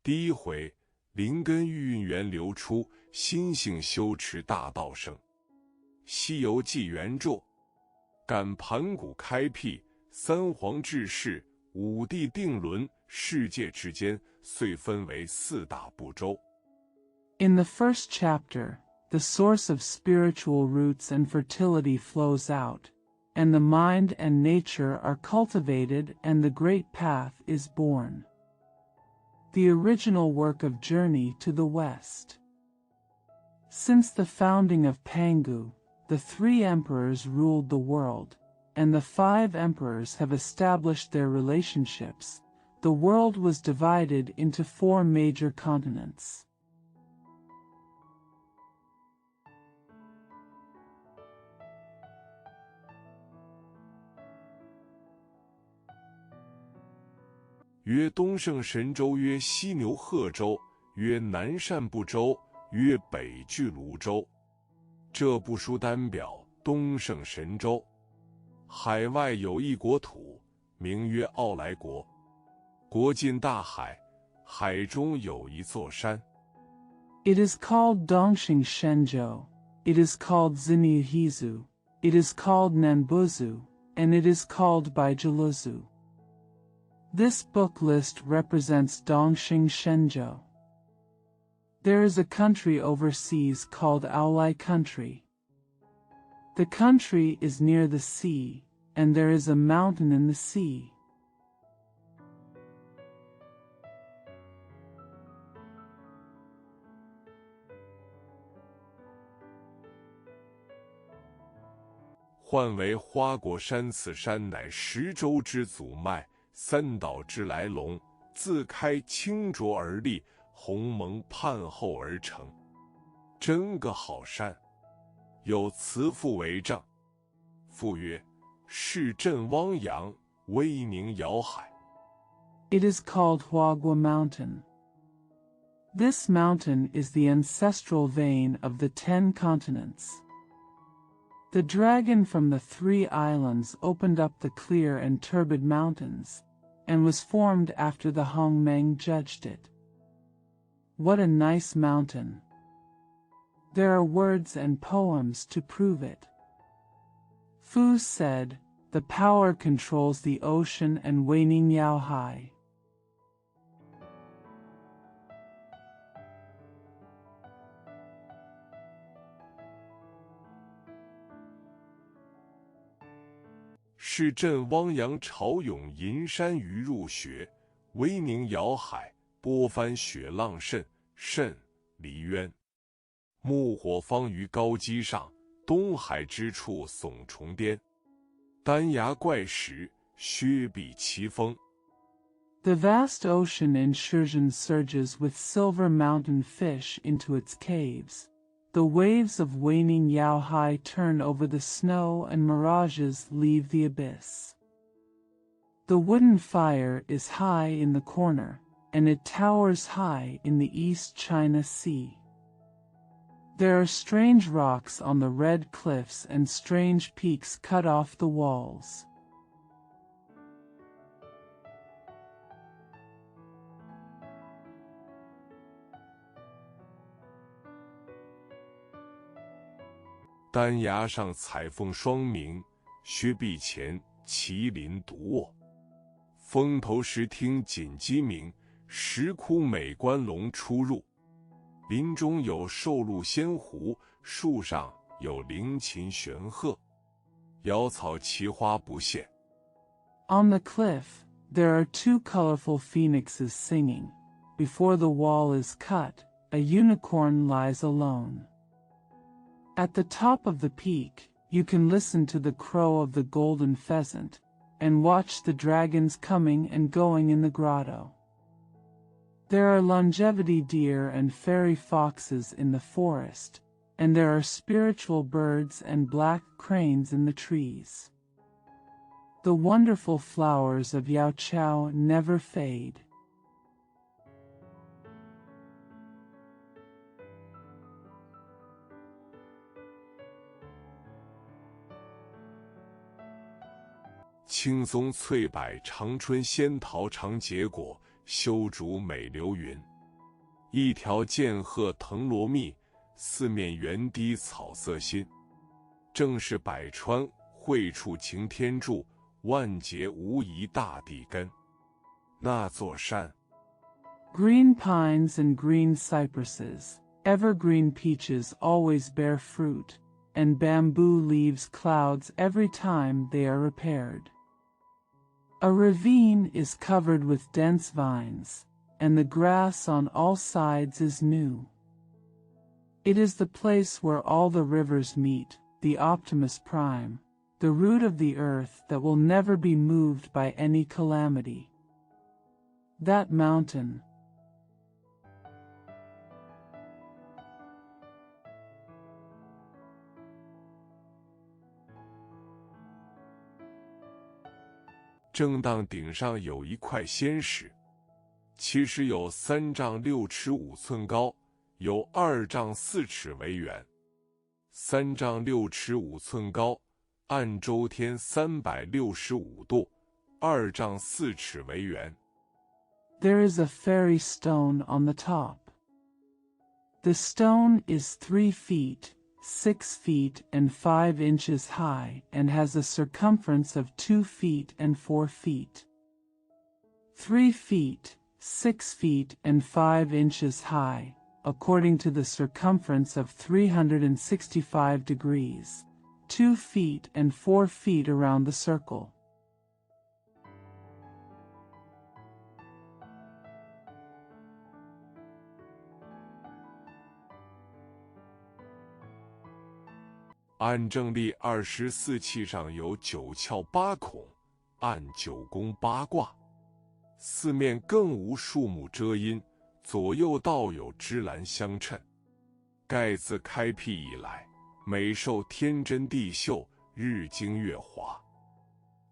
第一回，灵根玉运源流出，心性修持大道生。西游记原著，感盘古开辟，三皇治世，五帝定伦，世界之间遂分为四大部洲。In the first chapter, the source of spiritual roots and fertility flows out, and the mind and nature are cultivated, and the great path is born. The original work of Journey to the West. Since the founding of Pangu, the 3 emperors ruled the world, and the 5 emperors have established their relationships. The world was divided into 4 major continents. 曰东胜神州，曰西牛贺州，曰南赡部洲，曰北俱泸州。这部书单表东胜神州。海外有一国土，名曰傲来国，国近大海，海中有一座山。It is called Dongxing Shenzhou, it is called Zinihizu, it is called Nanbuzu, and it is called Baijiluzu. This book list represents Dongxing Shenzhou. There is a country overseas called Aolai Country. The country is near the sea, and there is a mountain in the sea. 唤为花果山，此山乃10洲之祖脉，3岛之来龙，自开清浊而立，鸿蒙盼后而成。真个好山！有慈父为证。父曰：是镇汪洋，威宁遥海。 It is called Huagua Mountain. This mountain is the ancestral vein of the 10 continents. The dragon from the 3 islands opened up the clear and turbid mountains, and was formed after the Hongmeng judged it. What a nice mountain! There are words and poems to prove it. Fu said, the power controls the ocean and Weining Yao Hai. 是镇汪洋，潮涌银山鱼入穴，威宁遥海，波翻雪浪甚，甚离渊。木火方于高基上，东海之处耸重巅。丹崖怪石，削壁奇峰。 The vast ocean in Shenzhen surges with silver mountain fish into its caves. The waves of Weining Yao Hai turn over the snow and mirages leave the abyss. The wooden fire is high in the corner, and it towers high in the East China Sea. There are strange rocks on the red cliffs and strange peaks cut off the walls. 丹崖上彩凤双鸣，削壁前麒麟独卧。峰头石听锦鸡鸣，石窟美观龙出入。林中有寿鹿仙狐，树上有灵禽玄鹤。瑶草奇花不现。 On the cliff, there are 2 colorful phoenixes singing. Before the wall is cut, a unicorn lies alone. At the top of the peak, you can listen to the crow of the golden pheasant, and watch the dragons coming and going in the grotto. There are longevity deer and fairy foxes in the forest, and there are spiritual birds and black cranes in the trees. The wonderful flowers of Yao Chao never fade. 青松翠柏长春仙桃常结果，修竹美流云。一条剑鹤藤萝密，四面圆堤草色新。正是百川汇处擎天柱，万劫无疑大地根。那座山。Green pines and green cypresses, evergreen peaches always bear fruit, and bamboo leaves clouds every time they are repaired. A ravine is covered with dense vines, and the grass on all sides is new. It is the place where all the rivers meet, the Optimus Prime, the root of the earth that will never be moved by any calamity. That mountain. “正当顶上有一块仙石，其实有3丈6尺5寸高，有2丈4尺为圆。3丈6尺5寸高，按周天365度，2丈4尺为圆。” There is a fairy stone on the top. The stone is 3 feet, 6 feet and 5 inches high and has a circumference of 2 feet and 4 feet. 3 feet, 6 feet and 5 inches high, according to the circumference of 365 degrees, 2 feet and 4 feet around the circle. 按正历24气上有9窍8孔，按9宫8卦，四面更无树木遮阴，左右倒有芝兰相衬。盖自开辟以来，每受天真地秀，日精月华。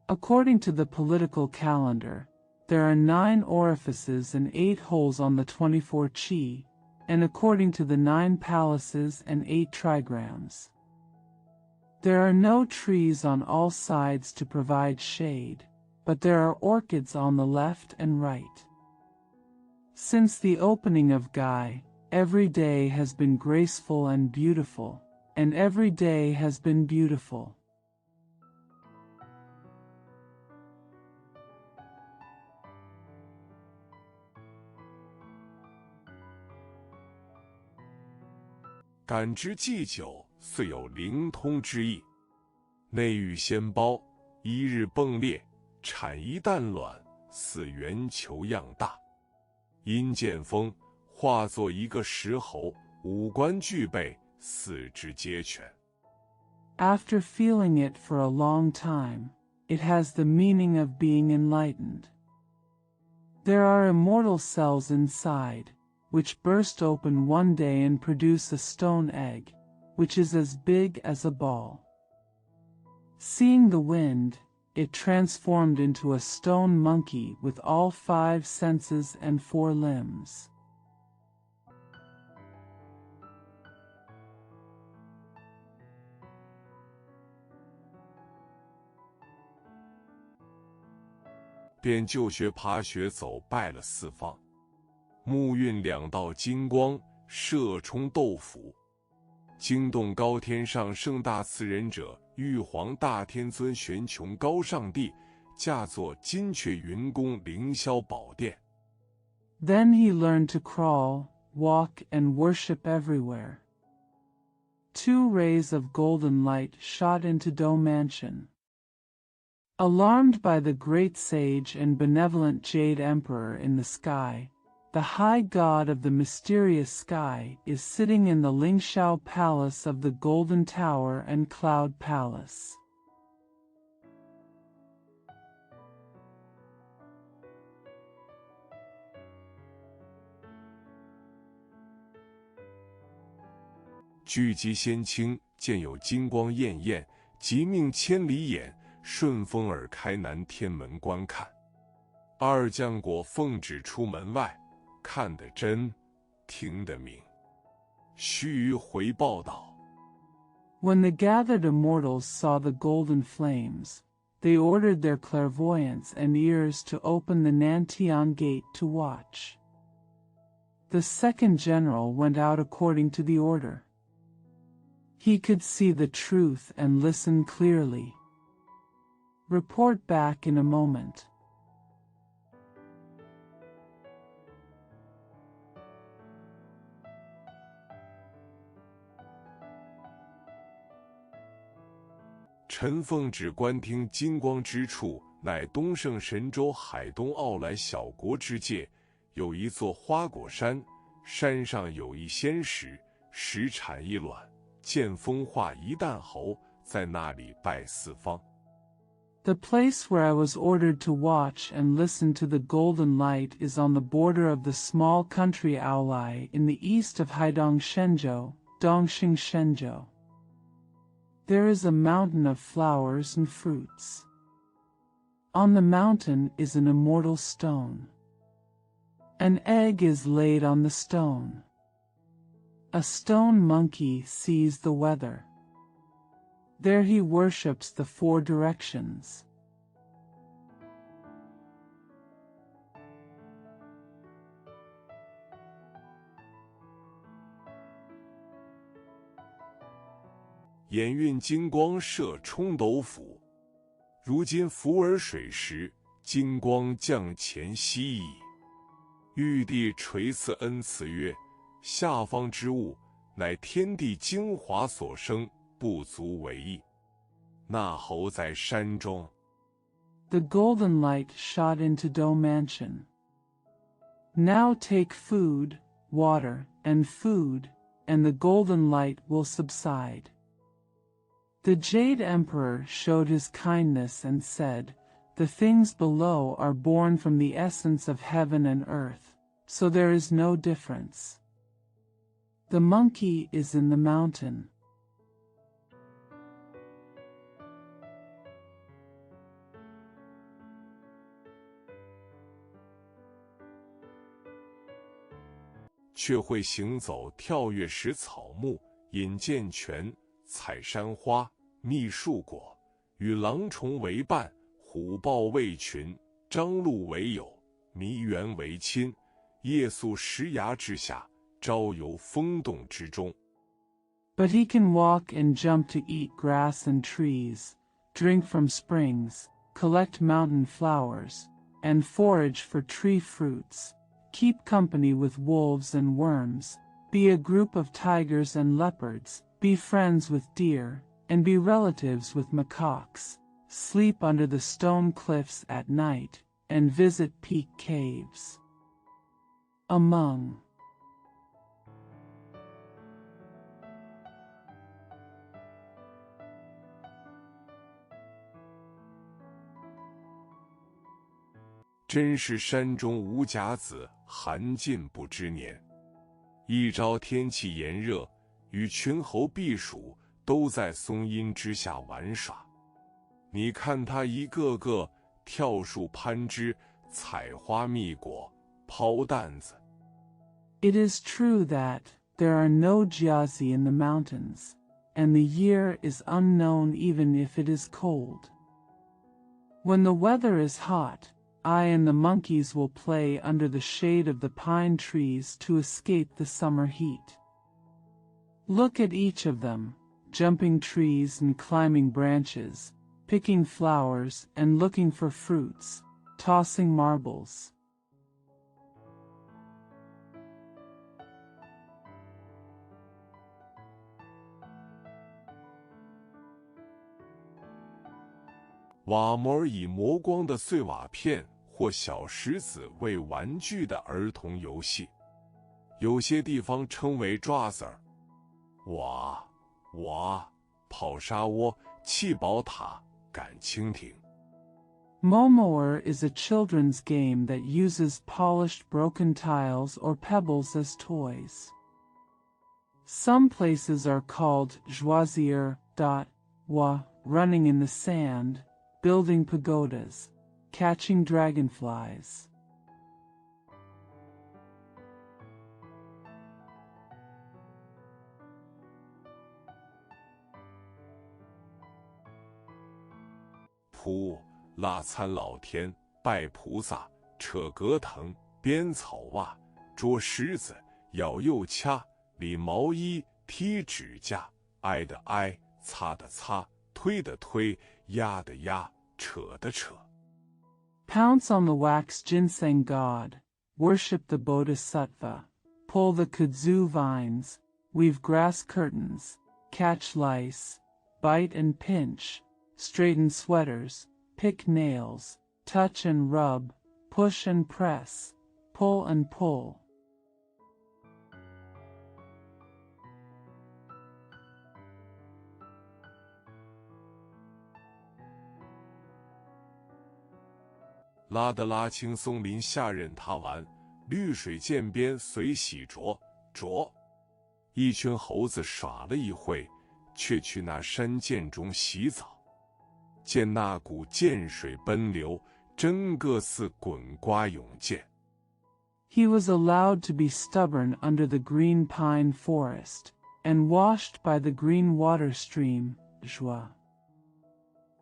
According to the political calendar, there are 9 orifices and 8 holes on the 24 chi, and according to the 9 palaces and 8 trigrams. There are no trees on all sides to provide shade, but there are orchids on the left and right. Since the opening of Gai, every day has been graceful and beautiful, and every day has been beautiful. 感之既久，遂有灵通之意。内遇先胞，一日迸裂，产一蛋卵，似圆球样大。因见风，化作一个石猴，五官具备，四肢皆全。After feeling it for a long time, it has the meaning of being enlightened. There are immortal cells inside, which burst open one day and produce a stone egg, which is as big as a ball. Seeing the wind, it transformed into a stone monkey with all 5 senses and 4 limbs. 便就学爬学走拜了四方，目运2道金光，射冲斗府。惊动高天上圣大慈仁者，玉皇大天尊玄穹高上帝，驾作金阙云宫凌霄宝殿。Then he learned to crawl, walk, and worship everywhere. 2 rays of golden light shot into Dome Mansion. Alarmed by the great sage and benevolent Jade Emperor in the sky, the high god of the mysterious sky is sitting in the Lingxiao Palace of the Golden Tower and Cloud Palace. 聚集仙卿，见有金光艳艳，即命千里眼，顺风耳开南天门观看。二将果奉旨出门外，看得真，听得明。须臾回报道。When the gathered immortals saw the golden flames, they ordered their clairvoyants and ears to open the Nantian Gate to watch. The second general went out according to the order. He could see the truth and listen clearly. Report back in a moment.陈凤只观听金光之处，乃东胜神州海东傲来小国之界，有一座花果山，山上有一仙石，石产一卵，见风化一旦猴，在那里拜四方。The place where I was ordered to watch and listen to the golden light is on the border of the small country Aolai in the east of Haidong Shenzhou, Dongxing Shenzhou. There is a mountain of flowers and fruits. On the mountain is an immortal stone. An egg is laid on the stone. A stone monkey sees the weather. There he worships the four directions.「眼运金光射冲斗府，如今浮而水时，金光降前息矣。玉帝垂赐恩赐曰：下方之物，乃天地精华所生，不足为意。那猴在山中。The golden light shot into Do Mansion. Now take food, water, and food, and the golden light will subside. The Jade Emperor showed his kindness and said, the things below are born from the essence of heaven and earth, so there is no difference. The monkey is in the mountain. "却会行走，跳跃食草木，饮涧泉，采山花，觅树果，与狼虫为伴，虎豹为群，张鹿为友，麋猿为亲，夜宿石崖之下，朝游风洞之中。" But he can walk and jump to eat grass and trees, drink from springs, collect mountain flowers, and forage for tree fruits, keep company with wolves and worms, be a group of tigers and leopards, be friends with deer, and be relatives with macaques, sleep under the stone cliffs at night, and visit peak caves. Among真是山中无甲子，寒尽不知年。一朝天气炎热，与群猴避暑，都在松阴之下玩耍。你看他一个个跳树攀枝，采花蜜果，抛担子。It is true that there are no jiazi in the mountains, and the year is unknown even if it is cold. When the weather is hot, I and the monkeys will play under the shade of the pine trees to escape the summer heat. Look at each of them, jumping trees and climbing branches, picking flowers and looking for fruits, tossing marbles. "瓦模以磨光的碎瓦片或小石子为玩具的儿童游戏，有些地方称为抓子儿。瓦、泡沙窝、气宝塔、赶蜻蜓。Momoer is a children's game that uses polished broken tiles or pebbles as toys. Some places are called joisier, running in the sand, building pagodas, catching dragonflies. Pu 腊参老天，拜菩萨，扯葛藤，编草袜，捉狮子，咬又掐，理毛衣，踢指甲，挨的挨，擦的擦，推的推，压的压，扯的扯。Pounce on the wax ginseng god, worship the bodhisattva, pull the kudzu vines, weave grass curtains, catch lice, bite and pinch, straighten sweaters, pick nails, touch and rub, push and press, pull and pull. 拉得拉青松林下任他玩，绿水涧边随喜着。一群猴子耍了一会，却去那山涧中洗澡。见那股涧水奔流，真个似滚瓜涌溅。He was allowed to be stubborn under the green pine forest, and washed by the green water stream, Zhua.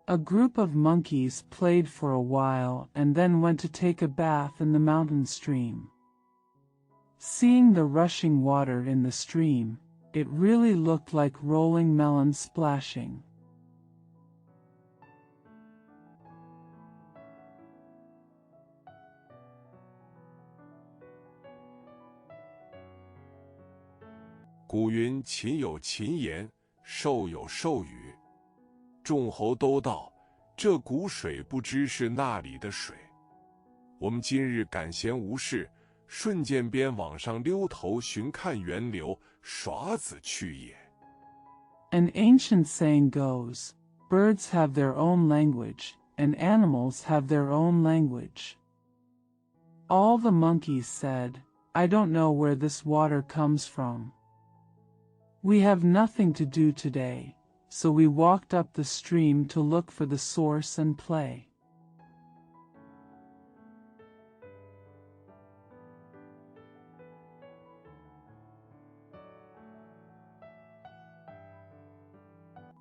A group of monkeys played for a while and then went to take a bath in the mountain stream. Seeing the rushing water in the stream, it really looked like rolling melons splashing. 古云：禽有禽言，兽有兽语。众猴都道，这股水不知是那里的水。我们今日赶闲无事，顺涧边往上溜头寻看源流，耍子去也。An ancient saying goes, birds have their own language, and animals have their own language. All the monkeys said, I don't know where this water comes from. We have nothing to do today, so we walked up the stream to look for the source and play.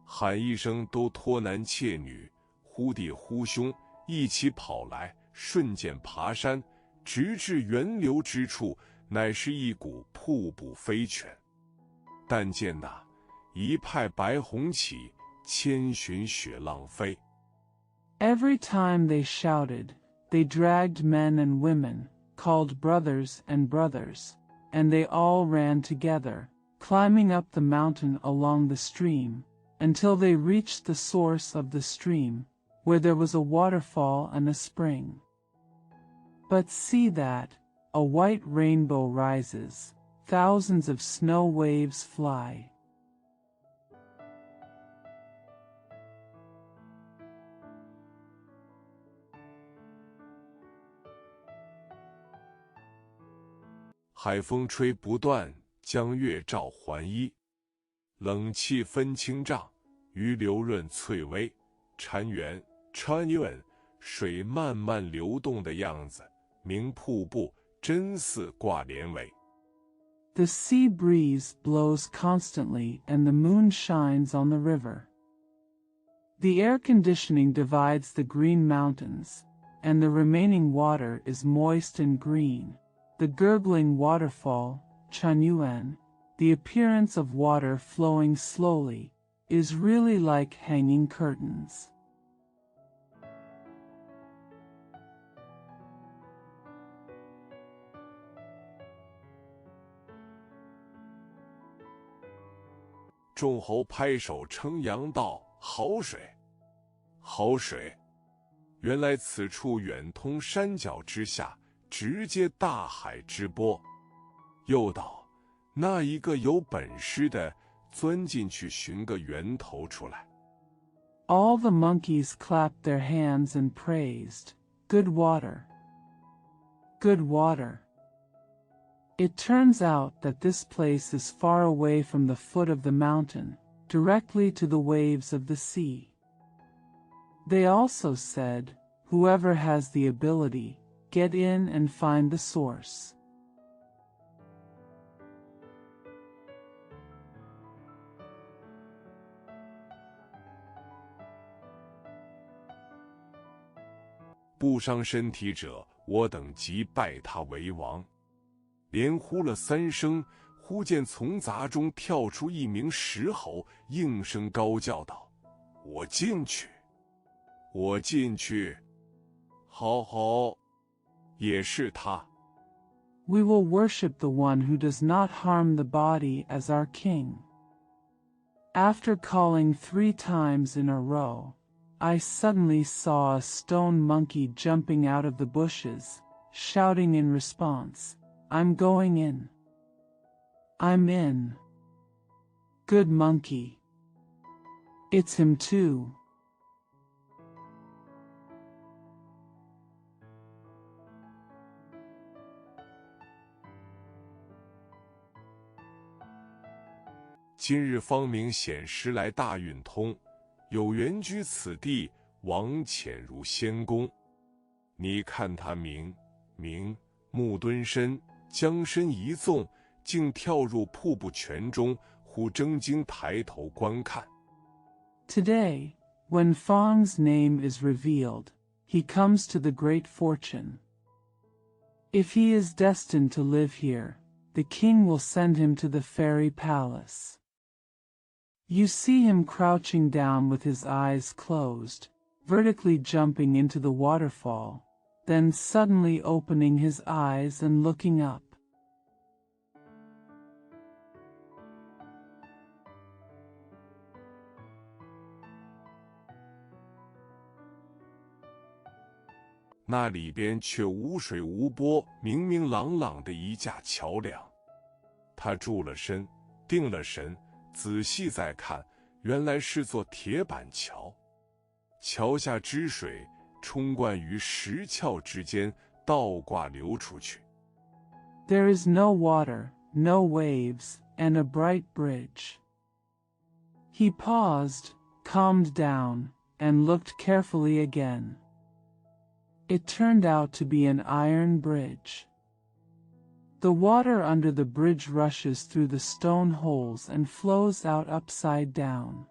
喊一声都托男妾女，忽弟忽兄一起跑来，顺涧爬山，直至源流之处，乃是一股瀑布飞泉。但见那一派白虹起，千寻雪浪飞。Every time they shouted, they dragged men and women, called brothers and brothers, and they all ran together, climbing up the mountain along the stream, until they reached the source of the stream, where there was a waterfall and a spring. But see that, a white rainbow rises, thousands of snow waves fly. 海风吹不断，江月照还衣。冷气分清丈，鱼流润翠微。潺湲水慢慢流动的样子，名瀑布，真似挂帘帷。The sea breeze blows constantly and the moon shines on the river. The air conditioning divides the green mountains, and the remaining water is moist and green. The gurgling waterfall, Chanyuan, the appearance of water flowing slowly, is really like hanging curtains. 众猴拍手称扬道：“好水，好水！原来此处远通山脚之下，直接大海之波。”又道：“那一个有本事的，钻进去寻个源头出来。” All the monkeys clapped their hands and praised, "Good water! Good water!" It turns out that this place is far away from the foot of the mountain, directly to the waves of the sea. They also said, "Whoever has the ability, get in and find the source." 不伤身体者，我等即拜他为王。连呼了3声，忽见从杂中跳出一名石猴，应声高叫道：“我进去，我进去！”好好，也是他。We will worship the one who does not harm the body as our king. After calling 3 times in a row, I suddenly saw a stone monkey jumping out of the bushes, shouting in response, "I'm going in. I'm in. Good monkey. It's him too." 今日方明显时来大运通，有缘居此地，王潜如仙宫。你看他明目蹲身，将身一纵，竟跳入瀑布泉中，忽睁睛抬头观看。Today, when Fang's name is revealed, he comes to the great fortune. If he is destined to live here, the king will send him to the fairy palace. You see him crouching down with his eyes closed, vertically jumping into the waterfall, then suddenly opening his eyes and looking up. 那里边却无水无波，明明朗朗的一架桥梁。他住了身，定了神，仔细再看，原来是座铁板桥。桥下之水冲灌于石壳之间，倒挂流出去。There is no water, no waves, and a bright bridge. He paused, calmed down, and looked carefully again. It turned out to be an iron bridge. The water under the bridge rushes through the stone holes and flows out upside down.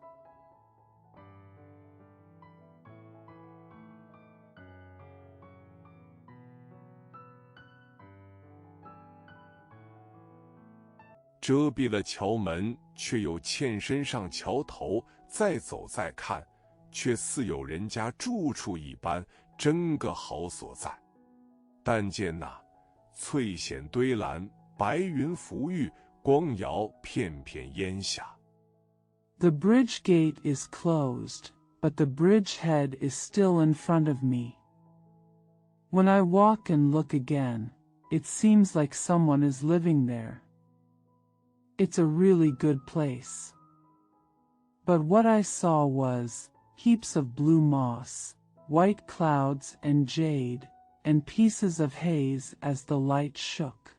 遮蔽了桥门，却有嵌身上桥头，再走再看，却似有人家住处一般，真个好所在。但见那翠藓堆栏，白云浮玉，光摇片片烟霞。The bridge gate is closed, but the bridge head is still in front of me. When I walk and look again, it seems like someone is living there. It's a really good place. But what I saw was heaps of blue moss, white clouds and jade, and pieces of haze as the light shook.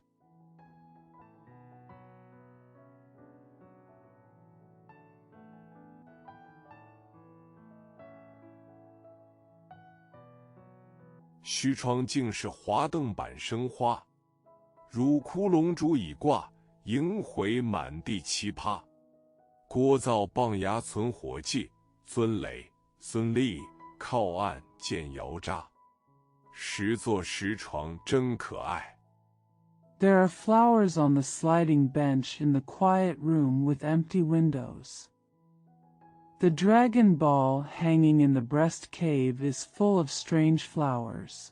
虚窗竟是华灯板生花，乳窟龙珠已挂，迎回满地奇葩。锅灶棒牙存火迹，尊雷孙立靠岸见窑渣。石座石床真可爱。 There are flowers on the sliding bench in the quiet room with empty windows. The dragon ball hanging in the breast cave is full of strange flowers.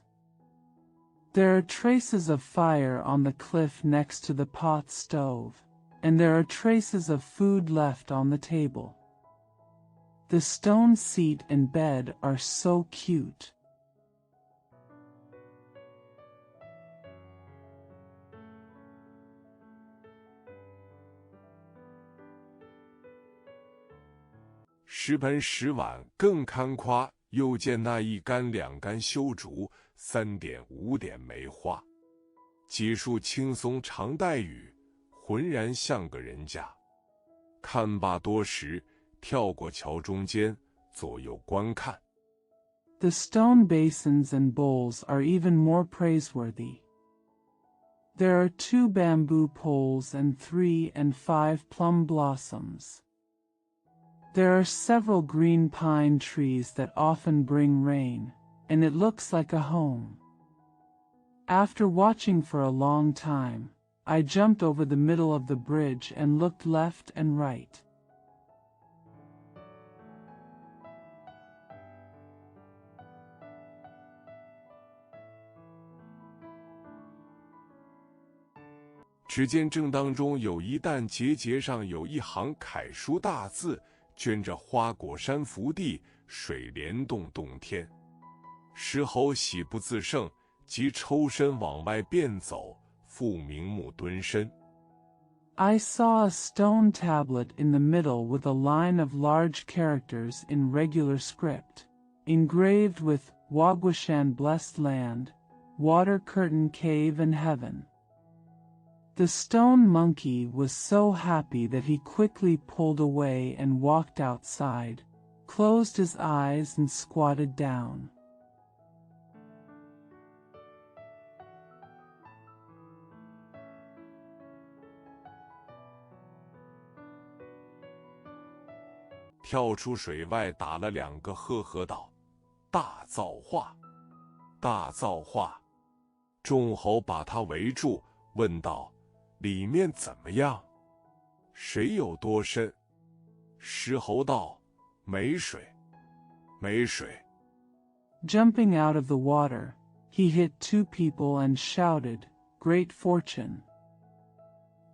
There are traces of fire on the cliff next to the pot stove, and there are traces of food left on the table. The stone seat and bed are so cute. 10盆10碗更堪夸，又见那1竿2竿修竹，3点5点梅花，几束青松常带雨，浑然像个人家。看罢多时，跳过桥中间，左右观看。The stone basins and bowls are even more praiseworthy. There are 2 bamboo poles and 3 and 5 plum blossoms. There are several green pine trees that often bring rain, and it looks like a home. After watching for a long time, I jumped over the middle of the bridge and looked left and right. 只见正当中有一担节节上有一行楷书大字，镌着花果山福地，水帘洞洞天。石猴喜不自胜，即抽身往外便走，复瞑目蹲身。I saw a stone tablet in the middle with a line of large characters in regular script, engraved with Wagwashan blessed land, water curtain cave and heaven. The stone monkey was so happy that he quickly pulled away and walked outside, closed his eyes and squatted down. 跳出水外，打了2个呵呵道：“大造化，大造化！”众猴把他围住，问道：“里面怎么样？谁有多深？”石猴道：“没水，没水。” Jumping out of the water, he hit 2 people and shouted, "Great fortune!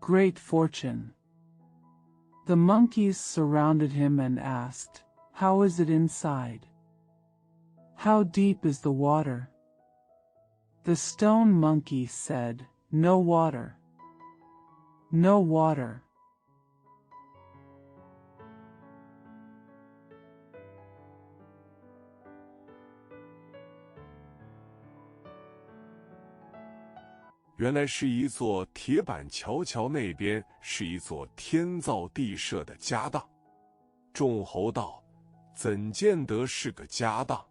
Great fortune!" The monkeys surrounded him and asked, "How is it inside? How deep is the water?" The stone monkey said, "No water. No water." 原来是一座铁板桥，桥那边是一座天造地设的家当。众猴道：“怎见得是个家当？”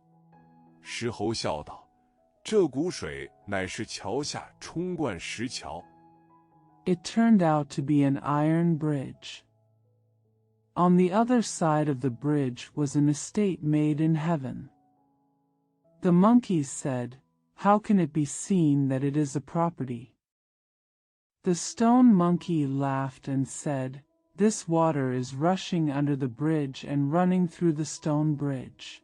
石猴笑道：“这股水乃是桥下冲灌石桥。” It turned out to be an iron bridge. On the other side of the bridge was an estate made in heaven. The monkeys said, "How can it be seen that it is a property?" The stone monkey laughed and said, "This water is rushing under the bridge and running through the stone bridge."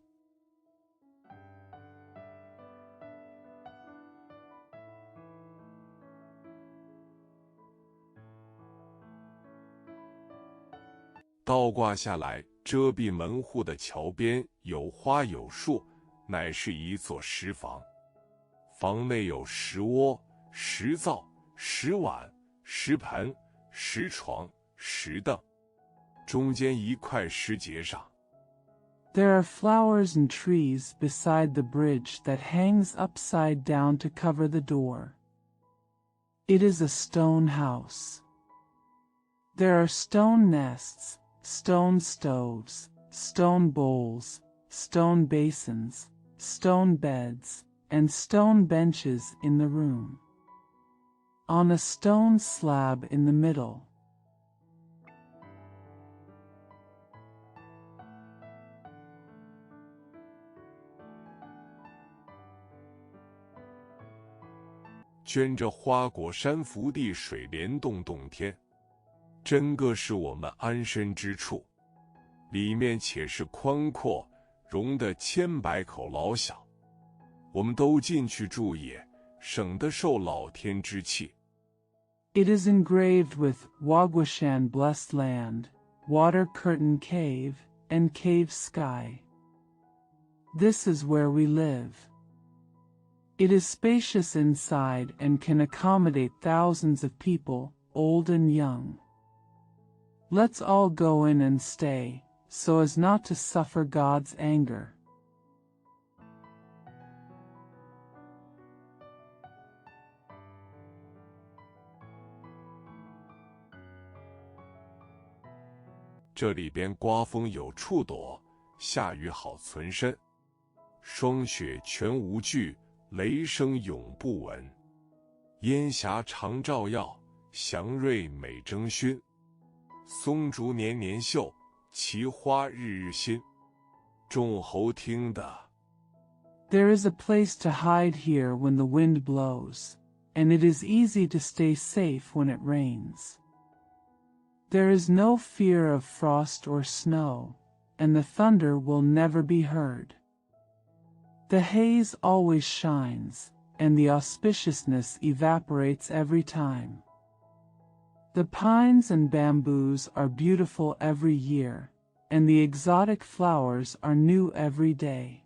倒挂下来，遮蔽门户的桥边有花有树，乃是一座石房。房内有石窝、石灶、石碗、石盆、石床、石凳，中间一块石碣上。There are flowers and trees beside the bridge that hangs upside down to cover the door. It is a stone house. There are stone nests, stone stoves, stone bowls, stone basins, stone beds, and stone benches in the room. On a stone slab in the middle. 镌着花果山福地，水帘洞洞天。真个是我们安身之处，里面且是宽阔，容得千百口老小。我们都进去住也，省得受老天之气。It is engraved with Wagwashan blessed land, water curtain cave, and cave sky. This is where we live. It is spacious inside and can accommodate thousands of people, old and young. Let's all go in and stay, so as not to suffer God's anger. 这里边刮风有处躲，下雨好存身。霜雪全无惧，雷声永不闻。烟霞常照耀，祥瑞每争勋。松竹年年秀，奇花日日新。众猴听得 There is a place to hide here when the wind blows. and it is easy to stay safe when it rains. There is no fear of frost or snow, and the thunder will never be heard. The haze always shines, and the auspiciousness evaporates every time. The pines and bamboos are beautiful every year, and the exotic flowers are new every day.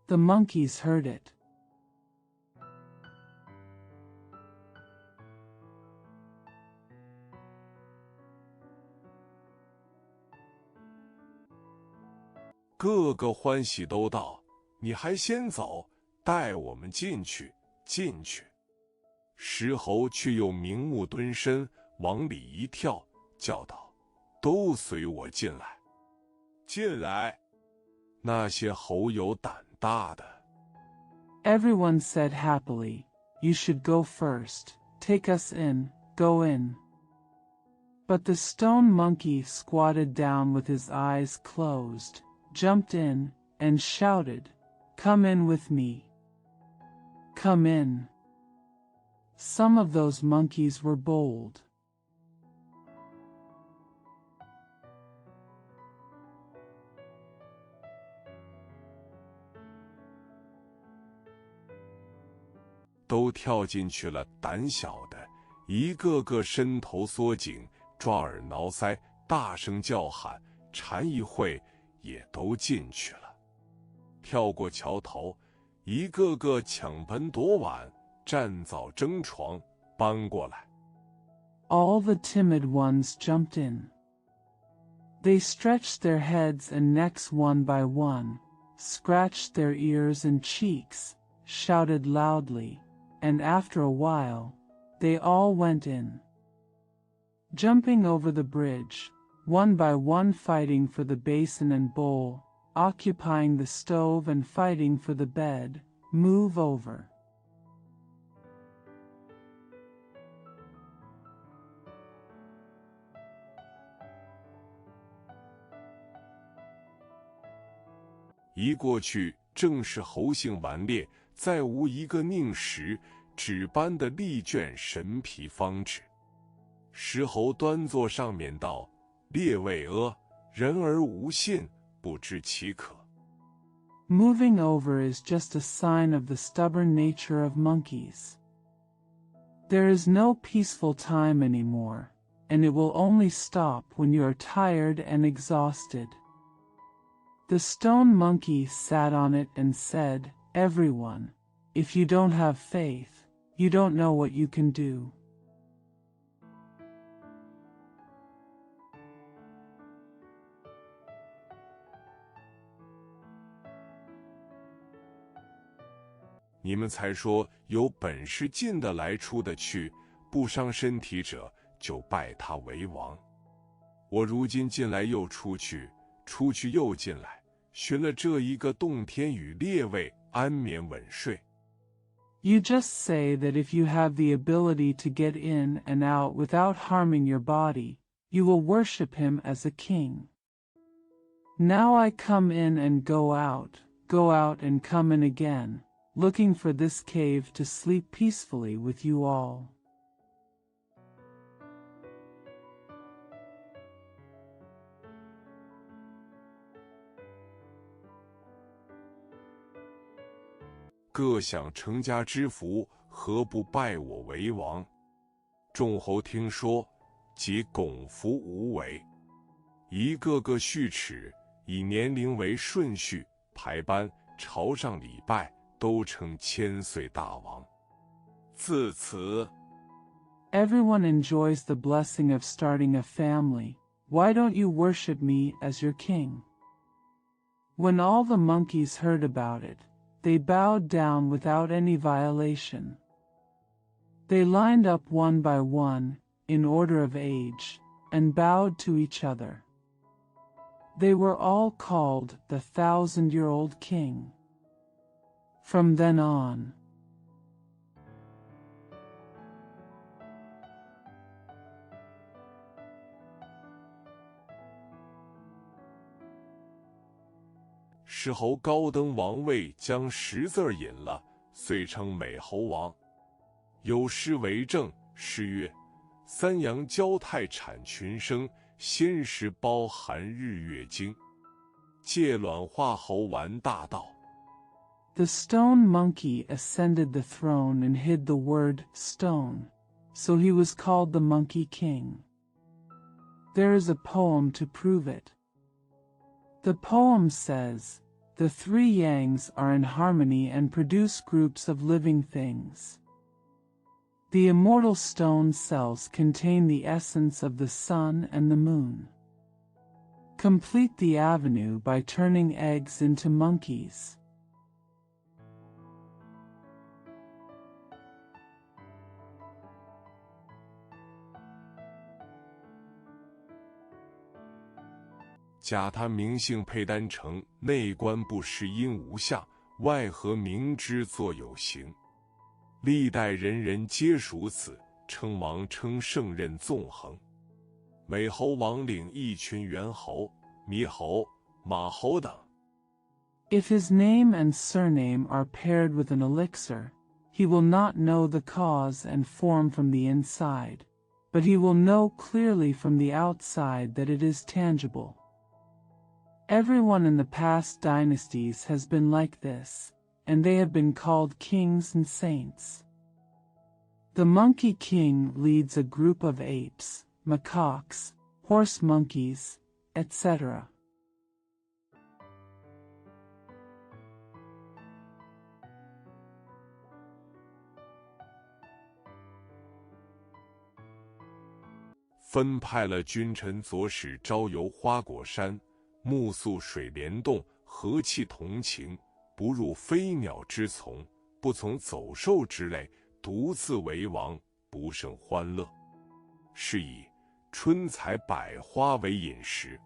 The monkeys heard it.个个欢喜都到，你还先走，带我们进去，进去。石猴却又明目蹲身，往里一跳，叫道：“都随我进来，进来！”那些猴有胆大的。Everyone said happily, "You should go first. Take us in, go in." But the stone monkey squatted down with his eyes closed, jumped in, and shouted, "Come in with me. Come in." Some of those monkeys were bold.都跳进去了，胆小的一个个伸头缩颈，抓耳挠腮，大声叫喊，馋一会也都进去了。跳过桥头，一个个抢盆夺碗，占早争床，搬过来。All the timid ones jumped in. They stretched their heads and necks one by one, scratched their ears and cheeks, shouted loudly, and after a while, they all went in. Jumping over the bridge, one by one fighting for the basin and bowl, occupying the stove and fighting for the bed, move over. “一过去，正是猴性顽劣，再无一个宁识，纸般的利卷神皮方纸。”石猴端坐上面道：“列位阿，人而无信，不知其可。” Moving over is just a sign of the stubborn nature of monkeys. There is no peaceful time anymore, and it will only stop when you are tired and exhausted. The stone monkey sat on it and said, "Everyone, if you don't have faith, you don't know what you can do." 你们才说有本事进得来出得去，不伤身体者，就拜他为王。我如今进来又出去，出去又进来，寻了这一个洞天与列位安眠稳睡。You just say that if you have the ability to get in and out without harming your body, you will worship him as a king. Now I come in and go out and come in again, looking for this cave to sleep peacefully with you all. 各享成家之福，何不拜我为王？众猴听说，即拱伏无为，一个个续齿，以年龄为顺序排班，朝上礼拜，都称千岁大王。自此 Everyone enjoys the blessing of starting a family. Why don't you worship me as your king? When all the monkeys heard about it, they bowed down without any violation. They lined up one by one, in order of age, and bowed to each other. They were all called the 1,000-year-old king. From then on, “石猴高登王位，将10字引了，遂称美猴王。”有诗为证，诗曰：三阳交泰产群生，先时包含日月经。借卵化猴玩大道。The stone monkey ascended the throne and hid the word stone, so he was called the Monkey King. There is a poem to prove it. The poem says, the three yangs are in harmony and produce groups of living things. The immortal stone cells contain the essence of the sun and the moon. Complete the avenue by turning eggs into monkeys. «假他名姓佩丹城，内观不识因无相，外合明知作有形。历代人人皆属此，称王称圣任纵横。美猴王领一群猿猴、猕猴、马猴等。If his name and surname are paired with an elixir, he will not know the cause and form from the inside, but he will know clearly from the outside that it is tangible. Everyone in the past dynasties has been like this, and they have been called kings and saints. The Monkey King leads a group of apes, macaques, horse monkeys, etc. «分派了君臣佐使朝游花果山，目宿水帘洞，和气同情，不入飞鸟之从，不从走兽之类，独自为王，不胜欢乐。是以春采百花为饮食。”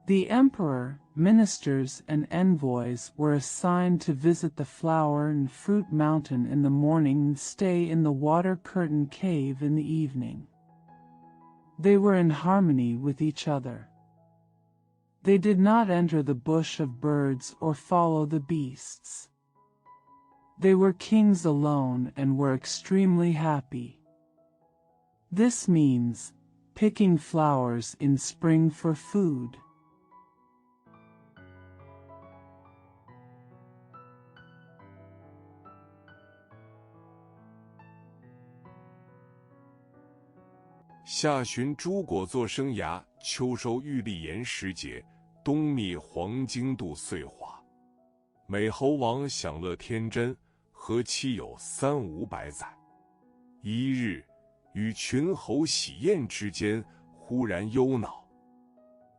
The emperor, ministers, and envoys were assigned to visit the flower and fruit mountain in the morning and stay in the water curtain cave in the evening. They were in harmony with each other. They did not enter the bush of birds or follow the beasts. They were kings alone and were extremely happy. This means picking flowers in spring for food. «夏旬诸果作生涯，秋收玉立岩时节，冬密黄金度岁华。美猴王享乐天真，和期有300-500载。一日，与群猴喜宴之间，忽然忧恼。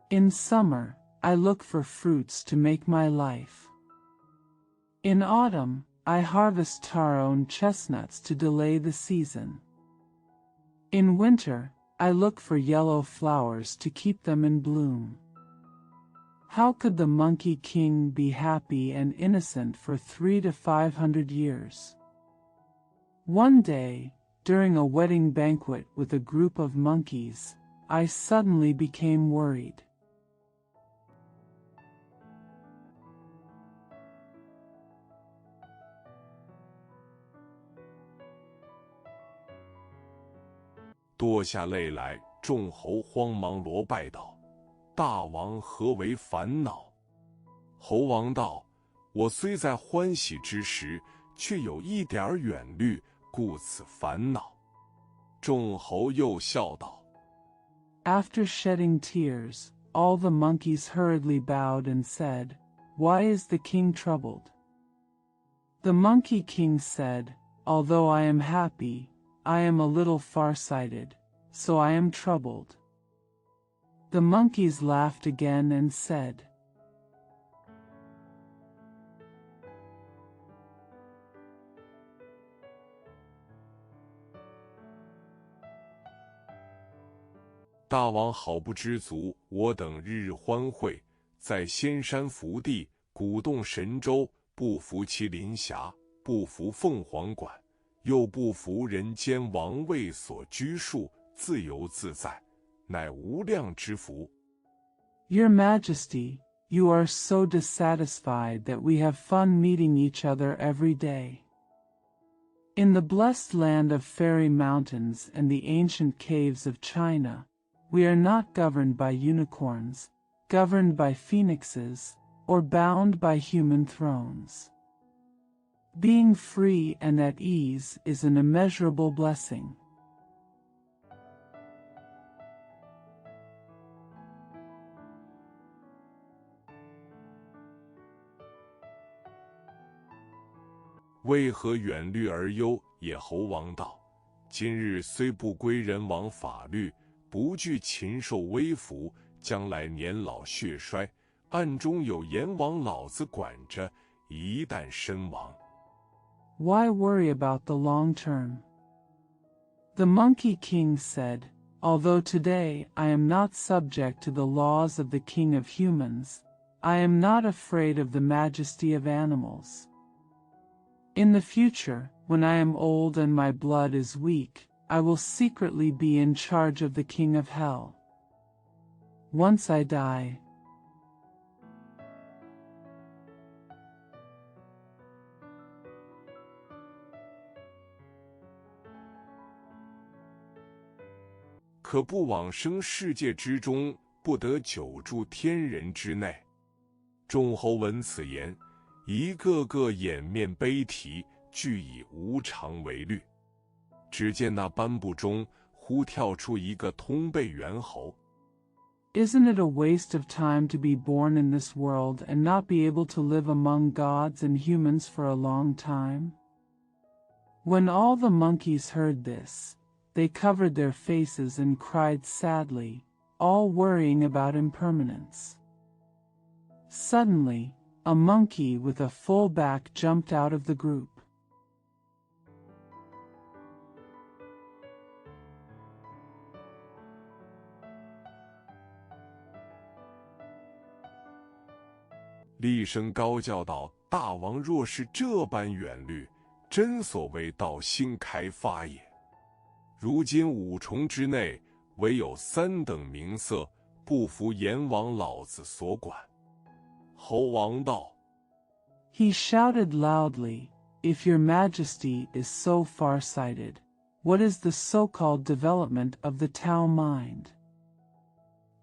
In summer, I look for fruits to make my life. In autumn, I harvest taro and chestnuts to delay the season. In winter, I look for yellow flowers to keep them in bloom. How could the Monkey King be happy and innocent for 300 to 500 years? One day, during a wedding banquet with a group of monkeys, I suddenly became worried. «堕下泪来，众猴慌忙罗拜道：大王何为烦恼？猴王道：我虽在欢喜之时，却有一点远虑，故此烦恼。众猴又笑道。After shedding tears, all the monkeys hurriedly bowed and said, Why is the king troubled? The Monkey King said, Although I am happy, I am a little far-sighted, so I am troubled. The monkeys laughed again and said, «大王好不知足，我等日日欢会，在仙山福地，鼓动神州，不服麒麟峡，不服凤凰馆，又不服人间王位所拘束，自由自在，乃无量之福。 Your Majesty, you are so dissatisfied that we have fun meeting each other every day. In the blessed land of fairy mountains and the ancient caves of China, we are not governed by unicorns, governed by phoenixes, or bound by human thrones. Being free and at ease is an immeasurable blessing.为何远虑而忧？也猴王道：今日虽不归人王法律，不惧禽兽威服，将来年老血衰，暗中有阎王老子管着，一旦身亡。Why worry about the long term? The Monkey King said, although today I am not subject to the laws of the King of Humans, I am not afraid of the majesty of animals. In the future, when I am old and my blood is weak, I will secretly be in charge of the King of Hell. Once I die,可不往生世界之中，不得久住天人之内。众猴闻此言，一个个掩面悲啼，俱以无常为虑。只见那颁布中忽跳出一个通背猿猴。Isn't it a waste of time to be born in this world and not be able to live among gods and humans for a long time? When all the monkeys heard this, they covered their faces and cried sadly, all worrying about impermanence. Suddenly, a monkey with a full back jumped out of the group. 厉声高叫道：“大王若是这般远虑，真所谓道心开发也。如今五重之内，唯有三等名色，不服阎王老子所管。”猴王道 He shouted loudly, "If your majesty is so far-sighted, what is the so-called development of the Tao mind?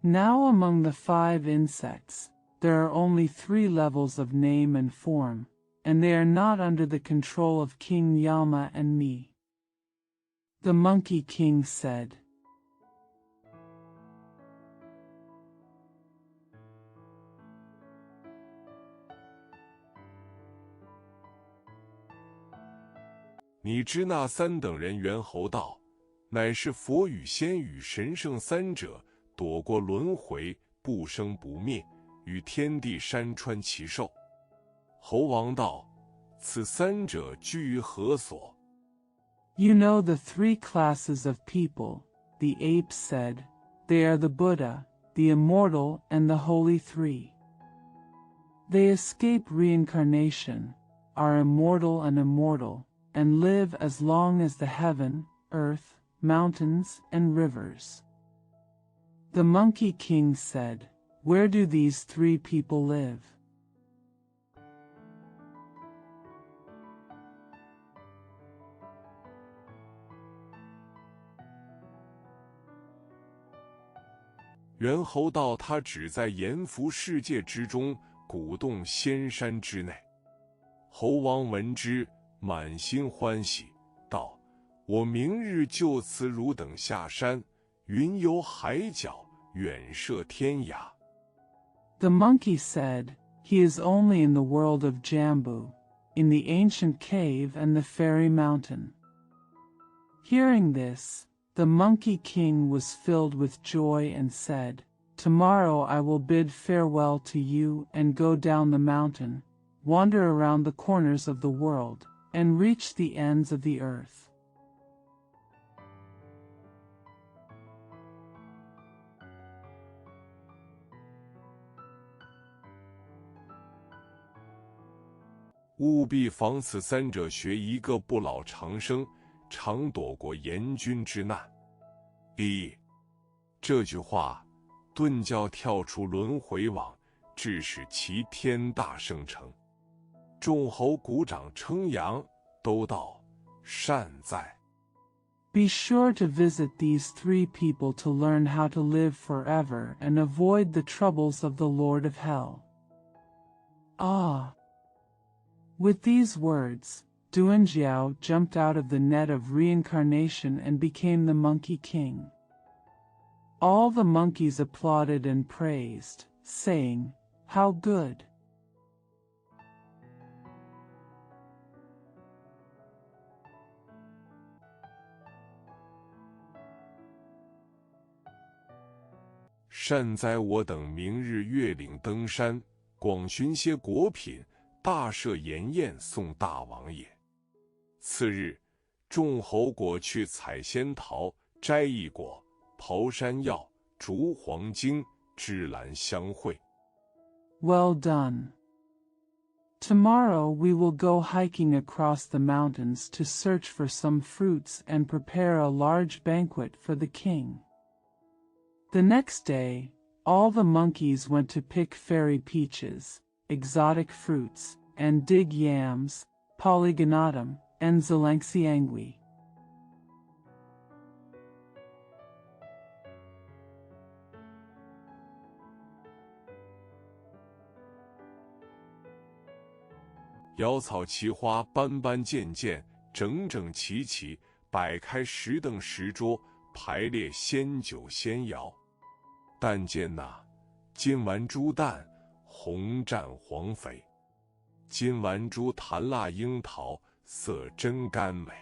Now among the 5 insects, there are only 3 levels of name and form, and they are not under the control of King Yama and me." The Monkey King said, "你知那三等人猿猴道，乃是佛与仙与神圣三者，躲过轮回，不生不灭，与天地山川齐寿。”猴王道：“此三者居于何所？” You know the 3 classes of people, the ape said. They are the Buddha, the immortal, and the Holy 3. They escape reincarnation, are immortal and immortal, and live as long as the heaven, earth, mountains, and rivers. The Monkey King said, "Where do these 3 people live?" 猿猴道：“他只在阎浮世界之中，鼓动仙山之内。”猴王闻之，满心欢喜，道：“我明日就辞汝等下山，云游海角，远涉天涯。” The monkey said, "He is only in the world of Jambu, in the ancient cave and the fairy mountain." Hearing this, the Monkey King was filled with joy and said, "Tomorrow I will bid farewell to you and go down the mountain, wander around the corners of the world, and reach the ends of the earth." 务必防此三者学一个不老长生，常躲过阎君之难。这句话顿教跳出轮回网，致使其天大生成。众猴鼓掌称扬，都道：“善哉。 Be sure to visit these 3 people to learn how to live forever and avoid the troubles of the Lord of Hell. Ah! With these words, Duanjiao jumped out of the net of reincarnation and became the Monkey King. All the monkeys applauded and praised, saying, "How good!"善哉，我等明日越岭登山，广寻些果品，大设筵宴送大王爷。次日，众猴果去采仙桃，摘异果，刨山药，逐黄精，芝兰香会。 Well done. Tomorrow we will go hiking across the mountains to search for some fruits and prepare a large banquet for the king. The next day, all the monkeys went to pick fairy peaches, exotic fruits, and dig yams, polygonatum, and zalangsiangui. “瑶草奇花，斑斑件件，整整齐齐，摆开10凳10桌，排列鲜酒仙肴。但见那金丸猪蛋，红蘸黄肥；金丸猪弹辣樱桃，色真甘美。”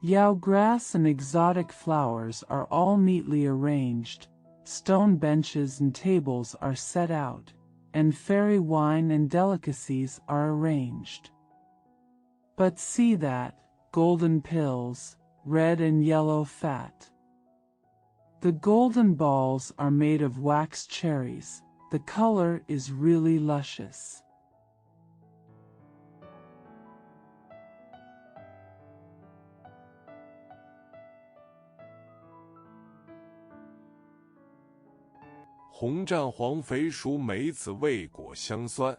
Yao grass and exotic flowers are all neatly arranged, stone benches and tables are set out, and fairy wine and delicacies are arranged. But see that, golden pills, red and yellow fat. The golden balls are made of wax cherries. The color is really luscious. “红蘸黄肥熟，梅子味果香酸。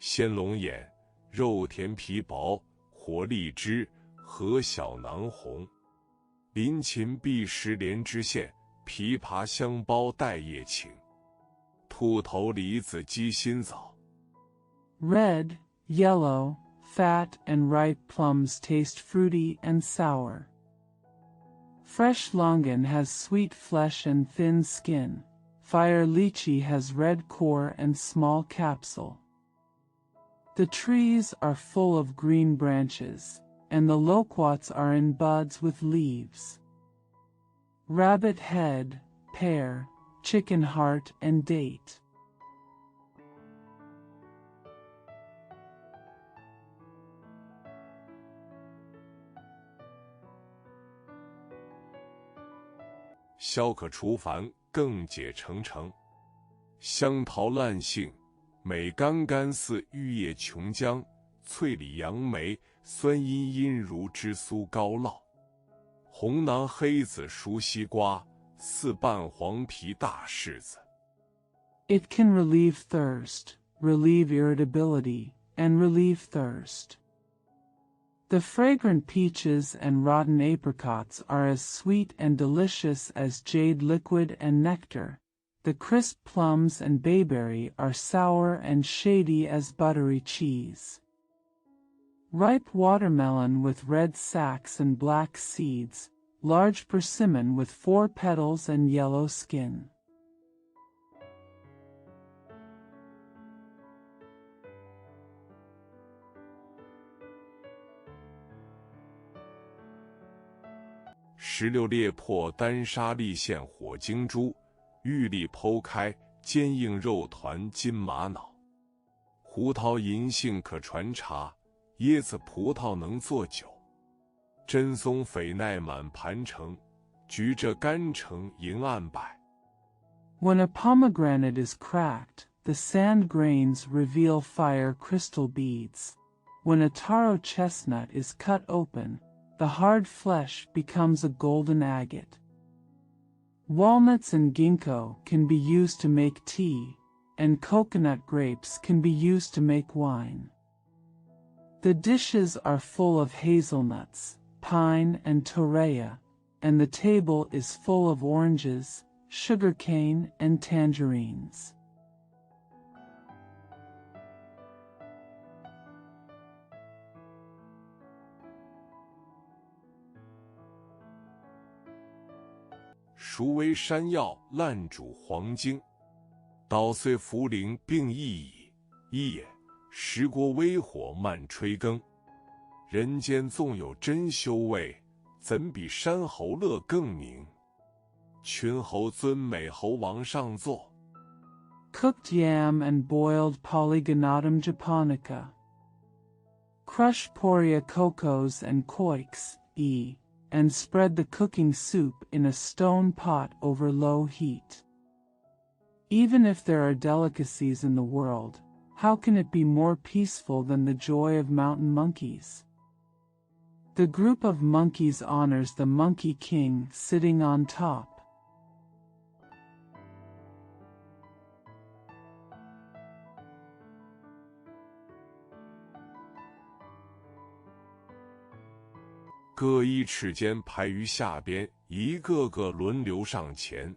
鲜龙眼，肉甜皮薄，活荔枝，核小囊红。林芹碧石莲枝馅，枇杷香包带叶青。兔头梨子鸡心枣。” Red, yellow, fat and ripe plums taste fruity and sour. Fresh longan has sweet flesh and thin skin. Fire lychee has red core and small capsule. The trees are full of green branches, and the loquats are in buds with leaves. Rabbit head, pear, chicken heart and date. “消可除烦，更解成成。香桃烂杏，美甘甘似玉叶琼浆。翠李杨梅，酸阴阴如芝酥膏酪。红囊黑子熟西瓜，似拌黄皮大柿子。” It can relieve thirst, relieve irritability, and relieve thirst. The fragrant peaches and rotten apricots are as sweet and delicious as jade liquid and nectar. The crisp plums and bayberry are sour and shady as buttery cheese. Ripe watermelon with red sacs and black seeds, large persimmon with 4 petals and yellow skin. “石榴裂破丹砂粒馅火精珠，玉粒剖开坚硬肉团金玛瑙。胡桃银杏可传茶，椰子葡萄能做酒。真松榧奈满盘成，橘蔗甘橙银案摆。” When a pomegranate is cracked, the sand grains reveal fire crystal beads. When a taro chestnut is cut open, the hard flesh becomes a golden agate. Walnuts and ginkgo can be used to make tea, and coconut grapes can be used to make wine. The dishes are full of hazelnuts, pine and torreya, and the table is full of oranges, sugarcane and tangerines. “孰为山药烂煮黄精？捣碎茯苓并益矣。一也，石锅微火慢炊羹。人间纵有真修味，怎比山侯乐更宁？群侯尊美侯王上座。” Cooked yam and boiled Polygonatum japonica. Crush Poria cocos and koiks, and spread the cooking soup in a stone pot over low heat. Even if there are delicacies in the world, how can it be more peaceful than the joy of mountain monkeys? The group of monkeys honors the Monkey King sitting on top. 各一尺间排于下边，一个个轮流上前，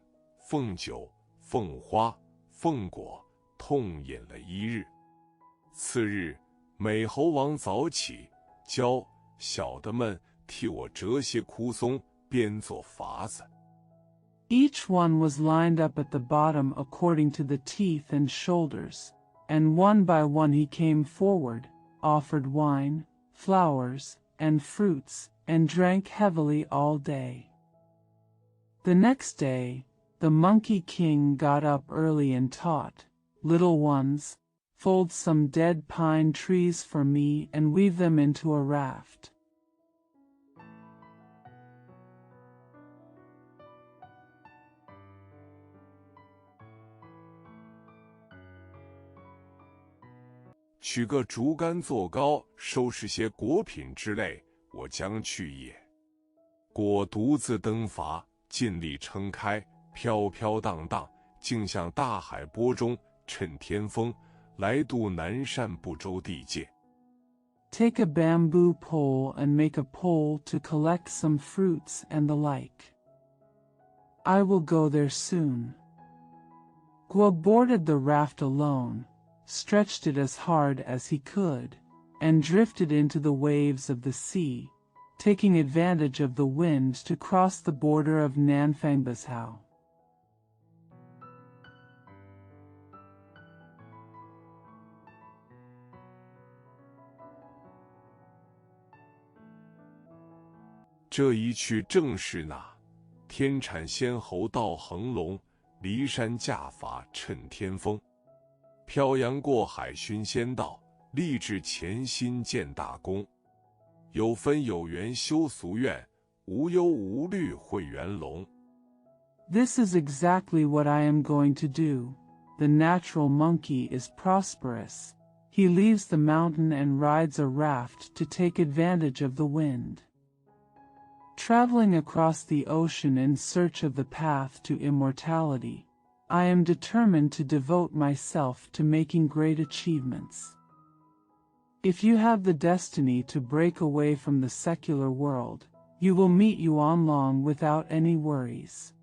奉酒、奉花、奉果，痛饮了一日。次日，美猴王早起，教小的们替我折些枯松，编作筏子。Each one was lined up at the bottom according to the teeth and shoulders, and one by one he came forward, offered wine, flowers, and fruits, and drank heavily all day. The next day, the Monkey King got up early and taught, "Little ones, fold some dead pine trees for me and weave them into a raft." 取个竹竿做糕，收拾些果品之类，我将去也。果独自登筏，尽力撑开，飘飘荡荡，竟向大海波中，趁天风，来渡南赡部洲地界。Take a bamboo pole and make a pole to collect some fruits and the like. I will go there soon. Guo boarded the raft alone, stretched it as hard as he could, and drifted into the waves of the sea, taking advantage of the wind to cross the border of Nanfangbashao. 这一去正是那天产仙侯到横龙，骊山驾筏趁天风，漂洋过海寻仙道，立志潜心建大功。有分有缘修俗愿，无忧无虑会圆龙。 This is exactly what I am going to do. The natural monkey is prosperous. He leaves the mountain and rides a raft to take advantage of the wind. Traveling across the ocean in search of the path to immortality, I am determined to devote myself to making great achievements. If you have the destiny to break away from the secular world, you will meet Yuan Long without any worries.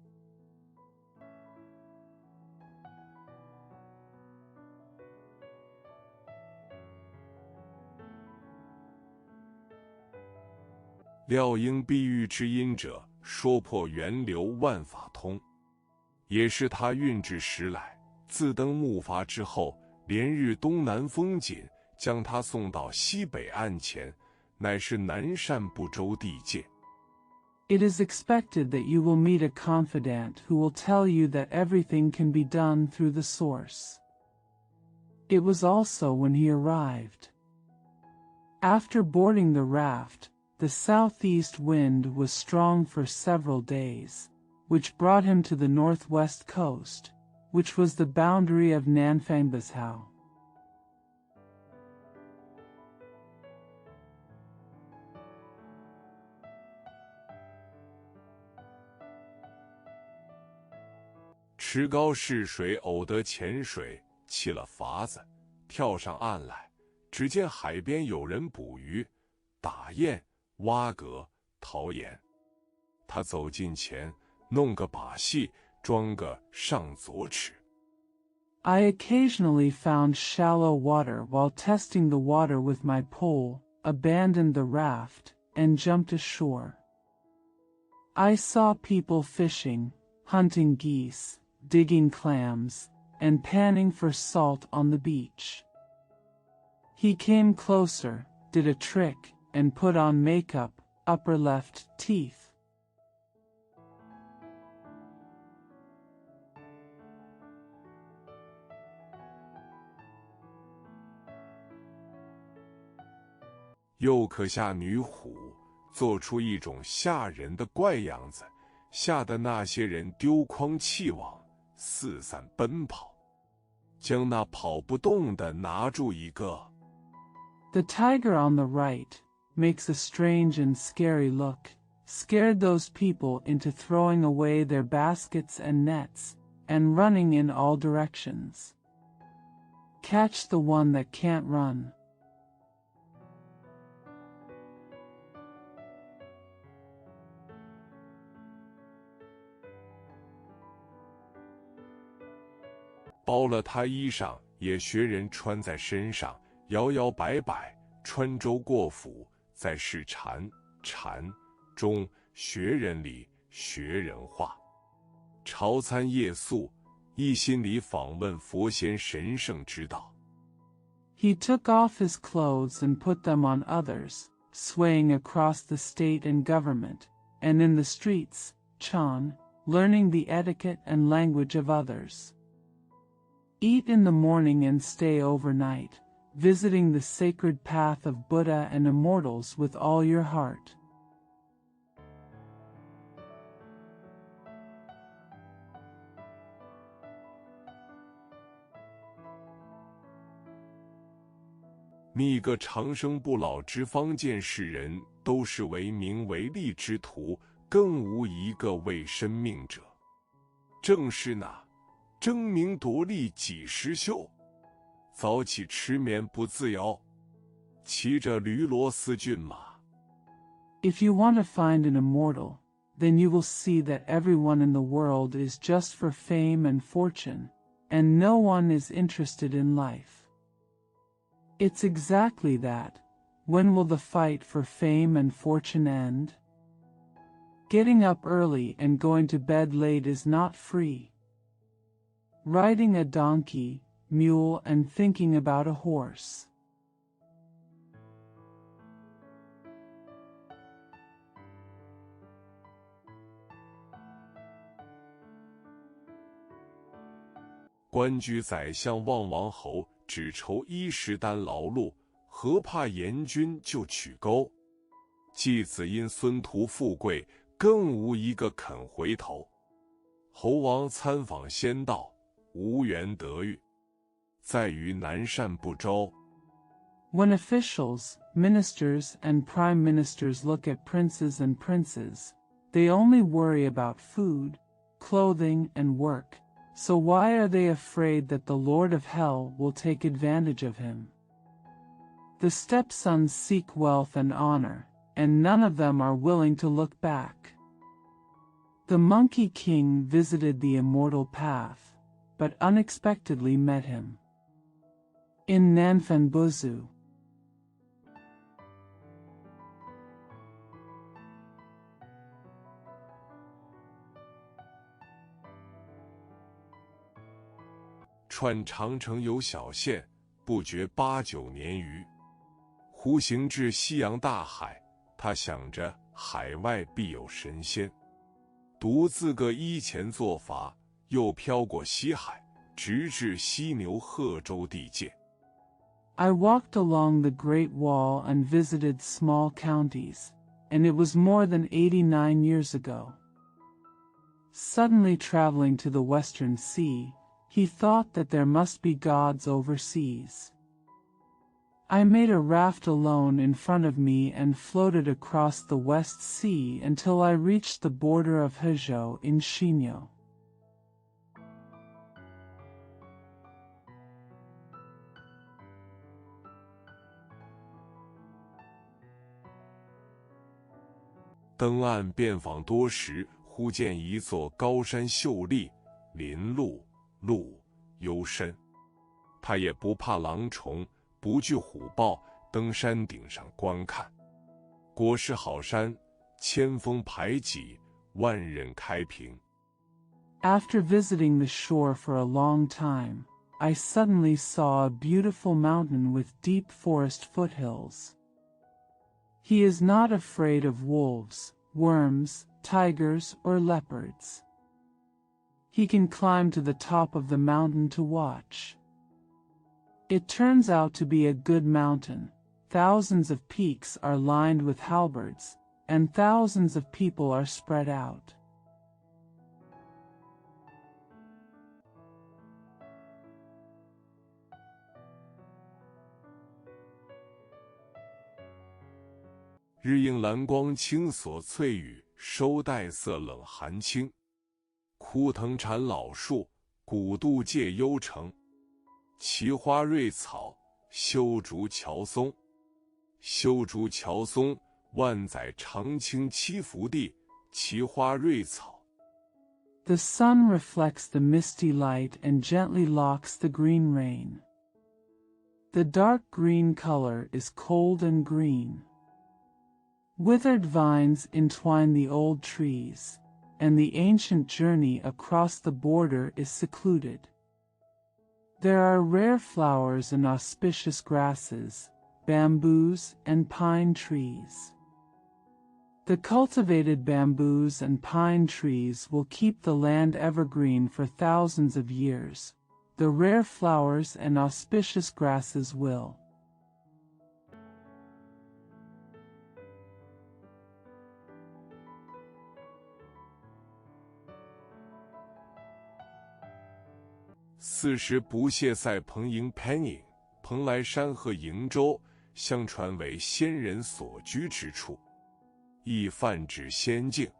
料应碧玉之音者，说破源流万法通。也是他运至时来，自登木筏之后，连日东南风紧，将他送到西北岸前，乃是南赡部洲地界。 It is expected that you will meet a confidant who will tell you that everything can be done through the source. It was also when he arrived. After boarding the raft, the southeast wind was strong for several days, which brought him to the northwest coast, which was the boundary of Nanfangbashao. 池高试水，偶得潜水，弃了筏子，跳上岸来，只见海边有人捕鱼、打雁、挖蛤、淘盐。他走近前，弄个把戏，装个上左齿。I occasionally found shallow water while testing the water with my pole, abandoned the raft, and jumped ashore. I saw people fishing, hunting geese, digging clams, and panning for salt on the beach. He came closer, did a trick, and put on makeup, upper left teeth. 又可下女虎，做出一种吓人的怪样子，吓得那些人丢筐弃网，四散奔跑，将那跑不动的拿住一个。The tiger on the right makes a strange and scary look, scared those people into throwing away their baskets and nets, and running in all directions. Catch the one that can't run. 包了他衣裳，也学人穿在身上，摇摇摆摆，穿州过府，在世禅中学人理，学人话。朝参夜宿，一心里访问佛仙神圣之道。He took off his clothes and put them on others, swaying across the state and government, and in the streets, Chan, learning the etiquette and language of others. Eat in the morning and stay overnight, visiting the sacred path of Buddha and immortals with all your heart. 觅个长生不老之方见世人，都是为名为利之徒，更无一个为生命者。正是那争名夺利几时休？早起迟眠不自摇，骑着驴骡丝骏马。If you want to find an immortal, then you will see that everyone in the world is just for fame and fortune, and no one is interested in life. It's exactly that. When will the fight for fame and fortune end? Getting up early and going to bed late is not free. Riding a donkey, mule, and thinking about a horse. 官居宰相望王侯，只愁衣食单劳碌，何怕严君就取钩？继子因孙图富贵，更无一个肯回头。侯王参访仙道，无缘得遇，在于南赡不周。When officials, ministers, and prime ministers look at princes and princes, they only worry about food, clothing, and work. So why are they afraid that the Lord of Hell will take advantage of him? The stepsons seek wealth and honor, and none of them are willing to look back. The Monkey King visited the immortal path, but unexpectedly met him. In Nanfanbuzu. 串长城有小县，不觉8、9年余。忽行至西洋大海，他想着海外必有神仙，独自个依前做法，又飘过西海，直至犀牛贺州地界。I walked along the Great Wall and visited small counties, and it was more than 89 years ago. Suddenly traveling to the Western Sea, he thought that there must be gods overseas. I made a raft alone in front of me and floated across the West Sea until I reached the border of Hezhou in Xinyu. 登岸遍访多时，忽见一座高山秀丽，林路幽深。他也不怕狼虫，不惧虎豹，登山顶上观看。果是好山，千峰排挤，万仞开平。After visiting the shore for a long time, I suddenly saw a beautiful mountain with deep forest foothills. He is not afraid of wolves, worms, tigers, or leopards. He can climb to the top of the mountain to watch. It turns out to be a good mountain. Thousands of peaks are lined with halberds, and thousands of people are spread out. 日映蓝光青锁翠羽，收带色冷寒清。枯藤缠老树，古渡借幽城。奇花瑞草，修竹乔松。修竹乔松，万载长青栖福地。奇花瑞草。The sun reflects the misty light and gently locks the green rain. The dark green color is cold and green. Withered vines entwine the old trees, and the ancient journey across the border is secluded. There are rare flowers and auspicious grasses, bamboos and pine trees. The cultivated bamboos and pine trees will keep the land evergreen for thousands of years. The rare flowers and auspicious grasses will. 40不谢塞蓬营 Penning， 蓬莱山和瀛洲，相传为仙人所居之处，亦泛指仙境。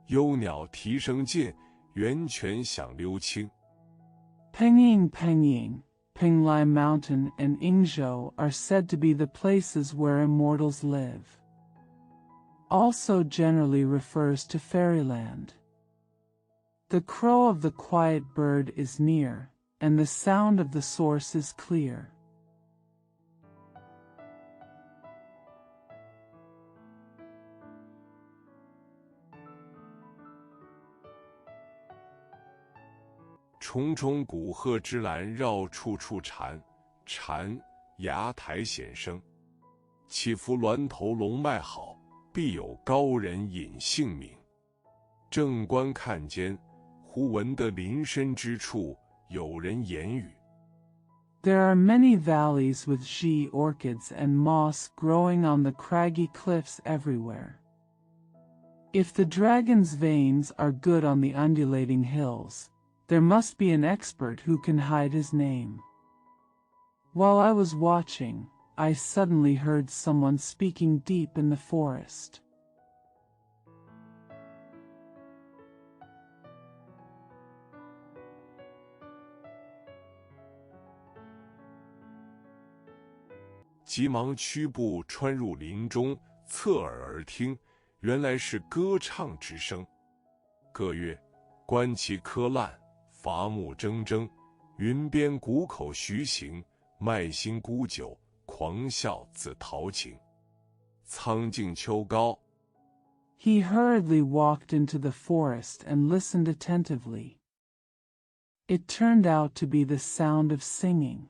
幽鸟啼声尽，源泉响溜清。Pengying, Penglai Mountain and Yingzhou are said to be the places where immortals live. Also generally refers to fairyland. The crow of the quiet bird is near, and the sound of the source is clear. 重重古壑之栏绕处处蝉，蝉崖台显声。起伏峦头龙脉好，必有高人隐姓名。正观看间，忽闻得林深之处有人言语。There are many valleys with she orchids and moss growing on the craggy cliffs everywhere. If the dragon's veins are good on the undulating hills, there must be an expert who can hide his name. While I was watching, I suddenly heard someone speaking deep in the forest. 急忙屈步穿入林中，侧耳而听，原来是歌唱之声。歌曰：观其柯烂，伐木铮铮。云边谷口徐行，麦新沽酒，狂笑自陶情。苍劲秋高。He hurriedly walked into the forest and listened attentively. It turned out to be the sound of singing.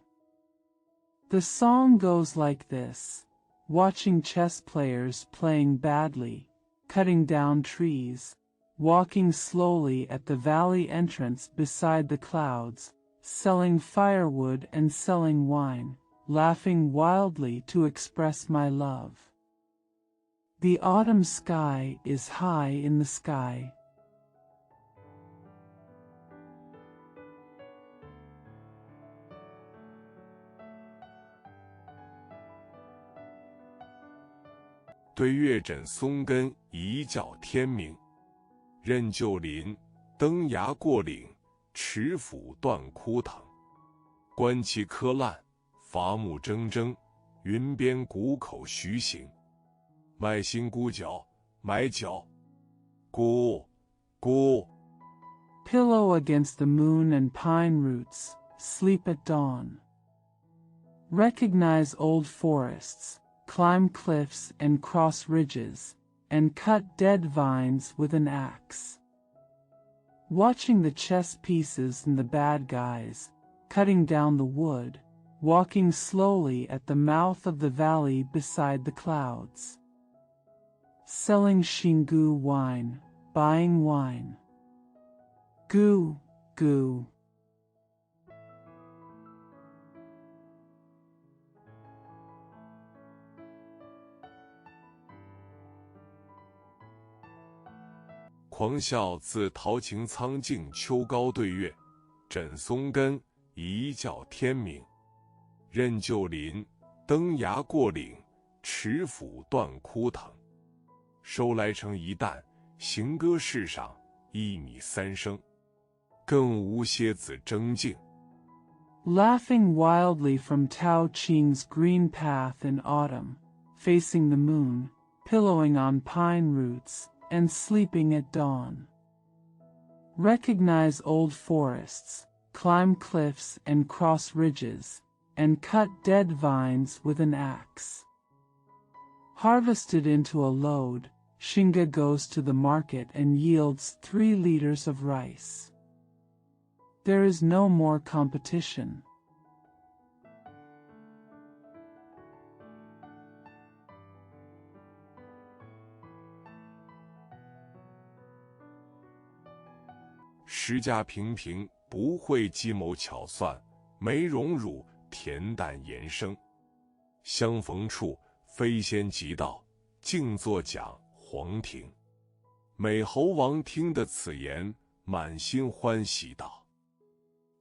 The song goes like this: watching chess players playing badly, cutting down trees, walking slowly at the valley entrance beside the clouds, selling firewood and selling wine, laughing wildly to express my love. The autumn sky is high in the sky. 对月枕松根一觉天明。任旧林，登崖过岭，持斧断枯藤。观其柯烂，伐木铮铮。云边谷口徐行。麦新沽酒，埋脚，咕咕。 Pillow against the moon and pine roots, sleep at dawn. Recognize old forests, climb cliffs and cross ridges, and cut dead vines with an axe. Watching the chess pieces and the bad guys, cutting down the wood, walking slowly at the mouth of the valley beside the clouds. Selling Xingu wine, buying wine. Goo, goo.狂笑自陶擎苍劲秋高对月，枕松根一觉天明。任旧林，登崖过岭，持斧断枯藤。收来成一担，行歌世上1米3升。更无蝎子争竞。 Laughing wildly from Tao Qing's green path in autumn, facing the moon, pillowing on pine roots, and sleeping at dawn. Recognize old forests, climb cliffs and cross ridges, and cut dead vines with an axe. Harvested into a load, Xinga goes to the market and yields 3 liters of rice. There is no more competition. "石家平平，不会计谋巧算，没荣辱，恬淡言生。相逢处，飞仙即到，静坐讲黄庭。美猴王听得此言，满心欢喜道。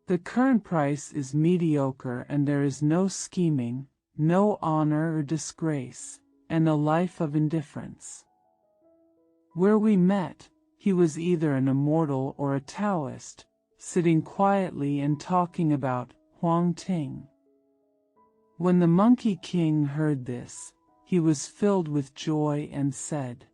The current price is mediocre and there is no scheming, no honor or disgrace, and a life of indifference. Where we met, he was either an immortal or a Taoist, sitting quietly and talking about Huang Ting. When the Monkey King heard this, he was filled with joy and said,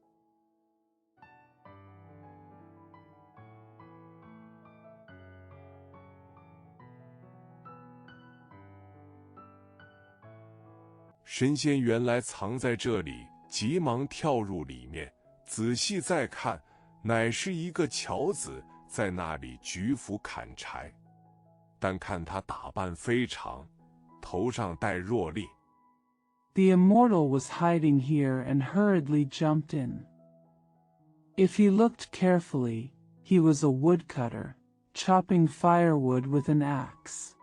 神仙原来藏在这里，急忙跳入里面，仔细再看，乃是一个樵子在那里举斧砍柴。但看他打扮非常，头上戴箬笠。 The immortal was hiding here and hurriedly jumped in. If he looked carefully, he was a woodcutter, chopping firewood with an axe.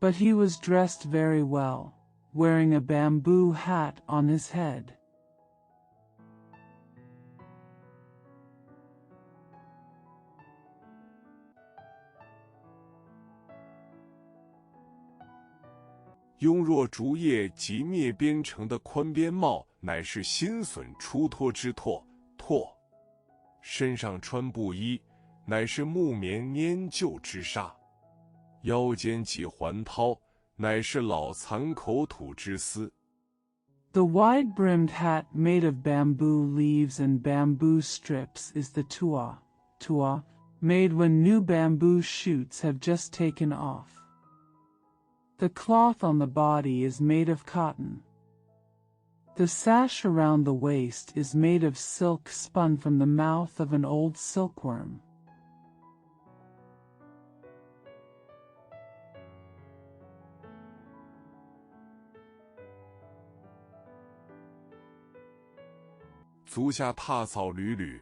But he was dressed very well, wearing a bamboo hat on his head. "庸若竹叶及灭边城的宽边帽，乃是新笋出脱之唾。身上穿布衣，乃是木棉粘旧之纱。腰间系环绦，乃是老残口土之丝。 The wide-brimmed hat made of bamboo leaves and bamboo strips is the tua, made when new bamboo shoots have just taken off. The cloth on the body is made of cotton. The sash around the waist is made of silk spun from the mouth of an old silkworm. "足下踏草屡屡，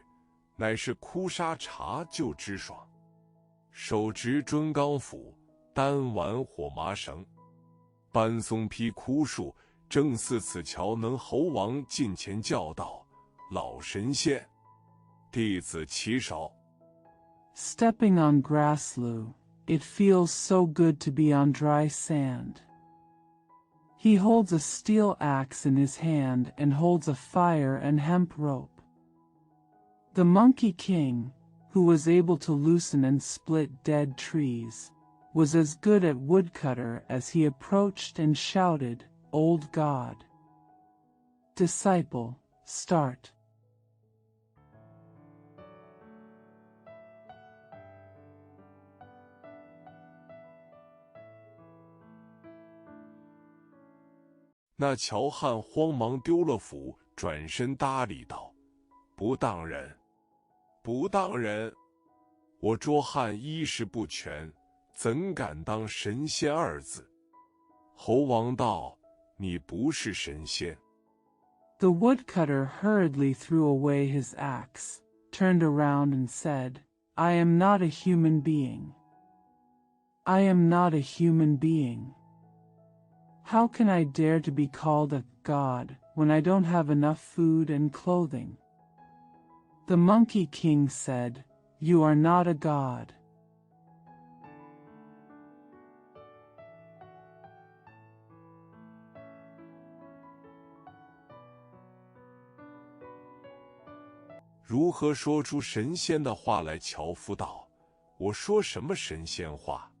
乃是枯沙茶就之爽。手执砖钢斧，单玩火麻绳。搬松劈枯树，正似此桥能猴王近前叫道：老神仙，弟子起手。 Stepping on grasslu, it feels so good to be on dry sand. He holds a steel axe in his hand and holds a fire and hemp rope. The Monkey King, who was able to loosen and split dead trees, was as good at woodcutter as he approached and shouted, "Old God! Disciple, start!" 那乔汉慌忙丢了斧，转身搭理道：“不当人，不当人！我捉汉衣食不全，怎敢当神仙二字？”猴王道：“你不是神仙。” The woodcutter hurriedly threw away his axe, turned around and said, "I am not a human being. I am not a human being. How can I dare to be called a god when I don't have enough food and clothing?" The Monkey King said, "You are not a god." 如何说出神仙的话来？樵夫道：“我说什么神仙话？”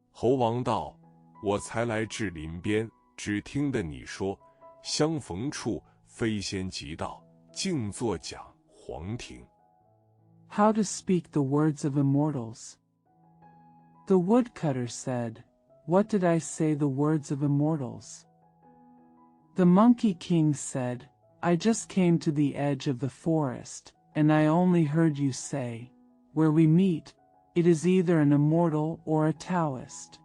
猴王道：“我才来至林边，只听得你说，相逢处飞仙即到，静坐讲黄庭。” How to speak the words of immortals. The woodcutter said, "What did I say the words of immortals?" The Monkey King said, "I just came to the edge of the forest, and I only heard you say, 'Where we meet, it is either an immortal or a Taoist.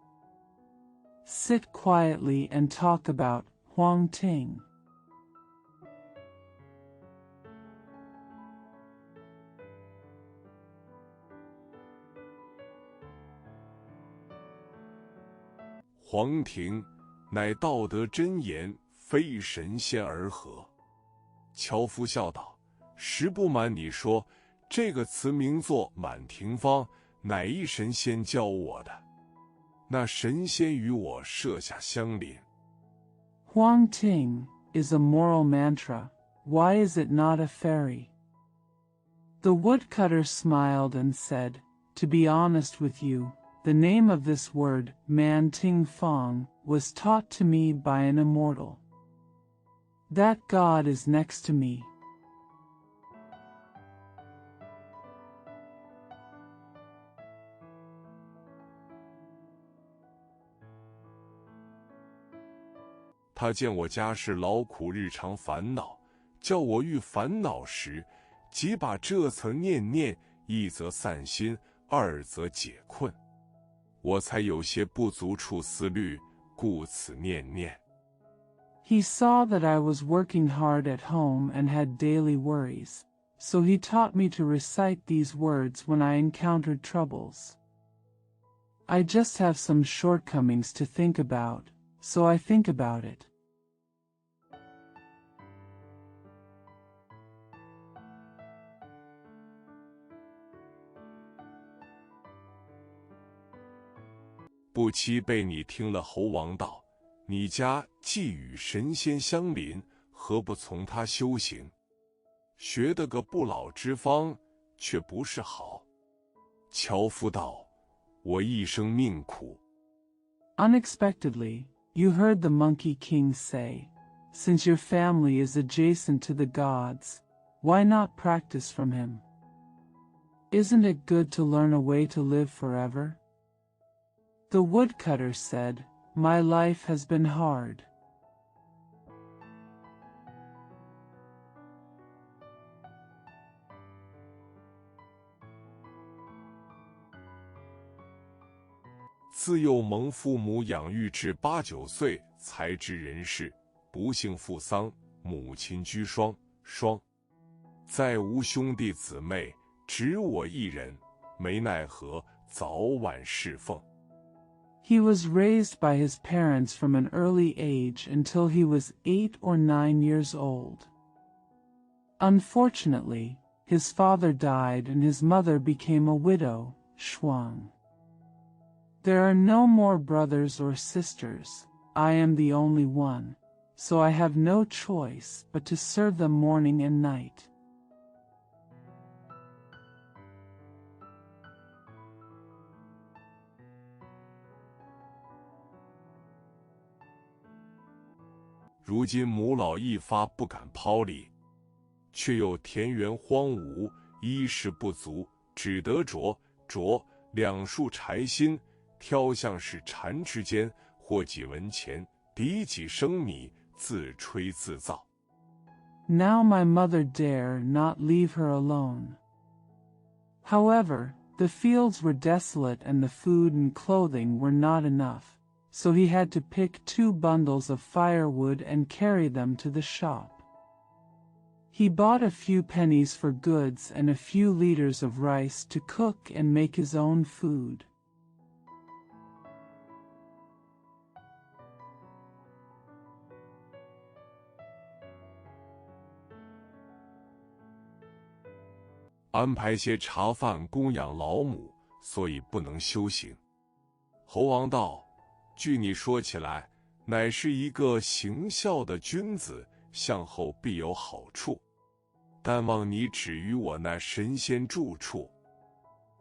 Sit quietly and talk about Huang Ting.'" 黄庭，乃道德真言，非神仙而合。樵夫笑道：“实不瞒你说，这个词名作《满庭芳》，乃一神仙教我的。那神仙与我设下相邻。” Huang Ting is a moral mantra. Why is it not a fairy? The woodcutter smiled and said, "To be honest with you, the name of this word, Man Ting Fong, was taught to me by an immortal. That god is next to me." 他见我家事劳苦，日常烦恼，叫我遇烦恼时，即把这层念念，一则散心，二则解困。我才有些不足处思虑，故此念念。 He saw that I was working hard at home and had daily worries, so he taught me to recite these words when I encountered troubles. I just have some shortcomings to think about, so I think about it. 不期被你听了。猴王道：“你家既与神仙相邻，何不从他修行？学得个不老之方，却不是好。”樵夫道：“我一生命苦。” Unexpectedly, you heard the Monkey King say, "Since your family is adjacent to the gods, why not practice from him? Isn't it good to learn a way to live forever?" The woodcutter said, "My life has been hard." 自幼蒙父母养育至8、9岁，才知人世。不幸父丧，母亲居孀，再无兄弟姊妹，只我一人，没奈何，早晚侍奉。 He was raised by his parents from an early age until he was 8 or 9 years old. Unfortunately, his father died and his mother became a widow, Shuang. There are no more brothers or sisters. I am the only one, so I have no choice but to serve them morning and night. 如今母老一发不敢抛离，却又田园荒芜，衣食不足，只得着2束柴薪，挑像是蝉之间，或几文钱，抵几升米，自吹自擂。Now my mother dare not leave her alone. However, the fields were desolate and the food and clothing were not enough, so he had to pick 2 bundles of firewood and carry them to the shop. He bought a few pennies for goods and a few liters of rice to cook and make his own food. 安排些茶饭供养老母，所以不能修行。猴王道：据你说起来，乃是一个行孝的君子，向后必有好处。但望你指于我那神仙住处。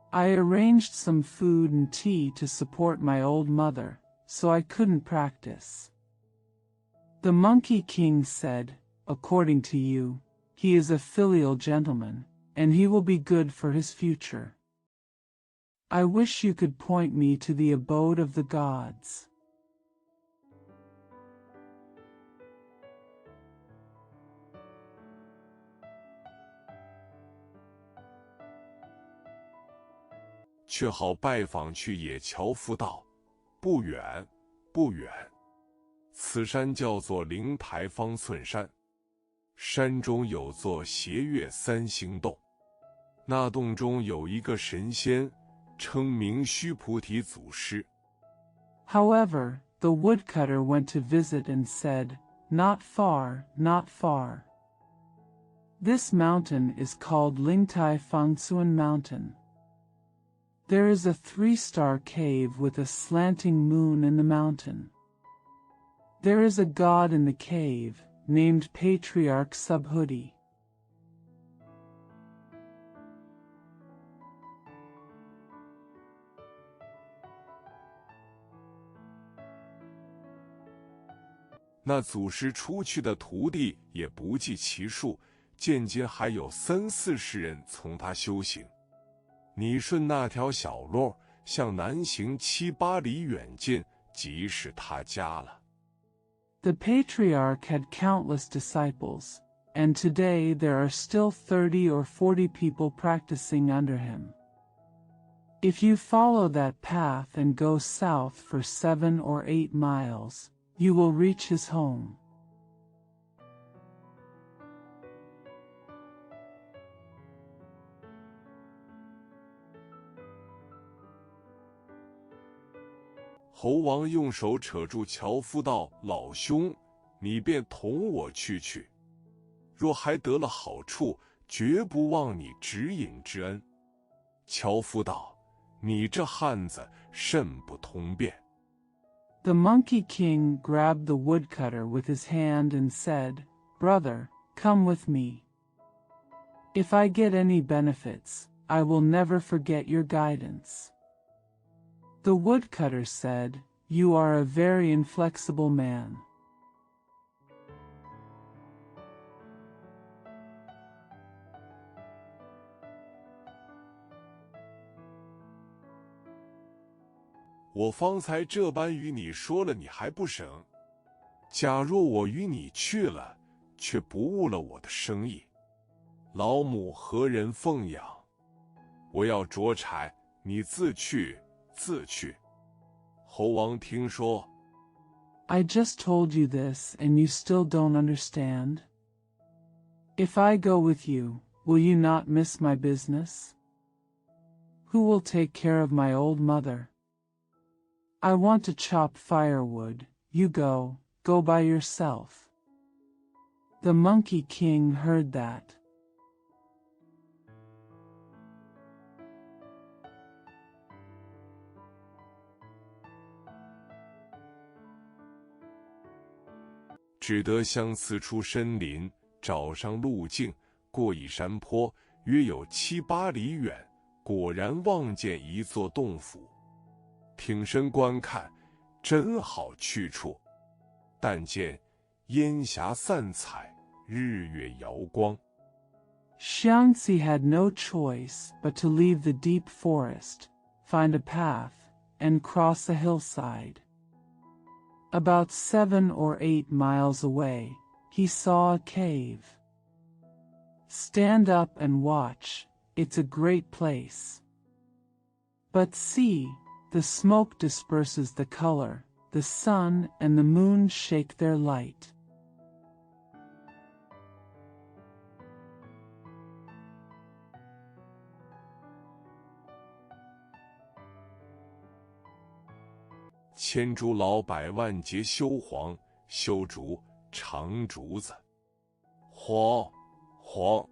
I arranged some food and tea to support my old mother, so I couldn't practice. The Monkey King said, according to you, he is a filial gentleman, and he will be good for his future. I wish you could point me to the abode of the gods. 却好拜访去野樵夫道，不远，不远。此山叫做灵台方寸山，山中有座斜月3星洞，那洞中有一个神仙，称名须菩提祖师。However, the woodcutter went to visit and said, Not far, not far. This mountain is called Lingtai Fangsuan Mountain. There is a 3-star cave with a slanting moon in the mountain. There is a god in the cave, named Patriarch Subhuti. 那祖师出去的徒弟也不计其数，渐今还有30-40人从他修行。你顺那条小路向南行7-8里远近，即是他家了。The patriarch had countless disciples, and today there are still 30 or 40 people practicing under him. If you follow that path and go south for 7 or 8 miles, you will reach his home. 猴王用手扯住樵夫道：“老兄，你便同我去。若还得了好处，绝不忘你指引之恩。”樵夫道：“你这汉子甚不通变。” The Monkey King grabbed the woodcutter with his hand and said, Brother, come with me. If I get any benefits, I will never forget your guidance. The woodcutter said, You are a very inflexible man. 我方才这般与你说了，你还不省？假若我与你去了，却不误了我的生意，老母何人奉养？我要着柴，你自去。猴王听说， I just told you this and you still don't understand? If I go with you, will you not miss my business? Who will take care of my old mother? I want to chop firewood, you go by yourself. The Monkey King heard that. 只得相辞出深林，找上路径，过一山坡，约有7-8里远，果然望见一座洞府。挺身观看，真好去处。但见烟霞散彩，日月摇光。 Xiangxi had no choice but to leave the deep forest, find a path, and cross a hillside. About 7 or 8 miles away, he saw a cave. Stand up and watch, it's a great place. But see, the smoke disperses the color, the sun and the moon shake their light.千株老柏万节修黄，修竹长竹子。黄黄，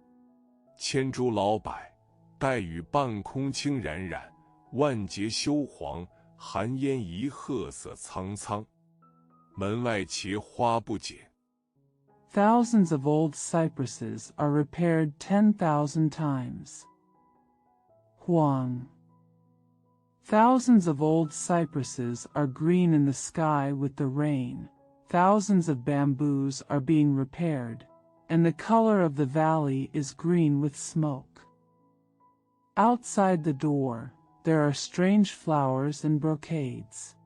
千株老柏，带雨半空清冉冉，万节修黄，寒烟一褐色苍苍。门外茄花不解。Thousands of old cypresses are repaired 10,000 times. Huang. Thousands of old cypresses are green in the sky with the rain. Thousands of bamboos are being repaired, and the color of the valley is green with smoke. Outside the door, there are strange flowers and brocades.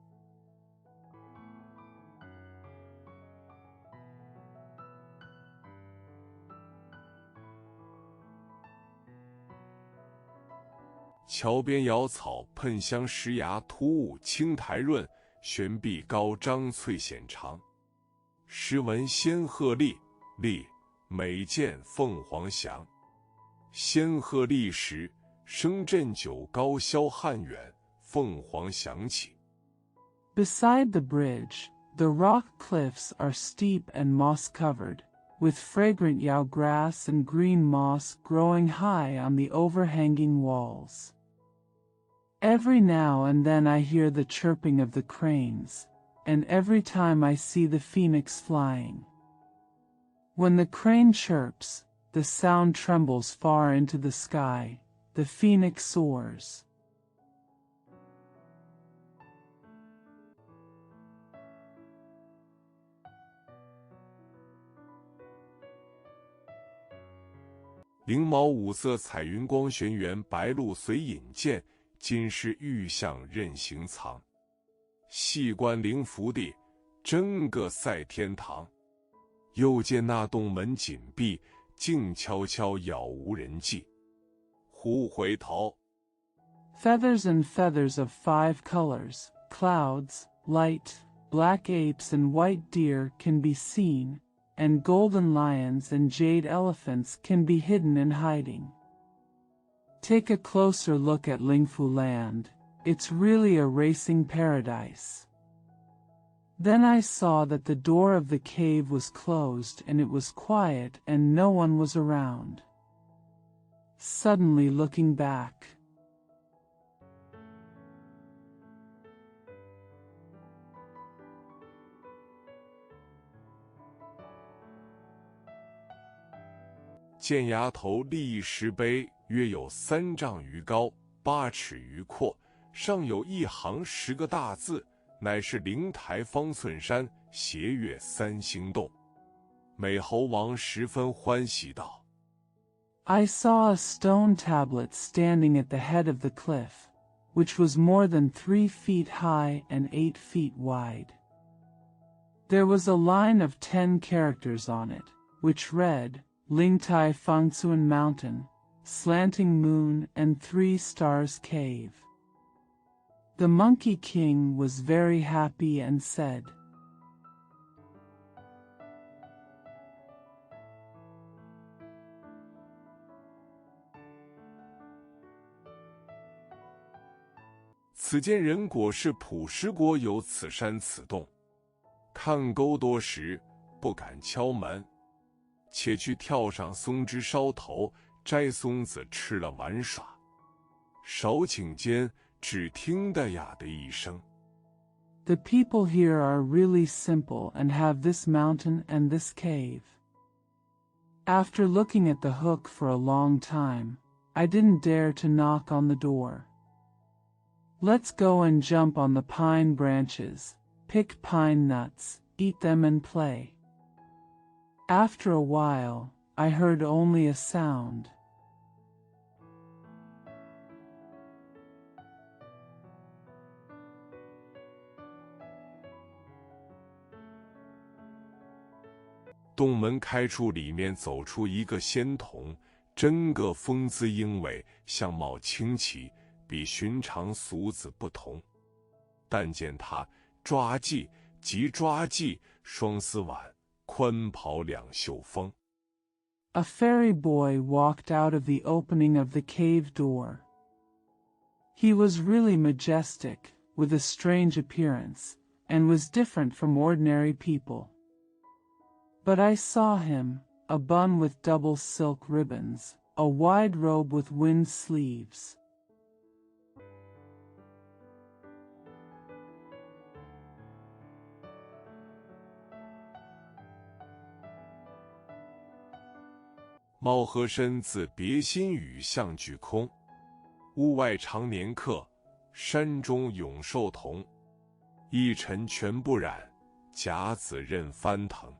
桥边瑶草喷香，石崖突兀青苔润，悬壁高张翠显长。时闻仙鹤立，立每见凤凰翔。仙鹤立时，声震九高霄汉远，凤凰响起。 Beside the bridge, the rock cliffs are steep and moss-covered, with fragrant yao grass and green moss growing high on the overhanging walls. Every now and then I hear the chirping of the cranes, and every time I see the phoenix flying. When the crane chirps, the sound trembles far into the sky, the phoenix soars. 翎毛五色彩云光玄元，白鹭随引荐。金狮玉象任行藏。细观灵福地，真个赛天堂。又见那洞门紧闭，静悄悄杳无人迹。忽回头。 Feathers and feathers of 5 colors, clouds, light, black apes and white deer can be seen, and golden lions and jade elephants can be hidden in hiding. Take a closer look at Lingfu Land, it's really a racing paradise. Then I saw that the door of the cave was closed and it was quiet and no one was around. Suddenly looking back, 见崖头立一石碑，约有3丈余高，8尺余阔，上有一行10个大字，乃是灵台方寸山，斜月3星洞。美猴王十分欢喜道 I saw a stone tablet standing at the head of the cliff, which was more than 3 feet high and 8 feet wide. There was a line of 10 characters on it, which read, Lingtai Fangsuan Mountain, Slanting Moon and 3 Stars Cave. The Monkey King was very happy and said, 此间人果是普师国有此山此洞，看沟多时，不敢敲门。且去跳上松枝梢头，摘松子吃了玩耍。少顷间，只听得呀的一声。The people here are really simple and have this mountain and this cave. After looking at the hook for a long time, I didn't dare to knock on the door. Let's go and jump on the pine branches, pick pine nuts, eat them and play. After a while, I heard only a sound. 洞门开处，里面走出一个仙童，真个风姿英伟，相貌清奇，比寻常俗子不同。但见他抓髻即抓髻，双丝挽，宽袍两袖风。A fairy boy walked out of the opening of the cave door. He was really majestic, with a strange appearance, and was different from ordinary people. But I saw him, a bun with double silk ribbons, a wide robe with wind sleeves. 猫和参自别心语向俱空，屋外常年客，山中永寿同。一尘全不染，甲子任翻腾。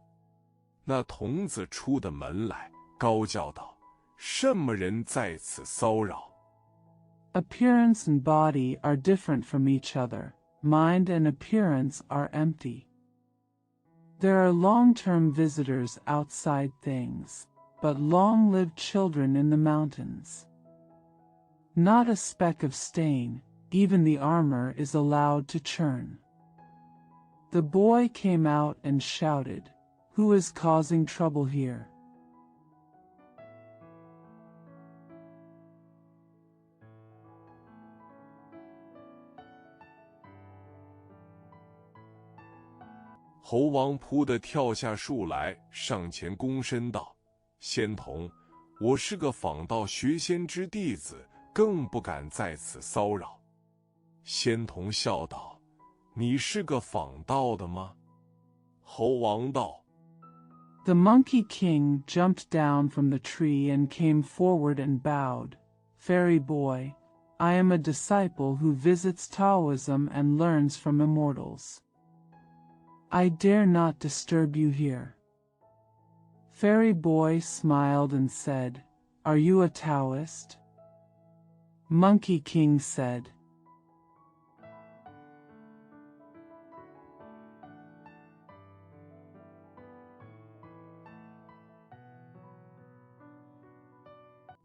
那童子出的门来，高叫道：“什么人在此骚扰？” Appearance and body are different from each other. Mind and appearance are empty. There are long-term visitors outside things, but long-lived children in the mountains. Not a speck of stain, even the armor is allowed to churn. The boy came out and shouted, "Who is causing trouble here?" 猴王扑地跳下树来，上前躬身道：“仙童，我是个访道学仙之弟子，更不敢在此骚扰。”仙童笑道：“你是个访道的吗？”猴王道： The Monkey King jumped down from the tree and came forward and bowed. "Fairy boy, I am a disciple who visits Taoism and learns from immortals. I dare not disturb you here." Fairy boy smiled and said, "Are you a Taoist?" Monkey King said,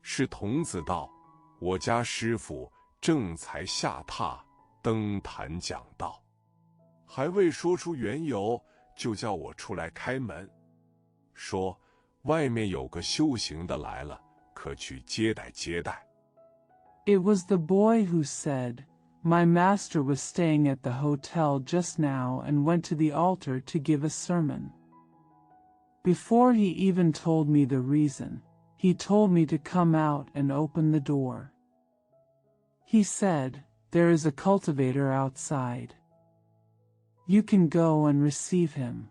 是童子道：“我家师傅正才下榻登坛讲道，还未说出缘由，就叫我出来开门，说外面有个修行的来了，可去接待接待。” It was the boy who said, "My master was staying at the hotel just now and went to the altar to give a sermon." Before he even told me the reason, he told me to come out and open the door. He said, "There is a cultivator outside. You can go and receive him."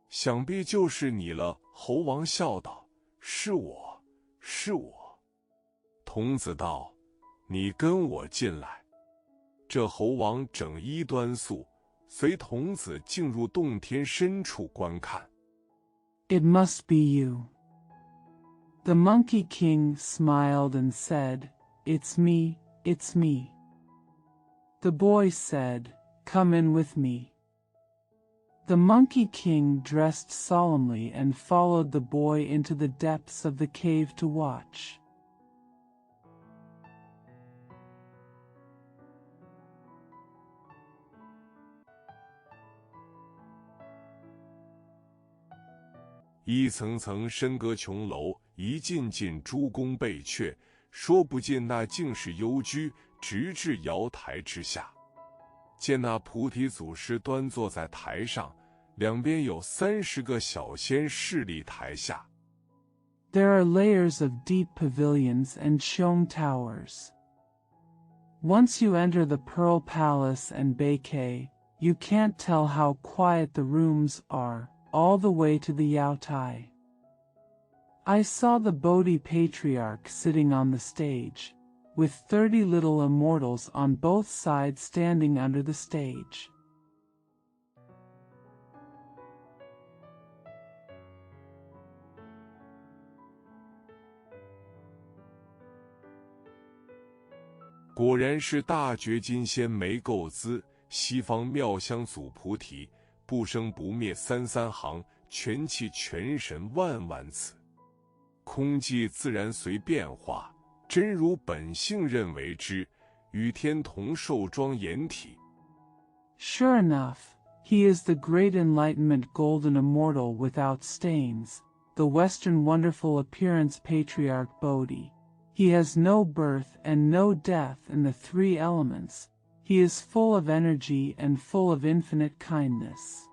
想必就是你了。猴王笑道：“是我，是我。”童子道：“你跟我进来。”这猴王整衣端肃，随童子进入洞天深处观看。 It must be you. The Monkey King smiled and said, "It's me, it's me." The boy said, "Come in with me." The Monkey King dressed solemnly and followed the boy into the depths of the cave to watch. 一层层深阁琼楼，一进进诸宫贝阙，说不尽那竟是幽居，直至瑶台之下。见那菩提祖师端坐在台上，两边有30个小仙侍立台下。 There are layers of deep pavilions and shone towers. Once you enter the Pearl Palace and Beike, you can't tell how quiet the rooms are, all the way to the Yaotai. I saw the Bodhi Patriarch sitting on the stage, with 30 little immortals on both sides standing under the stage. 果然是大觉金仙没构资，西方妙香祖菩提，不生不灭三三行，全气全神万万次。空寂自然随变化，真如本性任为之，与天同寿庄严体。 Sure enough, he is the great enlightenment golden immortal without stains, the Western wonderful appearance patriarch Bodhi. He has no birth and no death in the three elements. He is full of energy and full of infinite kindness.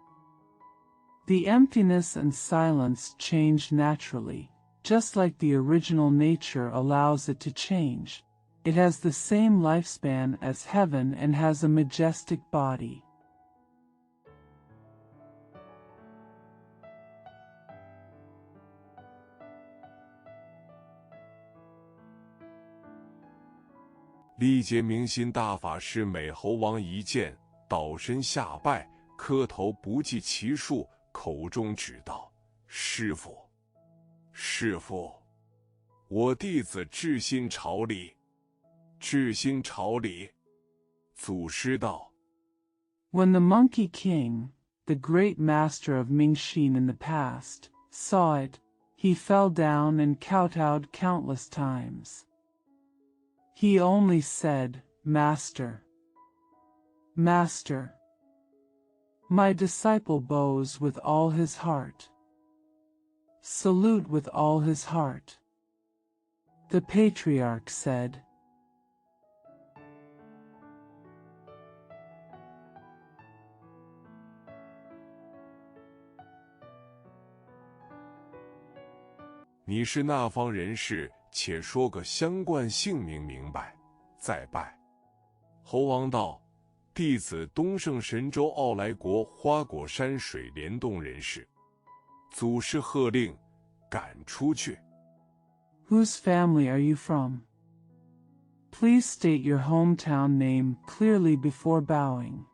The emptiness and silence change naturally, just like the original nature allows it to change. It has the same lifespan as heaven and has a majestic body.《历劫明心大法师美猴王一见，倒身下拜，磕头不计其数，口中只道：“师父，师父，我弟子至心朝礼，至心朝礼。”祖师道 When the Monkey King, the great master of Mingxin in the past, saw it, he fell down and kowtowed countless times. He only said, "Master, Master." My disciple bows with all his heart. Salute with all his heart. The patriarch said. 你是那方人士，且说个相冠姓名明白，再拜。猴王道：“弟子东胜神州傲来国花果山水帘洞人士。”祖师喝令，赶出去。 Whose family are you from? Please state your hometown name clearly before bowing.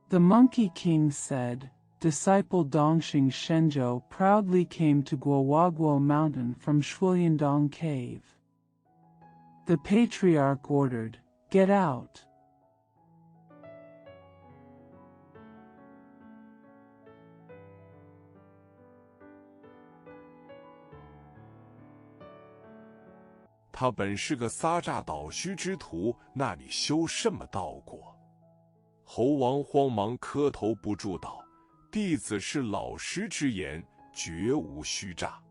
The Monkey King said, Disciple Dongxing Shenzhou proudly came to Guowaguo Mountain from Shuliandong Cave. The patriarch ordered, "Get out." 他本是个撒诈倒虚之徒，那里修什么道果？猴王慌忙磕头不住道：“弟子是老师之言，绝无虚诈。”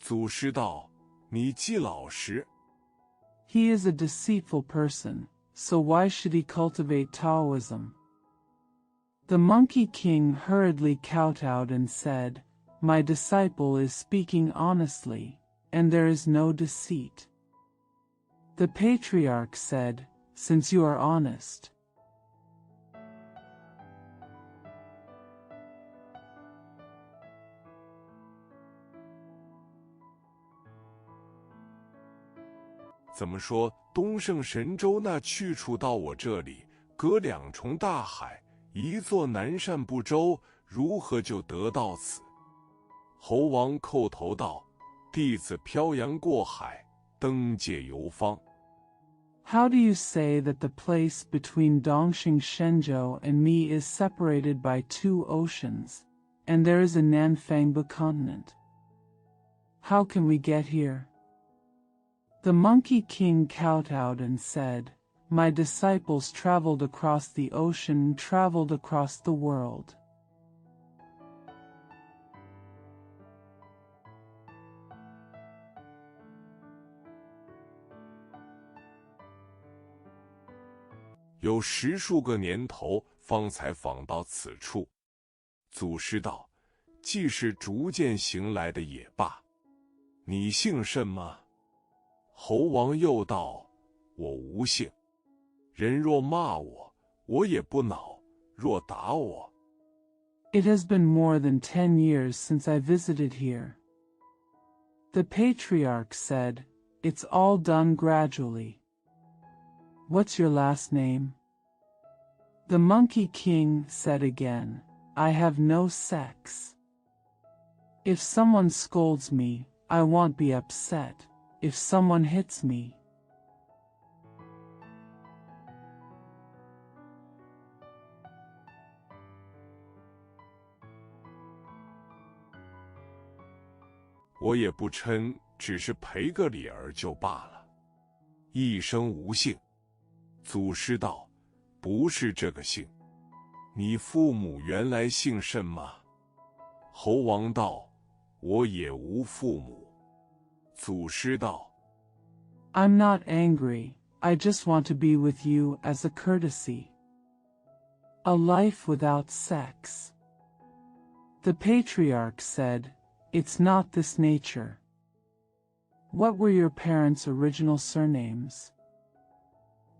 祖师道：“你既老实。” He is a deceitful person, so why should he cultivate Taoism? The Monkey King hurriedly kowtowed and said, My disciple is speaking honestly, and there is no deceit. The patriarch said, Since you are honest, “怎么说东胜神州那去处到我这里，隔两重大海，一座南赡部洲，如何就得到此？”猴王叩头道：“弟子漂洋过海，登界游方。” How do you say that the place between Dongxing Shenzhou and me is separated by 2 oceans, and there is a Nanfangbu continent? How can we get here? The Monkey King kowtowed and said, My disciples traveled across the ocean, traveled across the world. 有10数个年头，方才访到此处。祖师道：“既是逐渐行来的也罢。你姓甚么？”猴王又道：“我无姓。人若骂我，我也不恼；若打我。” It has been more than 10 years since I visited here. The patriarch said, It's all done gradually. What's your last name? The Monkey King said again, I have no sex. If someone scolds me, I won't be upset. If someone hits me, 我也不嗔，只是赔个礼儿就罢了。一生无姓。祖师道：不是这个姓。你父母原来姓甚吗？猴王道：我也无父母。祖师道： I'm not angry, I just want to be with you as a courtesy. A life without sex. The patriarch said, It's not this nature. What were your parents' original surnames?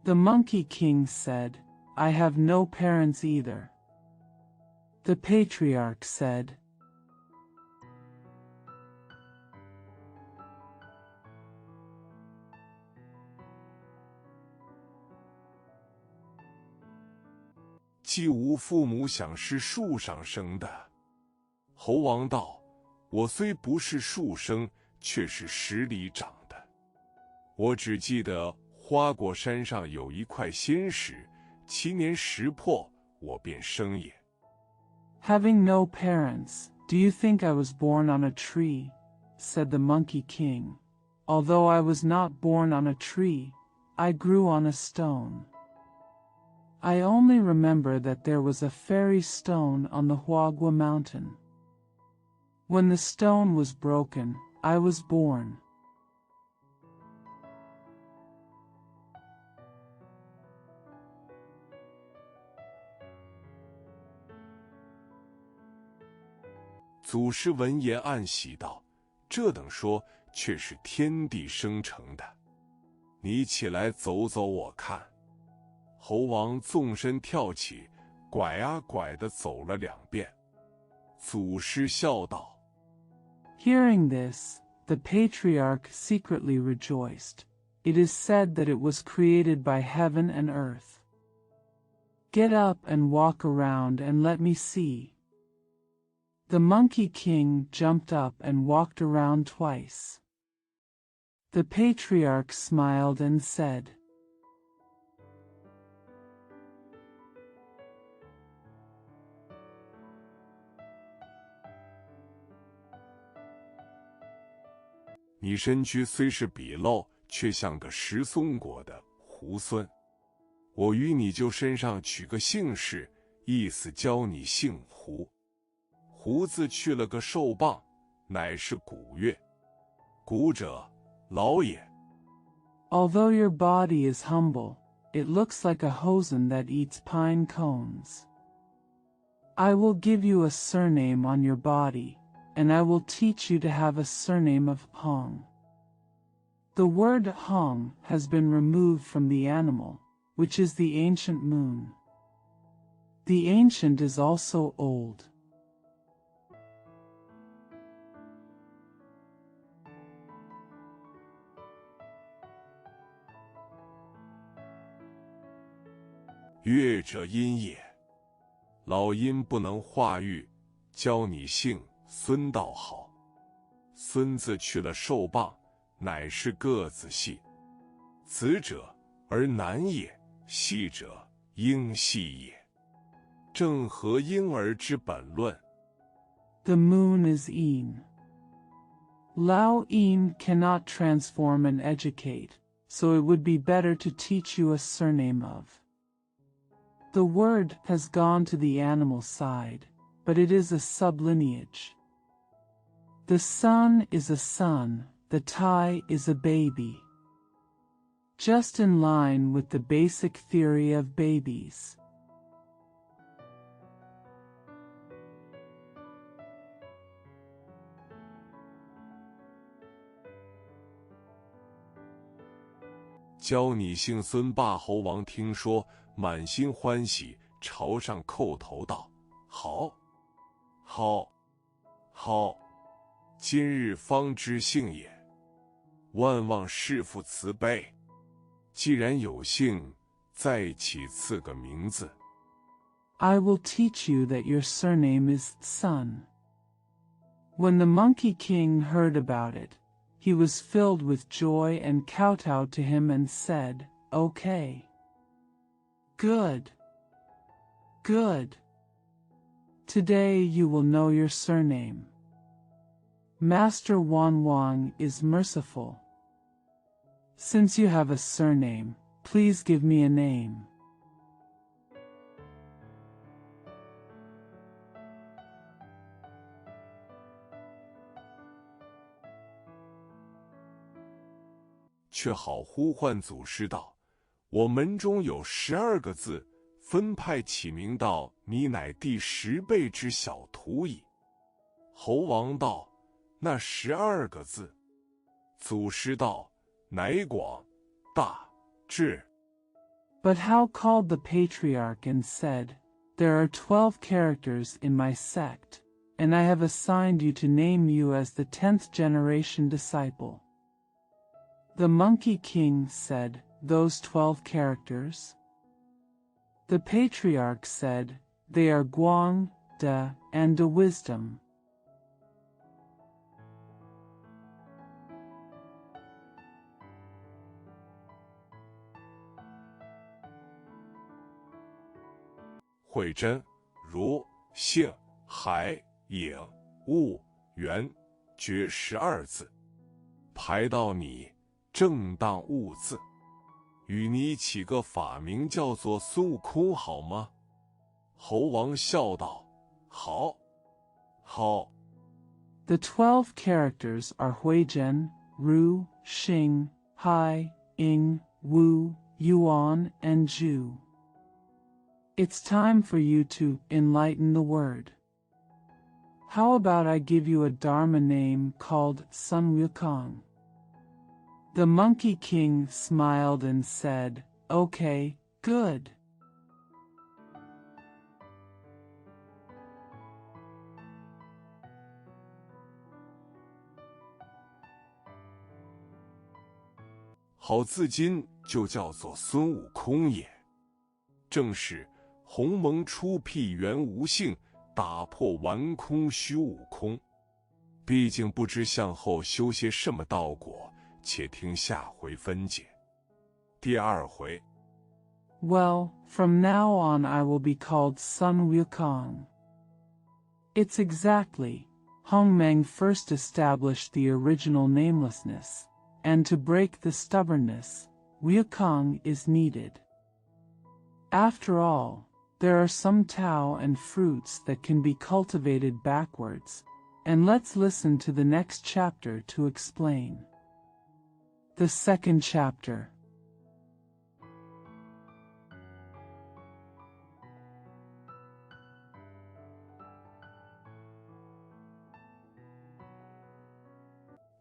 The Monkey King said, I have no parents either. The patriarch said, 既无父母，想是树上生的。猴王道：我虽不是树生，却是石里长的。我只记得花果山上有一块仙石，其年石破，我便生也。 Having no parents, do you think I was born on a tree? Said the Monkey King. Although I was not born on a tree, I grew on a stone. I only remember that there was a fairy stone on the Huagua Mountain. When the stone was broken, I was born. 祖师闻言暗喜道：这等说，却是天地生成的。你起来走走我看。猴王纵身跳起，拐啊拐地走了2遍。祖师笑道： Hearing this, the patriarch secretly rejoiced. It is said that it was created by heaven and earth. Get up and walk around and let me see. The Monkey King jumped up and walked around twice. The patriarch smiled and said, 你身躯虽是鄙陋，却像个食松果的猢狲。我与你就身上取个姓氏，意思教你姓胡。胡字去了个寿棒，乃是古月。古者，老也。 Although your body is humble, it looks like a hosen that eats pine cones. I will give you a surname on your body, and I will teach you to have a surname of Hong. The word Hong has been removed from the animal, which is the ancient moon. The ancient is also old. 月者阴也，老阴不能化育，教你姓孙道好。孙字去了寿棒，乃是个子细。子者而男也，细者应细也。正合婴儿之本论。 The moon is Een. Lao Een cannot transform and educate, so it would be better to teach you a surname of. The word has gone to the animal side, but it is a sublineage. The sun is a son, the Tai is a baby. Just in line with the basic theory of babies. 教你姓孙。霸猴王听说，满心欢喜，朝上叩头道：好，好，好！今日方知姓也。万望师父慈悲。既然有姓，再起赐个名字。I will teach you that your surname is Sun. When the Monkey King heard about it, he was filled with joy and kowtowed to him and said, Okay. Good. Good. Today you will know your surname. Master Wan Wang is merciful. Since you have a surname, please give me a name. “却好呼唤祖师道：“我门中有12个字，分派起名道：你乃第10辈之小徒矣。”猴王道：“那12个字？”祖师道：“乃广、大、智。” But Hao called the patriarch and said, "There are 12 characters in my sect, and I have assigned you to name you as the 10th generation disciple." The Monkey King said, "Those 12 characters?" The patriarch said, "They are Guang, Da, and De Wisdom." 慧真、如、性、海、影、物、圆、觉12字，排到你正当物字，与你起个法名叫做孙悟空好吗？”猴王笑道：“好，好。” The 12 characters are Huizhen, Ru, Xing, Hai, Ying, Wu, Yuan, and Zhu. It's time for you to enlighten the word. How about I give you a Dharma name called Sun Wukong? The Monkey King smiled and said, "Okay, good." 好，自今就叫做孙悟空也。正是鸿蒙初辟原无性，打破顽空虚悟空。毕竟不知向后修些什么道果，且听下回分解。第2回。Well, from now on I will be called Sun Wukong. It's exactly. Hongmeng first established the original namelessness, and to break the stubbornness, Wukong is needed. After all, there are some Tao and fruits that can be cultivated backwards, and let's listen to the next chapter to explain. The second chapter.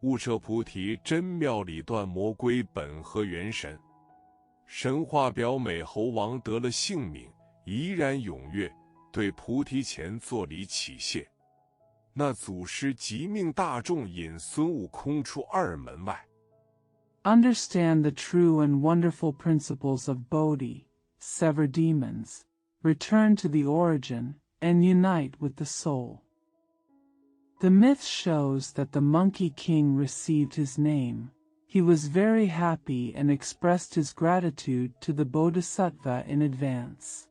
“悟彻菩提真妙理断魔归本和元神。”神话表美猴王得了性命，怡然踊跃，对菩提前作礼起谢。那祖师即命大众引孙悟空出2门外。Understand the true and wonderful principles of Bodhi, sever demons, return to the origin, and unite with the soul. The myth shows that the Monkey King received his name. He was very happy and expressed his gratitude to the Bodhisattva in advance.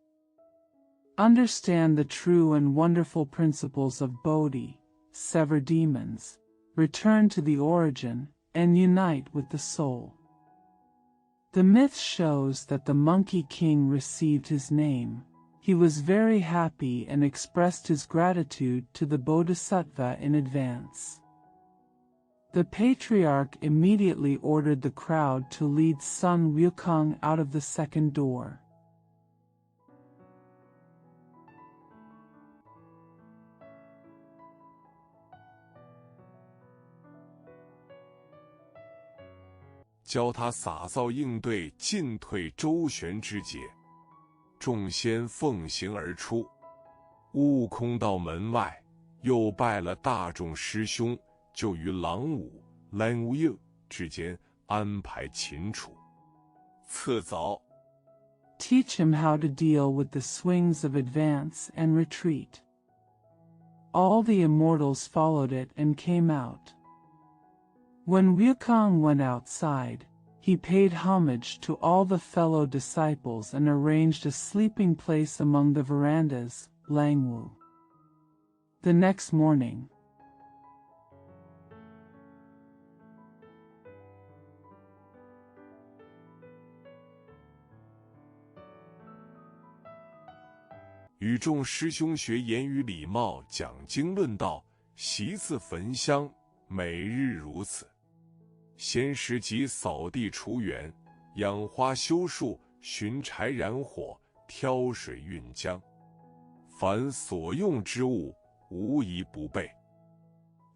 Understand the true and wonderful principles of Bodhi, sever demons, return to the origin, and unite with the soul. The myth shows that the Monkey King received his name. He was very happy and expressed his gratitude to the Bodhisattva in advance. The patriarch immediately ordered the crowd to lead Sun Wukong out of the second door. 教他洒扫应对进退周旋之节。众仙奉行而出，悟空到门外，又拜了大众师兄，就于郎武、蓝无应之间安排秦楚。次早 Teach him how to deal with the swings of advance and retreat. All the immortals followed it and came out. When Wukong went outside, he paid homage to all the fellow disciples and arranged a sleeping place among the verandas, Langwu. The next morning, 与众师兄学言语礼貌，讲经论道，习自焚香，每日如此。闲时即扫地除园，养花修树，寻柴燃火，挑水运浆。凡所用之物，无一不备。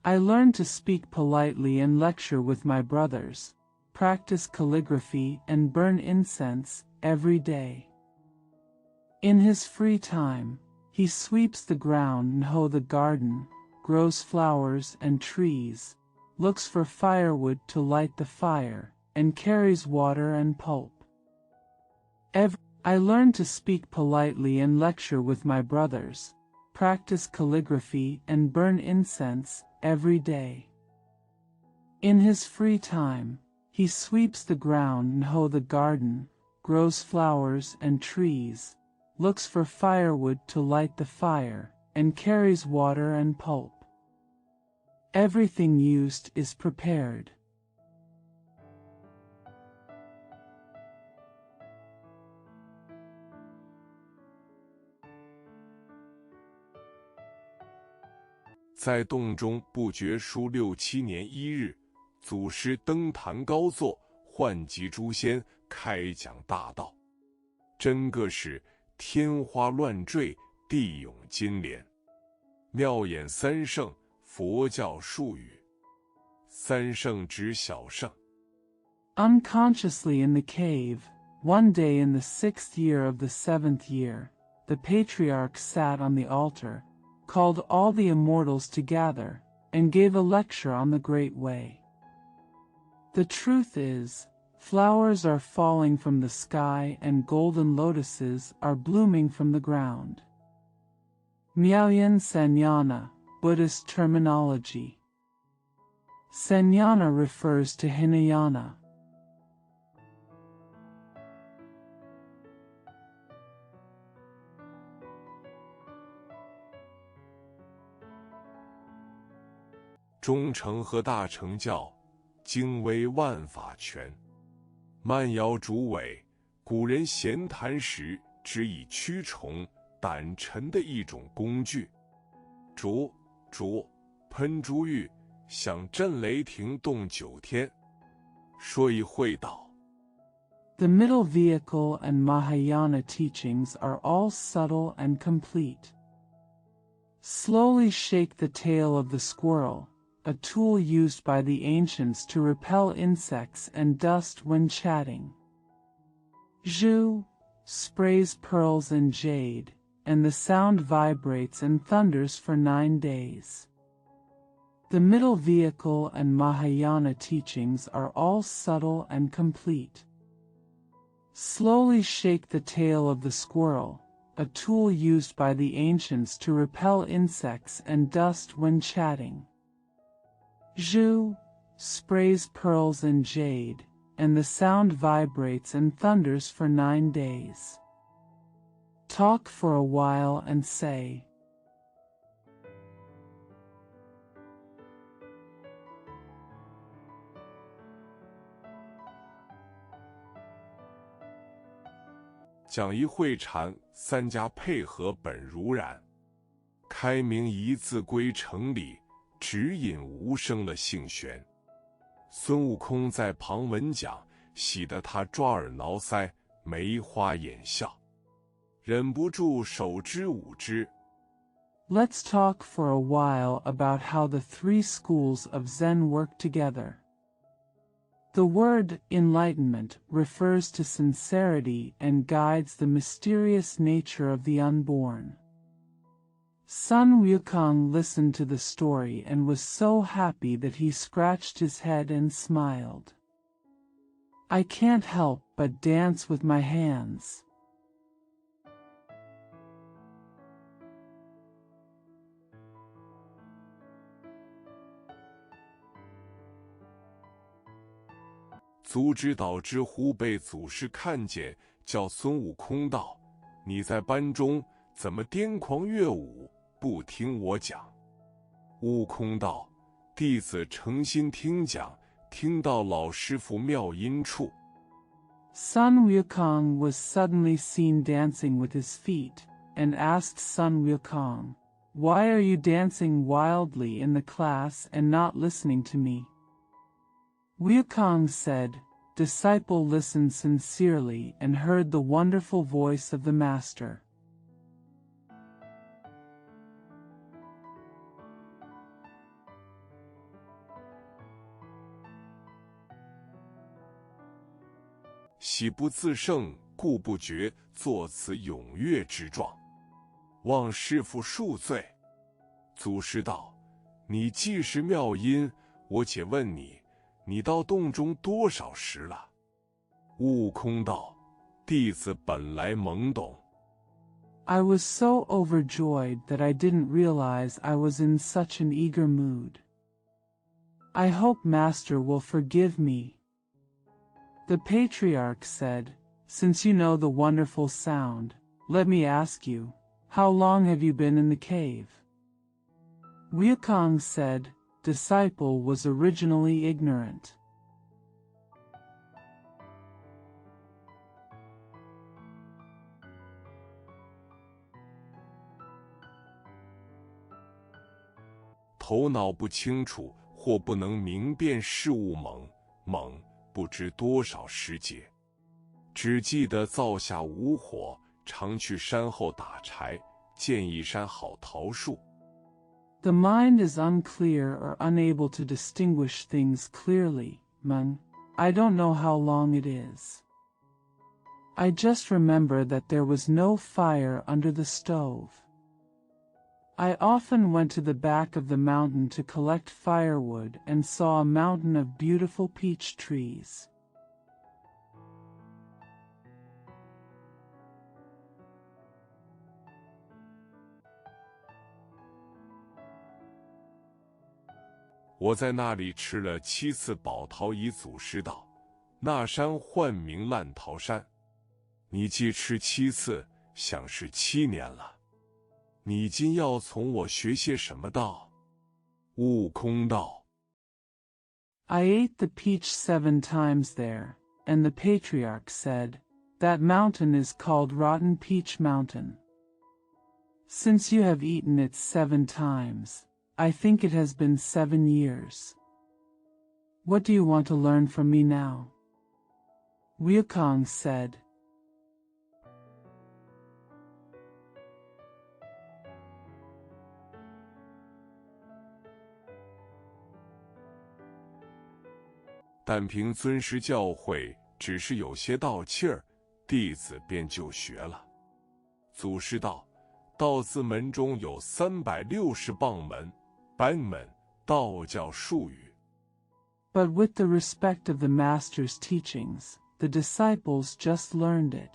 I learned to speak politely and lecture with my brothers, practice calligraphy and burn incense every day. In his free time, he sweeps the ground and hoe the garden, grows flowers and trees, looks for firewood to light the fire, and carries water and pulp. I learned to speak politely and lecture with my brothers, practice calligraphy and burn incense every day. In his free time, he sweeps the ground and hoe the garden, grows flowers and trees, looks for firewood to light the fire, and carries water and pulp. Everything used is prepared. 在洞中不觉书6、7年1日，祖师登坛高坐，唤集诸仙，开讲大道。真个是天花乱坠，地涌金莲。妙演三圣，佛教术语。三圣指小圣。Unconsciously in the cave, one day in the 6th year of the 7th year, the patriarch sat on the altar, called all the immortals to gather, and gave a lecture on the Great Way. The truth is, flowers are falling from the sky and golden lotuses are blooming from the ground. Miaoyan Sannyana, Buddhist terminology. Sannyana refers to Hinayana. 中成和大乘教，经微万法全。慢摇竹尾，古人闲谈时只以驱虫胆沉的一种工具。竹喷珠玉，响震雷霆动9天。说意会道。The middle vehicle and Mahayana teachings are all subtle and complete. Slowly shake the tail of the squirrel, a tool used by the ancients to repel insects and dust when chatting. Zhu sprays pearls and jade, and the sound vibrates and thunders for 9 days. The middle vehicle and Mahayana teachings are all subtle and complete. Slowly shake the tail of the squirrel, a tool used by the ancients to repel insects and dust when chatting. Zhu sprays pearls and jade, and the sound vibrates and thunders for 9 days. Talk for a while and say. 讲一会禅，三家配合本如然。开明一字归城里，指引无声了性玄。孙悟空在旁闻讲，喜得他抓耳挠腮，眉花眼笑，忍不住手之舞之。Let's talk for a while about how the 3 schools of Zen work together. The word enlightenment refers to sincerity and guides the mysterious nature of the unborn. Sun Wukong listened to the story and was so happy that he scratched his head and smiled. I can't help but dance with my hands. 足之岛之狐被祖师看见，叫孙悟空道：“你在班中怎么癫狂乐舞，不听我讲？”悟空道：“弟子诚心听讲，听到老师傅妙音处。” Sun Wukong was suddenly seen dancing with his feet, and asked Sun Wukong, "Why are you dancing wildly in the class and not listening to me?" Wukong said, "Disciple listened sincerely and heard the wonderful voice of the master." 喜不自胜，故不觉作此踊跃之状，望师父恕罪。祖师道：“你既是妙音，我且问你，你到洞中多少时了？”悟空道：“弟子本来懵懂。” I was so overjoyed that I didn't realize I was in such an eager mood. I hope Master will forgive me. The patriarch said, "Since you know the wonderful sound, let me ask you, how long have you been in the cave?" Wukong said, "Disciple was originally ignorant." 头脑不清楚，或不能明辨事物懵，不知多少时节，只记得灶下无火，常去山后打柴，见一山好桃树。 The mind is unclear or unable to distinguish things clearly, Meng. I don't know how long it is. I just remember that there was no fire under the stove. I often went to the back of the mountain to collect firewood and saw a mountain of beautiful peach trees. 我在那里吃了7次宝桃乙祖师道，那山唤名烂桃山。你既吃7次，想是7年了。你今要从我学些什么道？悟空道 I ate the peach 7 times there, and the patriarch said, "That mountain is called Rotten Peach Mountain. Since you have eaten it 7 times, I think it has been 7 years. What do you want to learn from me now?" Wukong said, 但凭尊师教诲，只是有些道气儿，弟子便就学了。祖师道：道字门中有360棒门，班门，道教术语。 But with the respect of the master's teachings, the disciples just learned it.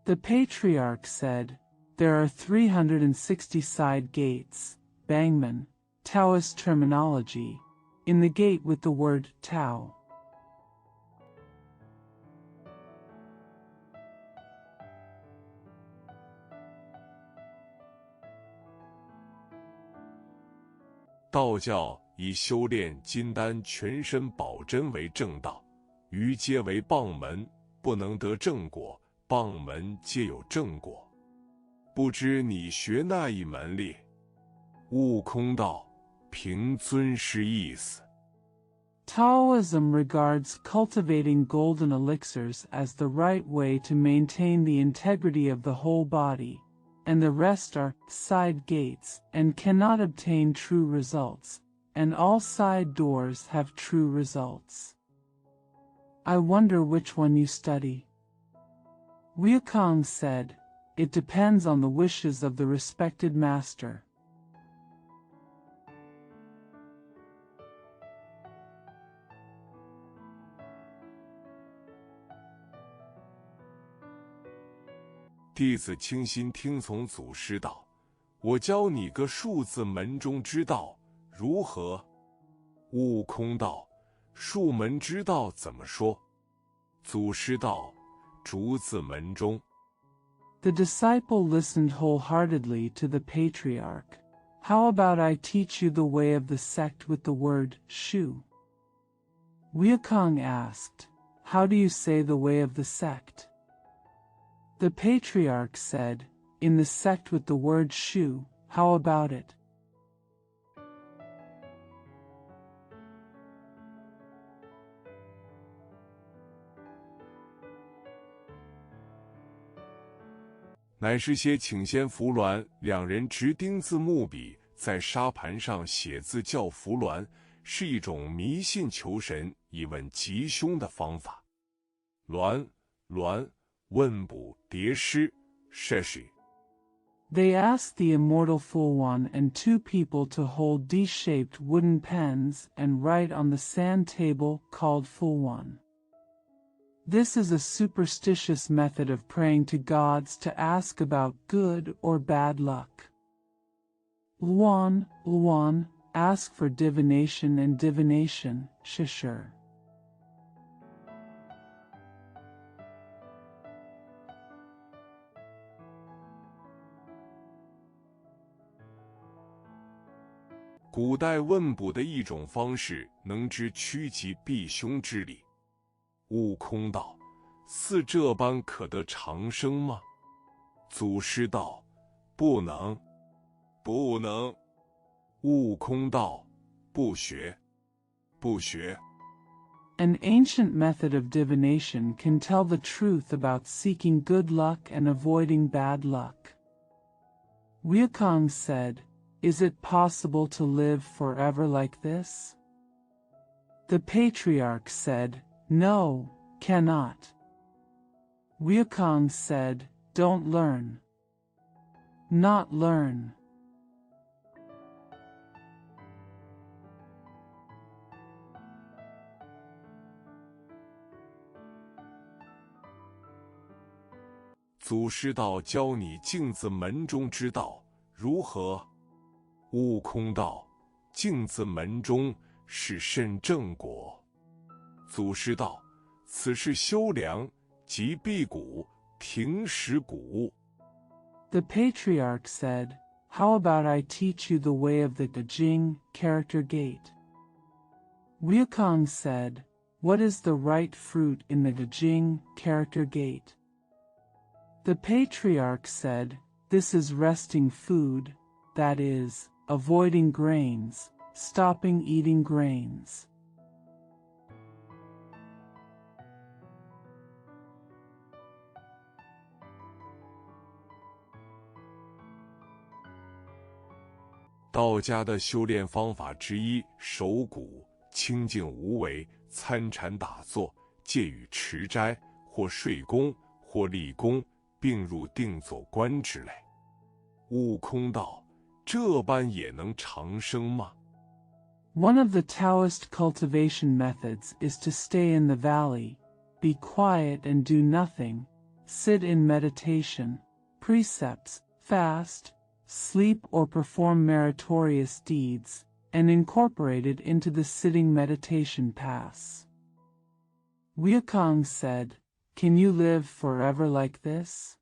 The patriarch said, "There are 360 side gates, Bangmen, Taoist terminology, in the gate with the word Tao." 道教以修炼金丹全身宝真为正道，余皆为棒门，不能得正果。棒门皆有正果，不知你学那一门里？悟空道：凭尊师意思。 Taoism regards cultivating golden elixirs as the right way to maintain the integrity of the whole body, and the rest are side gates and cannot obtain true results, and all side doors have true results. I wonder which one you study. Wukong said, "It depends on the wishes of the respected master." 弟子倾心听从祖师道：我教你个数字门中之道，如何？悟空道：数门之道怎么说？祖师道：竹字门中。 The disciple listened wholeheartedly to the patriarch. "How about I teach you the way of the sect with the word shu?" Wukong asked, "How do you say the way of the sect?" The patriarch said, in the sect with the word shu, how about it? 乃是些请仙扶鸾，两人执钉子木笔，在沙盘上写字叫扶鸾，是一种迷信求神以问吉凶的方法。鸾问卜叠诗 sheshi。 They asked the immortal Full One and two people to hold D-shaped wooden pens and write on the sand table called Full One. This is a superstitious method of praying to gods to ask about good or bad luck. Luan, ask for divination and divination, shishur. 古代问卜的一种方式，能知趋吉避凶之理。悟空道：“似这般可得长生吗？”祖师道：“不能。”悟空道：“不学。” An ancient method of divination can tell the truth about seeking good luck and avoiding bad luck. Wukong said, "Is it possible to live forever like this?" The patriarch said, "No, cannot." Wukong said, "Don't learn." Not learn. 祖师道：“教你镜子门中之道，如何？”悟空道：“镜子门中是甚正果？”祖师道：“此是修良，即辟谷，停食谷物。” The patriarch said, "How about I teach you the way of the Dajing character gate?" Wukong said, "What is the right fruit in the Dajing character gate?" The patriarch said, "This is resting food, that is, avoiding grains, stopping eating grains." 道家的修炼方法之一，守谷，清静无为，参禅打坐，戒语持斋，或睡功，或立功，并入定坐观之类。悟空道：“这般也能长生吗？” One of the Taoist cultivation methods is to stay in the valley, be quiet and do nothing, sit in meditation, precepts, fast, sleep or perform meritorious deeds, and incorporate it into the sitting meditation paths. Wukong said, "Can you live forever like this?"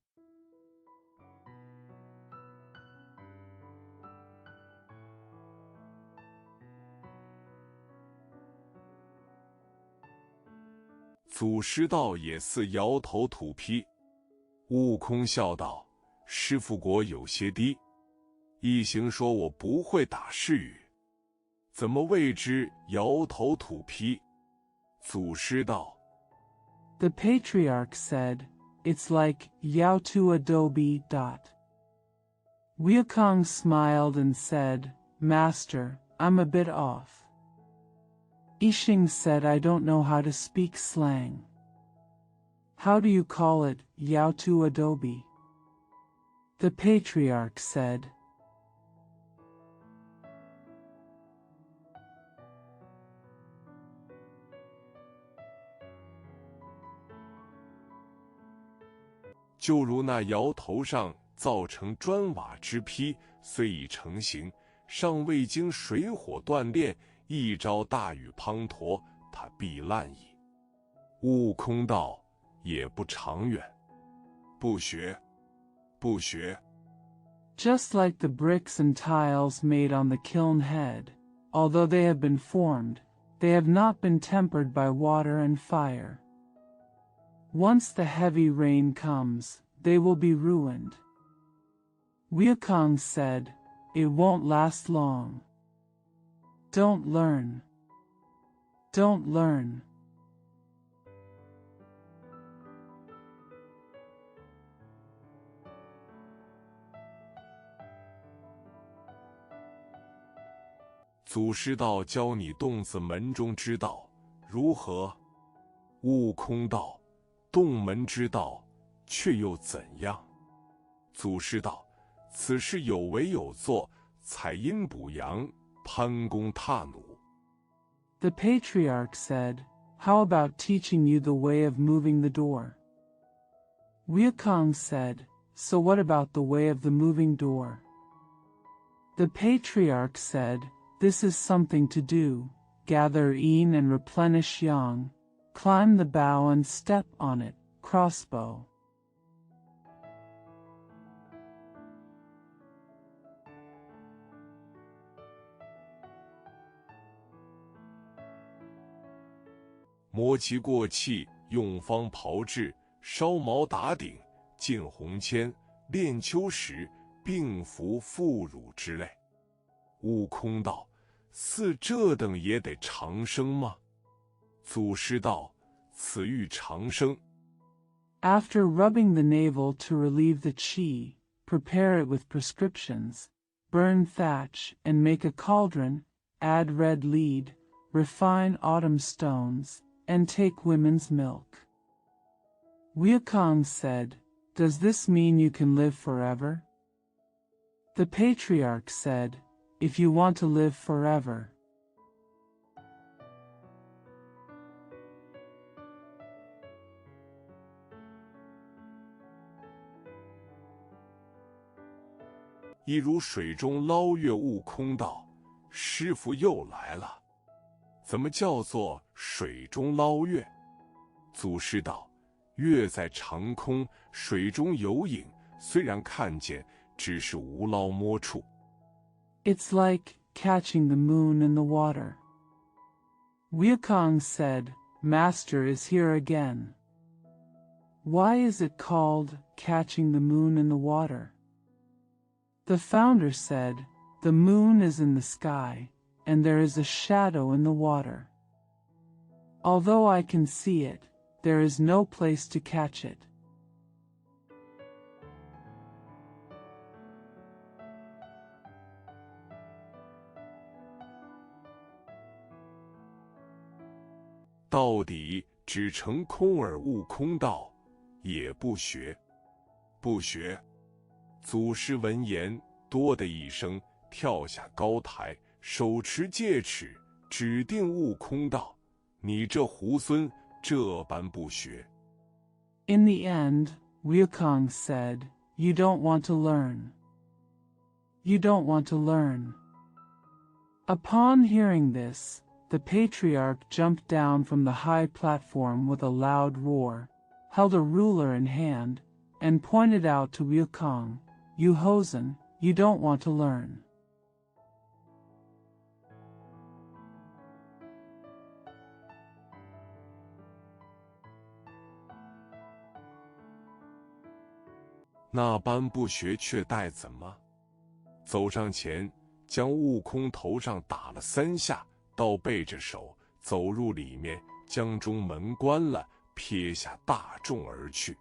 祖师道也似摇头吐批。悟空笑道：“师傅果有些低。一行说我不会打誓语，怎么谓之摇头吐批？”祖师道 The patriarch said, "It's like Yao to Adobe. Wukong smiled and said, "Master, I'm a bit off." Yixing said, "I don't know how to speak slang." How do you call it, Yao to Adobe? The patriarch said, 就如那窑头上造成砖瓦之坯，虽已成形，尚未经水火锻炼，一朝大雨滂沱，它必烂矣。悟空道：“也不长远。”不学。 Just like the bricks and tiles made on the kiln head, although they have been formed, they have not been tempered by water and fire. Once the heavy rain comes, they will be ruined. Wukong said, "It won't last long. Don't learn. Don't learn."祖师道教你洞子门中之道，如何？悟空道：洞门之道，却又怎样？祖师道：此事有为有作，采阴补阳，攀弓踏弩。 The patriarch said, "How about teaching you the way of moving the door?" Wukong said, "So what about the way of the moving door?" The patriarch said, "This is something to do: gather yin and replenish yang, climb the bough and step on it, crossbow." 磨其过气，用方炮制，烧毛打顶，进红铅，炼秋石，并服妇乳之类。悟空道：似这等也得长生吗？祖师道：此欲长生。 After rubbing the navel to relieve the qi, prepare it with prescriptions, burn thatch and make a cauldron, add red lead, refine autumn stones, and take women's milk. Wukong said, "Does this mean you can live forever?" The patriarch said, "If you want to live forever." 一如水中捞月。悟空道：师傅又来了。怎么叫做水中捞月？祖师道：月在长空，水中有影，虽然看见，只是无捞摸处。 It's like catching the moon in the water. Wukong said, "Master is here again. Why is it called catching the moon in the water?" The founder said, "The moon is in the sky, and there is a shadow in the water. Although I can see it, there is no place to catch it." 到底只成空耳。悟空道：也不学，不学。祖师闻言，哆的一声，跳下高台，手持戒尺，指定悟空道：你这猢狲，这般不学。 In the end, Wukong said, "You don't want to learn. You don't want to learn." Upon hearing this, the patriarch jumped down from the high platform with a loud roar, held a ruler in hand, and pointed out to Wukong, "You hosen, you don't want to learn." 那般不学却待怎么？走上前，将悟空头上打了3下，倒背着手走入里面，将中门关了，撇下大众而去。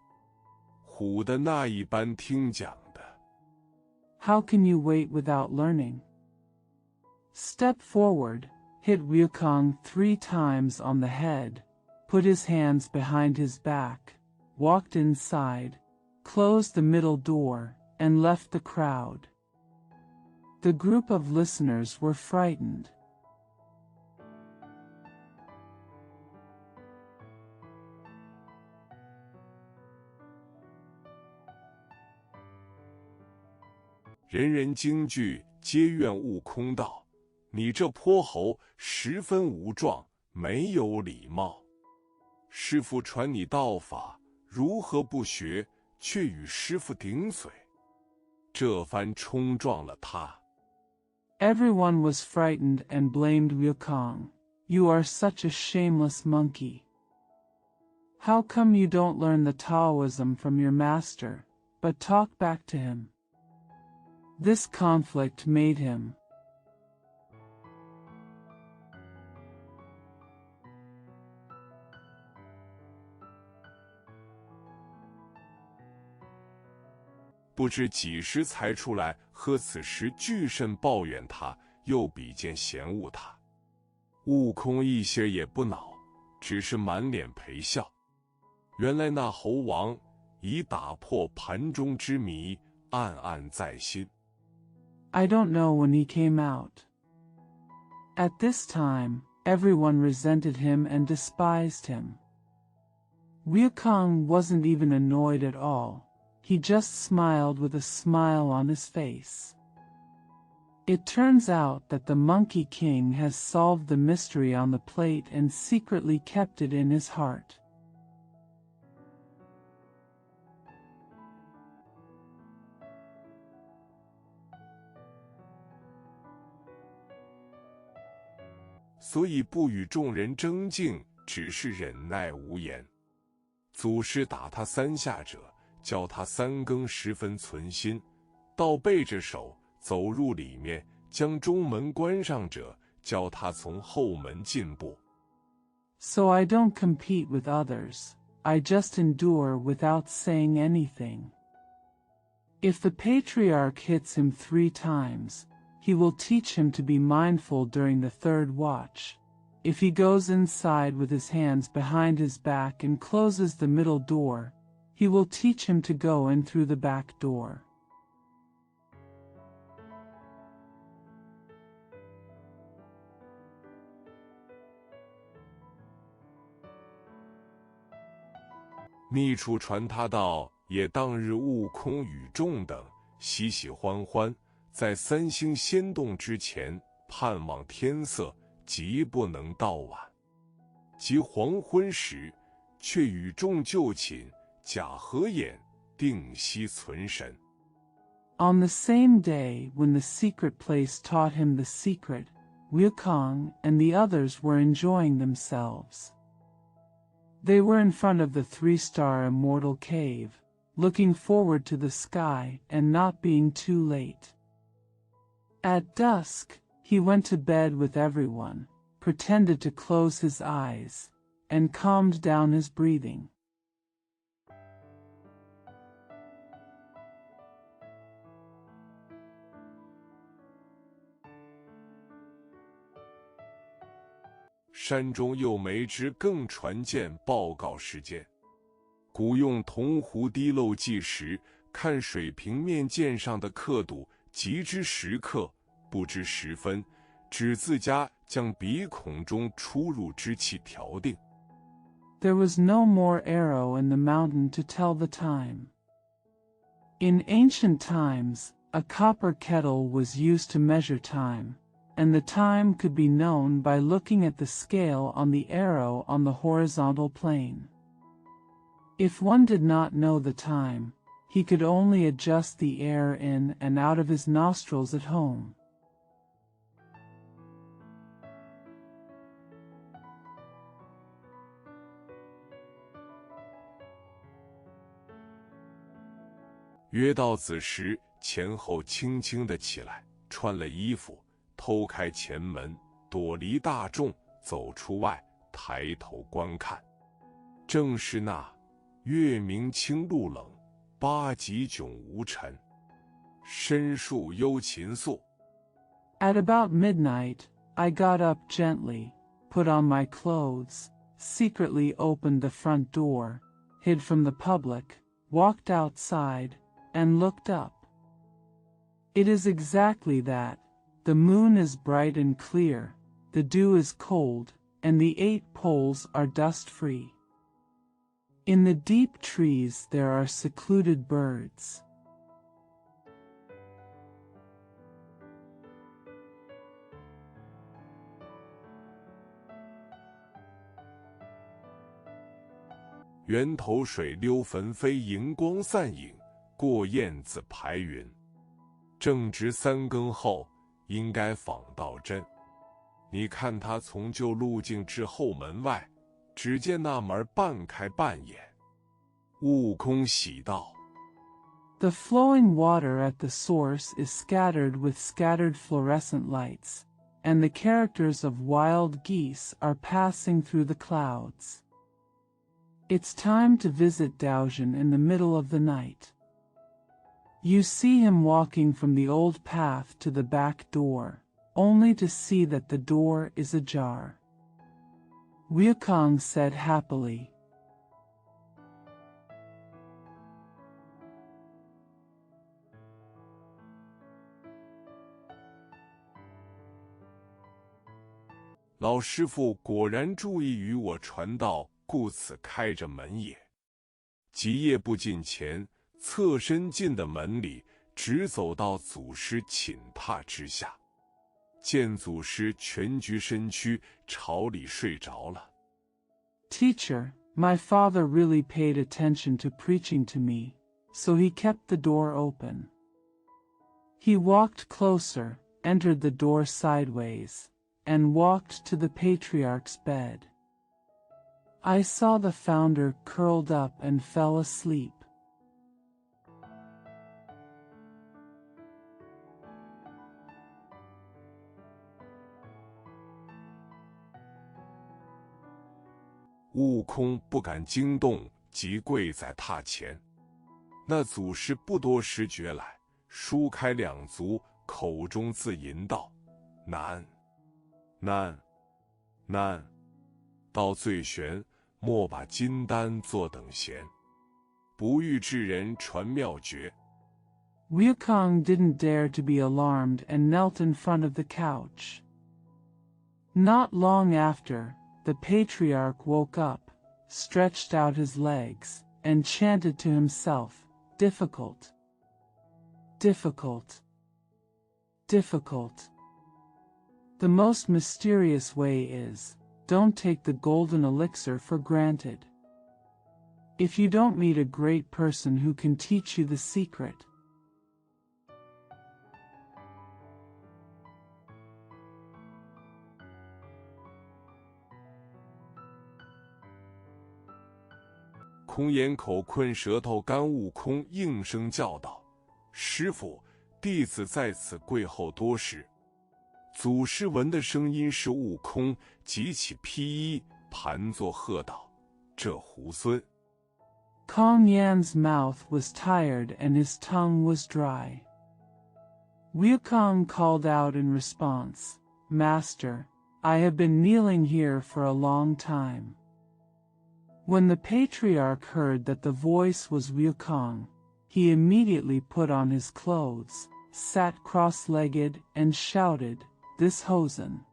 唬的那一般听讲的。 How can you wait without learning? Step forward, hit Wukong 3 times on the head, put his hands behind his back, walked inside, closed the middle door, and left the crowd. The group of listeners were frightened. 人人惊惧，皆怨悟空道：“你这泼猴，十分无状，没有礼貌。师父传你道法，如何不学，却与师父顶嘴？”这番冲撞了他。 Everyone was frightened and blamed Wukong. "You are such a shameless monkey. How come you don't learn the Taoism from your master, but talk back to him?" This conflict made him. 不知几时才出来，呵此时俱甚抱怨他，又比见嫌恶他。悟空一些也不恼，只是满脸陪笑。原来那猴王已打破盘中之谜，暗暗在心。I don't know when he came out. At this time, everyone resented him and despised him. Liu Kang wasn't even annoyed at all. He just smiled with a smile on his face. It turns out that the Monkey King has solved the mystery on the plate and secretly kept it in his heart. 所以不与众人争竞，只是忍耐无言。祖师打他3下者，教他3更时分存心，到背着手走入里面，将中门关上者，教他从后门进步。So I don't compete with others, I just endure without saying anything. If the patriarch hits him 3 times, he will teach him to be mindful during the 3rd watch. If he goes inside with his hands behind his back and closes the middle door, he will teach him to go in through the back door. 秘处传他道，也当日悟空与众等喜喜欢欢，在3星仙洞之前盼望天色，极不能到晚。及黄昏时，却与众就寝，假合眼，定息存神。On the same day when the secret place taught him the secret, Liu Kang and the others were enjoying themselves. They were in front of the 3-star immortal cave, looking forward to the sky and not being too late. At dusk, he went to bed with everyone, pretended to close his eyes, and calmed down his breathing. 山中又没之更传见报告事件。古用铜壶滴漏计时，看水平面鉴上的刻度，即知时刻，不知时分，只自家将鼻孔中出入之气调定。There was no more arrow in the mountain to tell the time. In ancient times, a copper kettle was used to measure time, and the time could be known by looking at the scale on the arrow on the horizontal plane. If one did not know the time, he could only adjust the air in and out of his nostrils at home. 约到子时，前后轻轻地起来，穿了衣服，偷开前门，躲离大众，走出外，抬头观看。正是那月明清露冷，八极迥无尘，深树幽禽宿。 At about midnight, I got up gently, put on my clothes, secretly opened the front door, hid from the public, walked outside, and looked up. It is exactly that. The moon is bright and clear, the dew is cold, and the 8 poles are dust-free. In the deep trees there are secluded birds. 源头水溜焚飞，荧光散影，过雁字排云。正值3更后，应该访到真。你看他从旧路径至后门外，只见那门半开半掩。悟空喜道：“ The flowing water at the source is scattered with scattered fluorescent lights, and the characters of wild geese are passing through the clouds. It's time to visit Daojian in the middle of the night. You see him walking from the old path to the back door, only to see that the door is ajar. Wukong said happily.老师傅果然注意于我传道，故此开着门也。几夜不进前，侧身进的门里，直走到祖师寝榻之下，见祖师蜷居身躯，朝里睡着了。Teacher, my father really paid attention to preaching to me, so he kept the door open. He walked closer, entered the door sideways, and walked to the patriarch's bed. I saw the founder curled up and fell asleep.悟空不敢惊动，即跪在榻前。那祖师不多时觉来，舒开两足，口中自吟道：“难，难，难。”到最玄，莫把金丹坐等闲，不遇至人传妙诀。Wukong didn't dare to be alarmed and knelt in front of the couch. Not long after, the patriarch woke up, stretched out his legs, and chanted to himself, "Difficult, difficult, difficult." The most mysterious way is, don't take the golden elixir for granted. If you don't meet a great person who can teach you the secret,空眼口困舌头干，悟空应声叫道：“师父，弟子在此跪候多时。”祖师闻的声音是悟空，急起披衣，盘坐喝道：“这猢狲！” Kong Yan's mouth was tired and his tongue was dry. Wukong called out in response, "Master, I have been kneeling here for a long time." When the patriarch heard that the voice was Wukong, he immediately put on his clothes, sat cross-legged, and shouted, "This hosen." "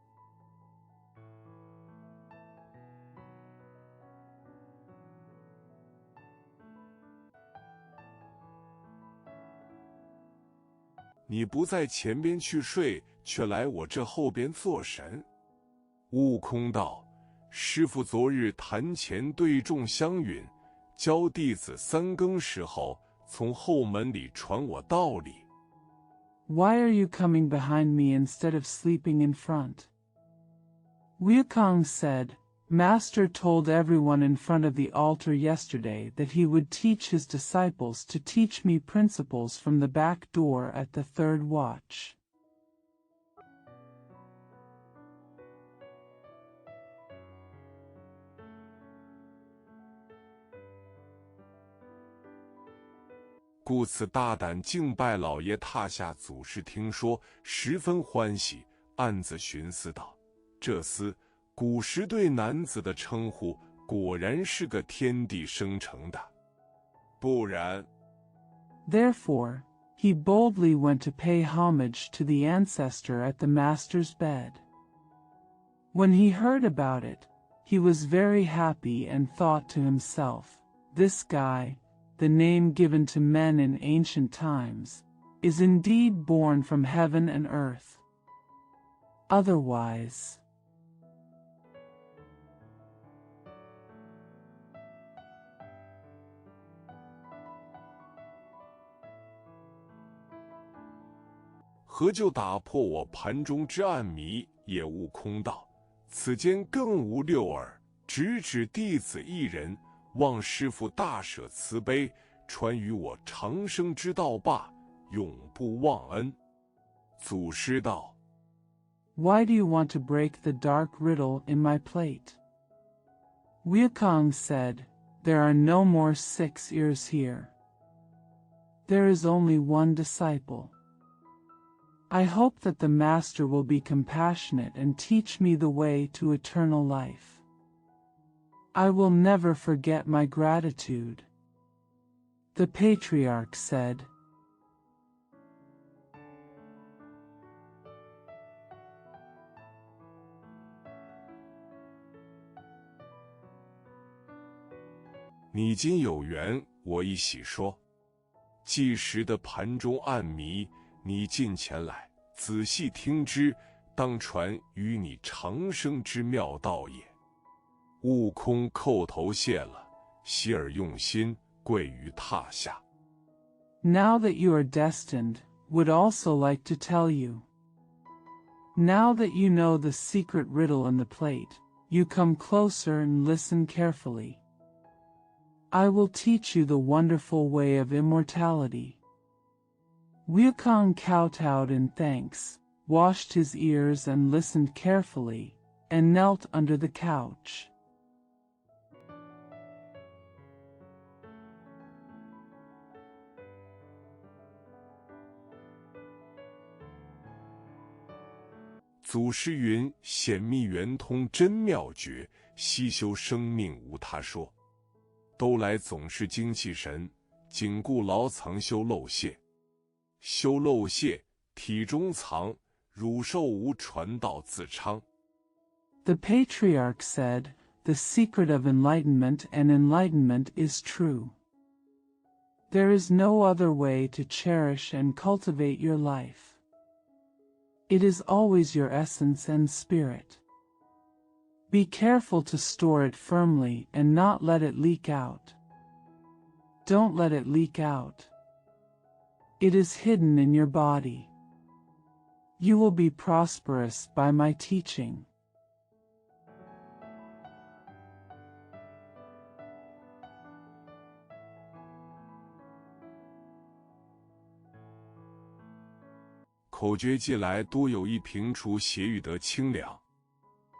你不在前边去睡，却来我这后边做神。”悟空道：“师父昨日坛前对众相允，教弟子三更时候从后门里传我道理。” Why are you coming behind me instead of sleeping in front? Wukong said, Master told everyone in front of the altar yesterday that he would teach his disciples to teach me principles from the back door at the third watch. "故此大胆敬拜老爷榻下祖师，听说十分欢喜，暗自寻思道：这厮古时对男子的称呼，果然是个天地生成的，不然。” Therefore, he boldly went to pay homage to the ancestor at the master's bed. When he heard about it, he was very happy and thought to himself, "This guy, the name given to men in ancient times, is indeed born from heaven and earth. Otherwise..." "何就打破我盘中之暗迷？”也悟空道：“此间更无六耳，只指弟子一人。望师父大舍慈悲，传与我长生之道罢，永不忘恩。祖师道 Why do you want to break the dark riddle in my plate? Wukong said, There are no more 6 ears here. There is only one disciple. I hope that the Master will be compassionate and teach me the way to eternal life. I will never forget my gratitude. The patriarch said, 你今有缘，我一喜说。计时的盘中暗迷，你近前来，仔细听之，当传与你长生之妙道也。悟空叩头谢了，洗耳用心，跪于榻下。Now that you are destined, would also like to tell you. Now that you know the secret riddle in the plate, you come closer and listen carefully. I will teach you the wonderful way of immortality. Wukong kowtowed in thanks, washed his ears and listened carefully, and knelt under the couch. 祖师云：显密圆通真妙诀，悉修生命无他说。都来总是精气神，紧固牢藏修漏泄。修漏泄，体中藏，汝寿无传道自昌。The patriarch said, The secret of enlightenment and enlightenment is true. There is no other way to cherish and cultivate your life. It is always your essence and spirit. Be careful to store it firmly and not let it leak out. Don't let it leak out. It is hidden in your body. You will be prosperous by my teaching. 口诀记来多有一平除邪欲得清凉。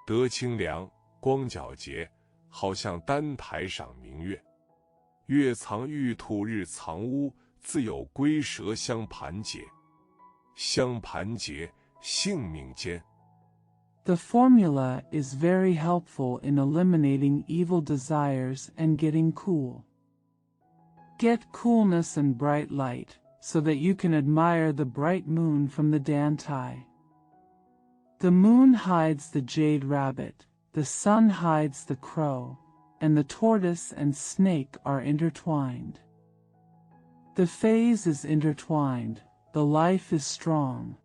得清凉，光皎洁，好像丹台上明月。月藏玉兔，日藏乌，自有龟蛇相盘结。相盘结，性命坚。The formula is very helpful in eliminating evil desires and getting cool. Get coolness and bright light, so that you can admire the bright moon from the dantai. The moon hides the jade rabbit, the sun hides the crow, and the tortoise and snake are intertwined. The phase is intertwined, the life is strong.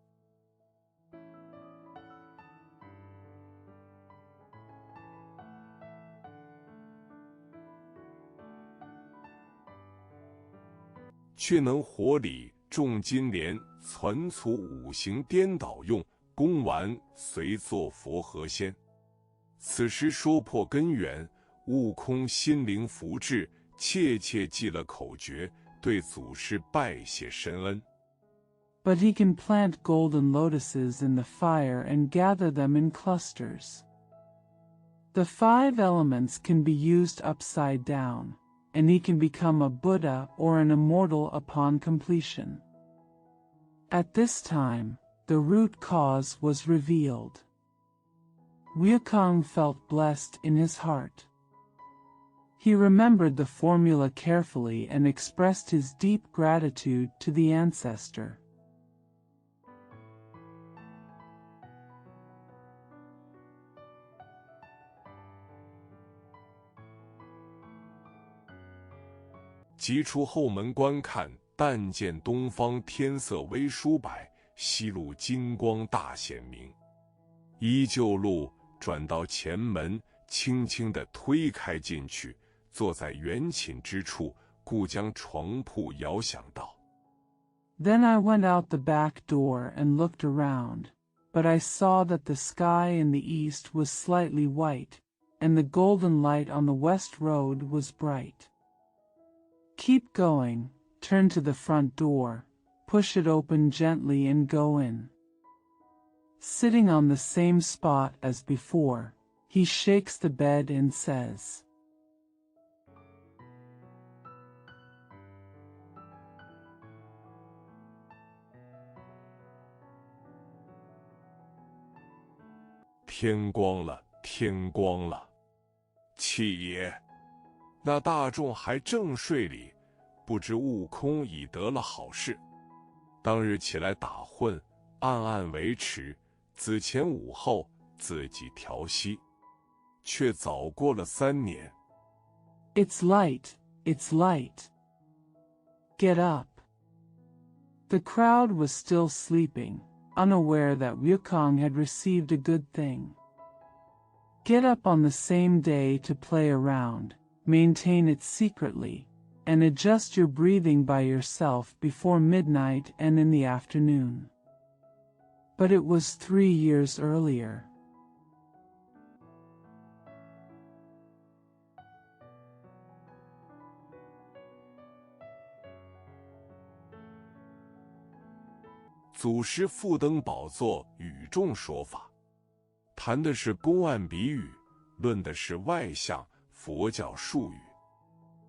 却能活理重金莲，攒促五行颠倒用，功完随作佛和仙。此时说破根源，悟空心灵福至，切切记了口诀，对祖师拜谢深恩。But he can plant golden lotuses in the fire and gather them in clusters. The 5 elements can be used upside down, and he can become a Buddha or an immortal upon completion. At this time, the root cause was revealed. Wukong felt blessed in his heart. He remembered the formula carefully and expressed his deep gratitude to the ancestor. 即出后门观看，但见东方天色微疏白，西路金光大显明。依旧路转到前门，轻轻地推开进去，坐在圆寝之处，故将床铺遥想道。Then I went out the back door and looked around, but I saw that the sky in the east was slightly white, and the golden light on the west road was bright. Keep going, turn to the front door, push it open gently and go in. Sitting on the same spot as before, he shakes the bed and says, 天光了，天光了，契爷，那大众还正睡里，不知悟空已得了好事。当日起来打混，暗暗维持，子前午后，自己调息，却早过了3年。It's light, it's light. Get up. The crowd was still sleeping, unaware that Wukong had received a good thing. Get up on the same day to play around, maintain it secretly, and adjust your breathing by yourself before midnight and in the afternoon. But it was 3 years earlier. "祖师复登宝座，语众说法，谈的是公案比语，论的是外象佛教术语，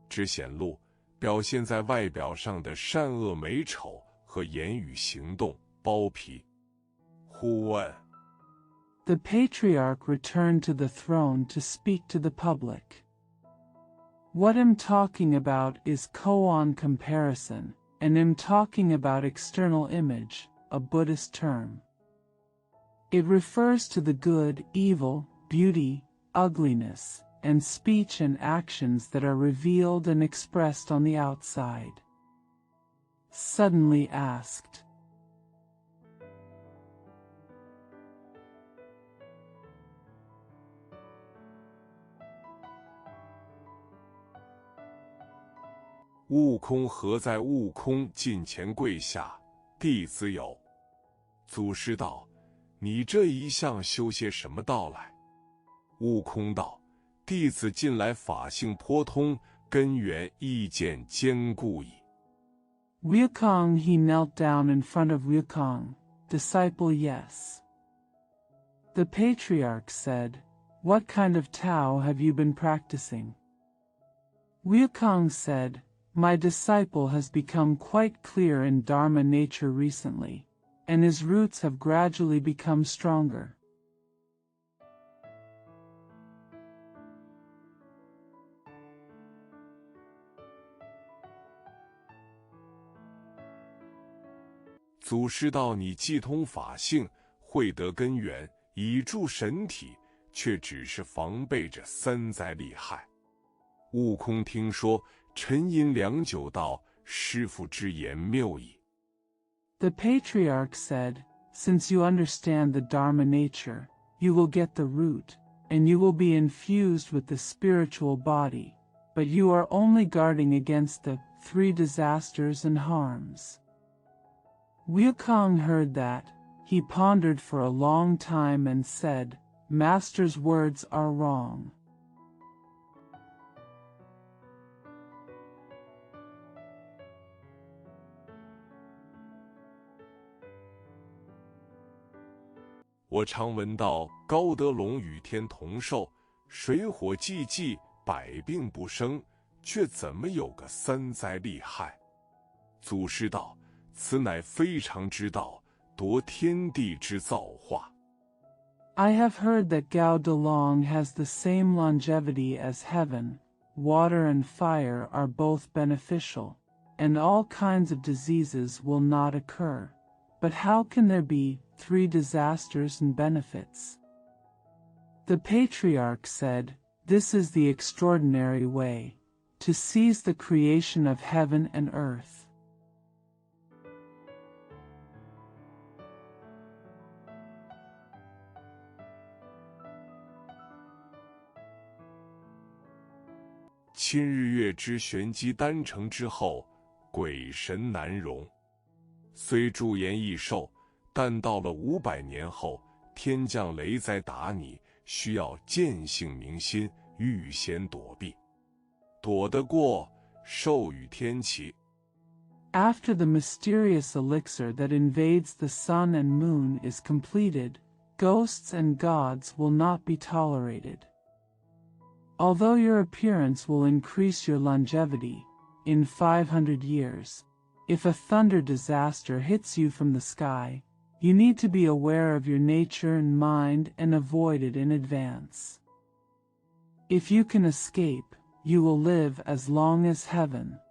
只显露表现在外表上的善恶美丑和言语行动包皮。忽问 The patriarch returned to the throne to speak to the public. What I'm talking about is koan comparison, and I'm talking about external image, a Buddhist term. It refers to the good, evil, beauty, ugliness, and speech and actions that are revealed and expressed on the outside. Suddenly asked. "悟空何在？悟空近前跪下，弟子有。祖师道：你这一向修些什么道来？悟空道：弟子近来法性颇通，根源意见坚固矣。Wukong he knelt down in front of Wukong, disciple yes. The patriarch said, What kind of Tao have you been practicing? Wukong said, My disciple has become quite clear in Dharma nature recently, and his roots have gradually become stronger. "祖师道：你既通法性，会得根源，以助神体，却只是防备着3灾厉害。悟空听说，沉吟良久道：师父之言谬矣。The patriarch said, Since you understand the Dharma nature, you will get the root, and you will be infused with the spiritual body, but you are only guarding against the 3 disasters and harms. Wukong heard that. He pondered for a long time and said, Master's words are wrong. "我常闻道，高德龙与天同寿，水火既济，百病不生，却怎么有个3灾厉害？祖师道：此乃非常之道，夺天地之造化。I have heard that Gao Delong has the same longevity as heaven, water and fire are both beneficial, and all kinds of diseases will not occur. But how can there be 3 disasters and benefits? The patriarch said, This is the extraordinary way, to seize the creation of heaven and earth. "亲日月之玄机丹成之后，鬼神难容。虽驻颜益寿，但到了500年后，天降雷灾打你，需要见性明心，预先躲避。躲得过，授予天齐。 After the mysterious elixir that invades the sun and moon is completed, ghosts and gods will not be tolerated. Although your appearance will increase your longevity, in 500 years, if a thunder disaster hits you from the sky, you need to be aware of your nature and mind and avoid it in advance. If you can escape, you will live as long as heaven. "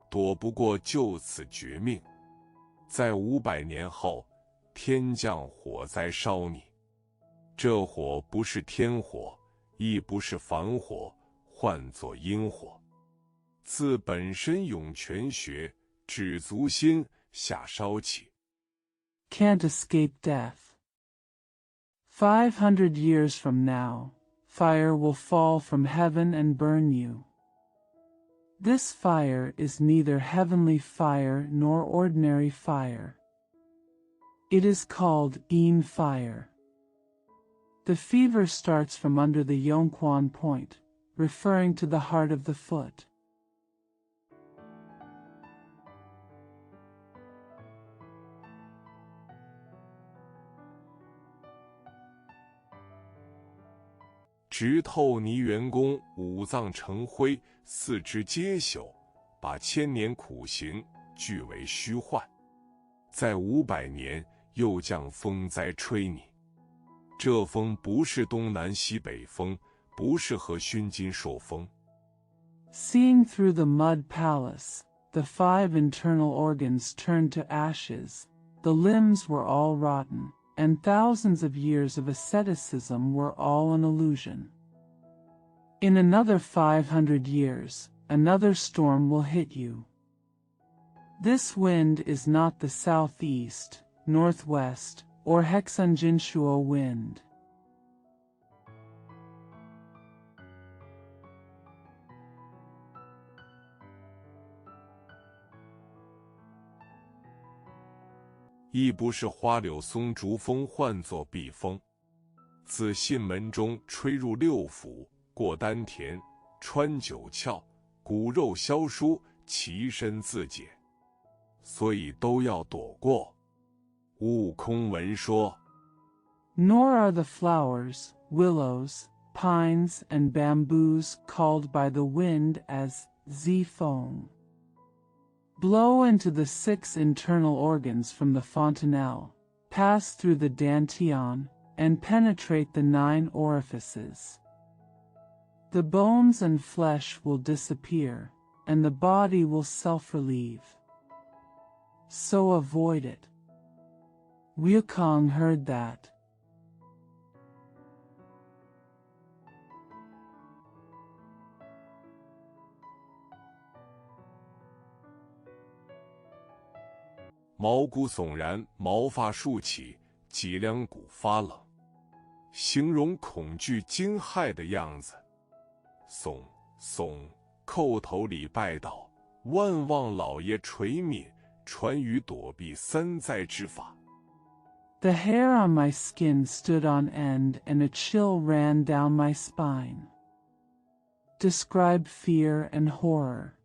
躲不过就此绝命，在500年后，天降火灾烧你。这火不是天火，亦不是凡火，唤作阴火。自本身涌泉穴，至足心下烧起。" Can't escape death. 500 years from now, fire will fall from heaven and burn you. This fire is neither heavenly fire nor ordinary fire. It is called Yin fire. The fever starts from under the Yongquan point, referring to the heart of the foot. 直透泥元公五脏成灰，四肢皆朽，把千年苦行俱为虚幻。在500年又降风灾吹你，这风不是东南西北风，不是和熏金朔风。 Seeing through the mud palace, the 5 internal organs turned to ashes, the limbs were all rotten, and thousands of years of asceticism were all an illusion. In another 500 years, another storm will hit you. This wind is not the southeast, northwest, or Hexunjinshuo wind. "亦不是花柳松竹风，唤作避风。自信门中吹入六腑，过丹田，穿九窍，骨肉消疏，其身自解。所以都要躲过。" 悟空闻说。 Nor are the flowers, willows, pines, and bamboos called by the wind as zifeng. Blow into the 6 internal organs from the fontanelle, pass through the dantian, and penetrate the 9 orifices. The bones and flesh will disappear, and the body will self-relieve. So avoid it. Wukong heard that. 毛骨悚然，毛发竖起，脊梁骨发冷，形容恐惧惊骇的样子。悚悚，叩头礼拜道：“万望老爷垂悯，传于躲避3灾之法。” The hair on my skin stood on end and a chill ran down my spine. Describe fear and horror.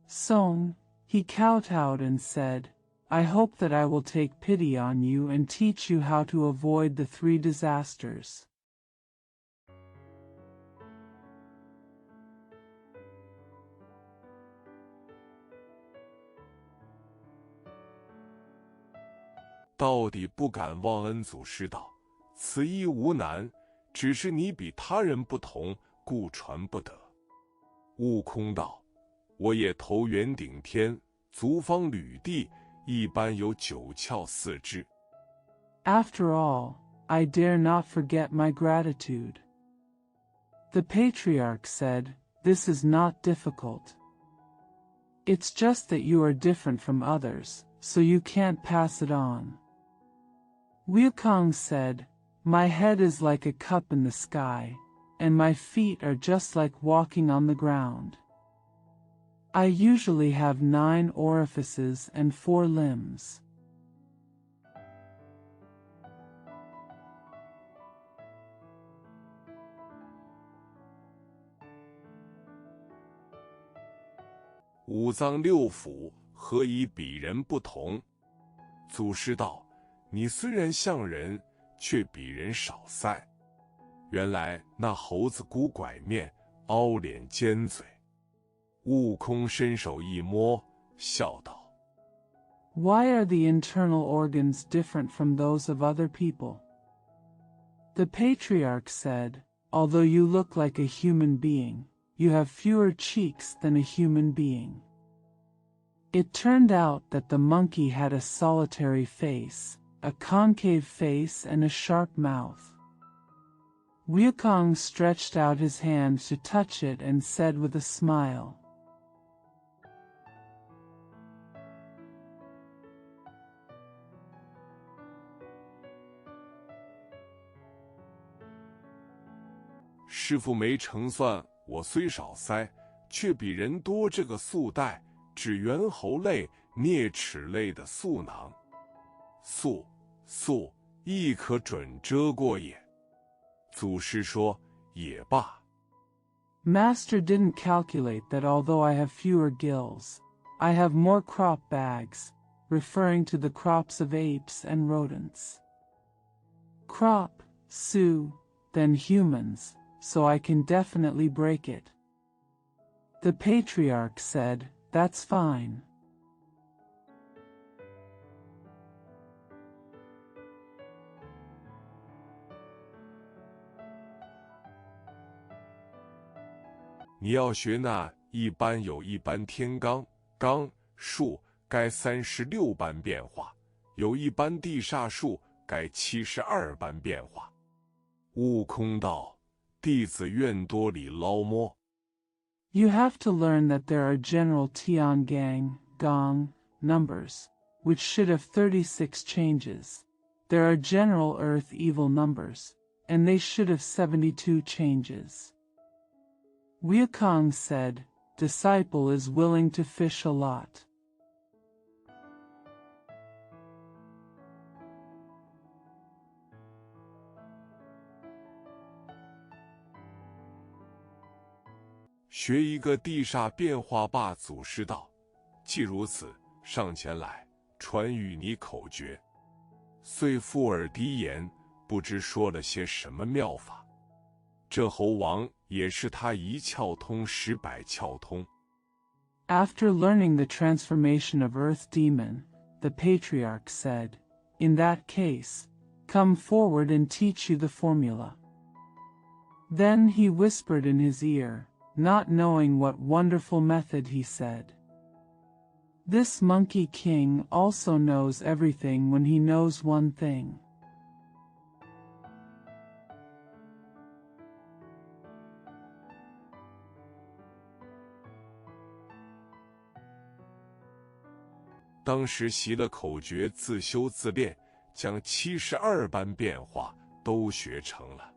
Song, he kowtowed and said, "I hope that I will take pity on you and teach you how to avoid the 3 disasters." "到底不敢忘恩祖师道，此亦无难，只是你比他人不同，故传不得。" 悟空道：“我也头圆顶天，足方履地，一般有9窍4肢。" After all, I dare not forget my gratitude. The patriarch said, "This is not difficult. It's just that you are different from others, so you can't pass it on." Wukong said, "My head is like a cup in the sky, and my feet are just like walking on the ground. I usually have 9 orifices and 4 limbs. 五脏六腑何以比人不同？祖师道：你虽然像人，却比人少腮。原来那猴子箍拐面，凹脸尖嘴。悟空伸手一摸，笑道： Why are the internal organs different from those of other people? The patriarch said, Although you look like a human being, you have fewer cheeks than a human being. It turned out that the monkey had a solitary face, a concave face and a sharp mouth. Wukong stretched out his hand to touch it and said with a smile, 师傅没成算，我虽少腮，却比人多这个素带，指猿猴类、啮齿类的素囊。素亦可准遮过也。祖师说：也罢。 Master didn't calculate that although I have fewer gills, I have more crop bags, referring to the crops of apes and rodents. Crop, Su, than humans, so I can definitely break it. The patriarch said, That's fine. "你要学那一般有一般天罡，罡数该36般变化，有一般地煞数该72般变化。悟空道：弟子愿多里捞摸。 You have to learn that there are general Tiangang, Gong, numbers, which should have 36 changes. There are general earth evil numbers, and they should have 72 changes. Wukong said, Disciple is willing to fish a lot. "学一个地煞变化罢。祖师道：既如此，上前来，传与你口诀。遂附耳低言，不知说了些什么妙法。这猴王也是他一窍通十百窍通。 After learning the transformation of Earth Demon, the patriarch said, In that case, come forward and teach you the formula. Then he whispered in his ear, not knowing what wonderful method he said. This Monkey King also knows everything when he knows one thing. 当时习了口诀，自修自练，将72般变化都学成了。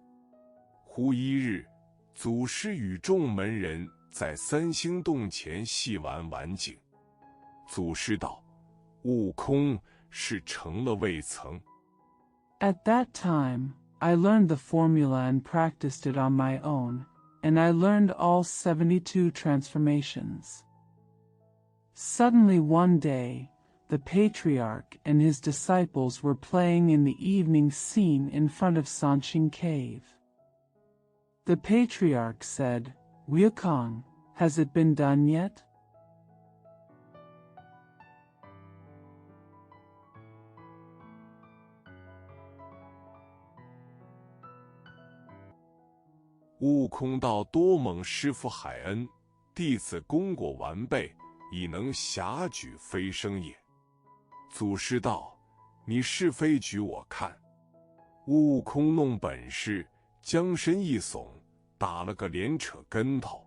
忽一日，祖师与众门人在三星洞前细玩晚景。祖师道：悟空是成了未曾。 At that time, I learned the formula and practiced it on my own, and I learned all 72 transformations. Suddenly one day, the patriarch and his disciples were playing in the evening scene in front of Sanqing Cave. The patriarch said, Wukong, has it been done yet? 悟空道：多蒙师父海恩，弟子功果完备，已能遐举飞升也。祖师道：你是非举我看。悟空弄本事，将身一耸，打了个连扯跟头。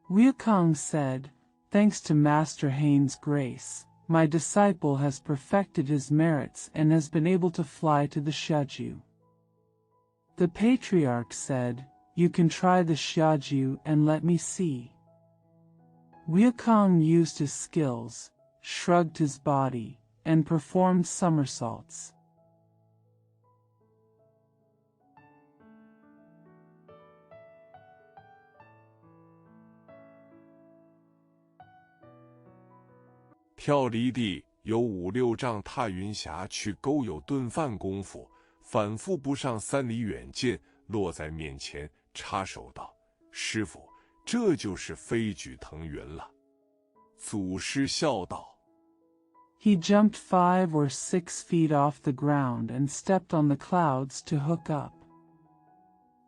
Wukong said, Thanks to Master Hain's grace, my disciple has perfected his merits and has been able to fly to the Xiaju. The patriarch said, You can try the Xiaju and let me see. Wukong used his skills, shrugged his body, and performed somersaults. 跳离地有5、6丈，踏云霞去沟有顿饭功夫，反复不上3里远近，落在面前，插手道：“师傅，这就是飞举腾云了。”祖师笑道 He jumped 5 or 6 feet off the ground and stepped on the clouds to hook up.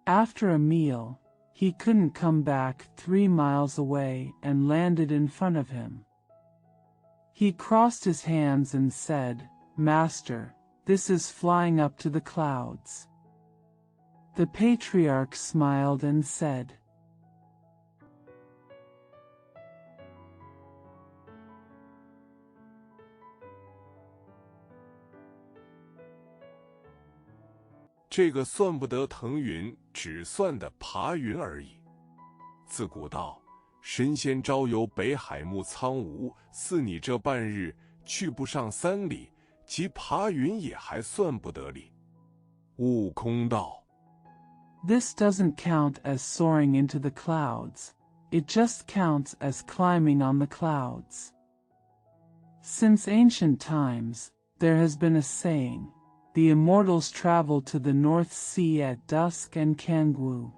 After a meal, he couldn't come back 3 miles away and landed in front of him. He crossed his hands and said, "Master, this is flying up to the clouds." The patriarch smiled and said, 这个算不得腾云，只算得爬云而已。自古道，神仙招游北海木苍梧，似你这半日去不上3里，即爬云也还算不得里。悟空道 This doesn't count as soaring into the clouds, it just counts as climbing on the clouds. Since ancient times, there has been a saying, the immortals travel to the North Sea at dusk and Kangwu.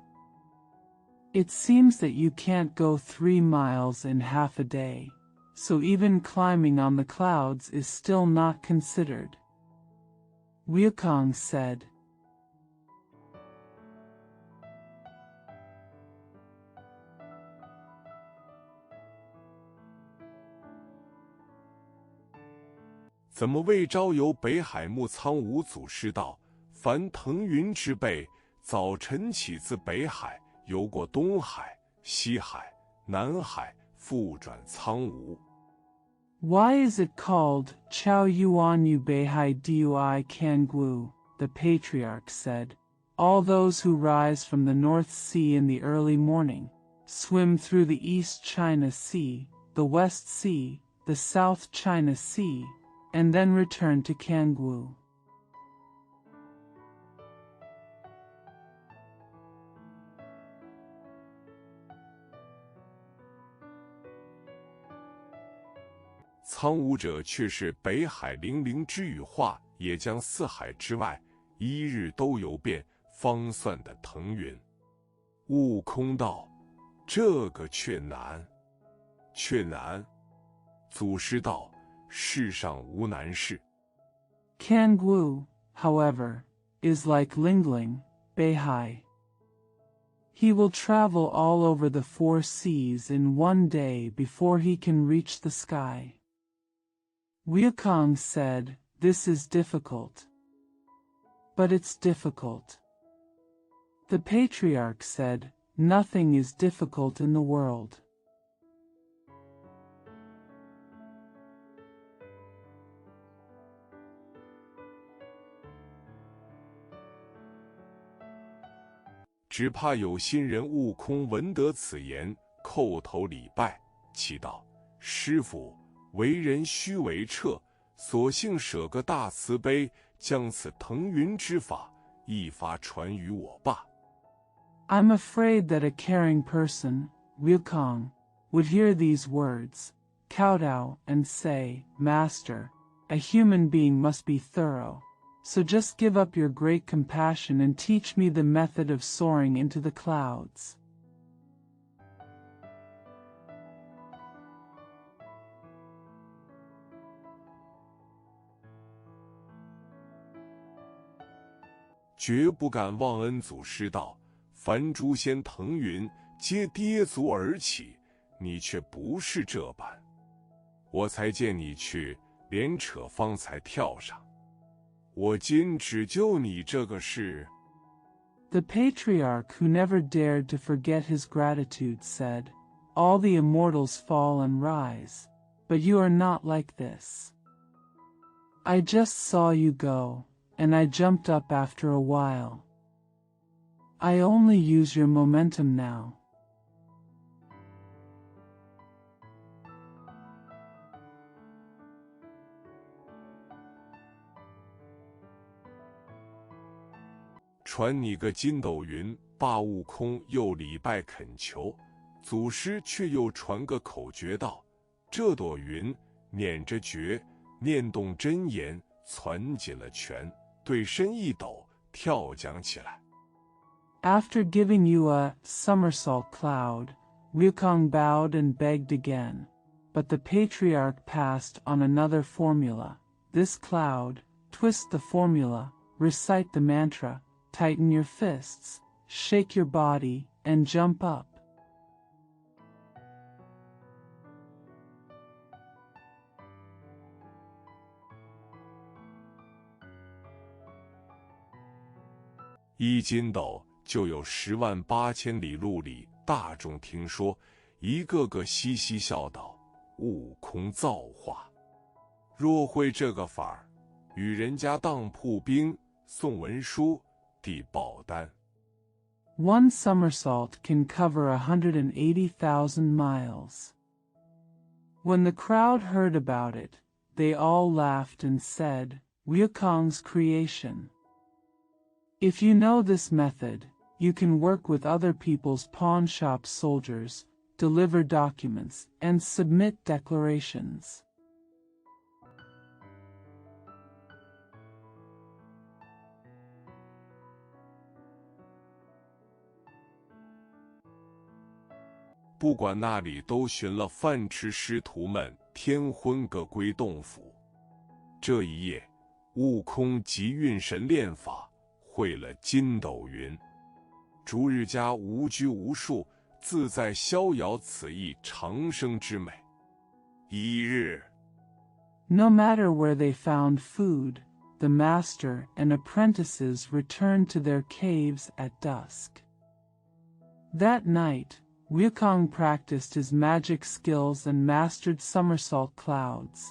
It seems that you can't go 3 miles in half a day, so even climbing on the clouds is still not considered. Wukong said, 怎么未招游北海木苍梧？祖师道：凡腾云之辈，早晨起自北海，游过东海、西海、南海，复转苍梧。Why is it called Chao Yuan Yu Beihai Dui Kangwu? The patriarch said, all those who rise from the North Sea in the early morning, swim through the East China Sea, the West Sea, the South China Sea, and then return to Kangwu. "苍梧者却是北海灵灵之羽化，也将4海之外1日都游遍，方算的腾云。悟空道：这个却难，却难。祖师道：世上无难事。Kangwu, however, is like Lingling, Beihai. He will travel all over the 4 seas in 1 day before he can reach the sky. Wukong said, this is difficult. But it's difficult. The patriarch said, nothing is difficult in the world. 只怕有心人。悟空闻得此言，叩头礼拜，祈道：师父，为人须为彻，索性舍个大慈悲，将此腾云之法一发传于我罢。I'm afraid that a caring person, Wukong, would hear these words, kowtow, and say, Master, a human being must be thorough. So just give up your great compassion and teach me the method of soaring into the clouds. 绝不敢忘恩。祖师道：凡诸仙腾云，皆跌足而起，你却不是这般。我才见你去，连扯方才跳上。我今只救你这个事。 The patriarch, who never dared to forget his gratitude, said, all the immortals fall and rise, but you are not like this. I just saw you go, and I jumped up after a while. I only use your momentum now. 传你个筋斗云！罢，悟空又礼拜恳求，祖师却又传个口诀道：这朵云捻着诀，念动真言，攥紧了拳，对身一抖，跳将起来。After giving you a somersault cloud, Wukong bowed and begged again. But the patriarch passed on another formula. This cloud, twist the formula, recite the mantra, tighten your fists, shake your body, and jump up. 一筋斗就有108000里路里，大众听说，一个个嘻嘻笑道：“悟空造化！若会这个法儿，与人家当铺兵，送文书，递报单。” One somersault can cover 180,000 miles. When the crowd heard about it, they all laughed and said, "Wukong's creation." If you know this method, you can work with other people's pawn shop soldiers, deliver documents, and submit declarations. 不管那里都寻了饭吃师徒们，天昏个归洞府。这一夜，悟空集运神炼法，会了筋斗云。逐日家无拘无束，自在逍遥，此意长生之美。一日， No matter where they found food, the master and apprentices returned to their caves at dusk. That night, Wukong practiced his magic skills and mastered somersault clouds.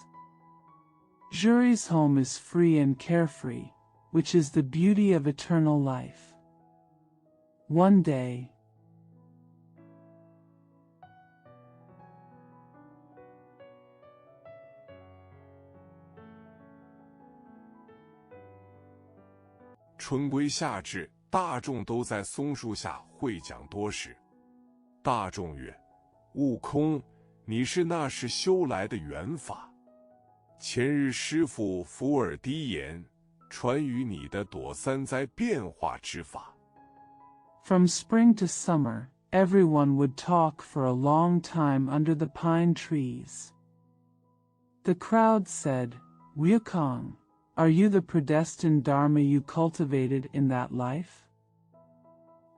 Zhuri's home is free and carefree, which is the beauty of eternal life. One day, 春归夏至，大众都在松树下会讲多时。大众曰：“悟空，你是那时修来的缘法。前日师父伏耳低言，传与你的躲三灾变化之法。” From spring to summer, everyone would talk for a long time under the pine trees. The crowd said, "Wukong, are you the predestined Dharma you cultivated in that life?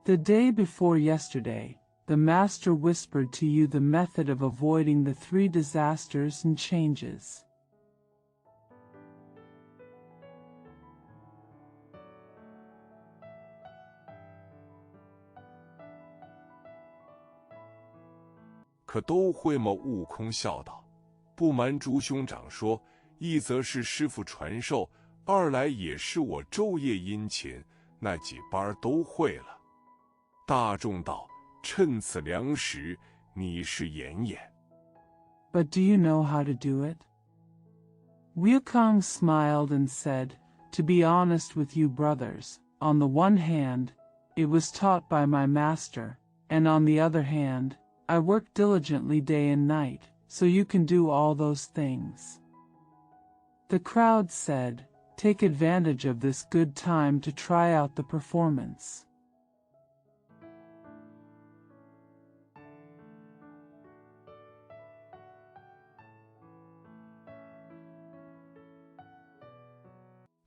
The day before yesterday, the Master whispered to you the method of avoiding the 3 disasters and changes. 可都会吗？悟空笑道：“不瞒诸兄长说，一则是师父传授，二来也是我昼夜殷勤，那几班都会了。”大众道：“趁此良时，你是言也。” But do you know how to do it? Wukong smiled and said, "To be honest with you brothers, on the one hand, it was taught by my master, and on the other hand, I work diligently day and night, so you can do all those things." The crowd said, "Take advantage of this good time to try out the performance."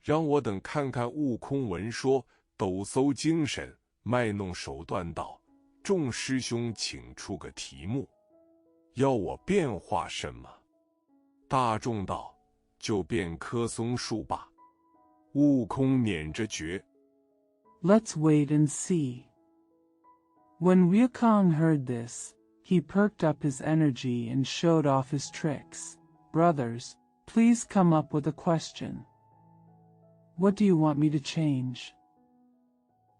让我等看看悟空闻说，抖擞精神，卖弄手段道：“众师兄请出个题目，要我变化什么？”大众道：“就变棵松树吧。”悟空捻着诀， Let's wait and see. When Wukong heard this, he perked up his energy and showed off his tricks. "Brothers, please come up with a question. What do you want me to change?"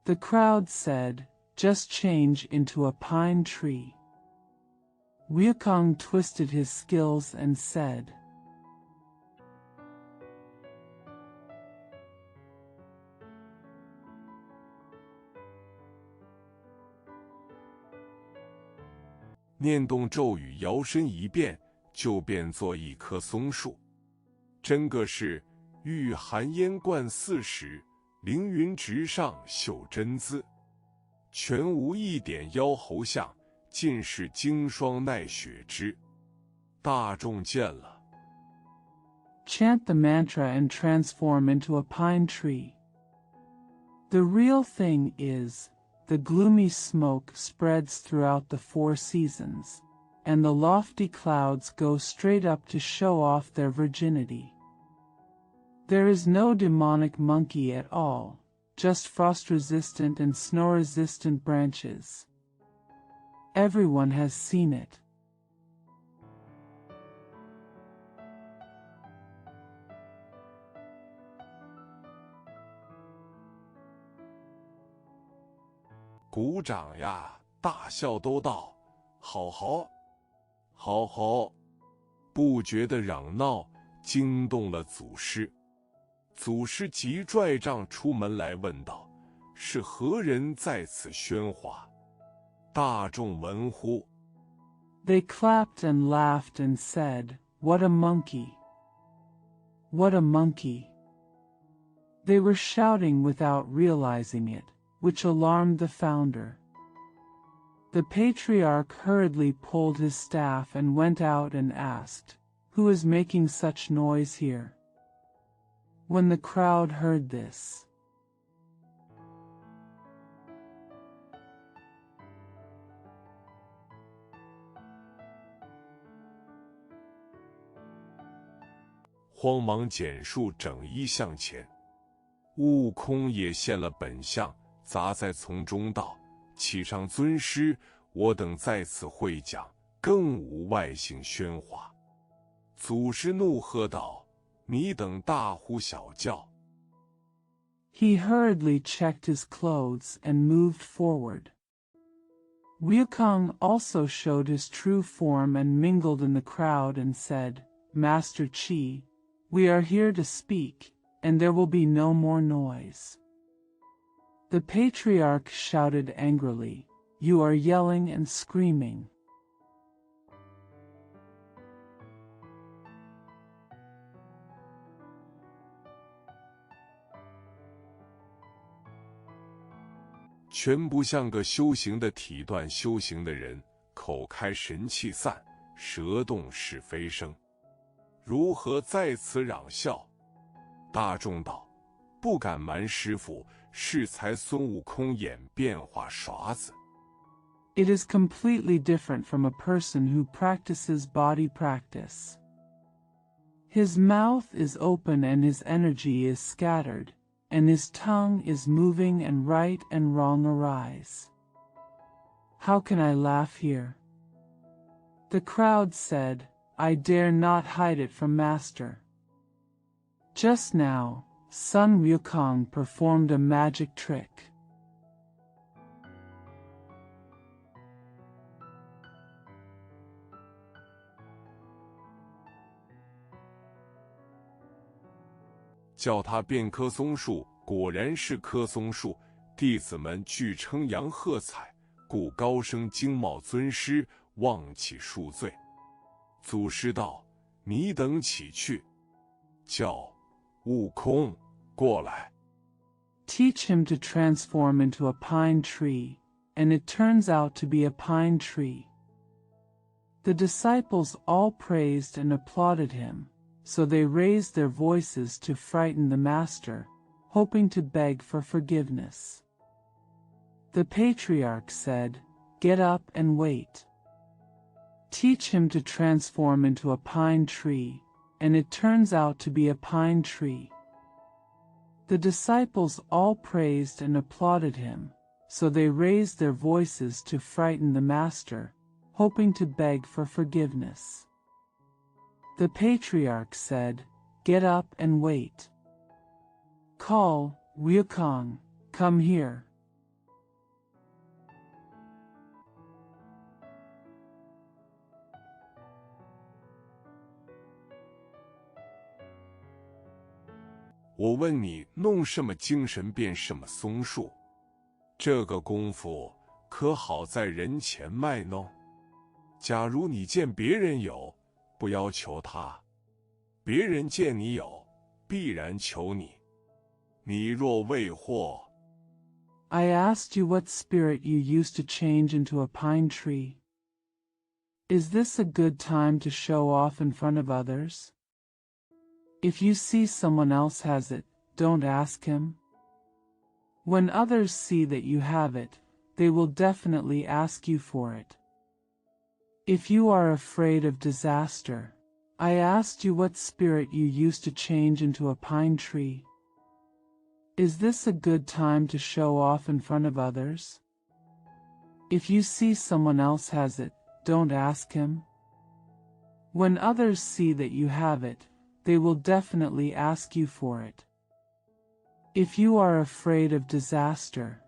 The crowd said, "Just change into a pine tree." Wukong twisted his skills and said, 念动咒语，摇身一变，就变作一棵松树。真个是玉含烟贯四时，凌云直上绣真姿。全无一点妖猴相，尽是经霜耐雪枝。大众见了， Chant the mantra and transform into a pine tree. The real thing is, the gloomy smoke spreads throughout the 4 seasons, and the lofty clouds go straight up to show off their virginity. There is no demonic monkey at all, just frost-resistant and snow-resistant branches. Everyone has seen it. 鼓掌呀，大笑都道：“好好，好好！”不觉的嚷闹惊动了祖师。祖师急拽杖出门来问道：“是何人在此喧哗？”大众闻乎， They clapped and laughed and said, "What a monkey! What a monkey!" They were shouting without realizing it, which alarmed the founder. The patriarch hurriedly pulled his staff and went out and asked, "Who is making such noise here?" When the crowd heard this, 慌忙减数整衣向前。悟空也现了本相，砸在丛中道：“启上尊师，我等在此会讲，更无外姓喧哗。”祖师怒喝道：“你等大呼小叫！” he hurriedly checked his clothes and moved forward. Wukong also showed his true form and mingled in the crowd and said, "Master Chi, we are here to speak, and there will be no more noise." The patriarch shouted angrily, "You are yelling and screaming." 全不像个修行的体断修行的人，口开神气散，舌动是非声，如何在此嚷笑？大众道：“不敢瞒师父，是才孙悟空演变化耍子。” It is completely different from a person who practices body practice. His mouth is open and his energy is scattered, and his tongue is moving and right and wrong arise. How can I laugh here? The crowd said, "I dare not hide it from Master." Just now, Sun Wukong performed a magic trick. 叫他变棵松树，果然是棵松树。弟子们俱称扬喝彩，故高声惊冒尊师，忘起恕罪。祖师道：“你等起去，叫悟空过来。” Teach him to transform into a pine tree, and it turns out to be a pine tree. The disciples all praised and applauded him, so they raised their voices to frighten the master, hoping to beg for forgiveness. The patriarch said, "Get up and wait." Teach him to transform into a pine tree, and it turns out to be a pine tree. The disciples all praised and applauded him, so they raised their voices to frighten the master, hoping to beg for forgiveness. The patriarch said, "Get up and wait." Call, Wukong, come here. 我问你，弄什么精神变什么松树？这个功夫可好在人前卖弄？假如你见别人有，不要求他。别人见你有，必然求你。你若未获， I asked you what spirit you used to change into a pine tree. Is this a good time to show off in front of others? If you see someone else has it, don't ask him. When others see that you have it, they will definitely ask you for it. If you are afraid of disaster, I asked you what spirit you used to change into a pine tree. Is this a good time to show off in front of others? If you see someone else has it, don't ask him. When others see that you have it, they will definitely ask you for it. If you are afraid of disaster,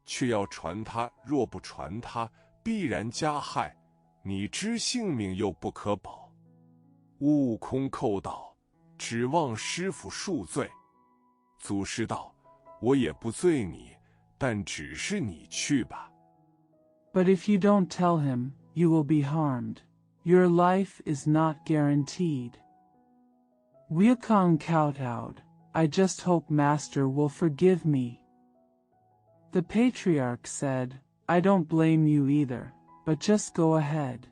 却要传他，若不传他，必然加害。你知性命又不可保。悟空叩道：“指望师傅恕罪。”祖师道：“我也不罪你，但只是你去吧。” But if you don't tell him, you will be harmed. Your life is not guaranteed. Wukong kowtowed. I just hope Master will forgive me. The patriarch said, I don't blame you either, but just go ahead.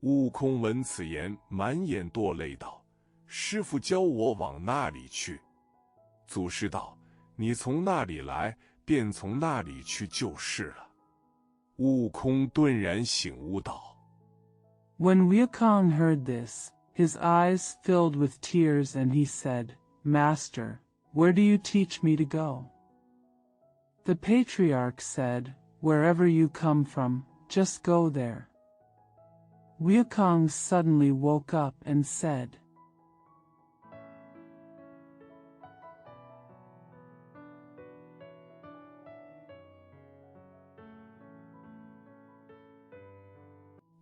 “悟空闻此言，满眼堕泪道：“师傅教我往那里去？”祖师道：“你从那里来，便从那里去就是了。”悟空顿然醒悟道。 When Wukong heard this, his eyes filled with tears and he said, Master, where do you teach me to go? The patriarch said, Wherever you come from, just go there. Wukong suddenly woke up and said, “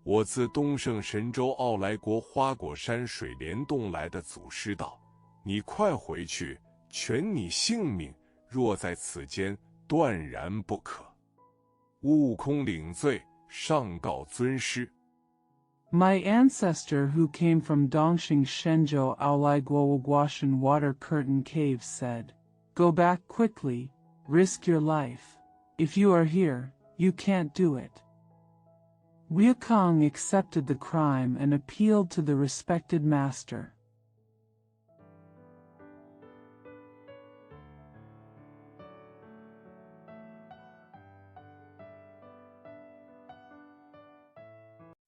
我自东胜神州傲来国花果山水帘洞来的祖师道，你快回去，全你性命，若在此间，断然不可。”悟空领罪，上告尊师。 My ancestor who came from Dongxing Shenzhou Aolai Guoguashan Water Curtain Cave said, Go back quickly, risk your life. If you are here, you can't do it. Wukong accepted the crime and appealed to the respected master. “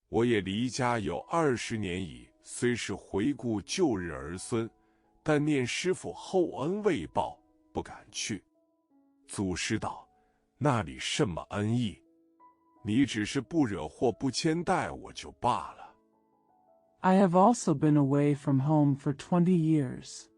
我也离家有20年矣，虽是回顾旧日儿孙，但念师傅厚恩未报，不敢去。”祖师道：“那里甚么恩义？你只是不惹祸不牵带我就罢了。” I have also been away from home for 20 years.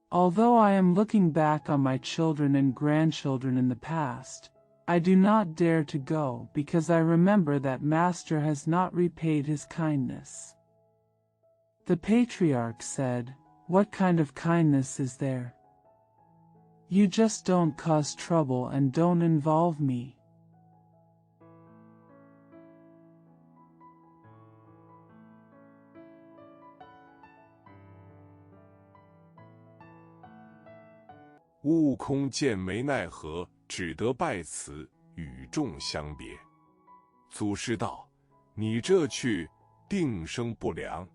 Although I am looking back on my children and grandchildren in the past, I do not dare to go because I remember that Master has not repaid his kindness. The patriarch said, What kind of kindness is there? You just don't cause trouble and don't involve me. “悟空见没奈何，只得拜辞，与众相别。”祖师道：“你这去，定生不良。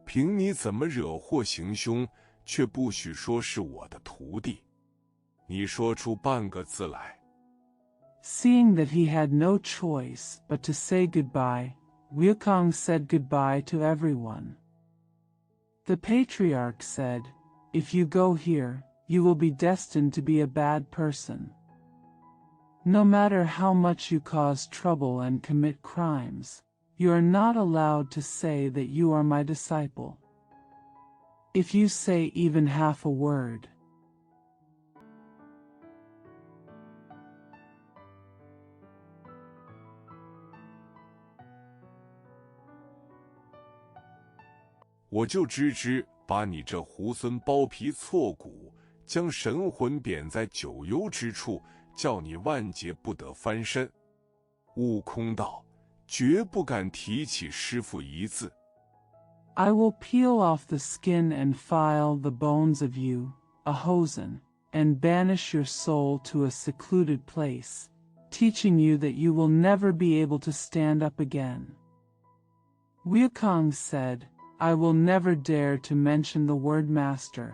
凭你怎么惹祸行凶，却不许说是我的徒弟。你说出半个字来。” Seeing that he had no choice but to say goodbye, Wukong said goodbye to everyone. The patriarch said, If you go here, you will be destined to be a bad person. No matter how much you cause trouble and commit crimes, you are not allowed to say that you are my disciple. If you say even half a word, 我就直直把你这猢狲剥皮挫骨，将神魂贬在九幽之处，叫你万劫不得翻身。悟空道：绝不敢提起师父一字。I will peel off the skin and file the bones of you, Ahosen, and banish your soul to a secluded place, teaching you that you will never be able to stand up again. Wukong said, I will never dare to mention the word master.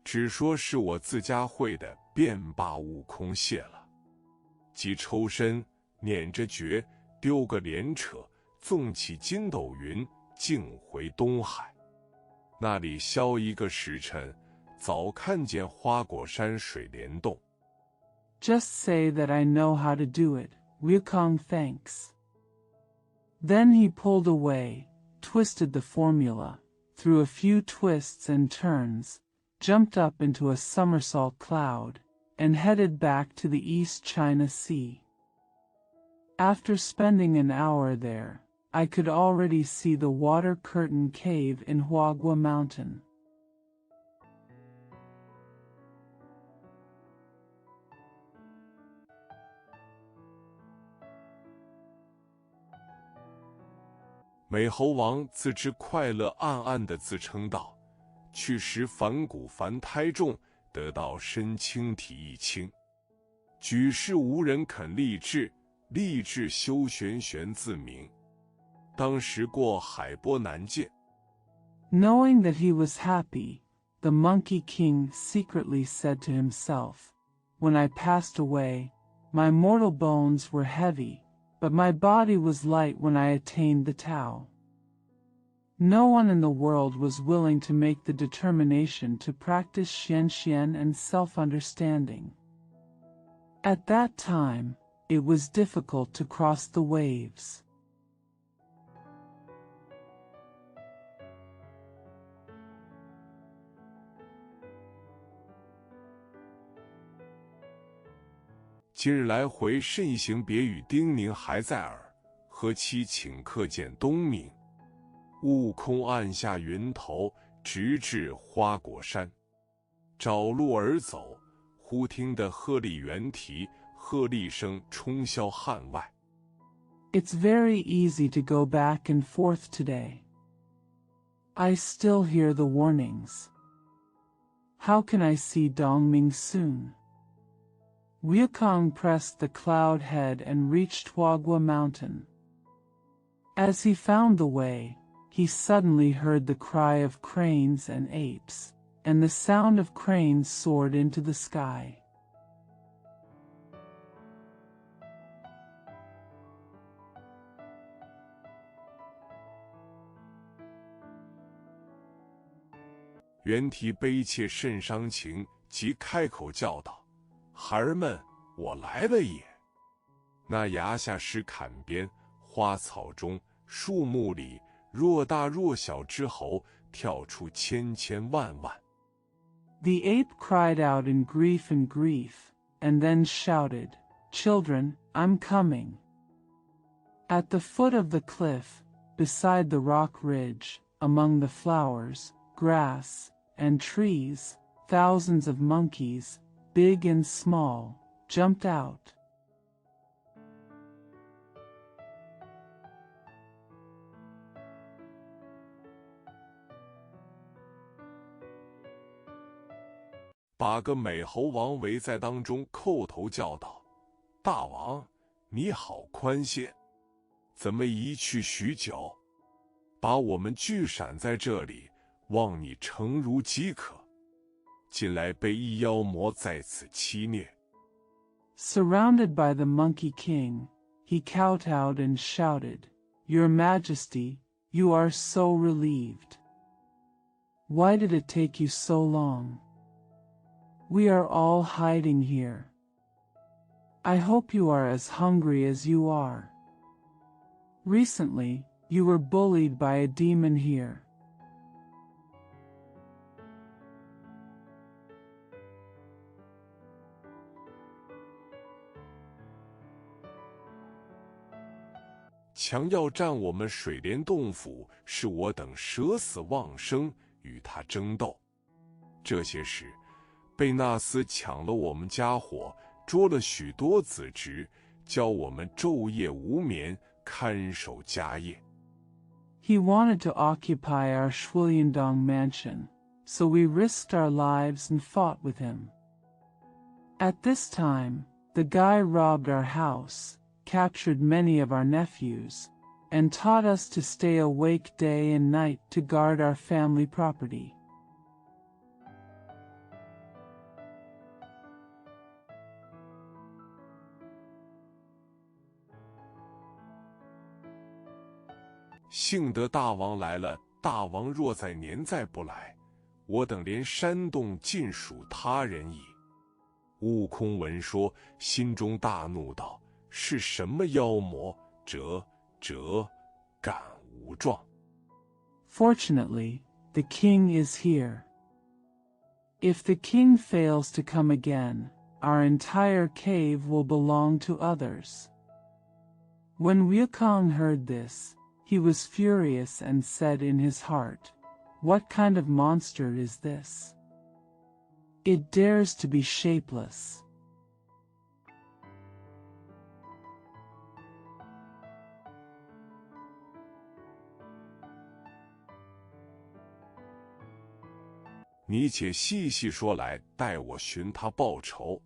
只说是我自家会的，便把悟空谢了。即抽身，捻着诀，丢个连扯，纵起筋斗云，径回东海。那里消一个时辰，早看见花果山水帘洞。Just say that I know how to do it, Wukong thanks. Then he pulled away, twisted the formula, threw a few twists and turns, jumped up into a somersault cloud, and headed back to the East China Sea. After spending an hour there, I could already see the water curtain cave in Huagua Mountain. 美猴王自知快乐，暗暗地自称道：去时凡骨凡胎重，得到身轻体亦轻。举世无人肯立志，立志修玄玄自明。当时过海波难见。 Knowing that he was happy, the Monkey King secretly said to himself, When I passed away, my mortal bones were heavy, but my body was light when I attained the Tao. No one in the world was willing to make the determination to practice Xian and self-understanding. At that time, it was difficult to cross the waves. 今日来回甚行别语叮咛还在耳，何期请客见东明。悟空按下云头，直至花果山，找路而走，忽听得鹤唳猿啼，鹤唳声冲霄汉外。 It's very easy to go back and forth today. I still hear the warnings. How can I see Dongming soon? Wukong pressed the cloud head and reached Huagua Mountain. As he found the way, he suddenly heard the cry of cranes and apes, and the sound of cranes soared into the sky. 猿啼悲切甚伤情，即开口叫道：“孩儿们，我来了也！”那崖下石坎边，花草中，树木里，若大若小之猴跳出千千万万。 The ape cried out in grief, and then shouted, Children, I'm coming. At the foot of the cliff, beside the rock ridge, among the flowers, grass, and trees, thousands of monkeys, big and small, jumped out. 把个美猴王围在当中，叩头叫道：“大王，你好宽些，怎么一去许久？把我们聚闪在这里，望你诚如饥渴。近来被一妖魔在此欺虐。” Surrounded by the Monkey King, he kowtowed and shouted, Your Majesty, you are so relieved. Why did it take you so long? We are all hiding here. I hope you are as hungry as you are. Recently, you were bullied by a demon here. 强要占我们水帘洞府，是我等舍死忘生，与他争斗。这些时，贝纳斯抢了我们家伙，捉了许多子侄，教我们昼夜无眠，看守家业。He wanted to occupy our Shwilliandong mansion, so we risked our lives and fought with him. At this time, the guy robbed our house, captured many of our nephews, and taught us to stay awake day and night to guard our family property. 幸得大王来了，大王若再年再不来，我等连山洞尽属他人矣。悟空闻说，心中大怒道：“是什么妖魔？敢无状！” Fortunately, the king is here. If the king fails to come again, our entire cave will belong to others. When Wukong heard this, he was furious and said in his heart, "What kind of monster is this? It dares to be shapeless." 你且细细说来，待我寻他报仇。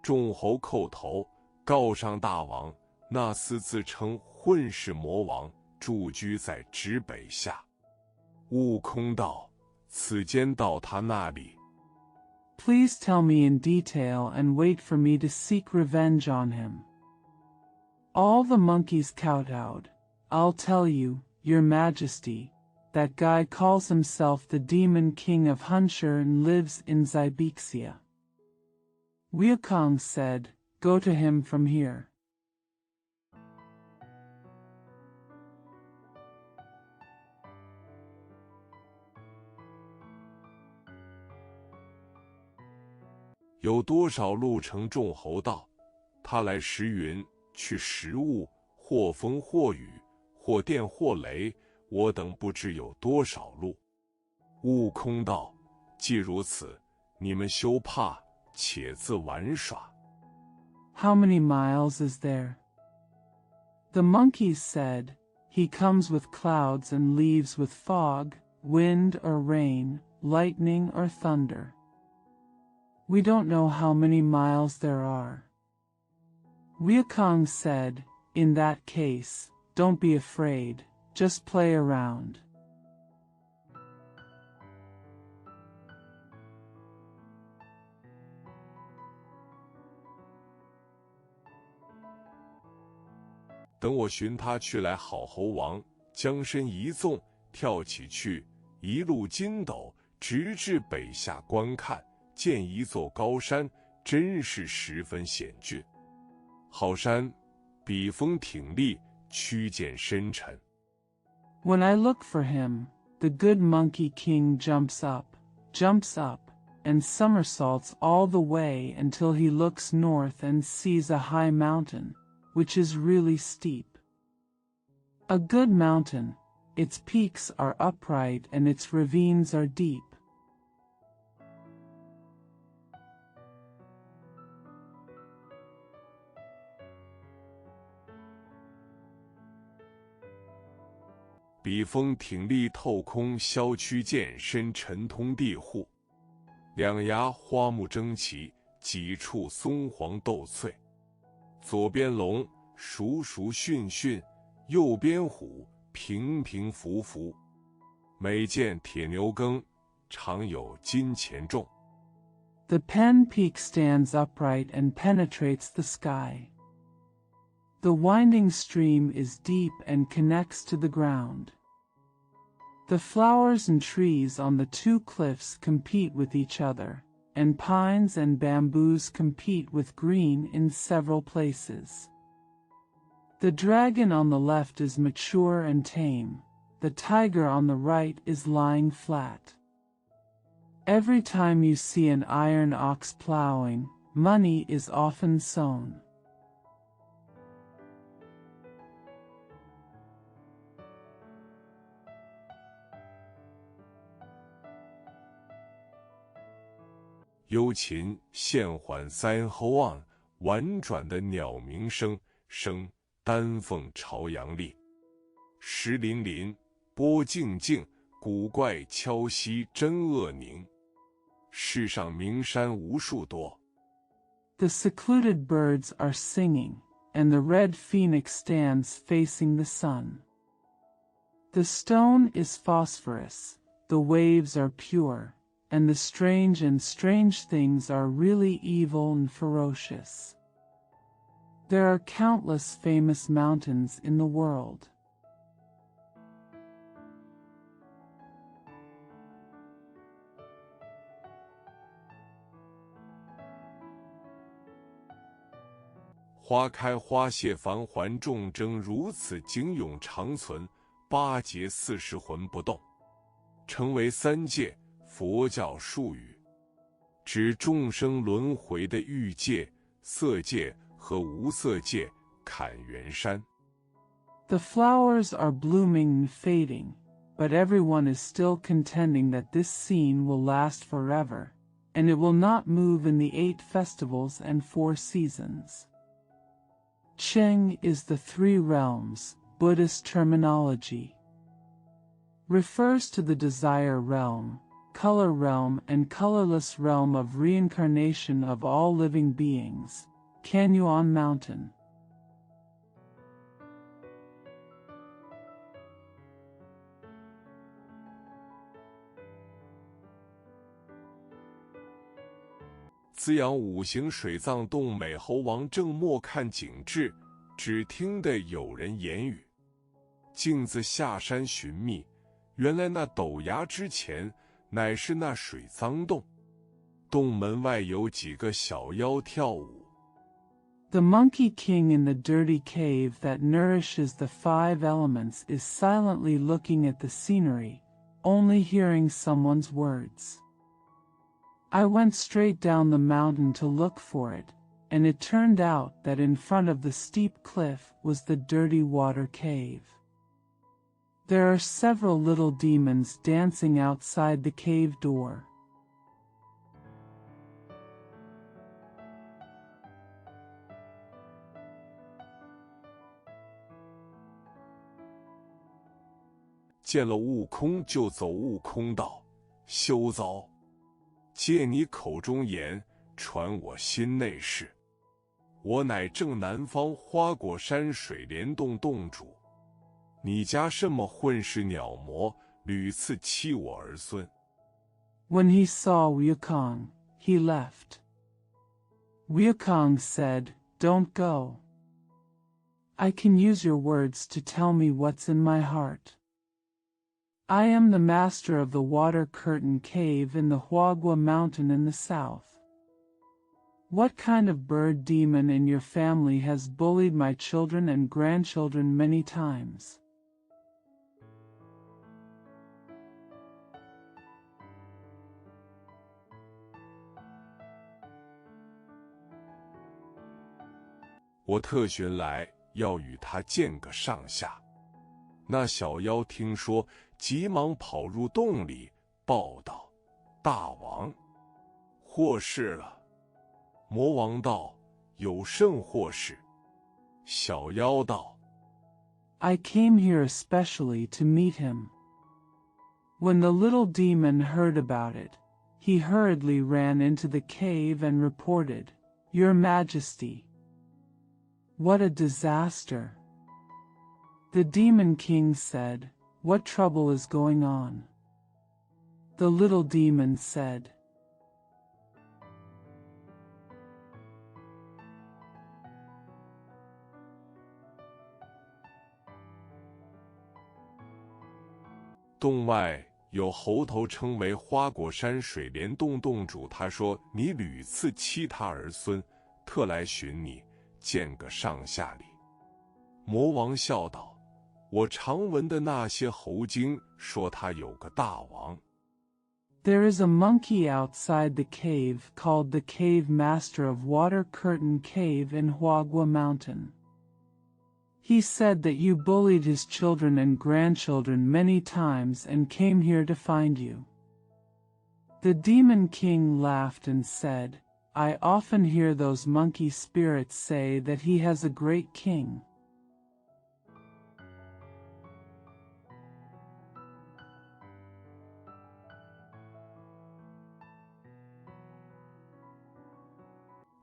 众猴叩头，告上大王，那厮自称混世魔王，驻居在直北下。悟空道：“此间到他那里。” Please tell me in detail and wait for me to seek revenge on him. All the monkeys kowtowed. I'll tell you, your majesty, that guy calls himself the Demon King of Hunshur and lives in Xibexia. Wukong said, "Go to him from here." 有多少路程？众猴道：“他来时云，去时雾，或风或雨，或电或雷，我等不知有多少路。”悟空道：“既如此，你们休怕，且自玩耍。” How many miles is there? The monkeys said, "He comes with clouds and leaves with fog, wind or rain, lightning or thunder. We don't know how many miles there are." Wukong said, "In that case, don't be afraid, just play around." 等我寻他去来，好猴王将身一纵，跳起去，一路筋斗，直至北下观看，见一座高山，真是十分险峻。好山，笔锋挺立，曲涧深沉。 When I look for him, the good Monkey King jumps up, and somersaults all the way until he looks north and sees a high mountain, which is really steep. A good mountain, its peaks are upright and its ravines are deep. 笔锋挺立透空，削曲涧深，沉通地户。两崖花木争奇，几处松黄斗翠。左边龙，熟训训；右边虎，平伏伏。每见铁牛耕，常有金钱重。 The Pen Peak stands upright and penetrates the sky. The winding stream is deep and connects to the ground. The flowers and trees on the two cliffs compete with each other, and pines and bamboos compete with green in several places. The dragon on the left is mature and tame, the tiger on the right is lying flat. Every time you see an iron ox plowing, money is often sown. 幽禽现缓三吼昂，婉转的鸟鸣声，声丹凤朝阳立。石林林，波静静，古怪敲息真恶宁。世上名山无数多。The secluded birds are singing, and the red phoenix stands facing the sun. The stone is phosphorus, the waves are pure, and the strange things are really evil and ferocious. There are countless famous mountains in the world. 花开花谢繁环众争，如此景永长存，八节40魂不动，成为三界佛教术语，指众生轮回的欲界、色界和无色界。坎元山。The flowers are blooming and fading, but everyone is still contending that this scene will last forever, and it will not move in the 8 festivals and 4 seasons. Cheng is the 3 realms, Buddhist terminology. Refers to the desire realm, color realm and colorless realm of reincarnation of all living beings. Canyuan Mountain. 滋养5行水藏洞美猴王正默看景致，只听得有人言语。径自下山寻觅，原来那陡崖之前乃是那水藏洞，洞门外有几个小妖跳舞。The Monkey King in the dirty cave that nourishes the 5 elements is silently looking at the scenery, only hearing someone's words. I went straight down the mountain to look for it, and it turned out that in front of the steep cliff was the dirty water cave. There are several little demons dancing outside the cave door. 见了悟空就走悟空道，休遭！借你口中言，传我心内事。我乃正南方花果山水帘洞洞主，你家什么混世鸟魔，屡次欺我儿孙。When he saw Wukong, he left. Wukong said, "Don't go. I can use your words to tell me what's in my heart. I am the master of the water curtain cave in the Huagua Mountain in the south. What kind of bird demon in your family has bullied my children and grandchildren many times?" 我特寻来，要与他见个上下。那小妖听说，急忙跑入洞里，报道：“大王，祸事了。”魔王道：“有甚祸事？”小妖道： I came here especially to meet him. When the little demon heard about it, he hurriedly ran into the cave and reported, "Your Majesty. What a disaster!" The Demon King said, "What trouble is going on?" The little demon said, "洞外有猴头称为花果山水帘洞洞主，他说你屡次欺他儿孙，特来寻你，见个上下礼。”魔王笑道：“我常闻的那些猴精说他有个大王。” There is a monkey outside the cave called the Cave Master of Water Curtain Cave in Huagua Mountain. He said that you bullied his children and grandchildren many times and came here to find you. The demon king laughed and said, I often hear those monkey spirits say that he has a great king.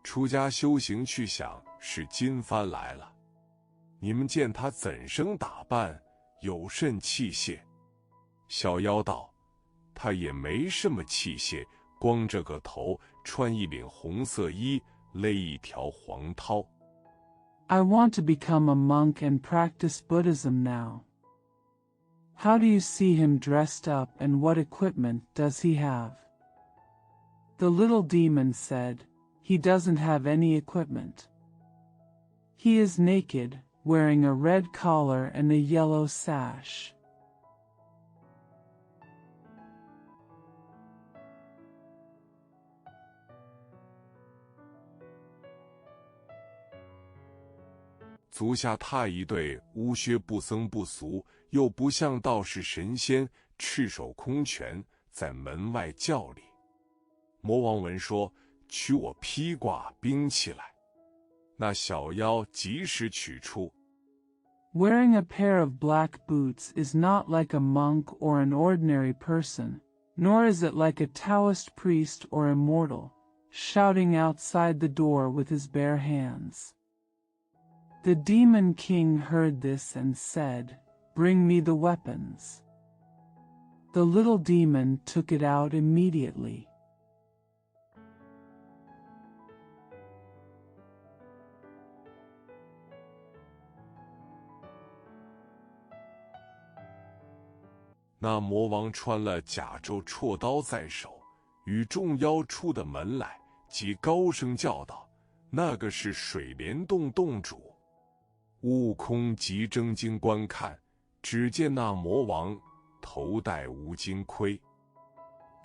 出家修行去想，是金幡来了。你们见他怎生打扮，有甚器械？小妖道：他也没什么器械，光着个头，穿一领红色衣，勒一条黄绦。I want to become a monk and practice Buddhism now. How do you see him dressed up, and what equipment does he have? The little demon said, He doesn't have any equipment. He is naked, wearing a red collar and a yellow sash. 足下踏一对乌靴，不僧不俗，又不像道士神仙，赤手空拳在门外叫里。魔王闻说，取我披挂兵器来。那小妖及时取出。Wearing a pair of black boots is not like a monk or an ordinary person, nor is it like a Taoist priest or immortal, shouting outside the door with his bare hands. The demon king heard this and said, Bring me the weapons. The little demon took it out immediately. 那魔王穿了甲胄，绰刀在手，与众妖出的门来，即高声叫道：“那个是水帘洞洞主！”悟空即睁睛观看，只见那魔王头戴乌金盔。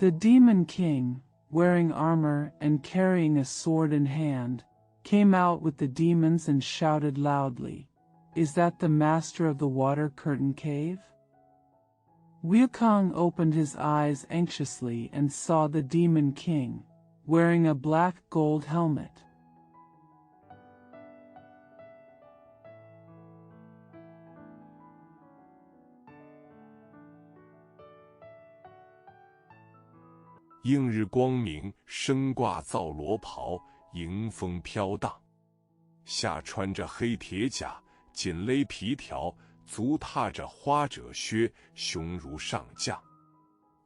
The demon king, wearing armor and carrying a sword in hand, came out with the demons and shouted loudly, Is that the master of the water curtain cave? Wukong opened his eyes anxiously and saw the demon king, wearing a black gold helmet. 映日光明，身挂皂罗袍，迎风飘荡，下穿着黑铁甲，紧勒皮条，足踏着花褶靴，雄如上将，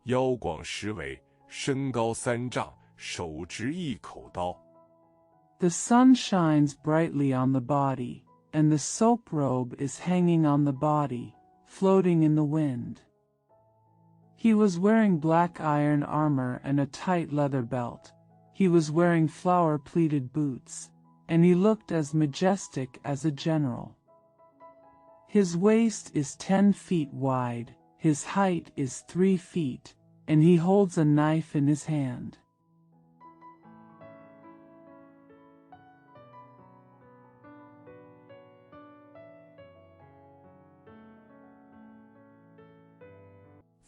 腰广10围，身高3丈，手执一口刀。The sun shines brightly on the body, and the soap robe is hanging on the body, floating in the wind. He was wearing black iron armor and a tight leather belt. He was wearing flower-pleated boots, and he looked as majestic as a general. His waist is 10 feet wide, his height is 3 feet, and he holds a knife in his hand.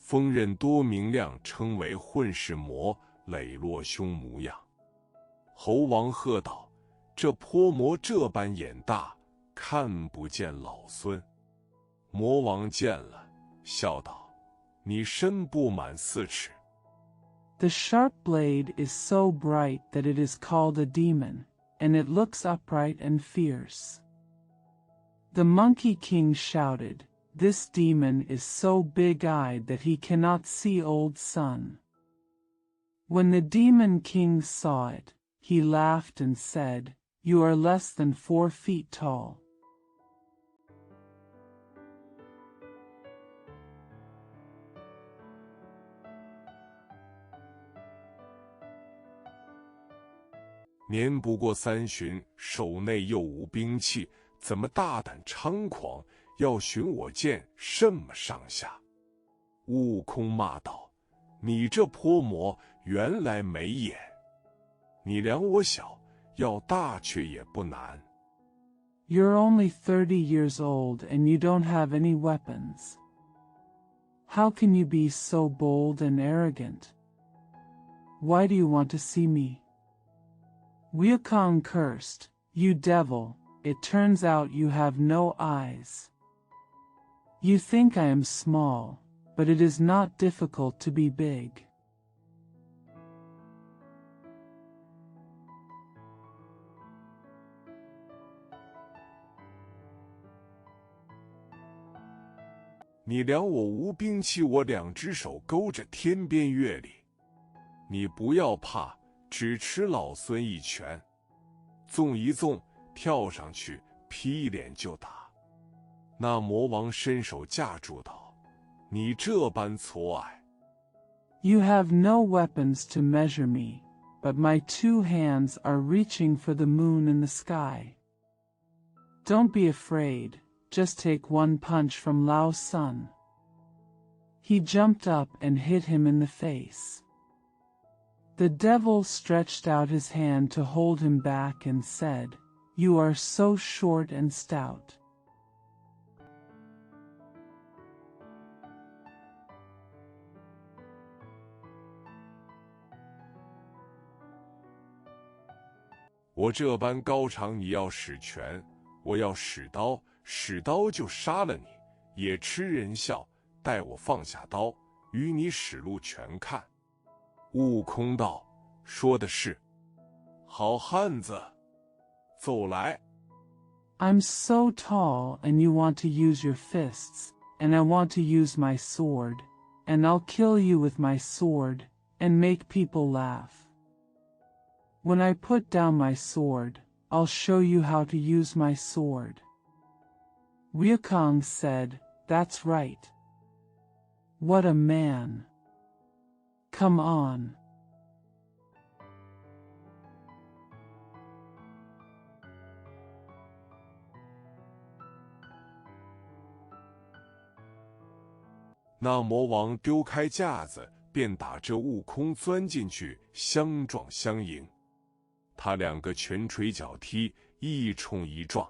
锋刃多明亮，称为混世魔，磊落凶模样。猴王喝道：“这泼魔这般眼大，看不见老孙。”魔王见了，笑道：“你身不满4尺。” The sharp blade is so bright that it is called a demon, and it looks upright and fierce. The Monkey King shouted, This demon is so big-eyed that he cannot see old sun. When the demon king saw it, he laughed and said, You are less than 4 feet tall. 年不过3旬，手内又无兵器，怎么大胆猖狂？要寻我剑，什么上下？悟空骂道：“你这泼魔，原来没眼！你量我小，要大却也不难。” You're only 30 years old and you don't have any weapons. How can you be so bold and arrogant? Why do you want to see me? Wukong cursed, You devil, it turns out you have no eyes. You think I am small, but it is not difficult to be big.你量我无兵器，我两只手勾着天边月里。你不要怕，只吃老孙一拳，纵一纵，跳上去，劈脸就打。那魔王伸手架住道：“你这般矬矮。” You have no weapons to measure me, but my 2 hands are reaching for the moon in the sky. Don't be afraid, just take 1 punch from Lao's son. He jumped up and hit him in the face. The devil stretched out his hand to hold him back and said, You are so short and stout. 我这般高长，你要使拳，我要使刀，使刀就杀了你，也吃人笑。待我放下刀，与你使路全看。悟空道：“说的是，好汉子，奏来。” I'm so tall and you want to use your fists, and I want to use my sword, and I'll kill you with my sword, and make people laugh. When I put down my sword, I'll show you how to use my sword. Wukong said, That's right. What a man. Come on. 那魔王丢开架子，便打着悟空钻进去，相撞相迎。他两个拳捶脚踢，一冲一撞。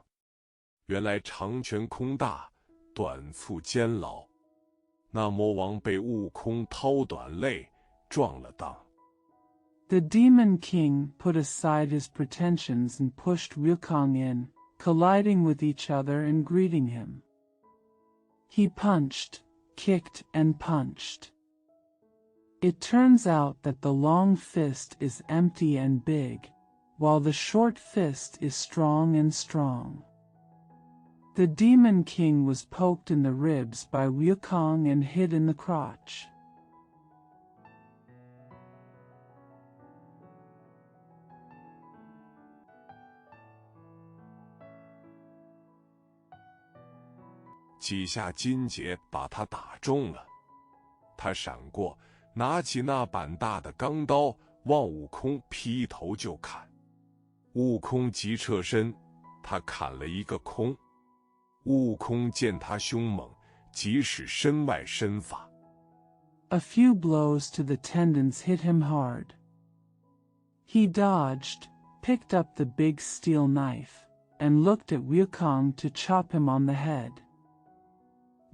原来长拳空大，短促监牢。那魔王被悟空掏短肋，撞了裆。The Demon King put aside his pretensions and pushed Wukong in, colliding with each other and greeting him. He punched, kicked, and punched. It turns out that the long fist is empty and big, while the short fist is strong and strong. The Demon King was poked in the ribs by Wukong and hit in the crotch. 几下金节把他打中了，他闪过，拿起那板大的钢刀，往悟空劈头就砍。悟空急撤身，他砍了一个空。悟空见他凶猛，即使身外身法。A few blows to the tendons hit him hard. He dodged, picked up the big steel knife, and looked at Wukong to chop him on the head.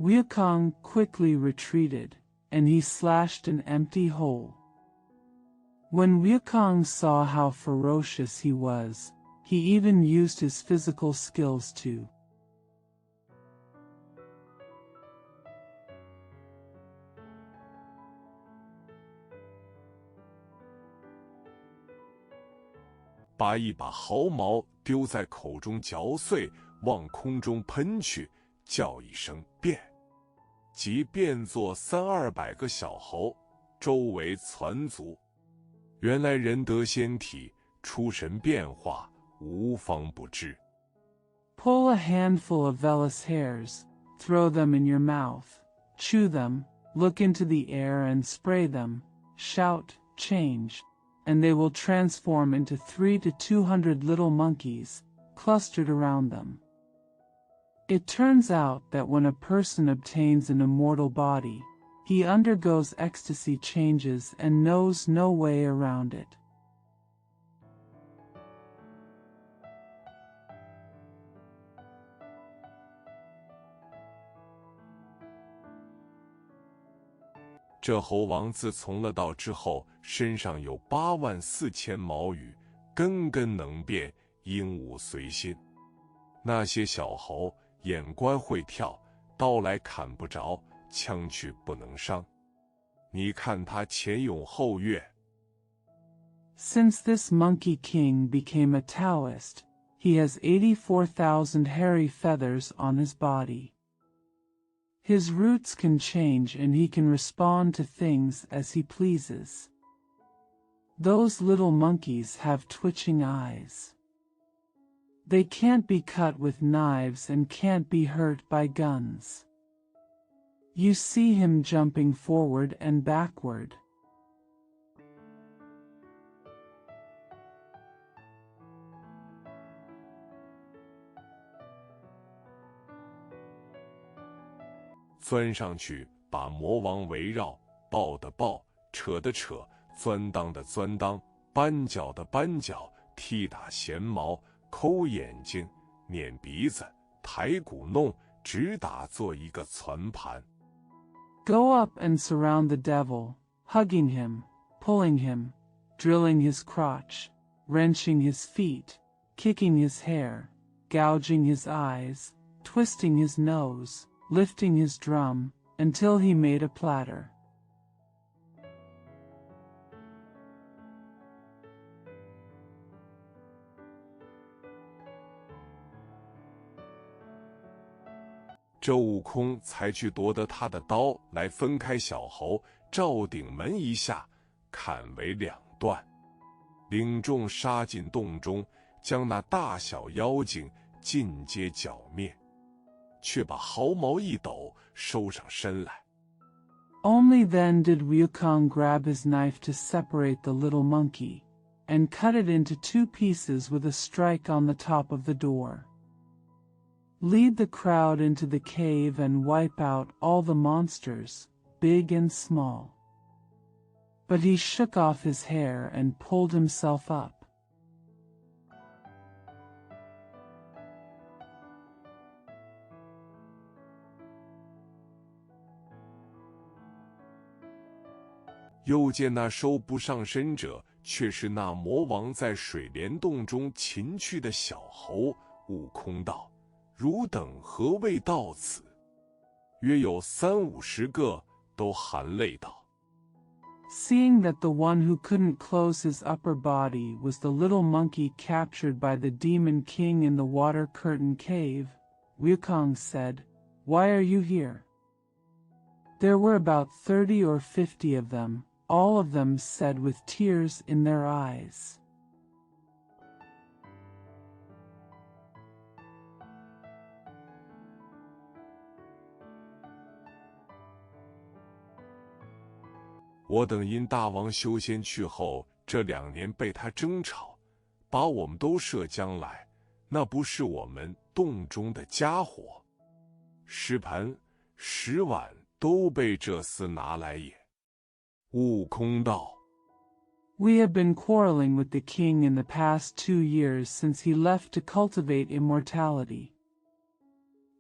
Wukong quickly retreated, and he slashed an empty hole. When Wukong saw how ferocious he was, he even used his physical skills too. 把一把毫毛丢在口中嚼碎，往空中喷去，叫一声变，即变作300-200个小猴，周围攒足。原来人得仙体，出神变化，无方不知。Pull a handful of vellus hairs, throw them in your mouth, chew them, look into the air and spray them, shout, change, and they will transform into 300 to 200 little monkeys, clustered around them. It turns out that when a person obtains an immortal body, he undergoes ecstasy changes and knows no way around it. 这猴王自从了道之后，身上有84000毛羽，根根能变，鹦鹉随心。那些小猴眼观会跳，刀来砍不着，枪去不能伤。你看他前勇后跃。 Since this Monkey King became a Taoist, he has 84,000 hairy feathers on his body. His roots can change and he can respond to things as he pleases. Those little monkeys have twitching eyes. They can't be cut with knives and can't be hurt by guns. You see him jumping forward and backward. 钻上去，把魔王围绕，抱的抱，扯的扯，钻裆的钻裆，扳脚的扳脚，踢打弦毛，抠眼睛，捻鼻子，抬骨弄，直打做一个攒盘。 Go up and surround the devil, hugging him, pulling him, drilling his crotch, wrenching his feet, kicking his hair, gouging his eyes, twisting his nose, lifting his drum, until he made a platter. 周悟空才去夺得他的刀来分开小猴，照顶门一下，砍为2段，领众杀进洞中，将那大小妖精尽皆剿灭，却把毫毛一抖，收上身来。 Only then did Wukong grab his knife to separate the little monkey, and cut it into 2 pieces with a strike on the top of the door. Lead the crowd into the cave and wipe out all the monsters, big and small. But he shook off his hair and pulled himself up. 又见那收不上身者，却是那魔王在水帘洞中擒去的小猴。悟空道：“汝等何谓到此？”约有30-50个，都含泪道。 Seeing that the one who couldn't close his upper body was the little monkey captured by the Demon King in the Water Curtain Cave, Wukong said, "Why are you here?" There were about 30 or 50 of them. All of them said with tears in their eyes. 我等因大王修仙去后，这2年被他争吵，把我们都射将来，那不是我们洞中的家伙，10盘10碗都被这厮拿来也。悟空道： We have been quarreling with the king in the past 2 years since he left to cultivate immortality.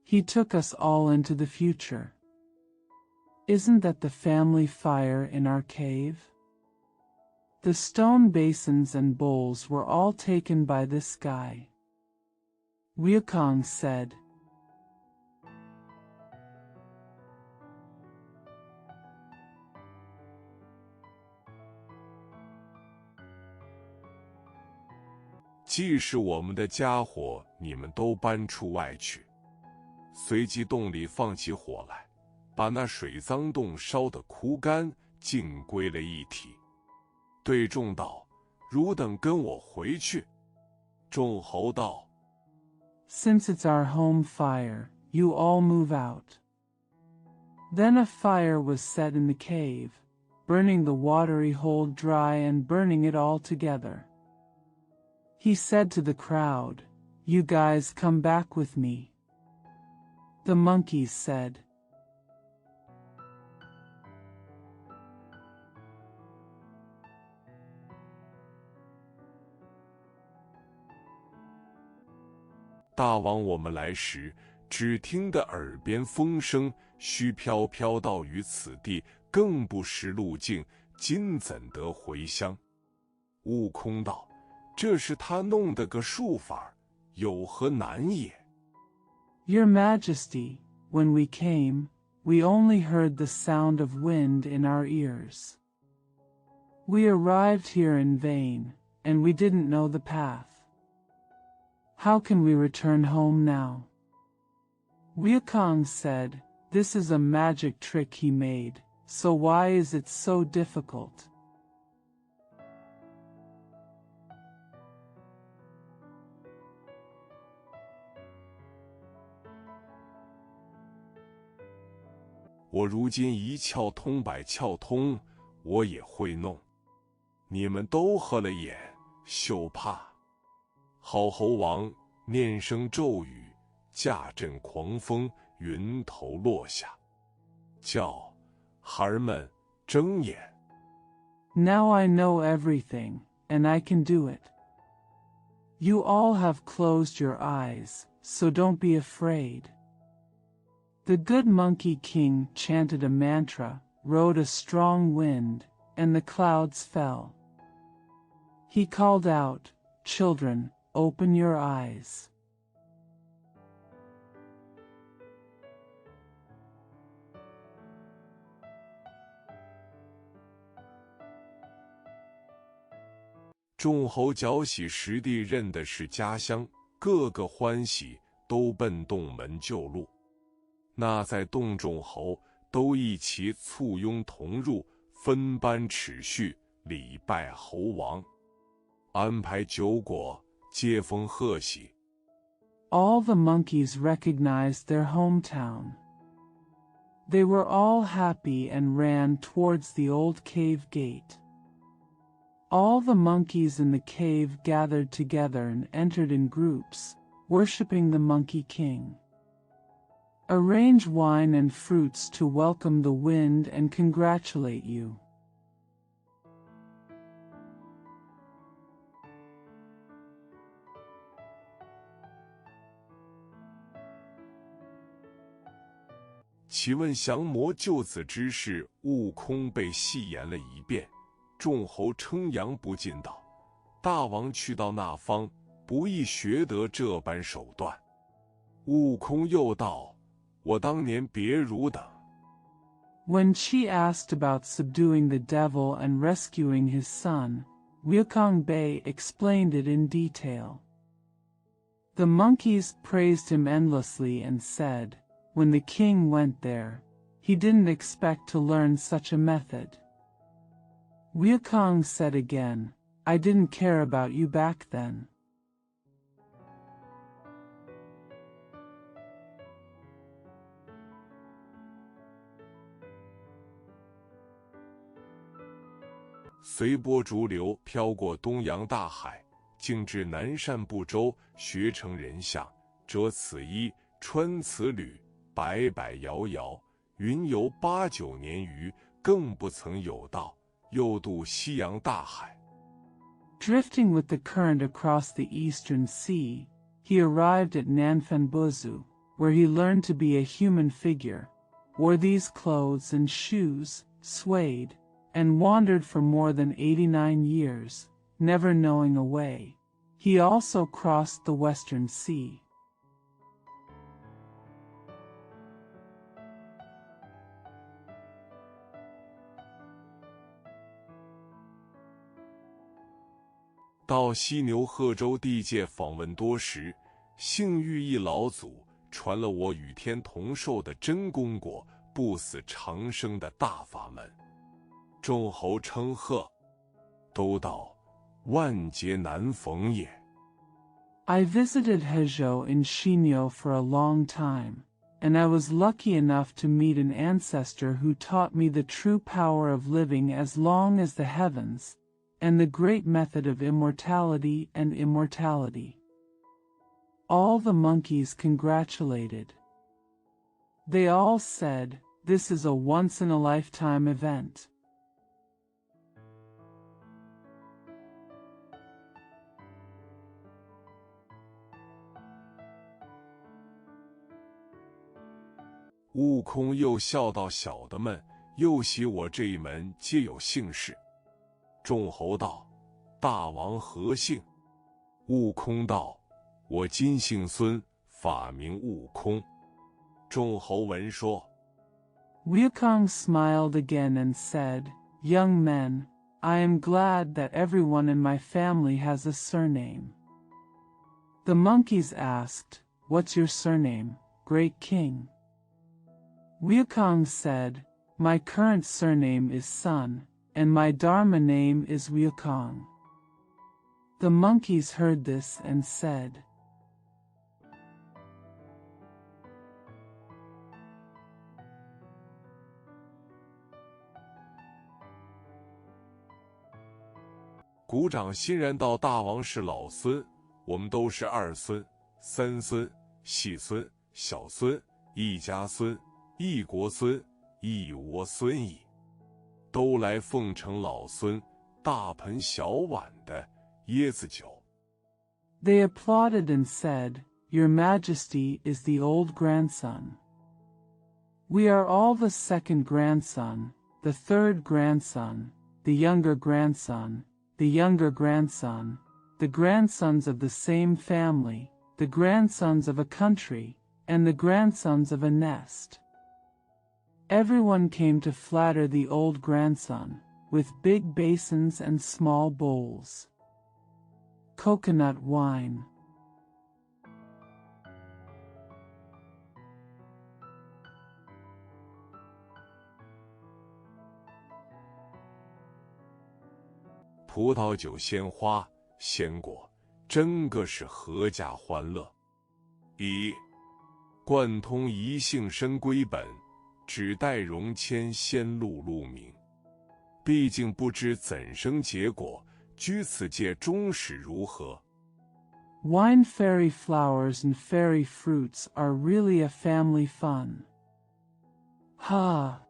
He took us all into the future. Isn't that the family fire in our cave? The stone basins and bowls were all taken by this guy. Wukong said. 既是我们的家伙，你们都搬出外去。随即洞里放起火来，把那水脏洞烧得枯干，尽归了一体。对众道：“汝等跟我回去。”众猴道： Since it's our home fire, you all move out. Then a fire was set in the cave, burning the watery hole dry and burning it all together. He said to the crowd, "You guys come back with me." The monkeys said. 大王我们来时，只听得耳边风声，须飘飘到于此地，更不识路径，今怎得回乡？悟空道：这是他弄的个术法，有何难也？ Your Majesty, when we came, we only heard the sound of wind in our ears. We arrived here in vain, and we didn't know the path. How can we return home now? Wukong said, This is a magic trick he made, so why is it so difficult? 我如今一窍通百窍通，我也会弄。你们都合了眼，休怕。好猴王念声咒语，驾阵狂风，云头落下，叫孩儿们睁眼。 Now I know everything, and I can do it. You all have closed your eyes, so don't be afraid. The good Monkey King chanted a mantra, rode a strong wind, and the clouds fell. He called out, Children, open your eyes. 众猴搅喜实地认的是家乡，个个欢喜，都奔洞门救路。那在洞众猴都一齐簇拥同入，分班尺序，礼拜猴王，安排酒果，接风贺喜。 All the monkeys recognized their hometown. They were all happy and ran towards the old cave gate. All the monkeys in the cave gathered together and entered in groups, worshipping the Monkey King. Arrange wine and fruits to welcome the wind and congratulate you. 启问降魔救子之事，悟空被戏言了一遍。众猴称扬不尽道：“大王去到那方，不易学得这般手段。”悟空又道：“我当年别如等。” When Chi asked about subduing the devil and rescuing his son, Wukong Bey explained it in detail. The monkeys praised him endlessly and said, when the king went there, he didn't expect to learn such a method. Wukong said again, I didn't care about you back then. 随波逐流，飘过东洋大海，径至南赡部洲，学成人相，折此衣，穿此履，摆摆摇摇，云游8、9年余，更不曾有到，又渡西洋大海。 Drifting with the current across the eastern sea, he arrived at Nanfanbuzu, where he learned to be a human figure, wore these clothes and shoes, swayed, and wandered for more than 89 years, never knowing a way. He also crossed the Western Sea. 到犀牛贺州地界访问多时，幸遇一老祖，传了我与天同寿的真功果、不死长生的大法门。众猴称贺，都道万劫难逢也。 I visited Hezhou in Xinyo for a long time, and I was lucky enough to meet an ancestor who taught me the true power of living as long as the heavens, and the great method of immortality and immortality. All the monkeys congratulated. They all said, this is a once-in-a-lifetime event. 悟空又笑道：“小的们，又喜我这一门皆有姓氏。众侯道：大王何姓？悟空道：我今姓孙，法名悟空。众侯闻说。Wukong smiled again and said, Young men, I am glad that everyone in my family has a surname. The monkeys asked, What's your surname, great king? Wukong said, My current surname is Sun, and my Dharma name is Wukong. The monkeys heard this and said, "鼓掌欣然道：大王是老孙，我们都是二孙、三孙、细孙、小孙、一家孙、一国孙、一窝孙矣，都来奉承老孙大盆小碗的椰子酒。" They applauded and said, Your Majesty is the old grandson. We are all the second grandson, the third grandson, the younger grandson, the younger grandson, the grandsons of the same family, the grandsons of a country, and the grandsons of a nest. Everyone came to flatter the old grandson, with big basins and small bowls. Coconut wine. "葡萄酒鲜花鲜果，真个是阖家欢乐。一贯通一姓深归本，只待荣迁先碌碌名。毕竟不知怎生结果，居此界终始如何。" Wine fairy flowers and fairy fruits are really a family fun. Ha!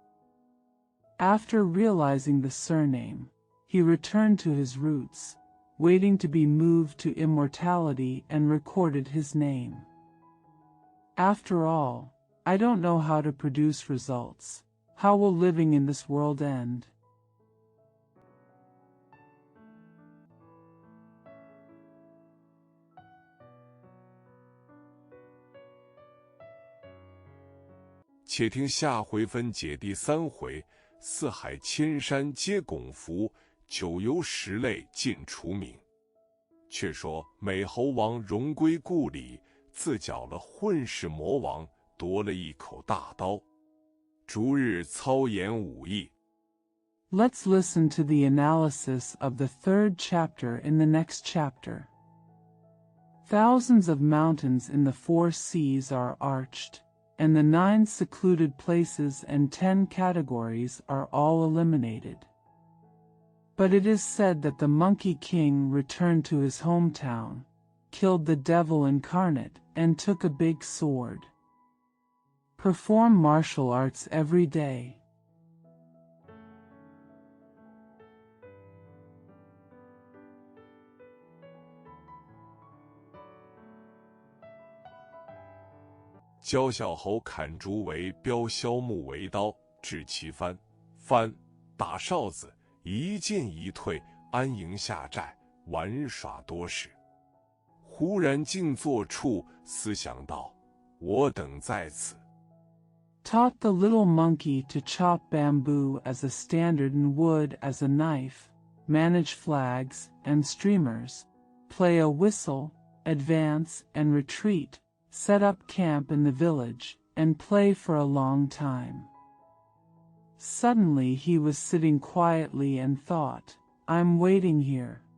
After realizing the surname, he returned to his roots, waiting to be moved to immortality, and recorded his name. After all, I don't know how to produce results. How will living in this world end? 且听下回分解第3回：四海千山皆拱伏，九幽十类尽除名。却说美猴王荣归故里，自剿了混世魔王，夺了一口大刀，逐日操演武艺。 Let's listen to the analysis of the 3rd chapter in the next chapter. Thousands of mountains in the 4 seas are arched, and the 9 secluded places and 10 categories are all eliminated. But it is said that the Monkey King returned to his hometown, killed the devil incarnate, and took a big sword. Perform martial arts every day. "教小猴砍竹为镖，削木为刀，制旗幡，幡打哨子，一进一退，安营下寨，玩耍多时。忽然静坐处，思想道：我等在此。 Taught the little monkey to chop bamboo as a standard and wood as a knife, manage flags and streamers, play a whistle, advance and retreat, set up camp in the village, and play for a long time. Suddenly he was sitting quietly and thought, I'm waiting here. "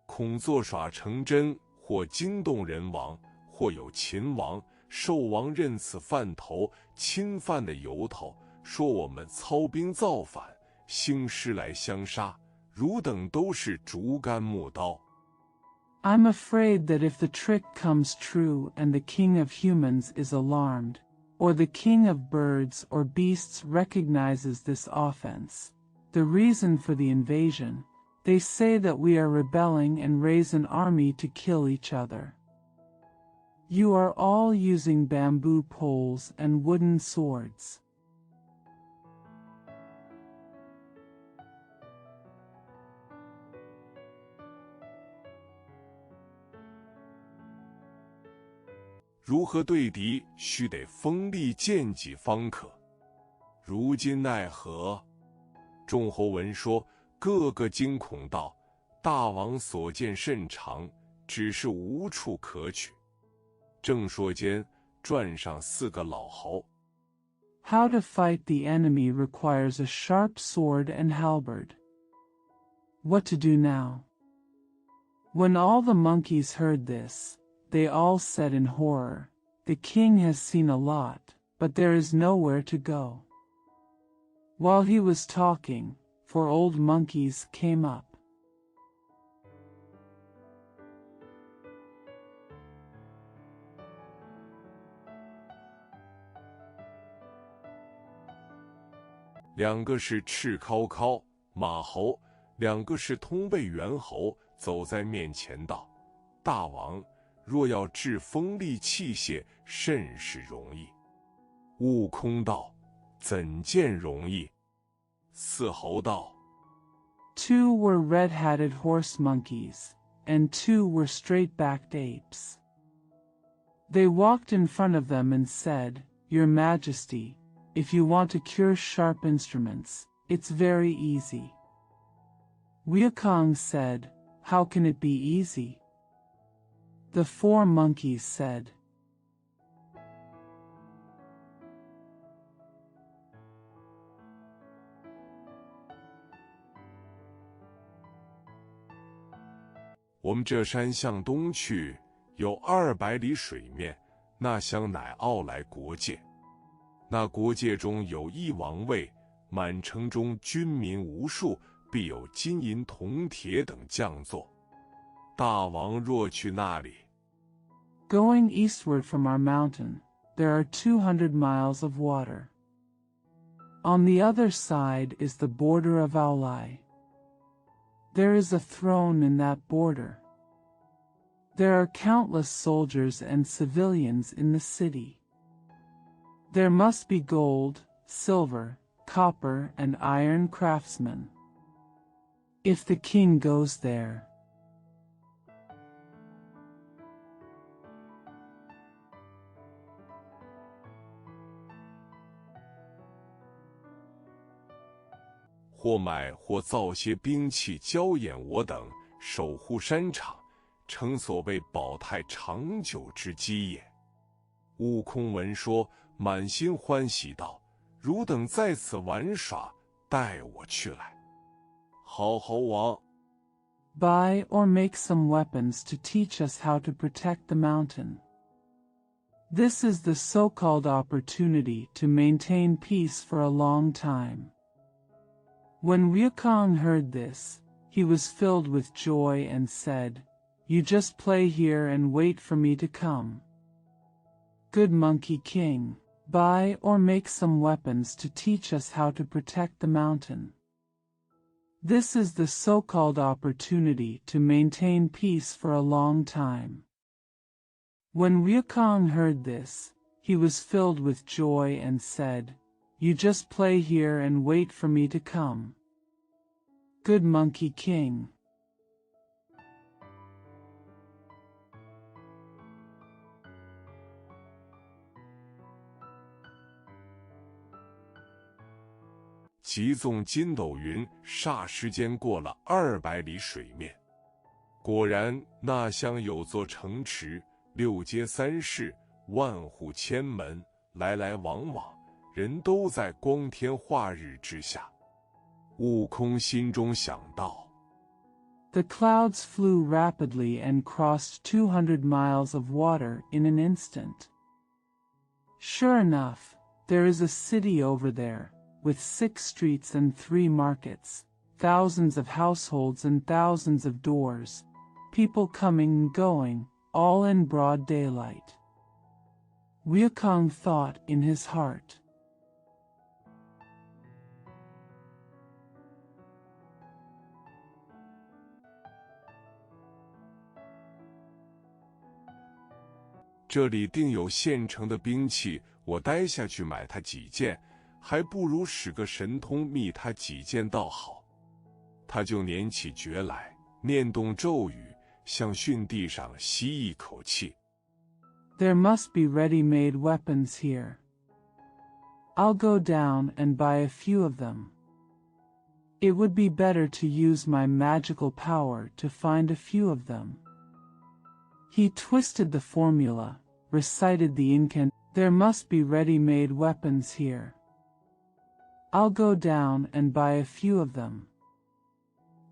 恐作耍成真，或惊动人亡，或有秦王、寿王认此犯头侵犯的由头，说我们操兵造反，兴师来相杀，汝等都是竹竿木刀。 I'm afraid that if the trick comes true and the king of humans is alarmed, or the king of birds or beasts recognizes this offense, the reason for the invasion, They say that we are rebelling and raise an army to kill each other. You are all using bamboo poles and wooden swords.如何对敌，须得锋利剑戟方可。如今奈何？众侯闻说，个个惊恐道：“大王所见甚长，只是无处可取。”正说间，转上4个老侯。How to fight the enemy requires a sharp sword and halberd. What to do now? When all the monkeys heard this, they all said in horror, "The king has seen a lot, but there is nowhere to go." While he was talking, 4 old monkeys came up. 2个是赤尻尻马猴，2个是通背猿猴，走在面前道：“大王，若要制锋利器械，甚是容易。”悟空道：“怎见容易？”4猴道：“2 were red-hatted horse monkeys, and 2 were straight-backed apes. They walked in front of them and said, 'Your Majesty, if you want to cure sharp instruments, it's very easy.' Wukong said, 'How can it be easy?' The 4 monkeys said, 我们这山向东去，有200里水面，那乡乃傲来国界。那国界中有一王位，满城中军民无数，必有金银铜铁等将座。大王若去那里， Going eastward from our mountain, there are 200 miles of water. On the other side is the border of Aolai. There is a throne in that border. There are countless soldiers and civilians in the city. There must be gold, silver, copper, and iron craftsmen. If the king goes there, 或买或造些兵器，交掩我等，守护山场，诚所谓保泰长久之基也。悟空闻说，满心欢喜道：“汝等在此玩耍，带我去来。”好猴王 buy or make some weapons to teach us how to protect the mountain. This is the so-called opportunity to maintain peace for a long time. When Wukong heard this, he was filled with joy and said, "You just play here and wait for me to come." Good Monkey King, buy or make some weapons to teach us how to protect the mountain. This is the so-called opportunity to maintain peace for a long time. When Wukong heard this, he was filled with joy and said, "You just play here and wait for me to come." Good Monkey King. 急纵筋斗云，霎时间过了200里水面。果然，那乡有座城池，6街3市，万户千门，来来往往，人都在光天化日之下。悟空心中想到 The clouds flew rapidly and crossed 200 miles of water in an instant. Sure enough, there is a city over there, with 6 streets and 3 markets, thousands of households and thousands of doors, people coming and going, all in broad daylight. Wukong thought in his heart, 这里定有现成的兵器，我待下去买他几件，还不如使个神通觅他几件倒好。他就捻起诀来，念动咒语，向巽地上吸一口气。There must be ready-made weapons here. I'll go down and buy a few of them. It would be better to use my magical power to find a few of them. He twisted the formula, recited the incantation. There must be ready-made weapons here. I'll go down and buy a few of them.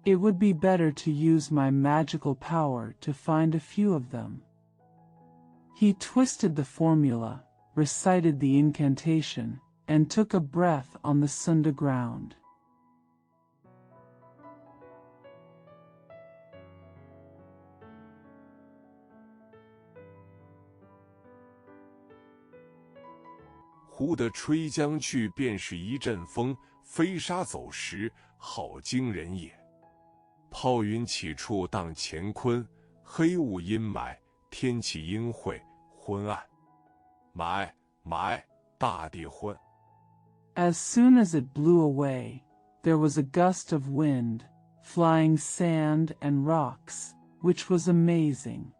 It would be better to use my magical power to find a few of them. He twisted the formula, recited the incantation, and took a breath on the Sunda ground. 忽地吹将去，便是一阵风，飞沙走石，好惊人也。炮云起处荡乾坤，黑雾阴霾，天气阴晦，昏暗。买，大地昏。As soon as it blew away, there was a gust of wind, flying sand and rocks, which was amazing.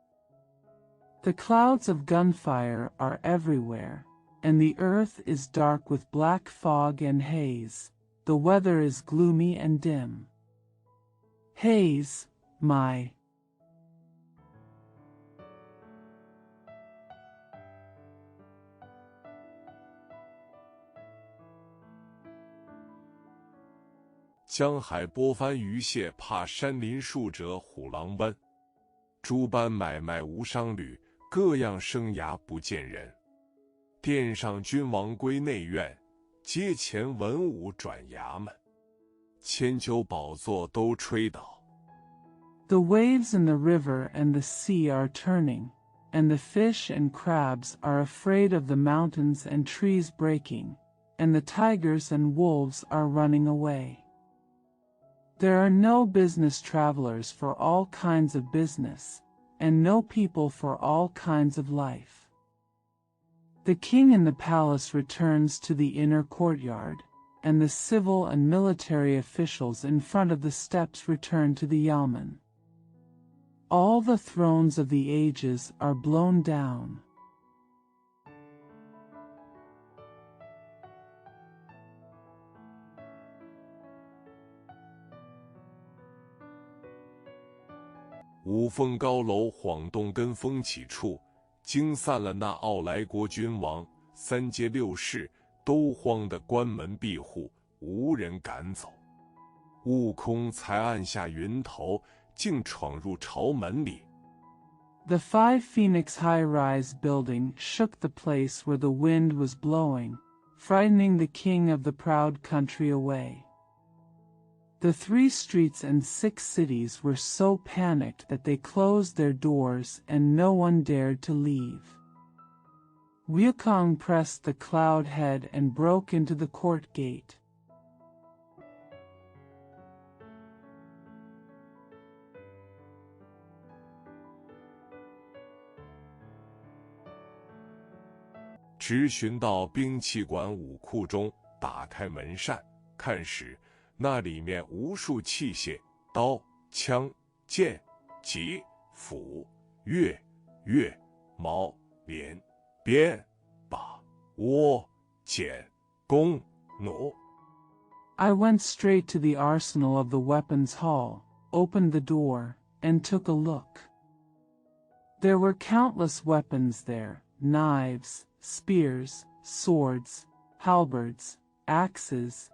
The clouds of gunfire are everywhere, and the earth is dark with black fog and haze. The weather is gloomy and dim. Haze, my. 江海波翻鱼蟹，怕山林树折虎狼奔。诸般买卖无商旅，各样生涯不见人。殿上君王归内院，阶前文武转衙门。千秋宝座都吹倒。The waves in the river and the sea are turning, and the fish and crabs are afraid of the mountains and trees breaking, and the tigers and wolves are running away. There are no business travelers for all kinds of business, and no people for all kinds of life. The king in the palace returns to the inner courtyard, and the civil and military officials in front of the steps return to the yamen. All the thrones of the ages are blown down. 五凤高楼晃动，跟风起处，惊散了那傲来国君王。三街六市都慌得关门闭户，无人敢走。悟空才按下云头，竟闯入朝门里。The 5 Phoenix high-rise building shook the place where the wind was blowing, frightening the king of the proud country away. The 3 streets and 6 cities were so panicked that they closed their doors and no one dared to leave. Wukong pressed the cloud head and broke into the court gate. 直寻到兵器馆武库中，打开门扇，看时，那里面无数器械，刀、枪、剑、戟、斧、钺、矛、镰、鞭、把、倭、锏、弓、弩。I went straight to the arsenal of the weapons hall, opened the door, and took a look. There were countless weapons there, knives, spears, swords, halberds, axes,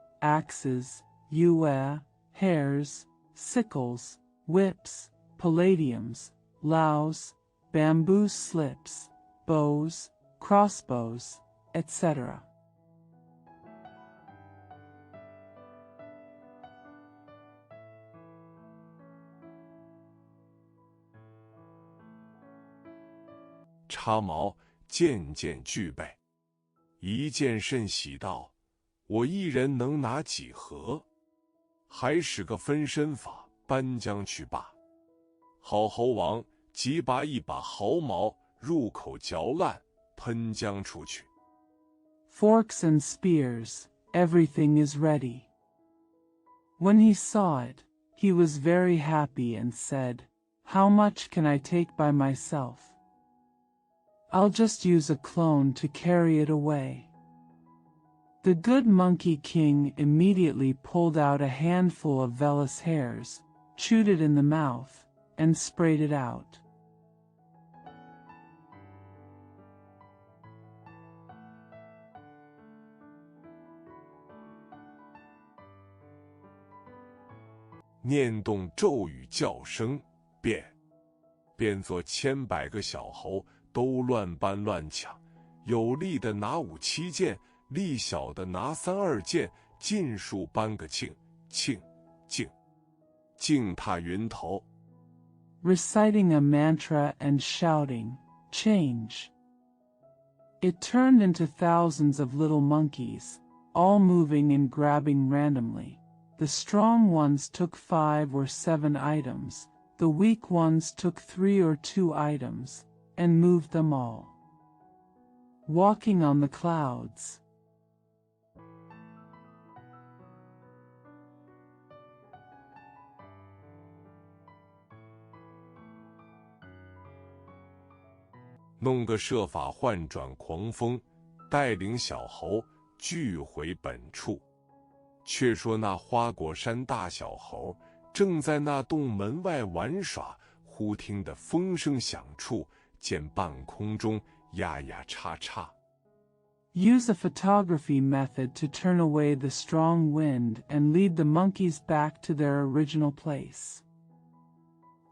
hares, sickles, whips, palladiums, lows, bamboo slips, bows, crossbows, etc. 插矛件件具备。一件甚喜道：我一人能拿几何？还使个分身法，搬将去罢。好猴王即拔一把毫毛，入口嚼烂，喷浆出去。Forks and spears, everything is ready. When he saw it, he was very happy and said, "How much can I take by myself? I'll just use a clone to carry it away." The good Monkey King immediately pulled out a handful of vellus hairs, chewed it in the mouth, and sprayed it out. 念动咒语叫声，变作千百个小猴，都乱搬乱抢，有力的拿5、7件，力小的拿3、2件，尽数搬个净，净踏云头。 Reciting a mantra and shouting, "Change!" It turned into thousands of little monkeys, all moving and grabbing randomly. The strong ones took 5 or 7 items, the weak ones took 3 or 2 items, and moved them all. Walking on the clouds. 弄个设法换转狂风，带领小猴聚回本处。却说那花果山大小猴正在那洞门外玩耍，忽听得风声响处，见半空中压压叉叉。 Use a photography method to turn away the strong wind and lead the monkeys back to their original place.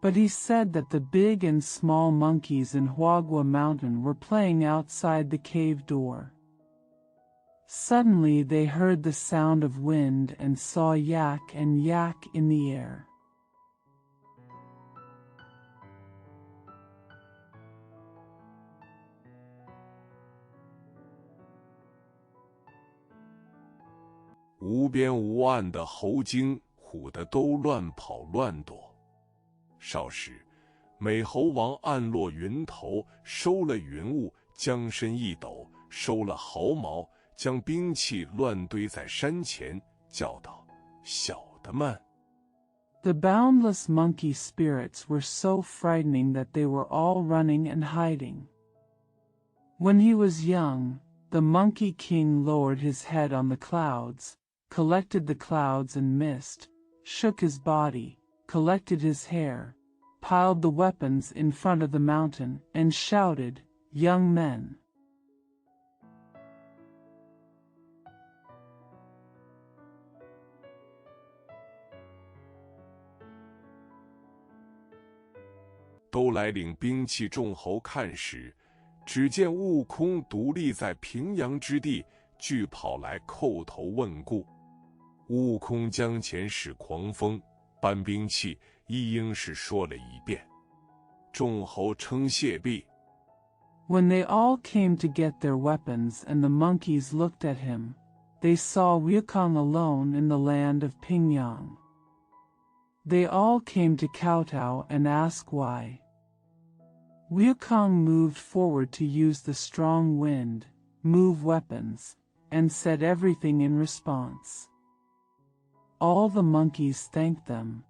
But he said that the big and small monkeys in Huagua Mountain were playing outside the cave door. Suddenly they heard the sound of wind and saw yak and yak in the air. 无边无岸的猴精唬得都乱跑乱躲。少时，美猴王按落云头，收了云雾，将身一抖，收了毫毛，将兵器乱堆在山前，叫道：“小的们！” The boundless monkey spirits were so frightening that they were all running and hiding. When he was young, the Monkey King lowered his head on the clouds, collected the clouds and mist, shook his body, collected his hair, piled the weapons in front of the mountain, and shouted, "Young men!" 都来领兵器众猴看时，只见悟空独立在平阳之地，俱跑来叩头问故。悟空将前使狂风，搬兵器，一应是说了一遍。众猴称谢毕。When they all came to get their weapons and the monkeys looked at him, they saw Wukong alone in the land of Pingyang. They all came to kowtow and ask why. Wukong moved forward to use the strong wind, move weapons, and said everything in response. All the monkeys thanked them.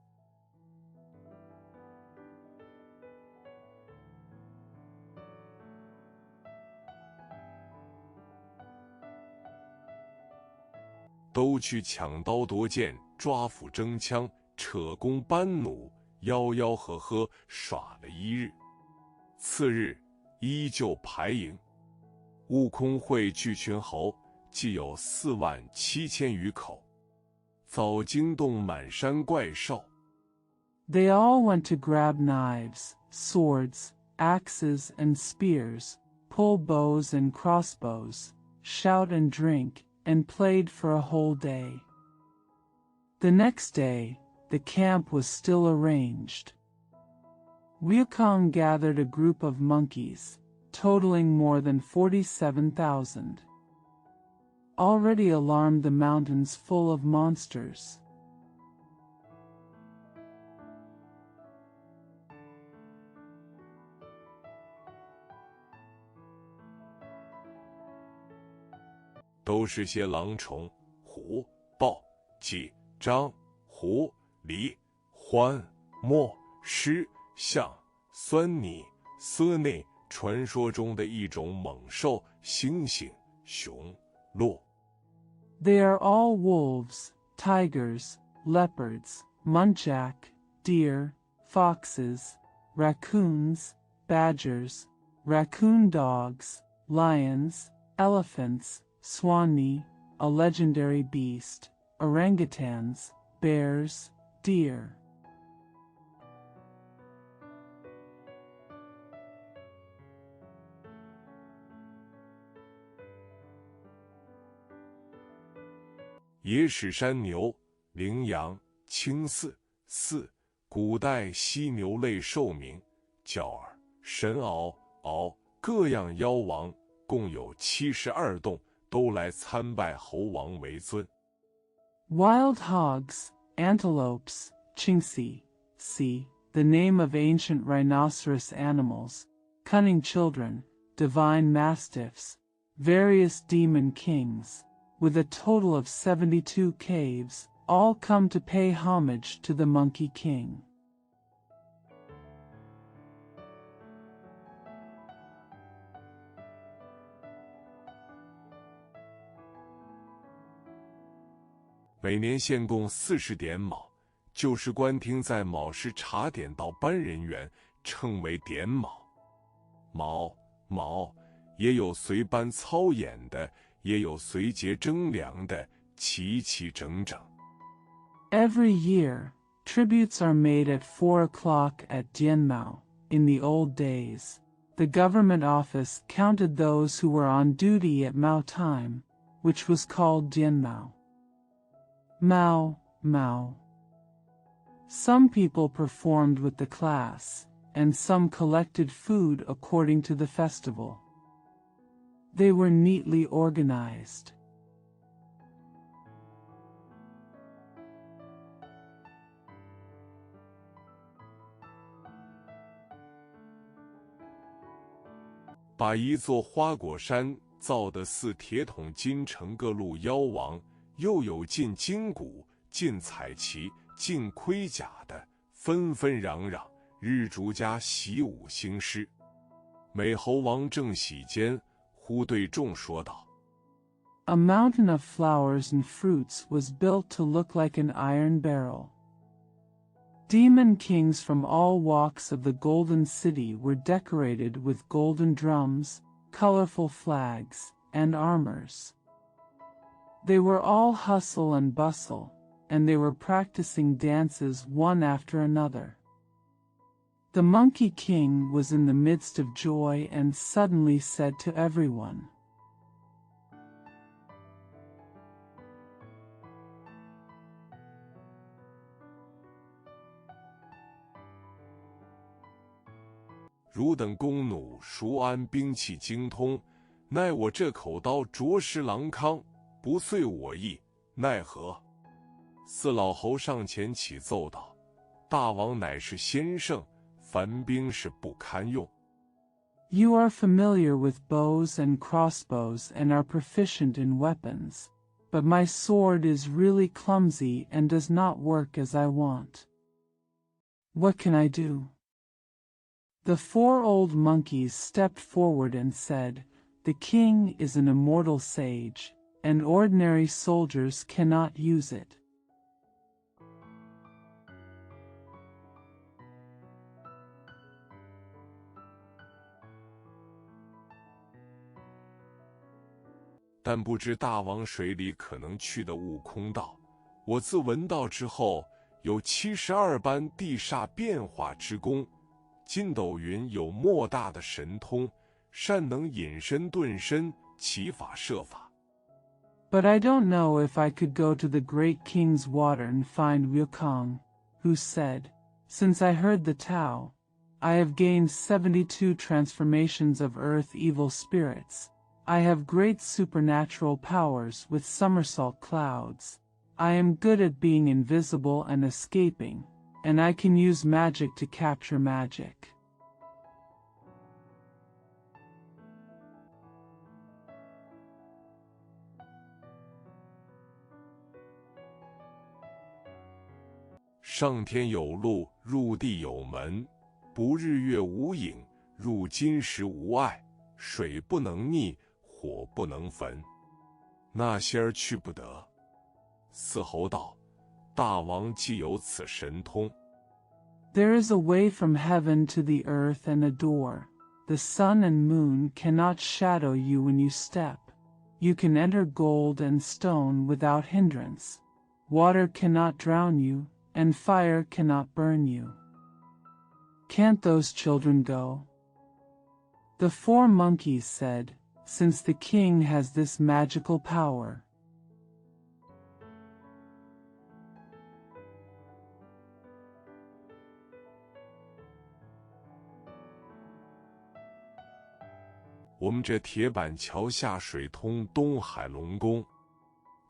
都去抢刀夺剑，抓斧争枪，扯弓搬弩，吆吆喝喝耍了一日。次日依旧排营，悟空会聚群猴，计有47000余口，早惊动满山怪兽。 They all went to grab knives, swords, axes and spears, pull bows and crossbows, shout and drink, and played for a whole day. The next day, the camp was still arranged. Wukong gathered a group of monkeys, totaling more than 47,000. Already alarmed the mountains full of monsters. 都是些狼虫、虎、豹、鸡、獐、狐、狸、獾、貘、狮、象、狻猊、猞猁，传说中的一种猛兽，猩猩、熊、鹿。They are all wolves, tigers, leopards, muntjac, deer, foxes, raccoons, badgers, raccoon dogs, lions, elephants, swani, a legendary beast, orangutans, bears, deer. 野史山牛、羚羊、青鸷、鸷，古代犀牛类兽名，角耳、神獒、獒，各样妖王，共有72洞，都来参拜猴王为尊。 Wild hogs, antelopes, chinxi, the name of ancient rhinoceros animals, cunning children, divine mastiffs, various demon kings, with a total of 72 caves, all come to pay homage to the Monkey King. 每年献贡40点卯，就是官厅在卯时查点到班人员，称为点卯。卯也有随班操演的，也有随节征粮的，齐齐整整。 Every year, tributes are made at 4 o'clock at Dianmao. In the old days, the government office counted those who were on duty at Mao time, which was called Dianmao. Mao. Some people performed with the class, and some collected food according to the festival. They were neatly organized. 把一座花果山造得似铁桶金城，各路妖王，又有进金鼓、进彩旗、进盔甲的，纷纷攘攘，日逐家习武兴师。美猴王正喜间，忽对众说道： A mountain of flowers and fruits was built to look like an iron barrel. Demon kings from all walks of the Golden City were decorated with golden drums, colorful flags, and armors. They were all hustle and bustle, and they were practicing dances one after another. The Monkey King was in the midst of joy and suddenly said to everyone, 汝等弓弩熟谙，兵器精通，奈我这口刀着实狼康，不遂我意，奈何？四老侯上前启奏道：“大王乃是先圣，凡兵是不堪用。” You are familiar with bows and crossbows and are proficient in weapons, but my sword is really clumsy and does not work as I want. What can I do? The 4 old monkeys stepped forward and said, The king is an immortal sage, and ordinary soldiers cannot use it. 但不知大王水里可能去的悟空道：“我自闻道之后，有72般地煞变化之功。筋斗云有莫大的神通，善能隐身遁身，起法设法。” But I don't know if I could go to the great king's water and find Wukong, who said, Since I heard the Tao, I have gained 72 transformations of earth evil spirits. I have great supernatural powers with somersault clouds. I am good at being invisible and escaping, and I can use magic to capture magic. 上天有路，入地有门，不日月无影，入金石无碍，水不能逆，火不能焚，那些儿去不得。四侯道：大王既有此神通。There is a way from heaven to the earth and a door. The sun and moon cannot shadow you when you step. You can enter gold and stone without hindrance. Water cannot drown you, and fire cannot burn you. Can't those children go? The 4 monkeys said, since the king has this magical power. 我们这铁板桥下水通东海龙宫，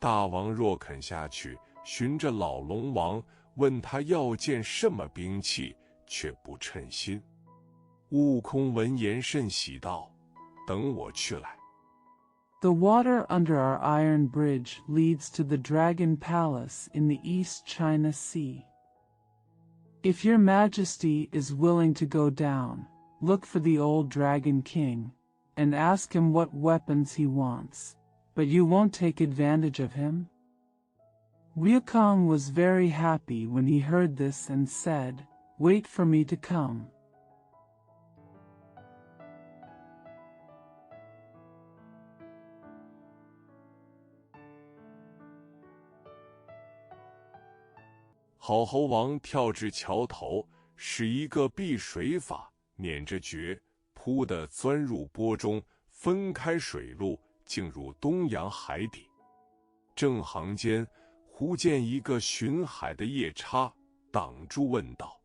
大王若肯下去，寻着老龙王，问他要见什么兵器，却不称心。悟空闻言甚喜道：等我去来。The water under our iron bridge leads to the Dragon Palace in the East China Sea. If your Majesty is willing to go down, look for the old Dragon King, and ask him what weapons he wants, but you won't take advantage of him? Ryukong was very happy when he heard this and said, Wait for me to come. 好猴王跳至桥头，使一个避水法，捻着诀，扑地钻入波中，分开水路，进入东洋海底。正行间，忽见一个巡海的夜叉，挡住问道：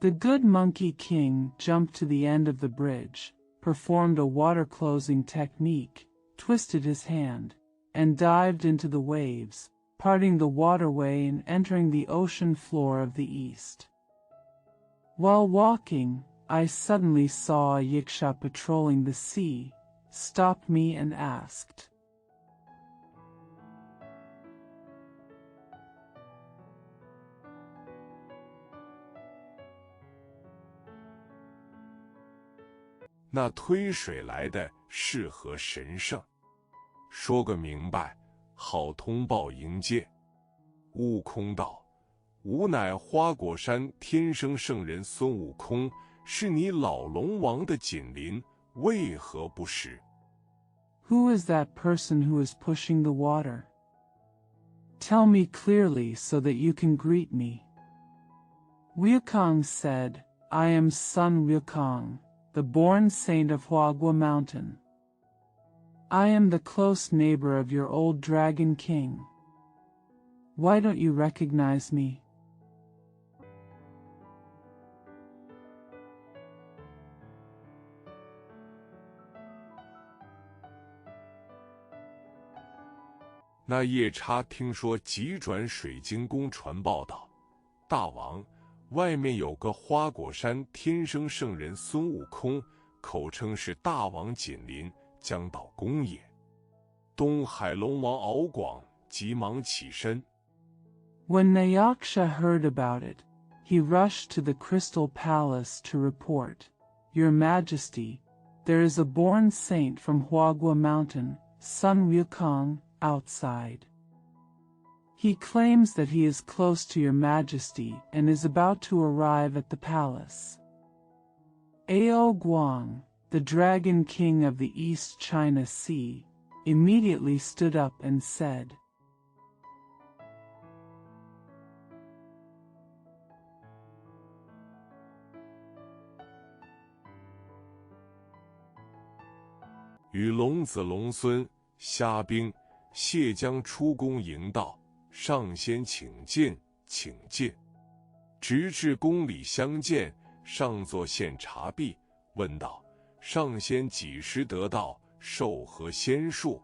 The good Monkey King jumped to the end of the bridge, performed a water-closing technique, twisted his hand, and dived into the waves, parting the waterway and entering the ocean floor of the east. While walking, I suddenly saw a Yiksha patrolling the sea, stopped me and asked, 那推水来的是何神圣？说个明白，好通报迎接。悟空道：吾乃花果山天生圣人孙悟空，是你老龙王的紧邻，为何不识？ Who is that person who is pushing the water? Tell me clearly so that you can greet me. Ryukong said, I am Sun Ryukong, the born saint of Huagua Mountain. I am the close neighbor of your old Dragon King. Why don't you recognize me? 那夜叉听说急转水晶宫传报道：大王，外面有个花果山天生圣人孙悟空，口称是大王紧邻，将到宫也。东海龙王敖广急忙起身。When Nyaksha heard about it, he rushed to the Crystal Palace to report, Your Majesty, there is a born saint from Huagua Mountain, Sun Ryukong, outside. He claims that he is close to your Majesty and is about to arrive at the palace. Ao Guang, the Dragon King of the East China Sea, immediately stood up and said, 与龙子龙孙、虾兵、谢将出宫迎道：上仙请进，请进。直至宫里相见，上座献茶毕，问道：上仙几时得道，授何仙术？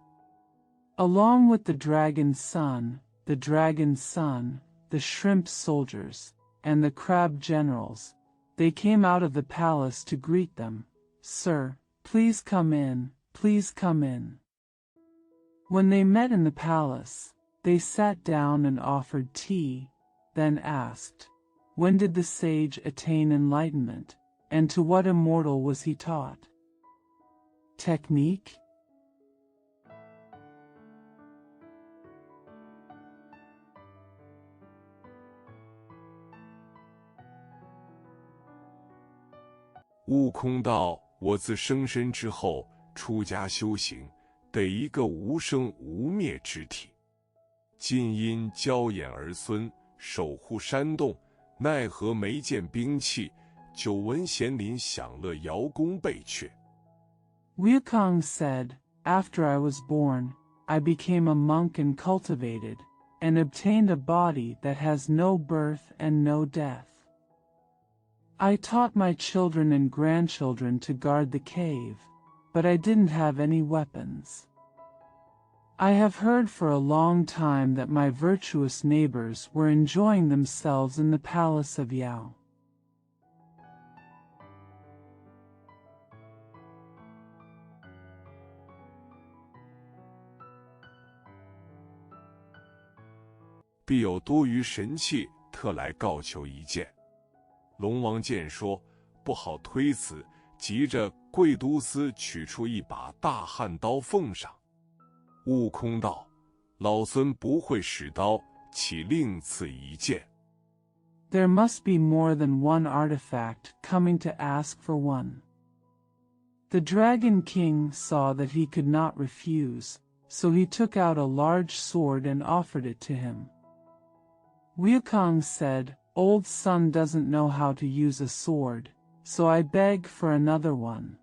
Along with the dragon's son, the shrimp soldiers, and the crab generals, they came out of the palace to greet them. Sir, please come in, please come in. When they met in the palace, they sat down and offered tea, then asked, when did the sage attain enlightenment, and to what immortal was he taught? Technique?悟空道：我自生身之后，出家修行，得一个无生无灭之体。今因骄眼儿孙，守护山洞，奈何没见兵器，久闻贤邻享乐摇弓背却。Wukong said, after I was born, I became a monk and cultivated, and obtained a body that has no birth and no death. I taught my children and grandchildren to guard the cave, but I didn't have any weapons. I have heard for a long time that my virtuous neighbors were enjoying themselves in the palace of Yao. 必有多余神器，特来告求一件。龙王见说，不好推辞，急着贵都司取出一把大汉刀奉上。悟空道：老孙不会使刀，岂另赐一件？ There must be more than one artifact coming to ask for one. The Dragon King saw that he could not refuse, so he took out a large sword and offered it to him. Wukong said, Old son doesn't know how to use a sword, so I beg for another one.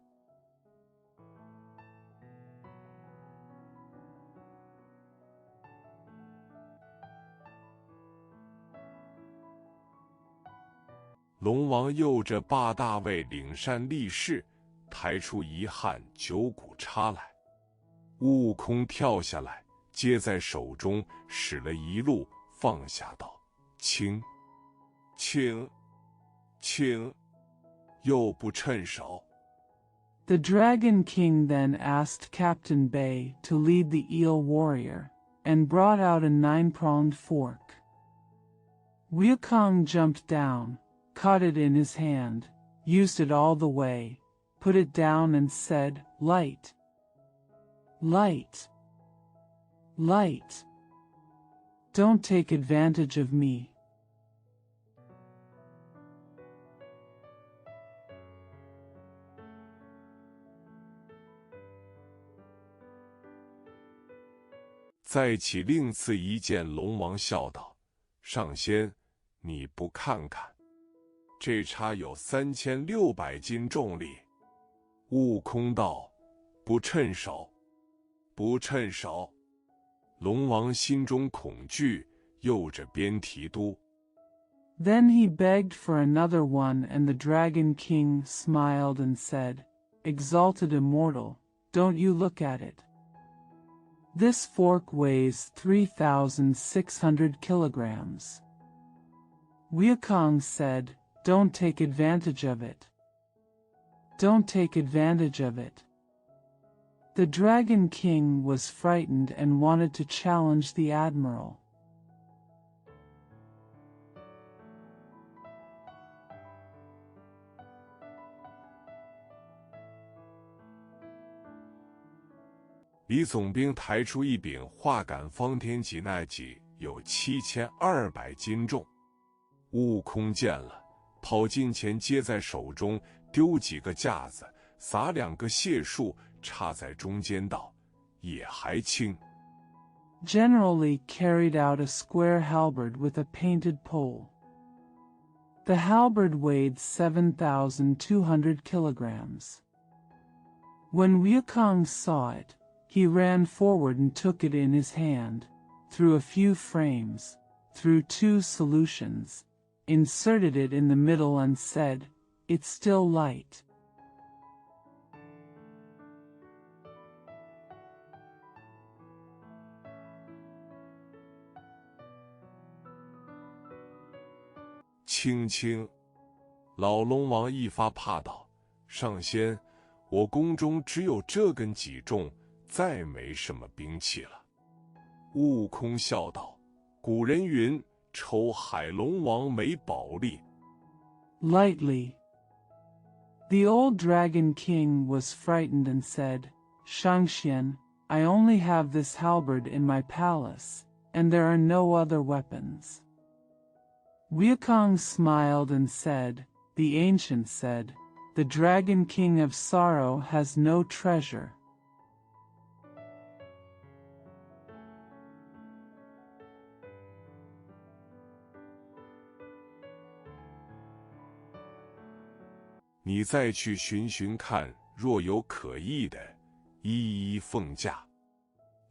龙王诱着八大卫领善立誓，抬出一汉九股叉来。悟空跳下来，接在手中，使了一路，放下道：请，请，又不趁手。 The Dragon King then asked Captain Bei to lead the eel warrior, and brought out a 9-pronged fork. Wukong jumped down, caught it in his hand, used it all the way, put it down and said, Light! Light! Light! Don't take advantage of me. 再起另赐一件。龙王笑道：上仙，你不看看，这叉有3600斤重力。悟空道：不趁手，不趁手。龙王心中恐惧，诱着边提督。 Then he begged for another one, and the Dragon King smiled and said, Exalted Immortal, don't you look at it. This fork weighs 3,600 kilograms. Wukong said, Don't take advantage of it. Don't take advantage of it. The Dragon King was frightened and wanted to challenge the Admiral. 李总兵抬出一柄化杆方天戟，那戟有7200斤重。悟空见了，跑近前接在手中，丢几个架子，撒2个解数，插在中间道：也还轻。 Generally carried out a square halberd with a painted pole. The halberd weighed 7,200 kilograms. When Wukong saw it, he ran forward and took it in his hand, threw a few frames, threw 2 solutions, inserted it in the middle and said, It's still light. 轻轻，老龙王一发怕道：上仙，我宫中只有这根戟重，再没什么兵器了。悟空笑道：古人云，抽海龙王为宝利。 lightly. The old Dragon King was frightened and said, Shangxian, I only have this halberd in my palace, and there are no other weapons. Wukong smiled and said, the ancient said, the Dragon King of Sorrow has no treasure. 你再去寻寻看，若有可议的，一一奉驾。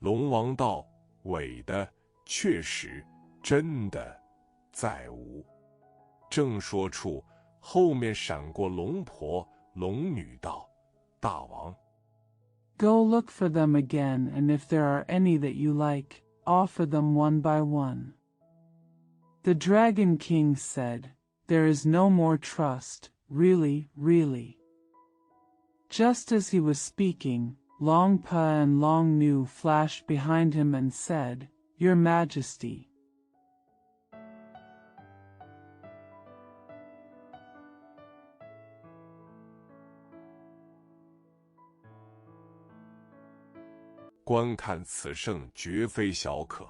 龙王道：伪的，确实，真的，再无。正说处，后面闪过龙婆，龙女道：大王 Go look for them again, and if there are any that you like, offer them one by one. The Dragon King said, There is no more trust, really, really. Just as he was speaking, Long Pa and Long Nu flashed behind him and said, Your Majesty. 观看此胜绝非小可。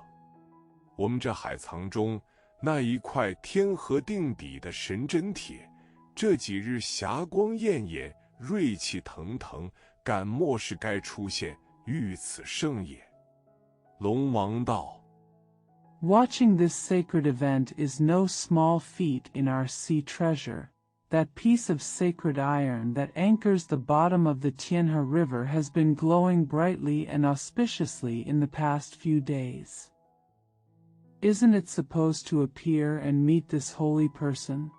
我们这海藏中那一块天河定底的神针铁，这几日霞光艳艳，锐气腾腾，敢莫是该出现，遇此胜也。龙王道 Watching this sacred event is no small feat in our sea treasure. That piece of sacred iron that anchors the bottom of the Tianhe River has been glowing brightly and auspiciously in the past few days. Isn't it supposed to appear and meet this holy person?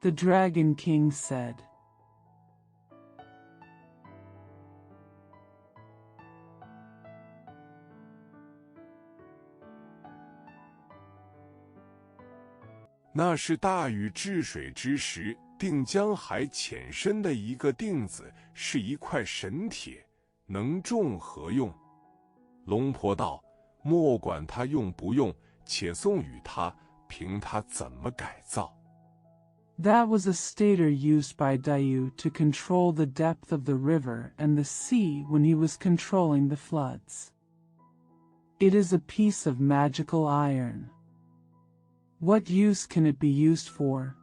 The Dragon King said. 那是大禹治水之时，定江海浅深的一个定子，是一块神铁，能重何用？龙婆道：莫管他用不用，且送与他，凭他怎么改造。 That was a stator used by Daiyu to control the depth of the river and the sea when he was controlling the floods. It is a piece of magical iron. What use can it be used for?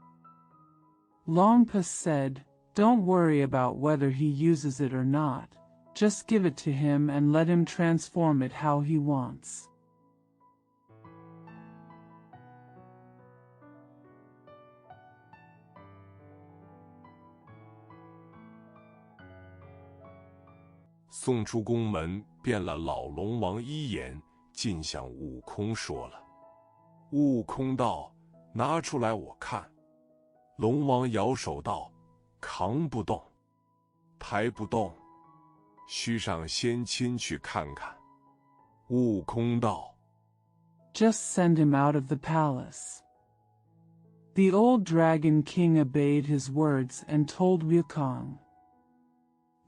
Longpa said, Don't worry about whether he uses it or not. Just give it to him and let him transform it how he wants. 送出宫门，变了老龙王一眼，尽向悟空说了。悟空道：拿出来我看。龙王摇手道：扛不动，抬不动，须上仙亲去看看。悟空道： Just send him out of the palace. The old Dragon King obeyed his words and told Wukong.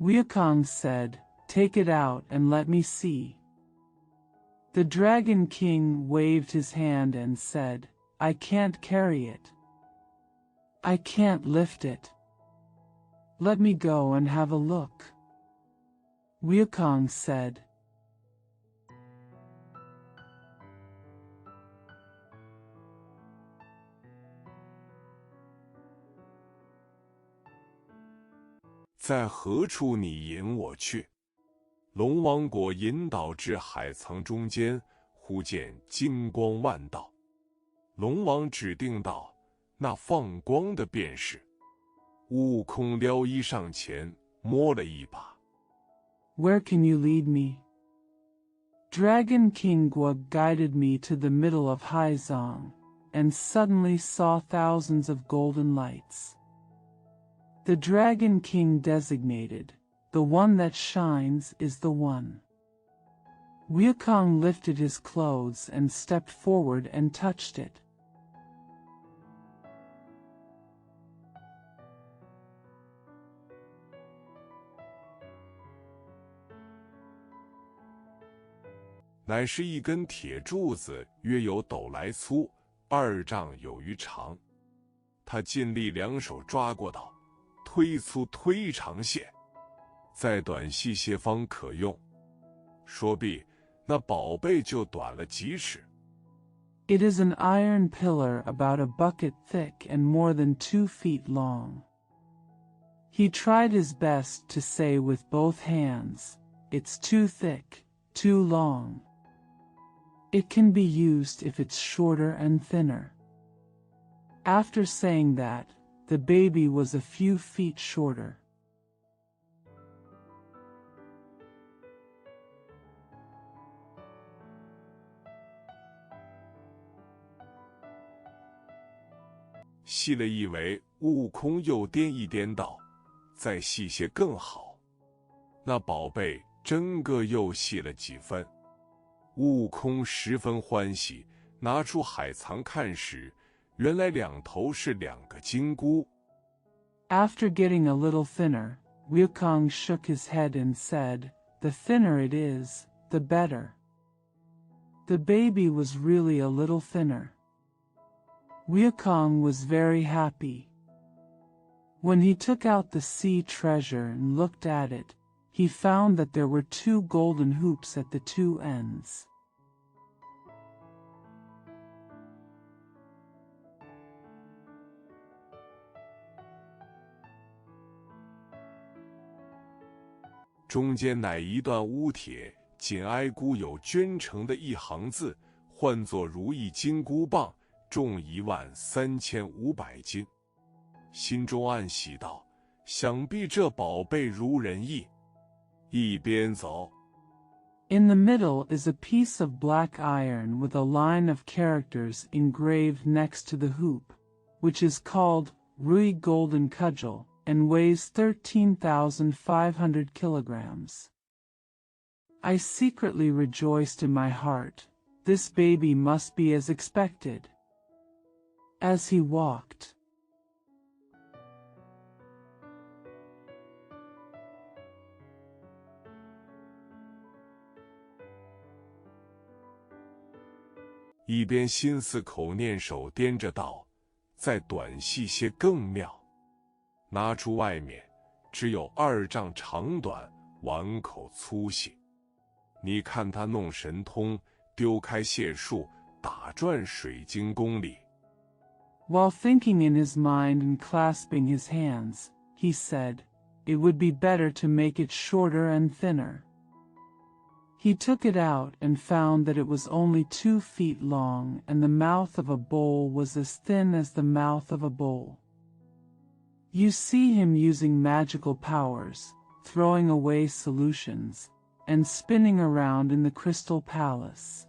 Wukong said, Take it out and let me see. The Dragon King waved his hand and said, I can't carry it. I can't lift it. Let me go and have a look. Wukong said. 在何处你引我去？龙王果引导至海藏中间，忽见金光万道。龙王指定道：那放光的便是。悟空撩衣上前，摸了一把。Where can you lead me? Dragon King Guo guided me to the middle of Haizong, and suddenly saw thousands of golden lights. The Dragon King designated, the one that shines is the one. Wukong lifted his clothes and stepped forward and touched it. 乃是一根铁柱子，约有斗来粗，2丈有余长。他尽力两手抓过道，推粗推长些，再短细些方可用。说毕，那宝贝就短了几尺。It is an iron pillar about a bucket thick and more than 2 feet long. He tried his best to say with both hands, "It's too thick, too long. It can be used if it's shorter and thinner." After saying that, the baby was a few feet shorter. 细了一围，悟空又颠一颠道：“再细些更好。”那宝贝真个又细了几分。悟空十分欢喜，拿出海藏看时，原来两头是2个金箍。After getting a little thinner, Wukong shook his head and said, "The thinner it is, the better." The baby was really a little thinner. Wukong was very happy. When he took out the sea treasure and looked at it, he found that there were 2 golden hoops at the 2 ends. 中间乃一段乌铁，紧挨箍有镌成的一行字，唤作如意金箍棒，重13500斤。心中暗喜道：想必这宝贝如人意。一边走。In the middle is a piece of black iron with a line of characters engraved next to the hoop, which is called Rui Golden Cudgel, and weighs 13,500 kilograms. I secretly rejoiced in my heart, this baby must be as expected. As he walked,一边心思口念，手掂着道：再短细些更妙。拿出外面，只有2丈长短，碗口粗细。你看他弄神通，丢开解数，打转水晶宫里。While thinking in his mind and clasping his hands, he said, "It would be better to make it shorter and thinner." He took it out and found that it was only 2 feet long, and the mouth of a bowl was as thin as the mouth of a bowl. You see him using magical powers, throwing away solutions, and spinning around in the Crystal Palace.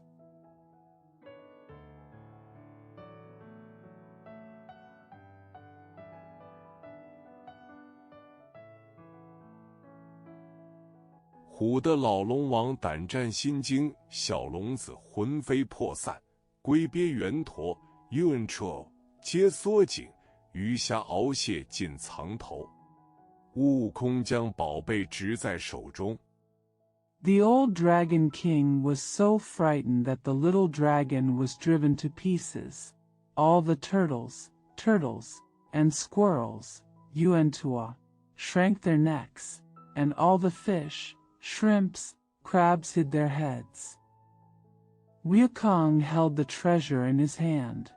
唬得老龙王胆战心惊，小龙子魂飞魄散，龟鳖圆驼、运彻皆缩紧，鱼虾鳌蟹尽藏头。悟空将宝贝执在手中。The old Dragon King was so frightened that the little dragon was driven to pieces. All the turtles, and squirrels, Yuan-Tua, shrank their necks, and all the fish, shrimps, crabs hid their heads. Wukong held the treasure in his hand. "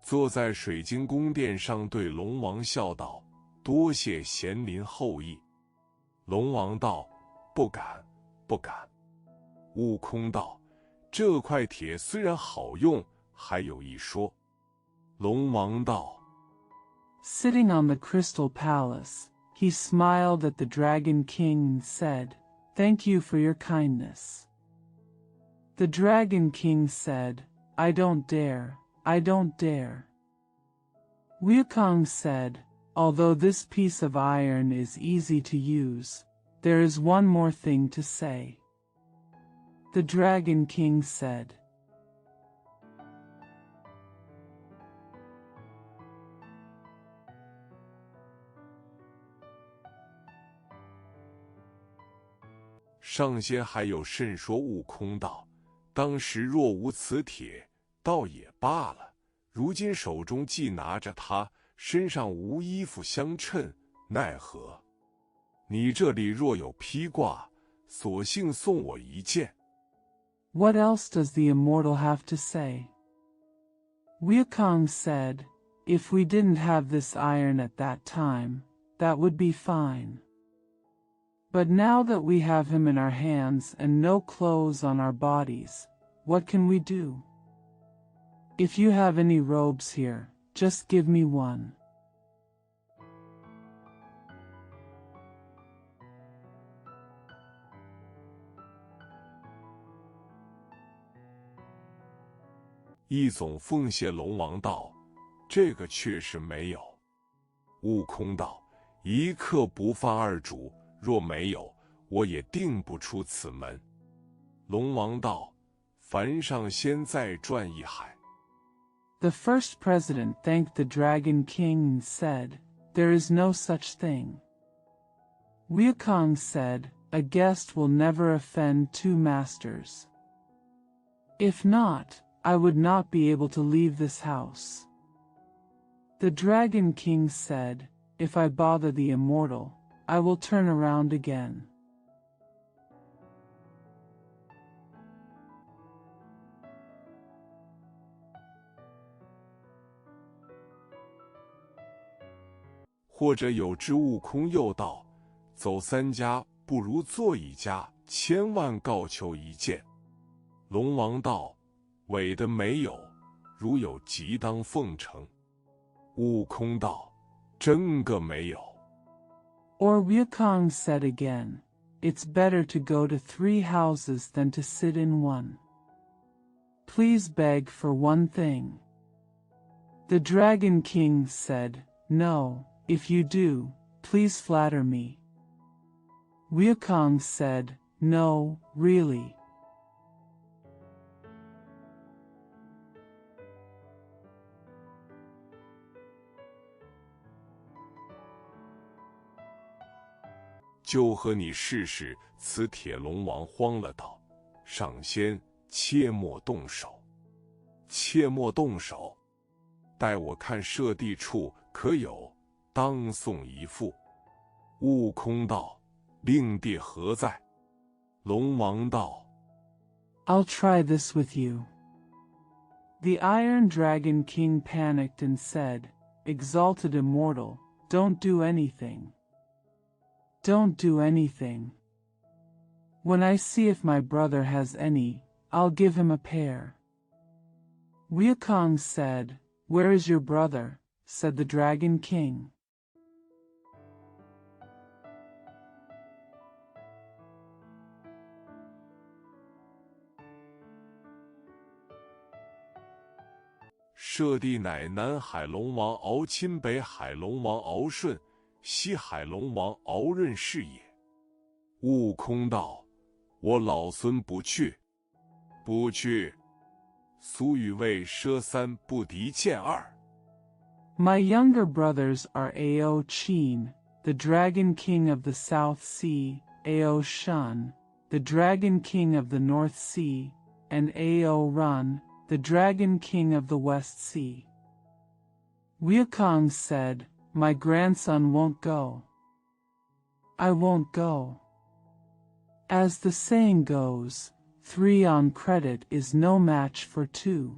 坐在水晶宫殿上，对龙王笑道：多谢贤邻厚意。龙王道：不敢，不敢。悟空道：这块铁虽然好用，还有一说。龙王道： Sitting on the Crystal Palace, he smiled at the Dragon King and said, "Thank you for your kindness." The Dragon King said, "I don't dare, I don't dare." Wukong said, "Although this piece of iron is easy to use, there is one more thing to say." The Dragon King said, 上仙还有甚说？悟空道：当时若无此铁，倒也罢了。如今手中既拿着它，身上无衣服相衬，奈何？你这里若有披挂，索性送我一件。 What else does the immortal have to say? Wukong said, if we didn't have this iron at that time, that would be fine. But now that we have him in our hands and no clothes on our bodies, what can we do? If you have any robes here, just give me one. 一总奉谢龙王道：这个确实没有。悟空道：一刻不犯二主，若没有，我也定不出此门。龙王道：凡上仙再转一海。 The first president thanked the Dragon King and said, there is no such thing. Wukong said, a guest will never offend two masters. If not, I would not be able to leave this house. The Dragon King said, if I bother the immortal, I will turn around again. 或者有之悟空又道：走三家不如做一家，千万告求一件。龙王道：伪的没有，如有即当奉承。悟空道：真个没有。 Or Wukong said again, it's better to go to 3 houses than to sit in one. Please beg for one thing. The Dragon King said, no, if you do, please flatter me. Wukong said, no, really. 就和你试试。此铁龙王慌了道：上仙，切莫动手，切莫动手。待我看射地处可有，当送一副。悟空道：令弟何在？龙王道： I'll try this with you. The Iron Dragon King panicked and said, Exalted Immortal, don't do anything. Don't do anything. When I see if my brother has any, I'll give him a pair. Wukong said, Where is your brother? Said the Dragon King. 舍弟乃南海龙王敖钦，北海龙王敖顺，西海龙王敖润是也。悟空道：我老孙不去，不去。俗语谓：奢三不敌见二。 My younger brothers are Ao Chin, the Dragon King of the South Sea, Ao Shun, the Dragon King of the North Sea, and Ao Run, the Dragon King of the West Sea. Wukong said, My grandson won't go. I won't go. As the saying goes, 3 on credit is no match for 2.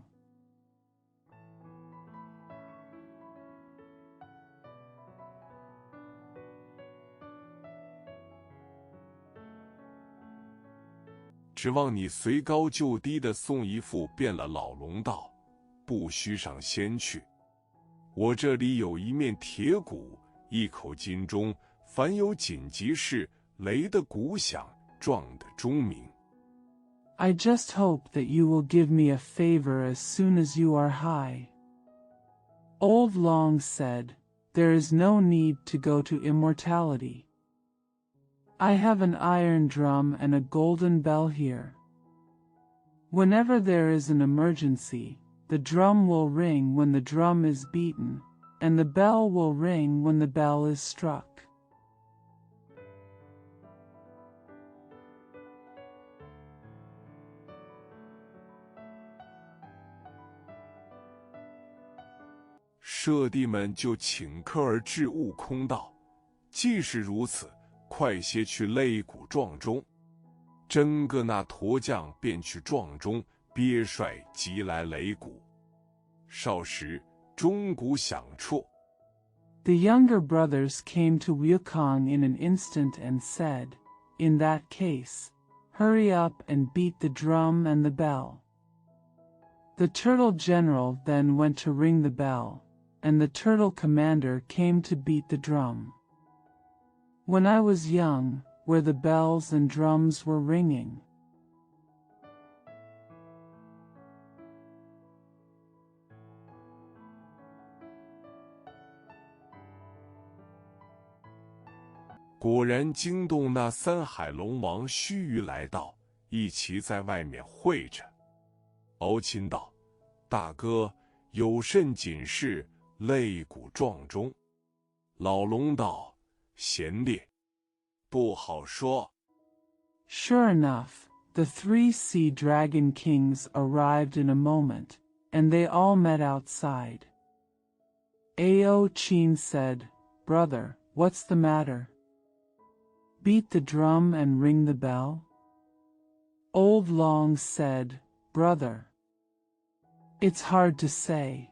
指望你随高就低的送一副变了。老龙道：不须上仙去，我这里有一面铁鼓，一口金钟，凡有紧急事，雷的鼓响，撞的钟鸣。 I just hope that you will give me a favor as soon as you are high. Old Long said, There is no need to go to immortality. I have an iron drum and a golden bell here. Whenever there is an emergency, the drum will ring when the drum is beaten, and the bell will ring when the bell is struck. 舍弟们就顷刻而至悟空道：“既是如此，快些去擂鼓撞钟。”真个那驼将便去撞钟，鳖帅即来擂鼓。少时，钟鼓响绰。The younger brothers came to Wukong in an instant and said, "In that case, hurry up and beat the drum and the bell." The turtle general then went to ring the bell, and the turtle commander came to beat the drum. When I was young, where the bells and drums were ringing. 果然惊动那三海龙王须臾来到，一齐在外面会着。敖钦道：“大哥，有甚紧事，擂鼓撞钟？”老龙道：“贤弟，不好说。” Sure enough, the 3 sea dragon kings arrived in a moment, and they all met outside. Ao Chin said, "Brother, what's the matter? Beat the drum and ring the bell?" Old Long said, "Brother, it's hard to say."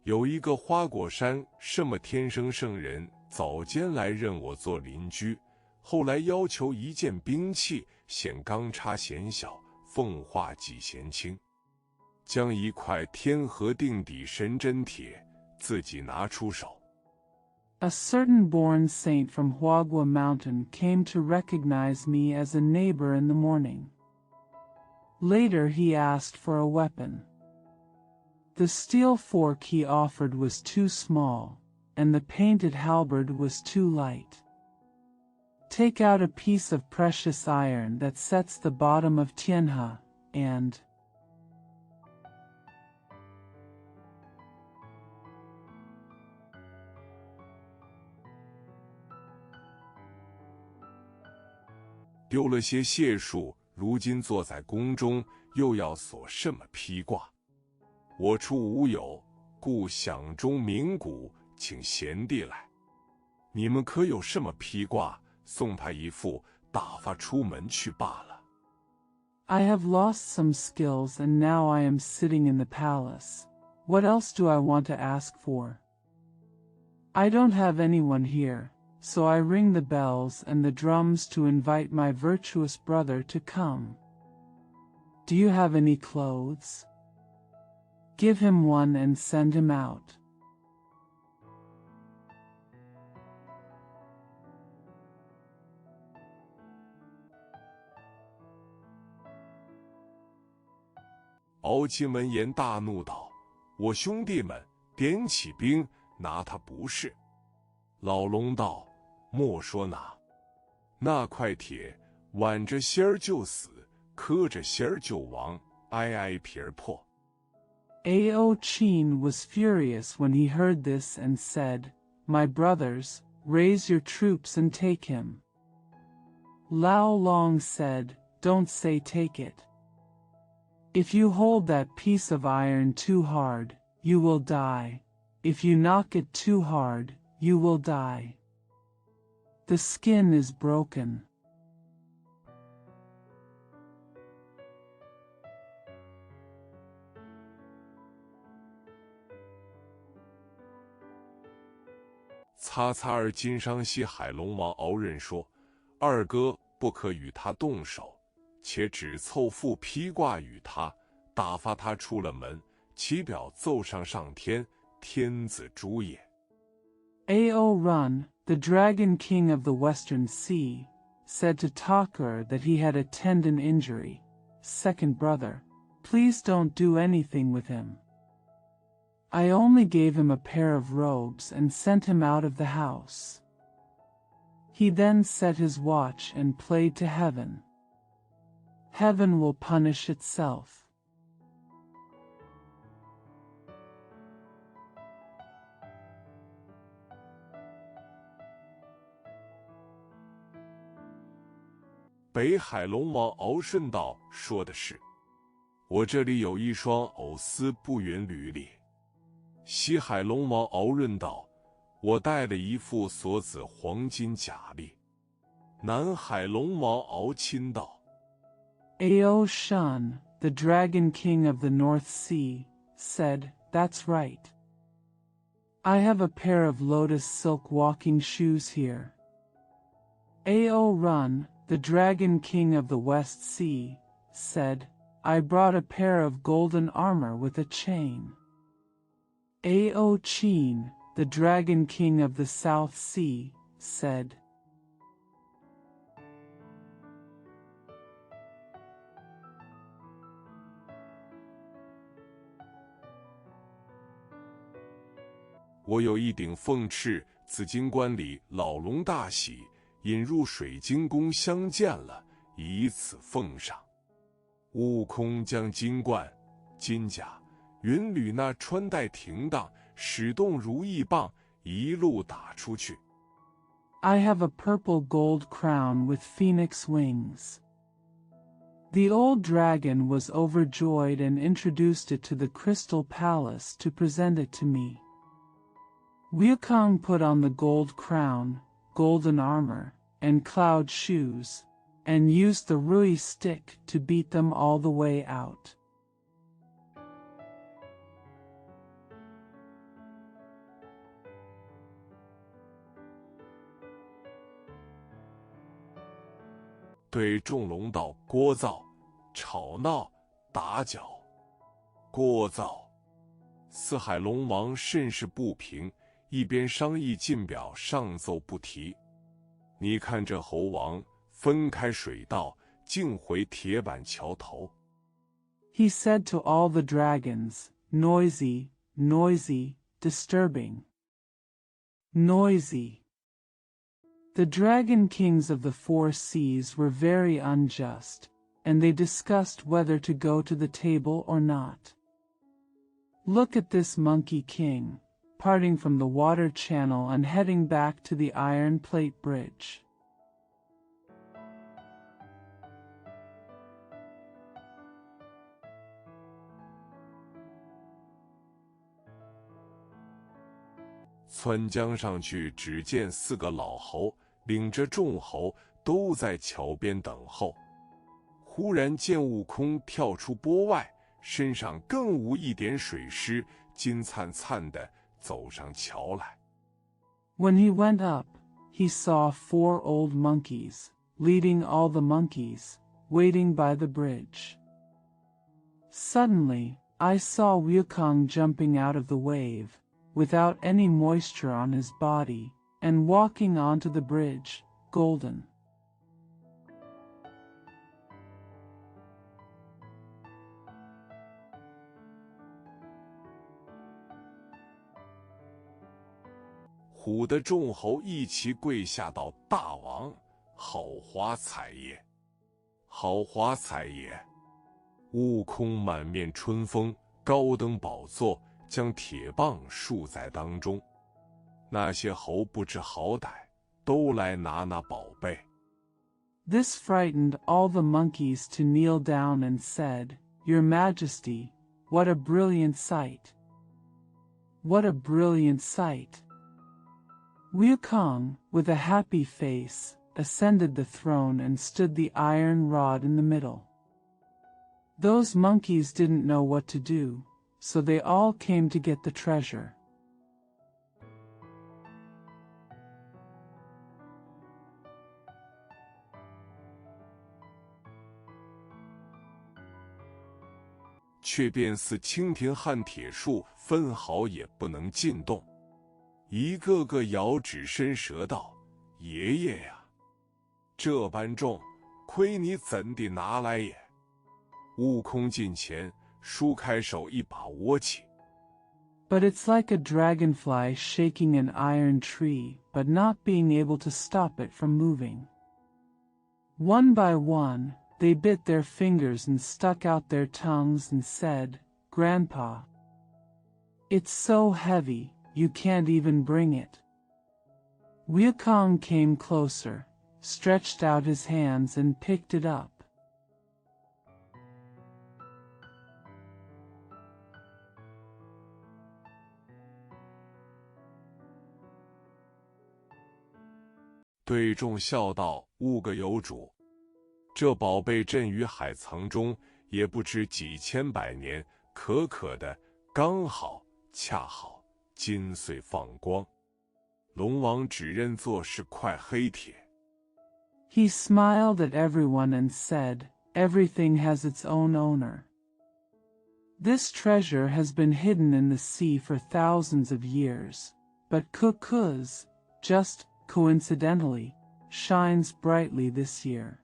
有一个花果山什么天生圣人，早间来认我做邻居，后来要求一件兵器，显钢叉显小，奉化几贤轻，将一块天河定底神针铁自己拿出手。A certain born saint from Huagua Mountain came to recognize me as a neighbor in the morning. Later he asked for a weapon. The steel fork he offered was too small, and the painted halberd was too light. Take out a piece of precious iron that sets the bottom of Tianhe, and丢了些解数，如今坐在宫中，又要索什么披挂？我处无有，故响钟鸣鼓，请贤弟来。你们可有什么披挂？送他一副，打发出门去罢了。I have lost some skills and now I am sitting in the palace. What else do I want to ask for? I don't have anyone here, so I ring the bells and the drums to invite my virtuous brother to come. Do you have any clothes? Give him one and send him out. 敖钦闻言大怒道：“我兄弟们点起兵，拿他不是。”老龙道：“莫说那块铁，挽着仙儿就死，磕着仙儿就亡，挨挨皮儿破。” Ao Chin was furious when he heard this and said, "My brothers, raise your troops and take him." Lao Long said, "Don't say take it. If you hold that piece of iron too hard, you will die. If you knock it too hard, you will die. The skin is broken." 擦擦而金商西海龙王敖认说：“二哥不可与他动手，且只凑副披挂与他，打发他出了门，其表奏上上天，天子诛也。” Ao Run, the Dragon King of the Western Sea, said to Takar that he had a tendon injury. "Second brother, please don't do anything with him. I only gave him a pair of robes and sent him out of the house." He then set his watch and played to heaven. Heaven will punish itself. 北海龙王敖顺道说的是：我这里有一双藕丝布云履里。西海龙王敖润道：我带了一副锁子黄金甲笠。南海龙王敖钦道： Ao Shun, the Dragon King of the North Sea, said, That's right. I have a pair of lotus silk walking shoes here. Ao Run, the Dragon King of the West Sea, said, I brought a pair of golden armor with a chain. Ao Chin, the Dragon King of the South Sea, said, 我有一顶凤翅，紫金冠里老龙大喜，引入水晶宫相见了，以此奉上。悟空将金冠、金甲、云履那穿戴停当，使动如意棒，一路打出去。I have a purple gold crown with phoenix wings. The old dragon was overjoyed and introduced it to the Crystal Palace to present it to me. Wukong put on the gold crown, golden armor, and cloud shoes, and used the Rui stick to beat them all the way out. 对众龙道聒噪、吵闹、打搅。聒噪，四海龙王甚是不平，一边商议进表上奏不提。你看这猴王分开水道，径回铁板桥头。He said to all the dragons, noisy, noisy, disturbing. Noisy. The dragon kings of the four seas were very unjust, and they discussed whether to go to the table or not. Look at this monkey king, parting from the water channel and heading back to the iron plate bridge. 窜江上去，只见四个老猴领着众猴都在桥边等候。忽然见悟空跳出波外，身上更无一点水湿，金灿灿的走上桥来。When he went up, he saw 4 old monkeys, leading all the monkeys, waiting by the bridge. Suddenly, I saw Wukong jumping out of the wave, without any moisture on his body, and walking onto the bridge, golden. 唬得众猴一齐跪下道：“大王，好华彩也，好华彩也！”悟空满面春风，高登宝座，将铁棒竖在当中。那些猴不知好歹，都来拿那宝贝。This frightened all the monkeys to kneel down and said, Your Majesty, what a brilliant sight! What a brilliant sight! Wukong, with a happy face, ascended the throne and stood the iron rod in the middle. Those monkeys didn't know what to do, so they all came to get the treasure. 却便似蜻蜓撼铁树，分毫也不能进动。一个个摇指伸舌道：“爷爷呀，这般重，亏你怎地拿来也？”悟空近前，舒开手，一把握起。But it's like a dragonfly shaking an iron tree, but not being able to stop it from moving. One by one, they bit their fingers and stuck out their tongues and said, Grandpa, it's so heavy, you can't even bring it. Wukong came closer, stretched out his hands and picked it up. 对众笑道：“物个有主，这宝贝镇于海藏中，也不知几千百年，可可的，刚好，恰好，金穗放光。龙王只认作是块黑铁。” He smiled at everyone and said, "Everything has its own owner. This treasure has been hidden in the sea for thousands of years, but Kukuz, just coincidentally, shines brightly this year."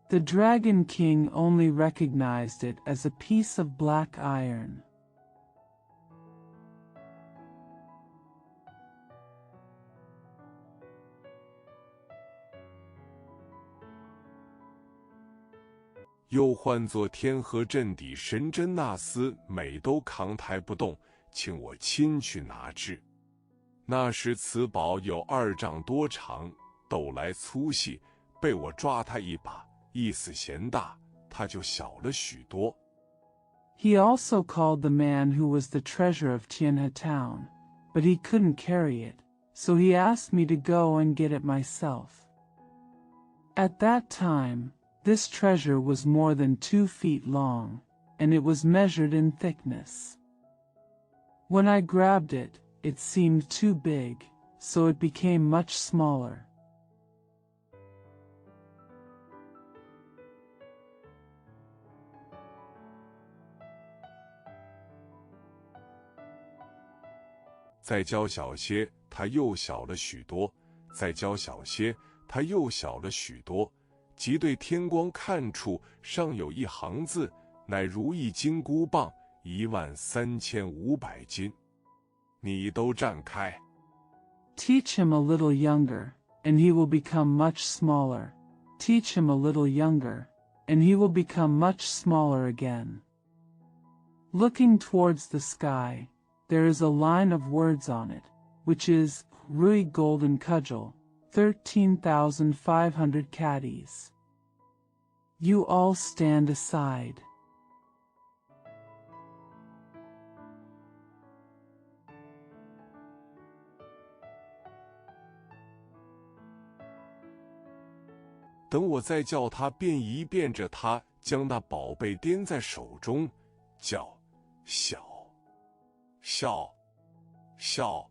The Dragon King only recognized it as a piece of black iron. 又唤作天河镇底神针纳斯，每都扛抬不动，请我亲去拿之。那时此宝有2丈多长，斗来粗细，被我抓他一把，意思嫌大，他就小了许多。He also called the man who was the treasurer of Tianhe town, but he couldn't carry it, so he asked me to go and get it myself. At that time, this treasure was more than 2 feet long, and it was measured in thickness. When I grabbed it, it seemed too big, so it became much smaller. 再教小些，它又小了许多；再教小些，它又小了许多。即对天光看处，上有一行字，乃如意金箍棒，13500斤。你都站开。 Teach him a little younger, and he will become much smaller. Teach him a little younger, and he will become much smaller again. Looking towards the sky, there is a line of words on it, which is Rui Golden Cudgel, 13,500 caddies. You all stand aside. 等我再叫他，便一变着他，将那宝贝掂在手中，叫小小小，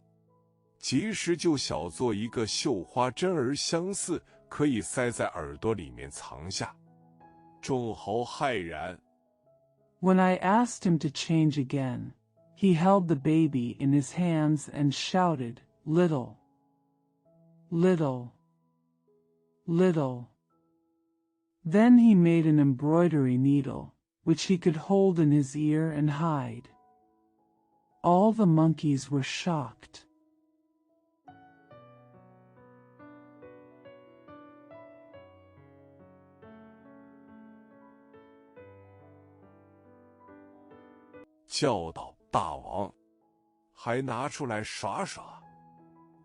即时就小做一个绣花针儿相似，可以塞在耳朵里面藏下。众猴骇然。 When I asked him to change again, he held the baby in his hands and shouted, "Little, little, little." Then he made an embroidery needle, which he could hold in his ear and hide. All the monkeys were shocked. 叫道：“大王，还拿出来耍耍！”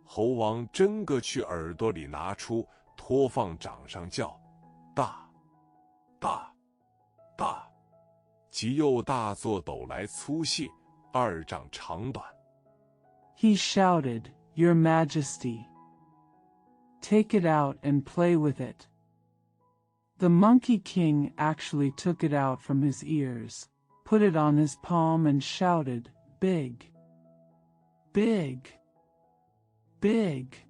猴王真个去耳朵里拿出，托放掌上叫：“大！大！大！”即又大作斗来粗细，2丈长短。 He shouted, "Your Majesty! Take it out and play with it." The Monkey King actually took it out from his ears, put it on his palm and shouted, "Big! Big! Big!"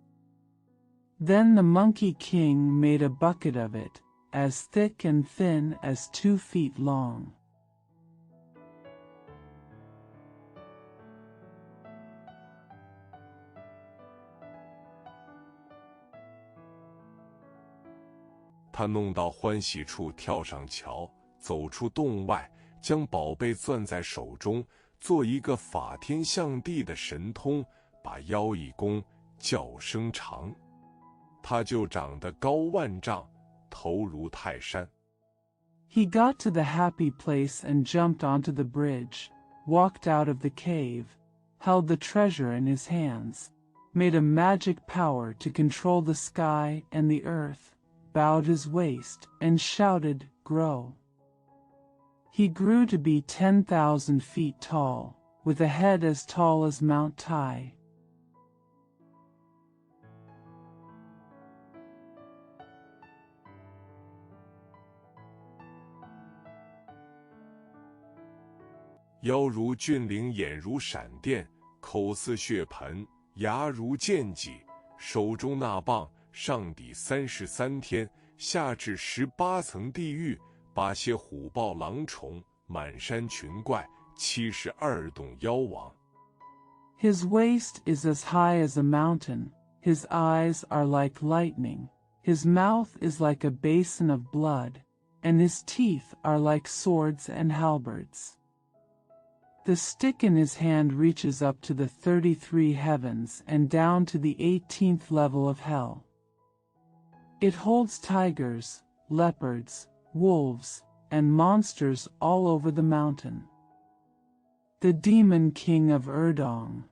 Then the Monkey King made a bucket of it, as thick and thin as 2 feet long. 他弄到欢喜处，跳上桥，走出洞外，将宝贝攥在手中，做一个法天象地的神通，把腰一弓，叫声长，他就长得高万丈，头如泰山。 He got to the happy place and jumped onto the bridge, walked out of the cave, held the treasure in his hands, made a magic power to control the sky and the earth, bowed his waist, and shouted, "Grow." He grew to be 10,000 feet tall, with a head as tall as Mount Tai. "腰如峻岭，眼如闪电，口似血盆，牙如剑戟，手中那棒，上抵33天，下至18层地狱，八些虎豹狼虫，满山群怪，72洞妖王。" His waist is as high as a mountain, his eyes are like lightning, his mouth is like a basin of blood, and his teeth are like swords and halberds. The stick in his hand reaches up to the 33 heavens and down to the 18th level of hell. It holds tigers, leopards, wolves, and monsters all over the mountain. The Demon King of Erdong.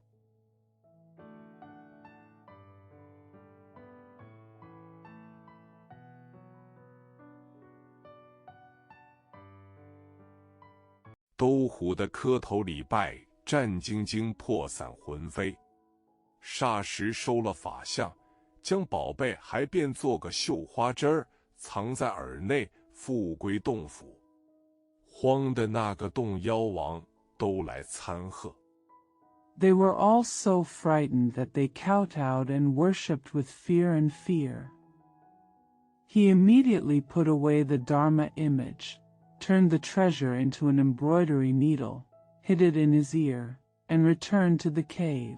兜虎的磕头礼拜，战兢兢，破散魂飞。霎时收了法相，将宝贝还变做个绣花针儿，藏在耳内，复归洞府。慌的那个洞妖王都来参贺。They were all so frightened that they kowtowed and worshipped with fear and fear. He immediately put away the Dharma image, turned the treasure into an embroidery needle, hid it in his ear, and returned to the cave.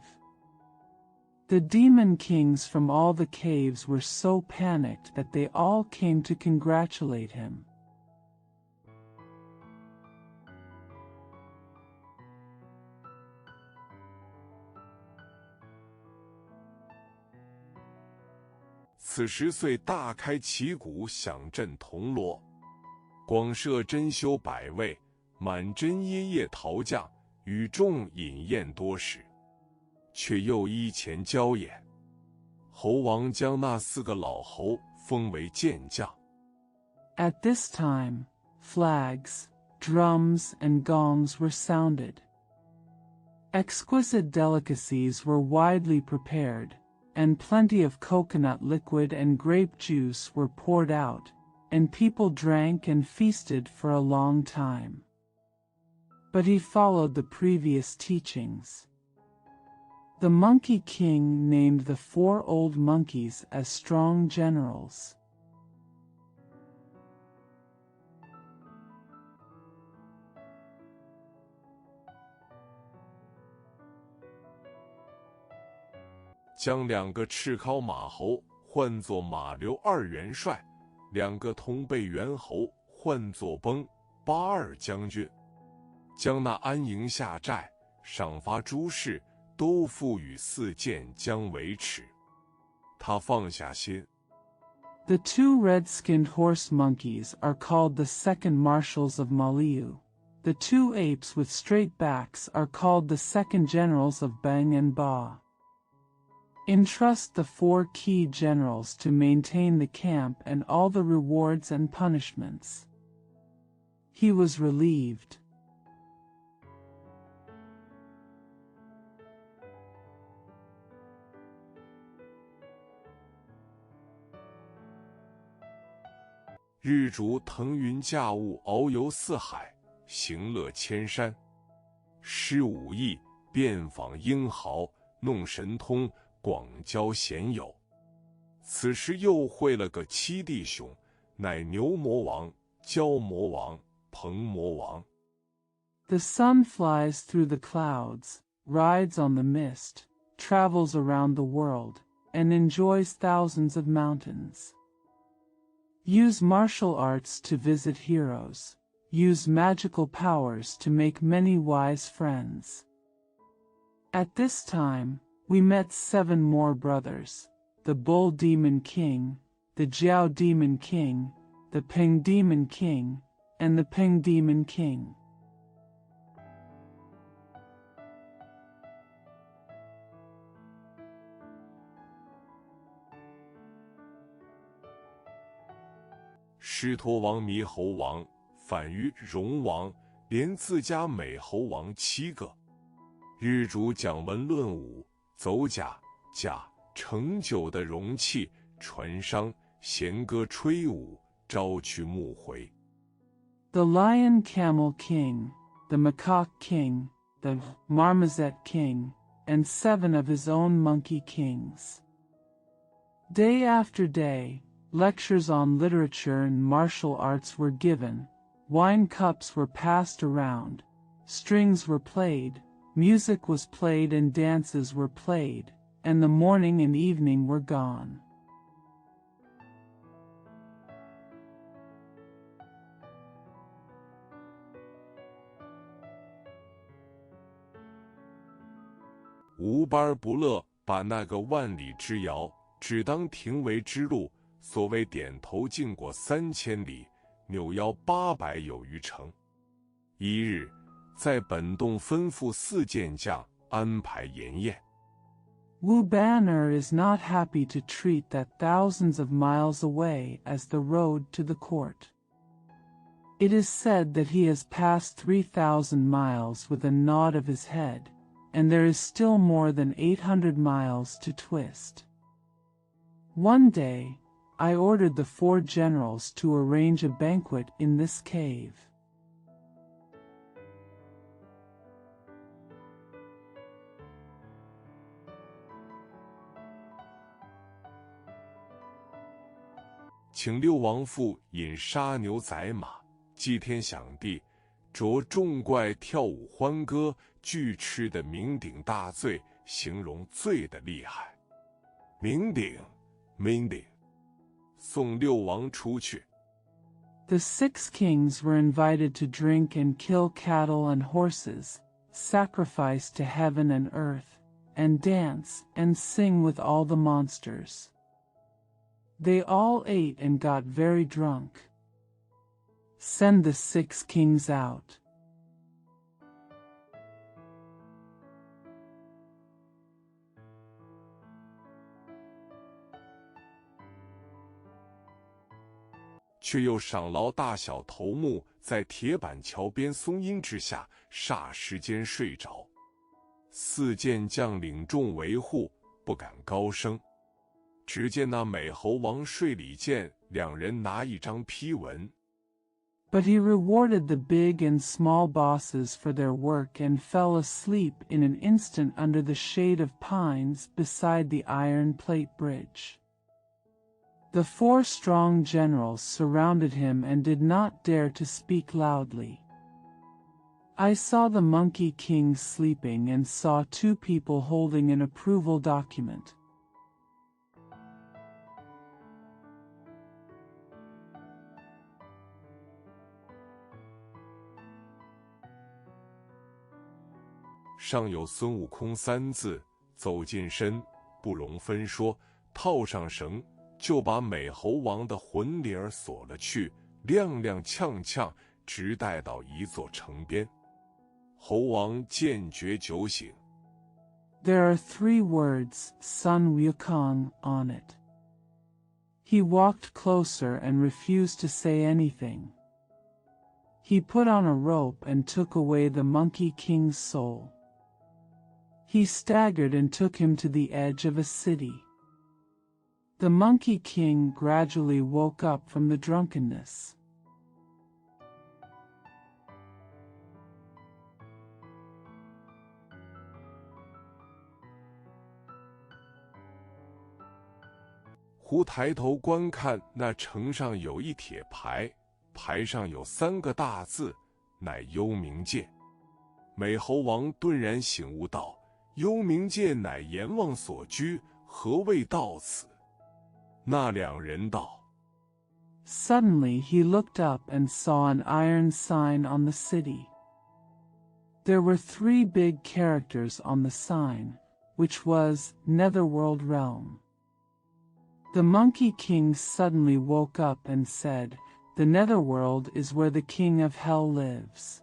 The demon kings from all the caves were so panicked that they all came to congratulate him. 此时遂大开旗鼓，响震铜锣，广设珍馐百味，满真耶业陶匠，与众饮宴多时，却又依前交眼。猴王将那4个老猴封为剑将。At this time, flags, drums, and gongs were sounded. Exquisite delicacies were widely prepared, and plenty of coconut liquid and grape juice were poured out, and people drank and feasted for a long time. But he followed the previous teachings. The Monkey King named the 4 old monkeys as strong generals. 将2个赤尻马猴唤作马刘2元帅，2个铜背猿猴唤作崩八2将军，将那安营下寨，赏罚诸事都付与4剑将维持。他放下心。The 2 red-skinned horse monkeys are called the second marshals of Maliu. The 2 apes with straight backs are called the second generals of Bang and Ba. Entrust the 4 key generals to maintain the camp and all the rewards and punishments. He was relieved. 日逐腾云驾雾，遨游四海，行乐千山。施武艺，遍访英豪，弄神通，广交贤友。此时又会了个7弟兄，乃牛魔王、蛟魔王、鹏魔王。The sun flies through the clouds, rides on the mist, travels around the world, and enjoys thousands of mountains. Use martial arts to visit heroes. Use magical powers to make many wise friends. At this time, we met 7 more brothers, the Bull Demon King, the Jiao Demon King, the Peng Demon King, and the Peng Demon King. 狮驼王、猕猴王、反于戎王，连自家美猴王7个。日主讲文论武，走甲、甲盛酒的容器，传觞，弦歌吹舞，招去牧回。The Lion Camel King, the Macaque King, the Marmoset King, and 7 of his own monkey kings. Day after day, lectures on literature and martial arts were given, wine cups were passed around, strings were played, music was played and dances were played, and the morning and evening were gone.无班不乐把那个万里之遥，只当廷尉之路。所谓点头进过3000里，扭腰800有余程。一日，在本洞吩咐4健将安排筵宴。Wu Banner is not happy to treat that thousands of miles away as the road to the court. It is said that he has passed 3,000 miles with a nod of his head, and there is still more than 800 miles to twist. One day, I ordered the 4 generals to arrange a banquet in this cave. "请6王父饮杀牛宰马，祭天享地，着众怪跳舞欢歌，俱吃的酩酊大醉，形容醉的厉害。酩酊，送6王出去。The 6 kings were invited to drink and kill cattle and horses, sacrifice to heaven and earth, and dance and sing with all the monsters. They all ate and got very drunk. Send the 6 kings out. " 却又赏劳大小头目在铁板桥边松阴之下，霎时间睡着。4健将领众维护，不敢高声。只见那美猴王睡里见2人拿一张批文。But he rewarded the big and small bosses for their work and fell asleep in an instant under the shade of pines beside the iron plate bridge. The 4 strong generals surrounded him and did not dare to speak loudly. I saw the Monkey King sleeping and saw 2 people holding an approval document. "上有孙悟空3字，走近身，不容分说。套上绳，就把美猴王的魂铃儿锁了去，踉踉跄跄，直带到一座城边。猴王见觉酒醒。There are 3 words, Sun Wukong, on it. He walked closer and refused to say anything. He put on a rope and took away the Monkey King's soul. He staggered and took him to the edge of a city. The Monkey King gradually woke up from the drunkenness. "胡抬头观看，那城上有一铁牌，牌上有3个大字，乃幽冥界。美猴王顿然醒悟道：幽冥界乃阎王所居，何谓到此？那2人道。Suddenly he looked up and saw an iron sign on the city. There were 3 big characters on the sign, which was Netherworld Realm. The Monkey King suddenly woke up and said, "The Netherworld is where the King of Hell lives.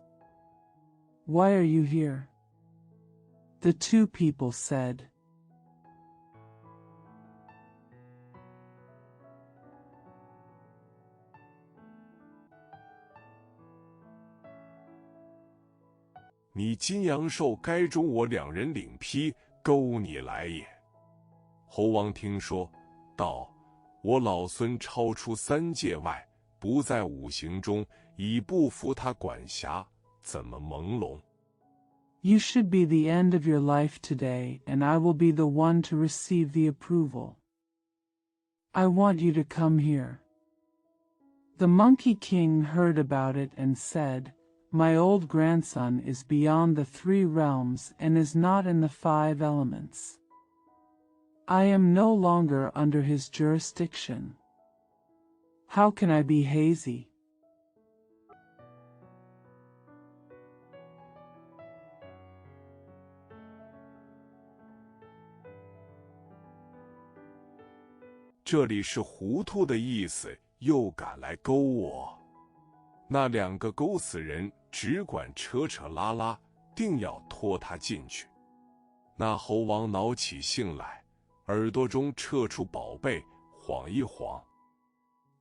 Why are you here?" The 2 people said, 你金阳寿该中我2人领批，勾你来也。侯王听说，道：我老孙超出3界外，不在5行中，已不服他管辖，怎么朦胧？ You should be the end of your life today, and I will be the one to receive the approval. I want you to come here. The Monkey King heard about it and said, My old grandson is beyond the 3 realms and is not in the 5 elements. I am no longer under his jurisdiction. How can I be hazy? “这里是糊涂的意思，又敢来勾我。”那2个勾死人只管扯扯拉拉，定要拖他进去。那猴王恼起性来，耳朵中撤出宝贝，晃一晃。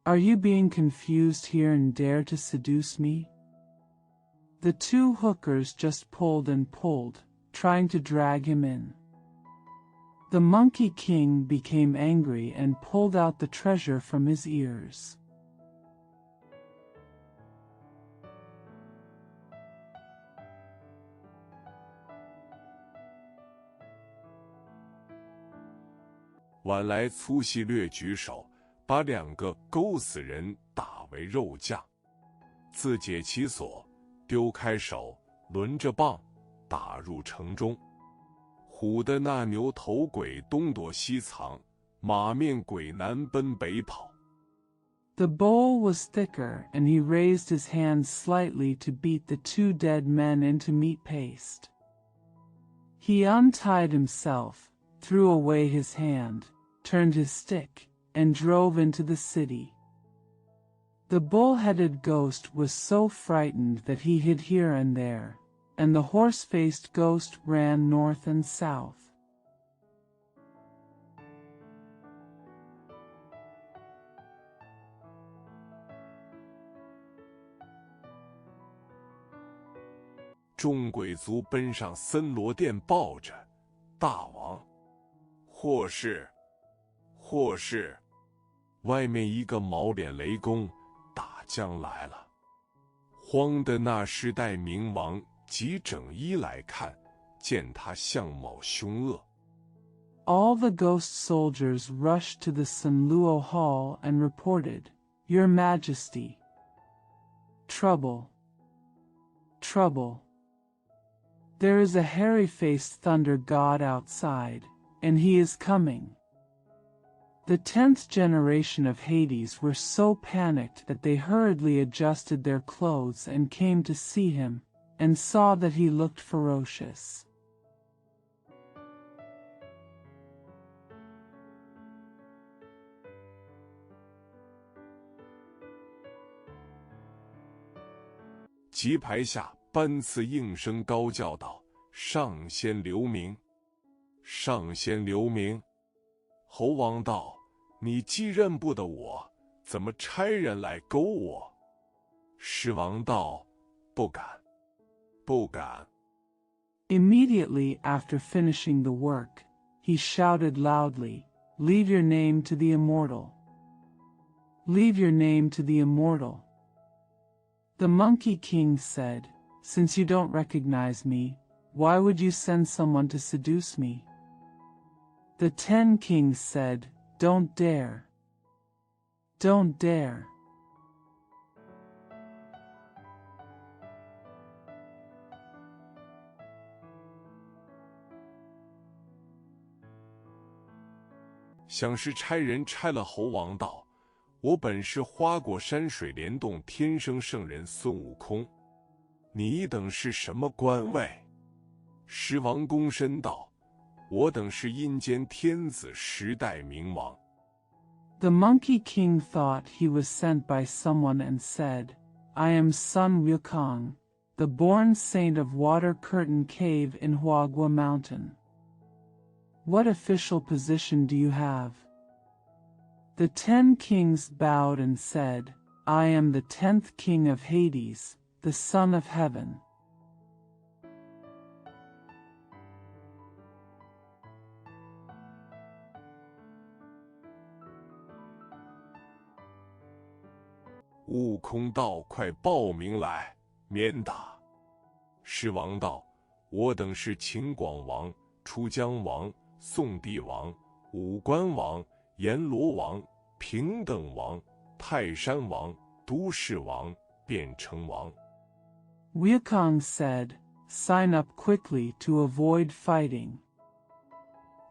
Are you being confused here and dare to seduce me? The 2 hookers just pulled and pulled, trying to drag him in. The Monkey King became angry and pulled out the treasure from his ears. 晚来粗细略举手，把2个勾死人打为肉酱，自解其锁，丢开手，抡着棒打入城中。唬得那牛头鬼东躲西藏，马面鬼南奔北跑。The bowl was thicker, and he raised his hand slightly to beat the 2 dead men into meat paste. He untied himself, threw away his hand, turned his stick, and drove into the city. The bull-headed ghost was so frightened that he hid here and there, and the horse-faced ghost ran north and south. 众鬼卒奔上森罗殿，报着：“大王，或是，或是。”外面一个毛脸雷公打将来了。慌的那世代冥王急整衣来看，见他相貌凶恶。All the ghost soldiers rushed to the Sanluo Hall and reported, Your Majesty. Trouble. Trouble. There is a hairy-faced thunder god outside, and he is coming. The 10th generation of Hades were so panicked that they hurriedly adjusted their clothes and came to see him, and saw that he looked ferocious. 棋牌下，班次应声高叫道：“上仙留名！上仙留名！”猴王道：“你既认不得我，怎么差人来勾我？”狮王道：“不敢，不敢。” Immediately after finishing the work, he shouted loudly, Leave your name to the immortal. Leave your name to the immortal. The Monkey King said, Since you don't recognize me, why would you send someone to seduce me? The 10 kings said, Don't dare. Don't dare. 想是差人差了猴王道：“我本是花果山水帘洞天生圣人孙悟空，你等是什么官位？”狮王躬身道：“我等是阴间天子10代冥王。” The Monkey King thought he was sent by someone and said, I am Sun Wukong, the born saint of Water Curtain Cave in Huagua Mountain. What official position do you have? The 10 kings bowed and said, I am the 10th king of Hades, the son of heaven. 悟空道：“快报名来，免打。”狮王道：“我等是秦广王、出江王、宋帝王、武关王、阎罗王、平等王、泰山王、都市王、变成王。” Wukong said, "Sign up quickly to avoid fighting."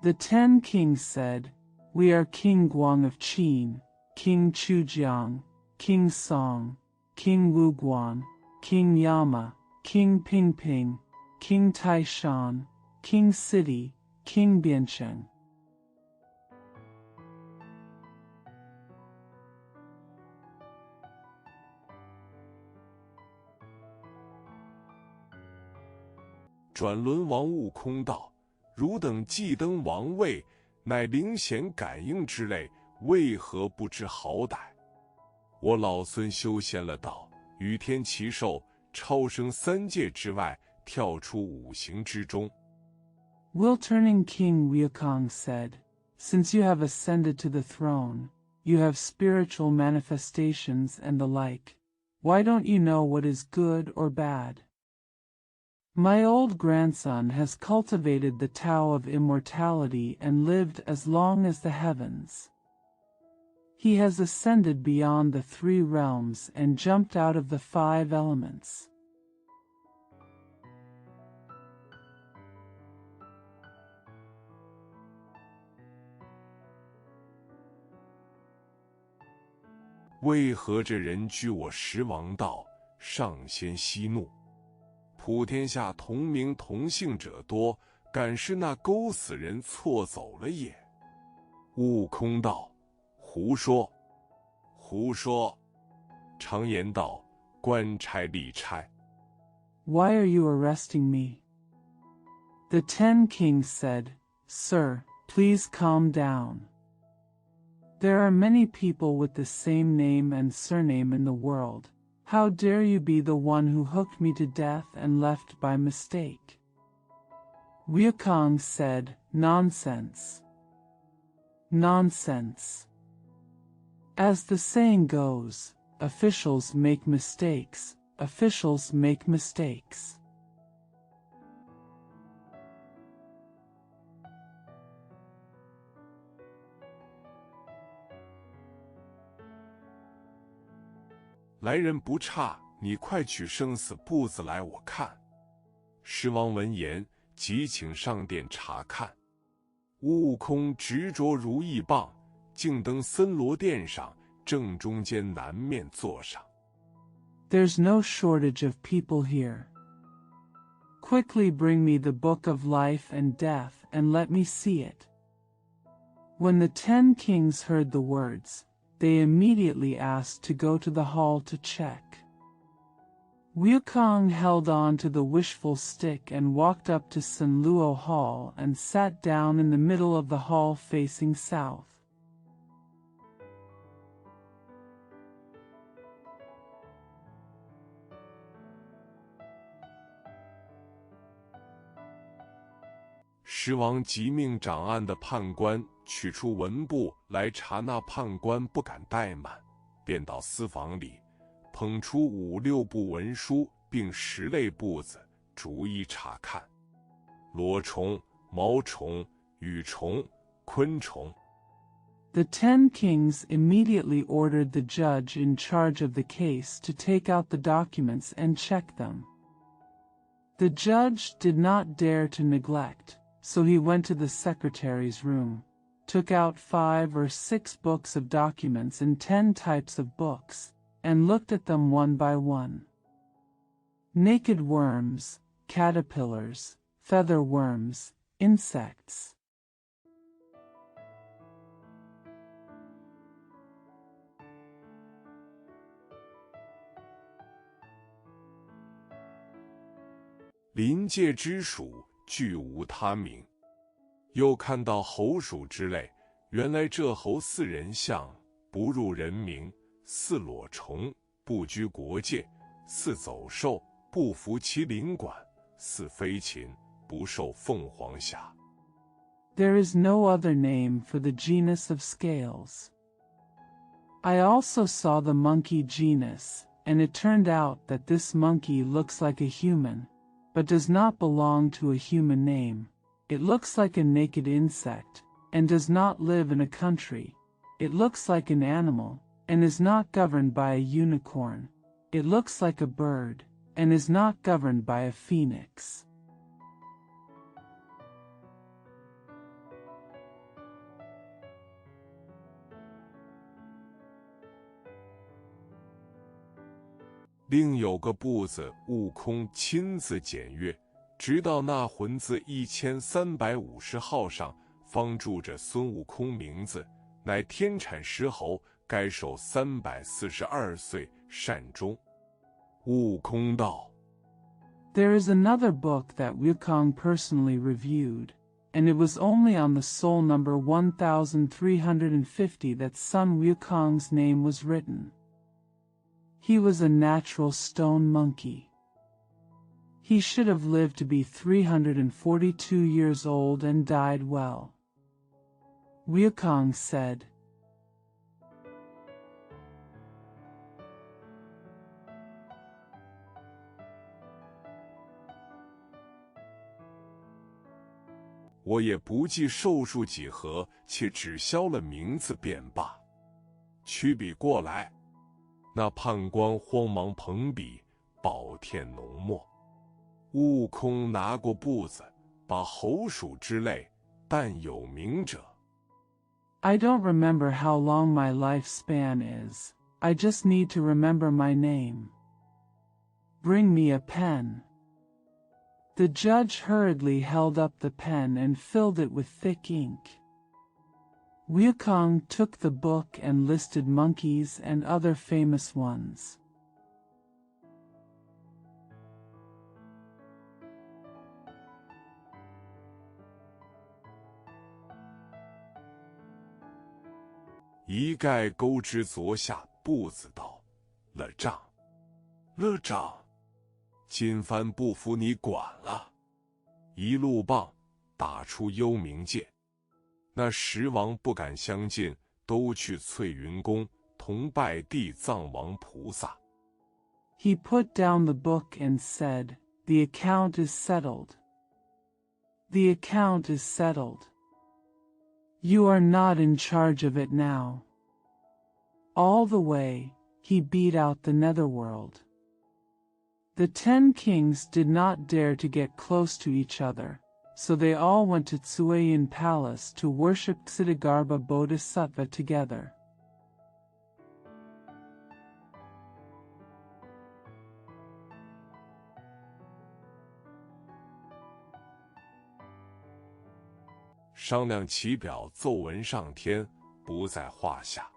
The 10 kings said, "We are King Guang of Qin, King Chujiang, King Song, King Wuguan, King Yama, King Pingping, King Taishan, King City, King Biancheng." 转轮王悟空道：“汝等既登王位，乃灵显感应之类，为何不知好歹？我老孙修仙了道，与天齐寿，超生3界之外，跳出5行之中。” Will-turning King Wukong said, "Since you have ascended to the throne, you have spiritual manifestations and the like. Why don't you know what is good or bad? My old grandson has cultivated the Tao of immortality and lived as long as the heavens. He has ascended beyond the 3 realms and jumped out of the 5 elements. 为何这人居我十王道，上仙息怒？普天下同名同姓者多，敢是那勾死人错走了也？”悟空道：“胡说，胡说！常言道，官差吏差。” Why are you arresting me? The 10 kings said, "Sir, please calm down. There are many people with the same name and surname in the world. How dare you be the one who hooked me to death and left by mistake?" Wukong said, "Nonsense. Nonsense. As the saying goes, officials make mistakes, officials make mistakes." 来人不差，你快取生死簿子来，我看。狮王闻言，即请上殿查看。悟空执着如意棒，径登森罗殿上，正中间南面坐上。There's no shortage of people here. Quickly bring me the book of life and death and let me see it. When the 10 kings heard the words, they immediately asked to go to the hall to check. Wukong held on to the wishful stick and walked up to San Luo Hall and sat down in the middle of the hall facing south. 狮王即命掌案的判官取出文簿来查，那判官不敢怠慢，便到司房里捧出5、6部文书，并10类簿子，逐一查看。罗虫、毛虫、羽虫、昆虫。The 10 kings immediately ordered the judge in charge of the case to take out the documents and check them. The judge did not dare to neglect, so he went to the secretary's room, took out 5 or 6 books of documents and 10 types of books, and looked at them one by one. Naked worms, caterpillars, feather worms, insects. 临界之属，俱无他名。又看到猴鼠之类，原来这猴似人相，不入人名；似裸虫，不居国界；似走兽，不服麒麟管；似飞禽，不受凤凰辖。There is no other name for the genus of scales. I also saw the monkey genus, and it turned out that this monkey looks like a human, but does not belong to a human name. It looks like a naked insect, and does not live in a country. It looks like an animal, and is not governed by a unicorn. It looks like a bird, and is not governed by a phoenix.另有个簿子，悟空亲自检阅，直到那魂字1350号上，方注着孙悟空名字，乃天产石猴，该寿342岁，善终。悟空道 There is another book that Wukong personally reviewed, and it was only on the soul number 1350 that Sun Wukong's name was written. He was a natural stone monkey. He should have lived to be 342 years old and died well. Wukong said, 我也不计寿数几何，且只消了名字便罢。取笔过来。那判官慌忙捧笔，饱填浓墨。悟空拿过簿子，把猴数之类，但有名者。I don't remember how long my lifespan is. I just need to remember my name. Bring me a pen. The judge hurriedly held up the pen and filled it with thick ink. Wukong took the book and listed monkeys and other famous ones. "一概钩之左下，步子道：“了账，了账，今番不服你管了。”一路棒打出幽冥界。那10王不敢相近，都去翠云宫同拜地藏王菩萨。He put down the book and said, "The account is settled. The account is settled. You are not in charge of it now." All the way, he beat out the netherworld. The 10 kings did not dare to get close to each other, so they all went to Tsuayin Palace to worship Ksitigarbha Bodhisattva together. 商量其表奏闻上天，不在话下。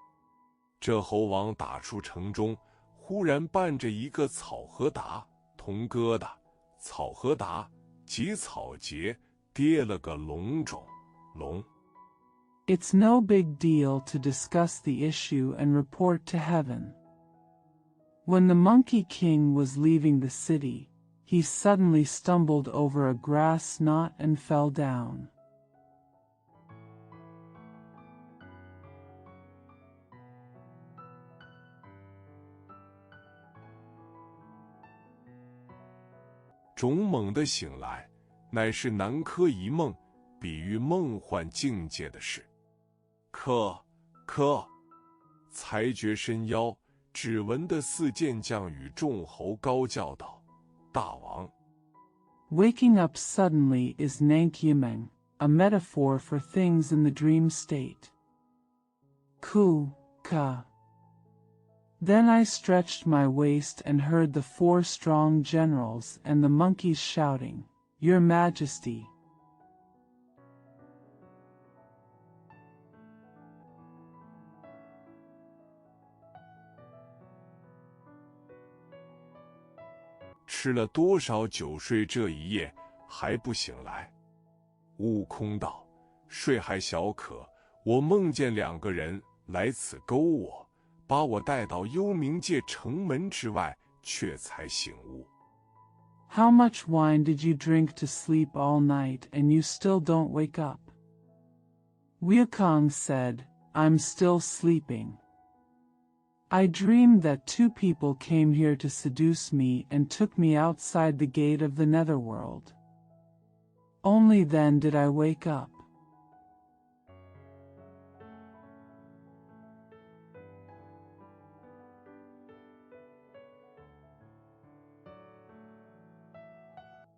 这猴王打出城中，忽然伴着一个草和达，同疙瘩，草和达及草节，跌了个龙种，龙。It's no big deal to discuss the issue and report to heaven. When the Monkey King was leaving the city, he suddenly stumbled over a grass knot and fell down. "种猛地醒来，乃是南柯一梦，比喻梦幻境界的事。柯，才觉身妖，只闻得四剑将与众猴高叫道：“大王！” Waking up suddenly is Nankyameng, a metaphor for things in the dream state. Ka. Then I stretched my waist and heard the 4 strong generals and the monkeys shouting, "Your Majesty!" 吃了多少酒睡这一夜，还不醒来？悟空道：“睡还小可，我梦见2个人来此勾我，把我带到幽冥界城门之外，却才醒悟。” How much wine did you drink to sleep all night and you still don't wake up? Wukong said, "I'm still sleeping." I dreamed that two people came here to seduce me and took me outside the gate of the netherworld. Only then did I wake up.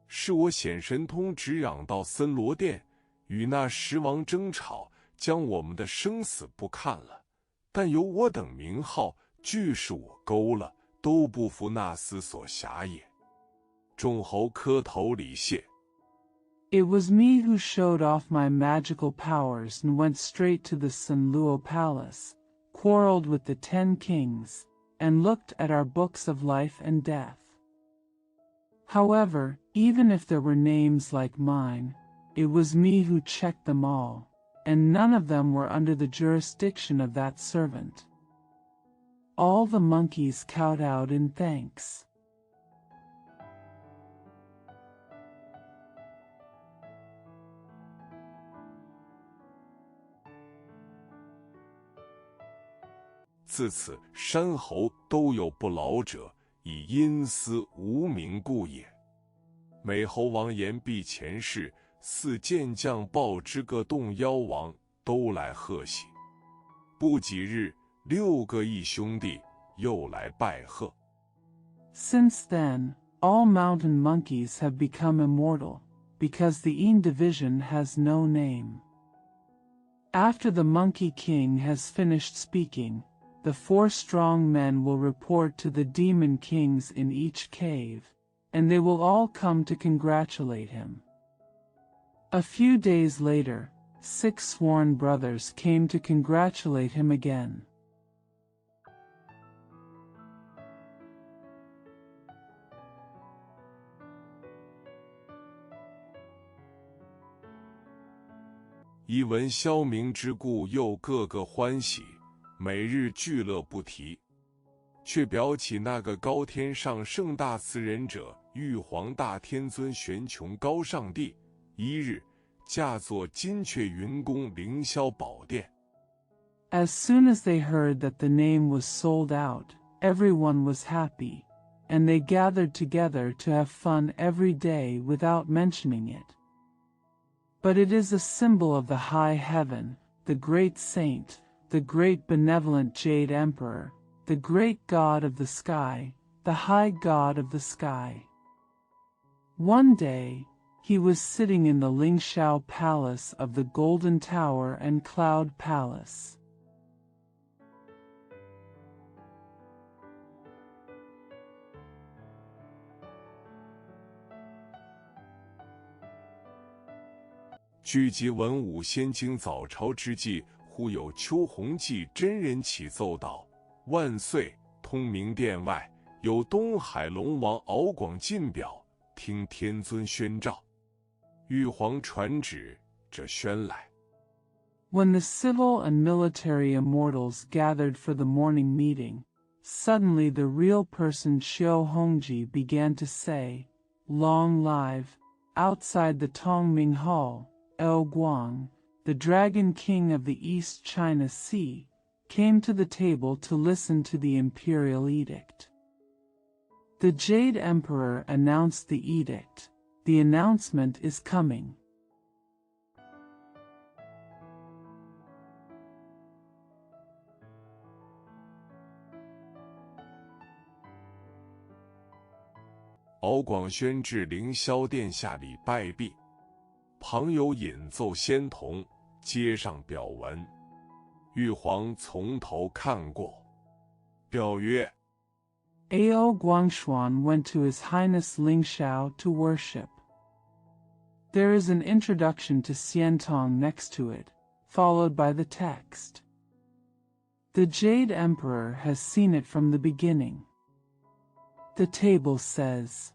是我显神通直嚷到森罗殿，与那十王争吵，将我们的生死不看了。但有我等名号，俱是我勾了，都不服那厮所辖也。众侯磕头礼谢。It was me who showed off my magical powers and went straight to the Sunluo Palace, quarreled with the 10 kings, and looked at our books of life and death. However, even if there were names like mine, it was me who checked them all, and none of them were under the jurisdiction of that servant. All the monkeys kowtowed in thanks. 自此，山侯都有不老者，以因私无名故也。美猴王言毕前事，四健将报之各洞妖王都来贺喜。不几日，6个义兄弟又来拜贺。Since then, all mountain monkeys have become immortal, because the Yin division has no name. After the Monkey King has finished speaking, the 4 strong men will report to the demon kings in each cave, and they will all come to congratulate him. A few days later, 6 sworn brothers came to congratulate him again. 一闻萧明之故，又个个欢喜，每日俱乐不提。却表起那个高天上圣大慈仁者，玉皇大天尊玄穹高上帝，一日驾作金阙云宫凌霄宝殿。As soon as they heard that the name was sold out, everyone was happy, and they gathered together to have fun every day without mentioning it. But it is a symbol of the high heaven, the great saint, the great benevolent Jade Emperor, the great god of the sky, the high god of the sky. One day, he was sitting in the Lingshao Palace of the Golden Tower and Cloud Palace. 聚集文武仙经早朝之际，忽有邱弘济真人起奏道：“万岁！通明殿外有东海龙王敖广进表，听天尊宣召。”玉皇传旨，这宣来。When the civil and military immortals gathered for the morning meeting, suddenly the real person Xiu Hongji began to say, "Long live!" Outside the Tongming Hall, El Guang, the Dragon King of the East China Sea, came to the table to listen to the imperial edict. The Jade Emperor announced the edict. The announcement is coming. 敖广宣至凌霄殿下礼拜毕，旁有引奏仙童，接上表文。玉皇从头看过，表曰Ao Guangshuan went to His Highness Lingshao to worship. There is an introduction to Xiantong next to it, followed by the text. The Jade Emperor has seen it from the beginning. The table says, "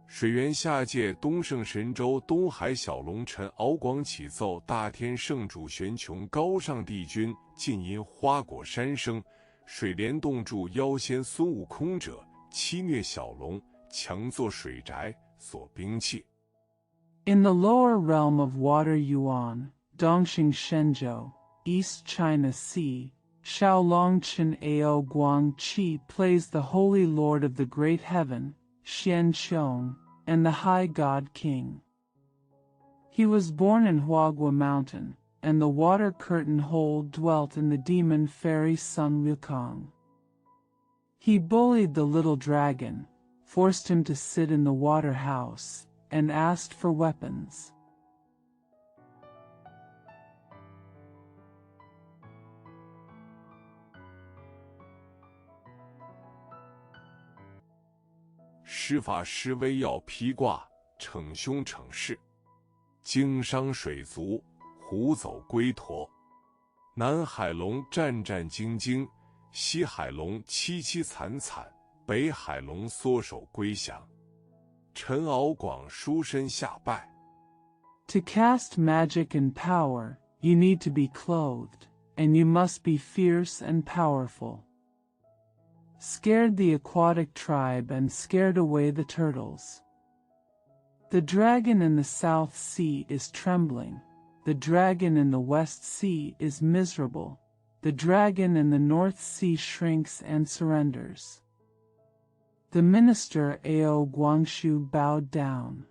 水源下界东胜神州东海小龙臣敖广启奏大天圣主玄穹高上帝君，尽因花果山生，水帘洞住妖仙孙悟空者，欺虐小龙，强作水宅所兵器。In the lower realm of Water Yuan, Dongxing Shenzhou, East China Sea, Shaolongchen Ao Guangqi plays the Holy Lord of the Great Heaven, Xian Qiong, and the High God King. He was born in Huagua Mountain, and the water curtain hole dwelt in the demon fairy Sun Wukong. He bullied the little dragon, forced him to sit in the water house, and asked for weapons. 施法施威要披挂，逞凶逞势，经商水族，虎走龟驼。南海龙战战兢兢，西海龙凄凄惨惨，北海龙缩手归降。陈敖广书身下拜。 To cast magic and power, you need to be clothed, and you must be fierce and powerful. Scared the aquatic tribe and scared away the turtles. The dragon in the South Sea is trembling. The dragon in the West Sea is miserable. The dragon in the North Sea shrinks and surrenders. The minister Ao Guangxu bowed down.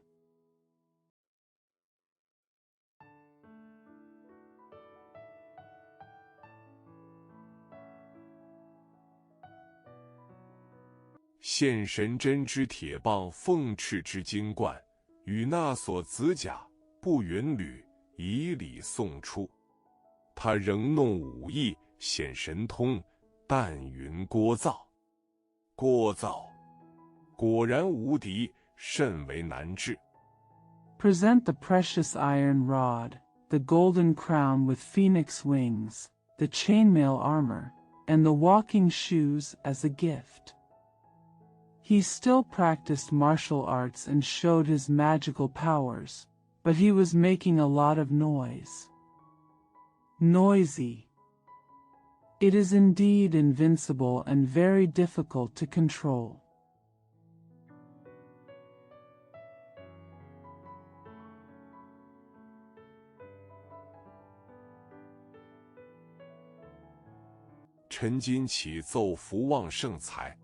"现神针之铁棒，凤翅之金冠，与那所子甲，步云履，以礼送出。他仍弄武艺，显神通，但云聒噪。聒噪，果然无敌，甚为难治。" Present the precious iron rod, the golden crown with phoenix wings, the chainmail armor, and the walking shoes as a gift. He still practiced martial arts and showed his magical powers, but he was making a lot of noise. Noisy. It is indeed invincible and very difficult to control. "陈金起奏福旺盛财，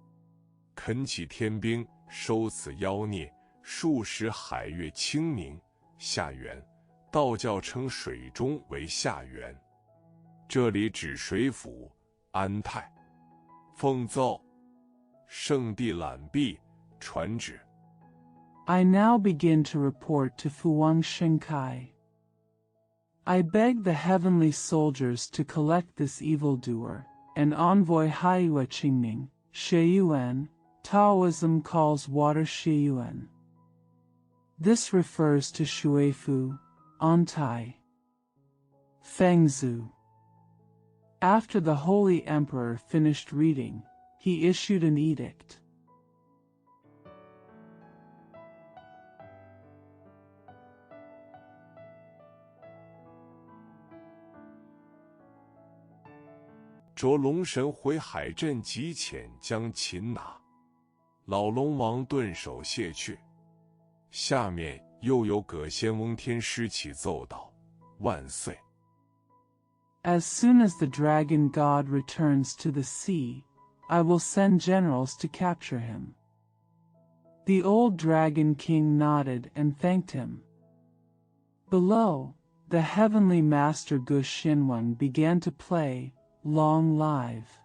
恳启天兵，收此妖孽，数使海月清明。下元，道教称水中为下元，这里指水府、安泰。奉奏，圣帝览毕，传旨。 I now begin to report to Fuwang Shenkai. I beg the heavenly soldiers to collect this evildoer, and envoy Haiyue Qingming, Shiyuan. Taoism calls water Shiyuan. This refers to Shuifu, Antai, Fengzhu. After the Holy Emperor finished reading, he issued an edict. "着龙神回海镇急遣将擒拿，老龙王顿首谢去。下面又有葛仙翁天师起奏道：万岁！ As soon as the dragon god returns to the sea, I will send generals to capture him. The old dragon king nodded and thanked him. Below, the heavenly master Gu Xinwen began to play Long Live. "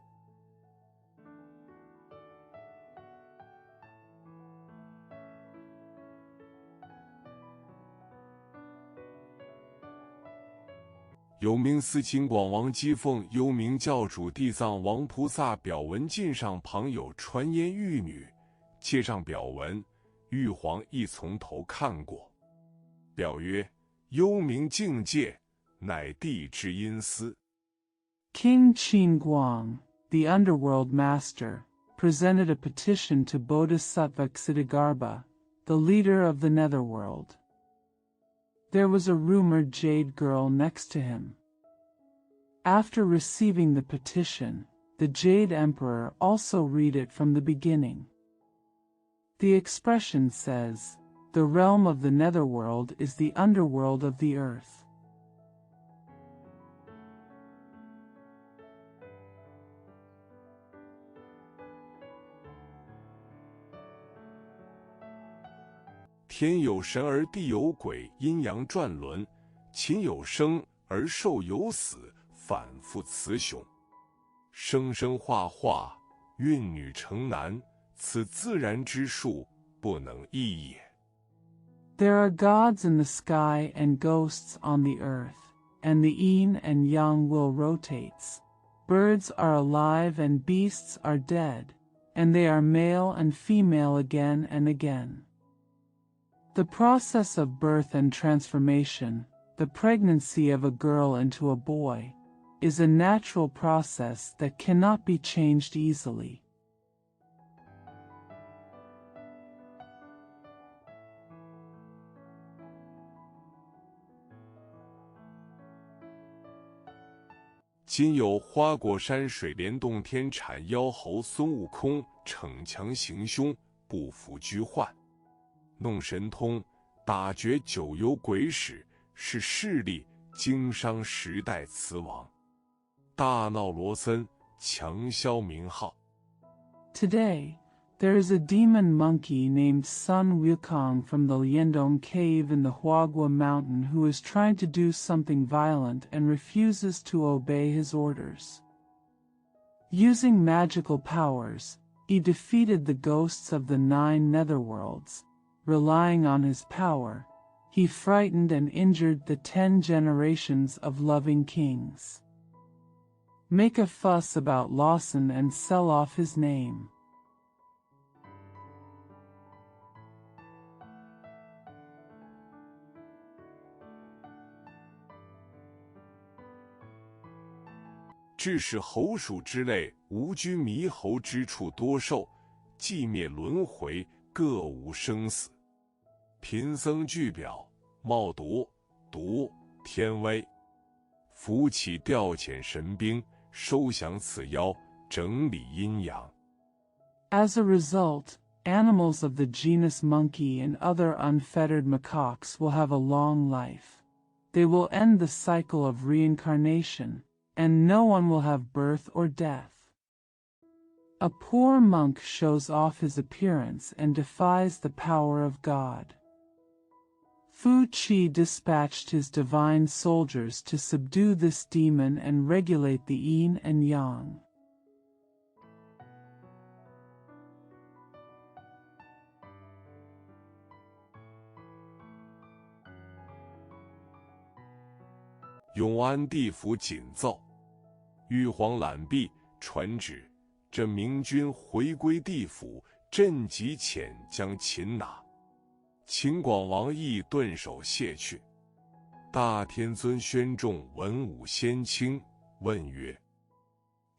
有名司秦广王姬凤，幽冥教主地藏王菩萨表文镜上旁有传言玉女，借上表文，玉皇亦从头看过。表曰：幽冥境界，乃地之阴司。" King Qin-guang, the underworld master, presented a petition to Bodhisattva Ksitigarbha, the leader of the netherworld. There was a rumored jade girl next to him. After receiving the petition, the Jade Emperor also read it from the beginning. The expression says, "The realm of the netherworld is the underworld of the earth." 天有神而地有鬼，阴阳转轮，禽有生而兽有死，反复雌雄，生生化化，孕女成男，此自然之术，不能易也。 There are gods in the sky and ghosts on the earth, and the yin and yang will rotates. Birds are alive and beasts are dead, and they are male and female again and again. The process of birth and transformation, the pregnancy of a girl into a boy, is a natural process that cannot be changed easily. 今有花果山水帘洞天产妖猴孙悟空逞强行凶，不服拘幻，弄神通，打绝九幽鬼使，是势力经商时代雌王，大闹罗森，强销名号。 Today, there is a demon monkey named Sun Wukong from the Liandong cave in the Huagua mountain who is trying to do something violent and refuses to obey his orders. Using magical powers, he defeated the ghosts of the 9 netherworlds. Relying on his power, he frightened and injured the 10 generations of loving kings. Make a fuss about Lawson and sell off his name. 致使猴鼠之类无居猕猴之处多寿，寂灭轮回，各无生死。贫僧具表，冒毒，毒天威，扶起调遣神兵，收降此妖，整理阴阳。 As a result, animals of the genus monkey and other unfettered macaques will have a long life. They will end the cycle of reincarnation, and no one will have birth or death. A poor monk shows off his appearance and defies the power of God. Fu Qi dispatched his divine soldiers to subdue this demon and regulate the yin and yang. 永安地府谨奏：玉皇揽璧传旨，这明君回归地府，朕即遣将擒拿。秦广王亦顿首谢去。大天尊宣众文武仙卿，问曰：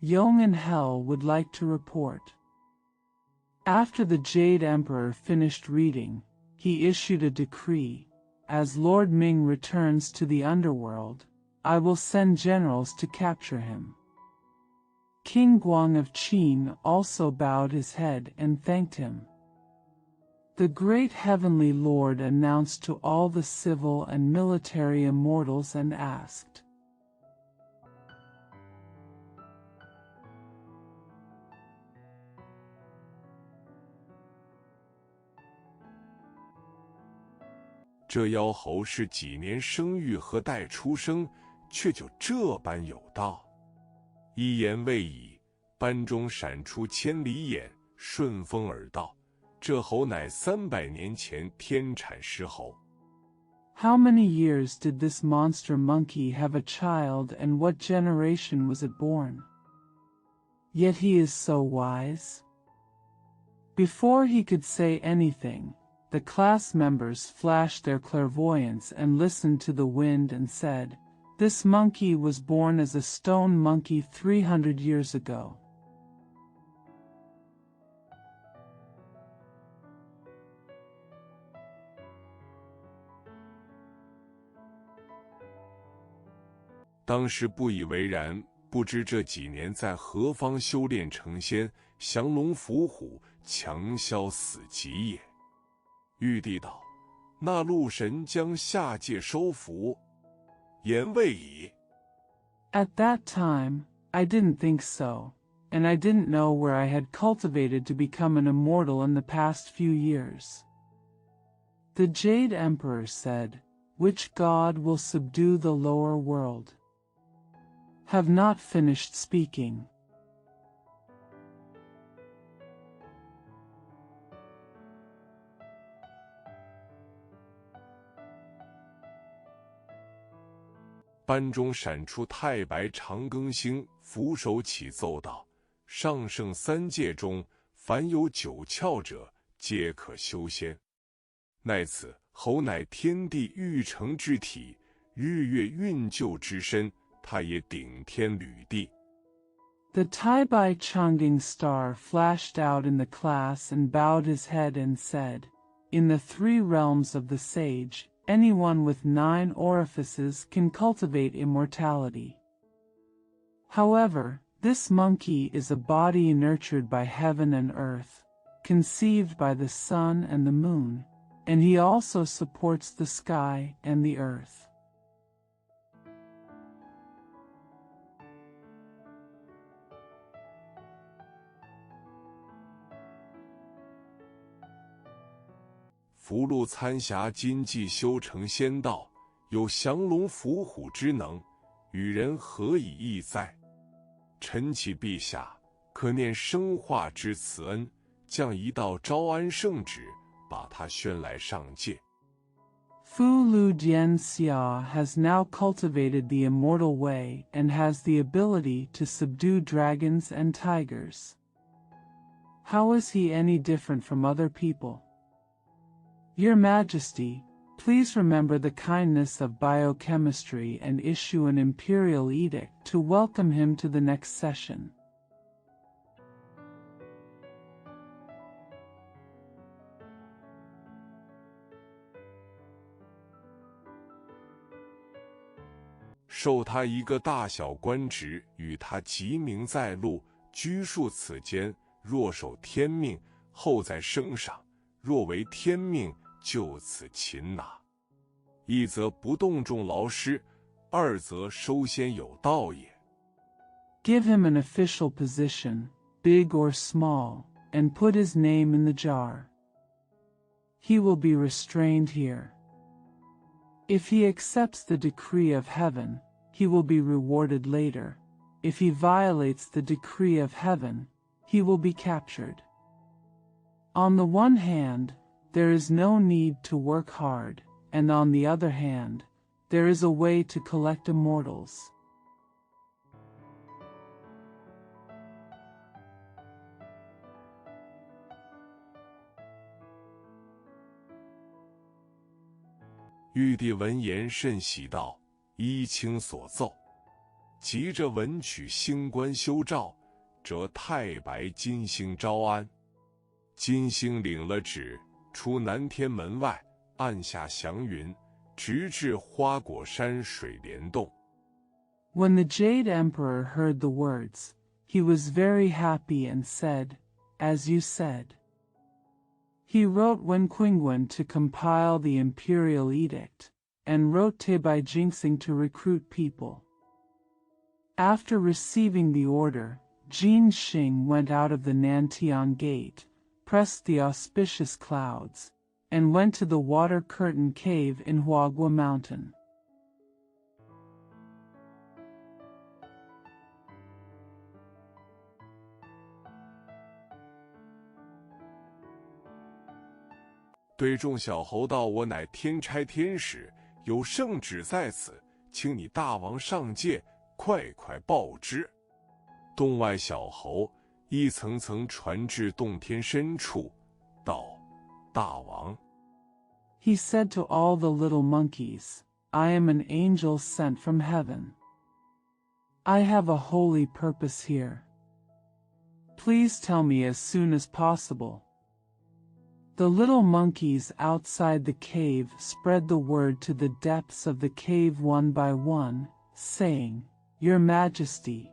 Yong in Hell would like to report. After the Jade Emperor finished reading, he issued a decree: as Lord Ming returns to the underworld, I will send generals to capture him. King Guang of Qin also bowed his head and thanked him. The great heavenly Lord announced to all the civil and military immortals and asked, 这妖猴是几年生育何待出生，却就这般有道。一言未已，班中闪出千里眼，顺风而到。这猴乃300年前天产狮猴。 How many years did this monster monkey have a child, and what generation was it born? Yet he is so wise. Before he could say anything, the class members flashed their clairvoyance and listened to the wind and said, "This monkey was born as a stone monkey 300 years ago." 当时不以为然，不知这几年在何方修炼成仙，降龙伏虎，强消死疾也。玉帝道：那陆神将下界收服，言未已。 At that time, I didn't think so, and I didn't know where I had cultivated to become an immortal in the past few years. The Jade Emperor said, which god will subdue the lower world? Have not finished speaking. 班中闪出太白长庚星，俯首起奏道：上圣三界中，凡有九窍者，皆可修仙。乃此猴乃天地育成之体，日月运就之身，他也顶天履地。 The Tai-Bai Chang'ing star flashed out in the class and bowed his head and said, in the three realms of the sage, anyone with 9 orifices can cultivate immortality. However, this monkey is a body nurtured by heaven and earth, conceived by the sun and the moon, and he also supports the sky and the earth. 福禄参侠今既修成仙道，有降龙伏虎之能，与人何以异哉？臣启陛下，可念生化之慈恩，降一道招安圣旨，把他宣来上界。 Fu Lu Jianxia has now cultivated the immortal way and has the ability to subdue dragons and tigers. How is he any different from other people? Your Majesty, please remember the kindness of biochemistry and issue an imperial edict to welcome him to the next session. 授他一个大小官职，与他即名在禄，居庶此间。若守天命，后再升赏；若违天命，就此擒拿。一则不动众劳师，二则收仙有道也。 Give him an official position, big or small, and put his name in the jar. He will be restrained here. If he accepts the decree of heaven, he will be rewarded later. If he violates the decree of heaven, he will be captured. On the one hand, there is no need to work hard, and on the other hand, there is a way to collect immortals. 玉帝闻言甚喜道：“依卿所奏。”急着文曲星官修诏，折太白金星招安。金星领了旨，出南天门外，按下祥云，直至花果山水帘洞。 When the Jade Emperor heard the words, he was very happy and said, "As you said." He wrote Wen Qingwen to compile the imperial edict, and wrote Taibai Jingxing to recruit people. After receiving the order, Jin Xing went out of the Nantian Gate, pressed the auspicious clouds, and went to the Water Curtain Cave in Huagua Mountain. 对众小猴道：“我乃天差天使，有圣旨在此，请你大王上界，快快报之。”洞外小猴一层层传至洞天深处，道：“大王。” He said to all the little monkeys, "I am an angel sent from heaven. I have a holy purpose here. Please tell me as soon as possible." The little monkeys outside the cave spread the word to the depths of the cave one by one, saying, "Your Majesty,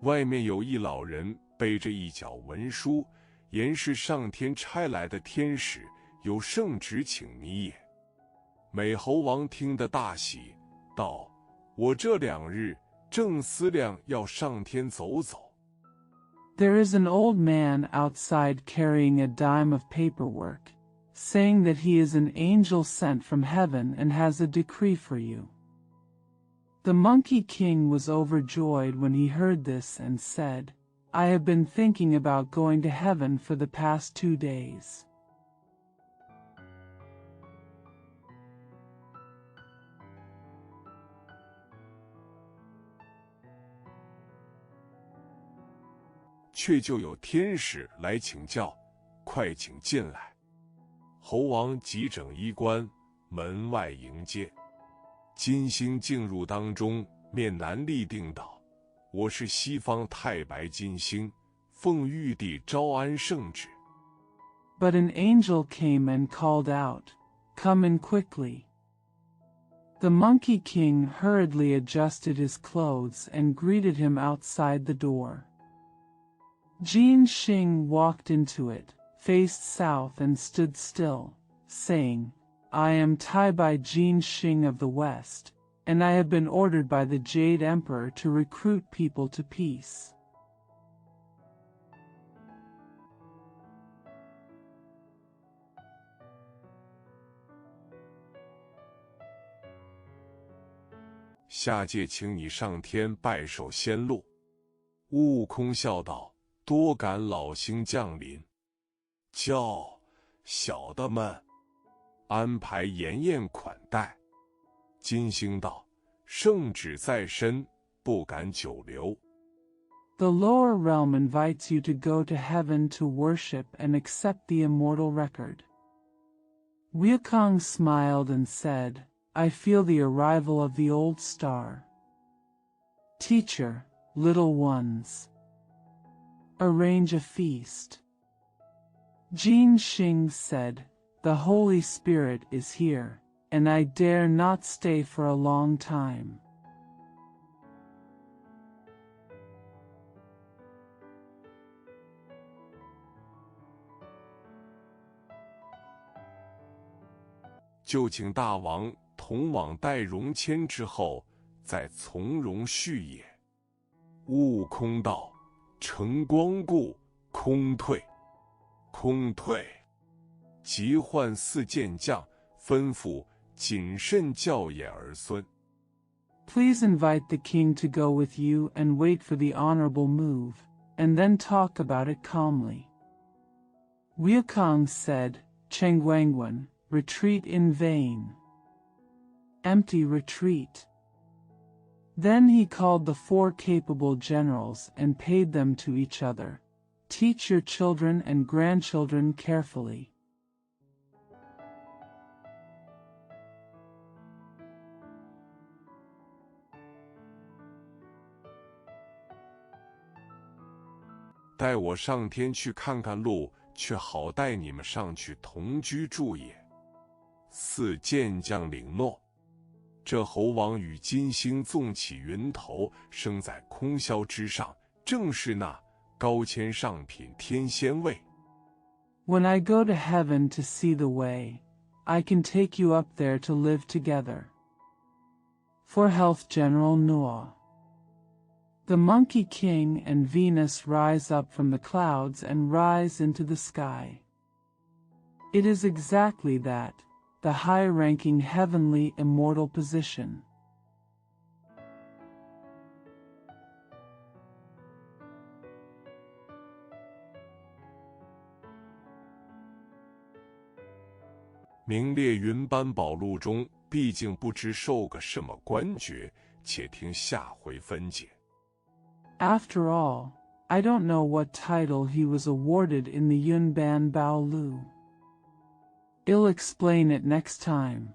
外面有一老人背着一角文书，言是上天差来的天使，有圣旨请你也。美猴王听得大喜，道：我这2日正思量要上天走走。There is an old man outside carrying a dime of paperwork, saying that he is an angel sent from heaven and has a decree for you. The Monkey King was overjoyed when he heard this and said, I have been thinking about going to heaven for the past 2 days. 却就有天使来请教，快请进来。猴王急整衣冠，门外迎接。金星进入当中，面南立定道：我是西方太白金星，奉玉帝招安圣旨。But an angel came and called out, Come in quickly. The Monkey King hurriedly adjusted his clothes and greeted him outside the door. Jin Xing walked into it, faced south and stood still, saying, I am Taibai Jin Xing of the West, and I have been ordered by the Jade Emperor to recruit people to peace. 下界请你上天拜寿仙路。悟空笑道：多感老星降临，叫小的们安排筵宴款待。金星道：圣旨在身，不敢久留。 The lower realm invites you to go to heaven to worship and accept the immortal record. Wukong smiled and said, I feel the arrival of the old star. Teacher, little ones, arrange a feast. Jin Xing said, the Holy Spirit is here, and I dare not stay for a long time. 就请大王同往戴荣谦之后，再从容续也。悟空道：承光顾，空退。空退。即唤4健将，吩咐谨慎教演儿孙。 Please invite the king to go with you and wait for the honorable move, and then talk about it calmly. Wukong said, Chengguangwen, retreat in vain. Empty retreat. Then he called the 4 capable generals and paid them to each other. Teach your children and grandchildren carefully. 待我上天去看看路，却好带你们上去同居住也。4健将领诺。这猴王与金星纵起云头，升在空霄之上，正是那高谦上品天仙位。 When I go to heaven to see the way, I can take you up there to live together. For health, General Noah. The Monkey King and Venus rise up from the clouds and rise into the sky. It is exactly that, the high-ranking heavenly immortal position. 名列云班宝录中，毕竟不知受个什么官爵，且听下回分解。 After all, I don't know what title he was awarded in the Yunban Bao Lu. I'll explain it next time.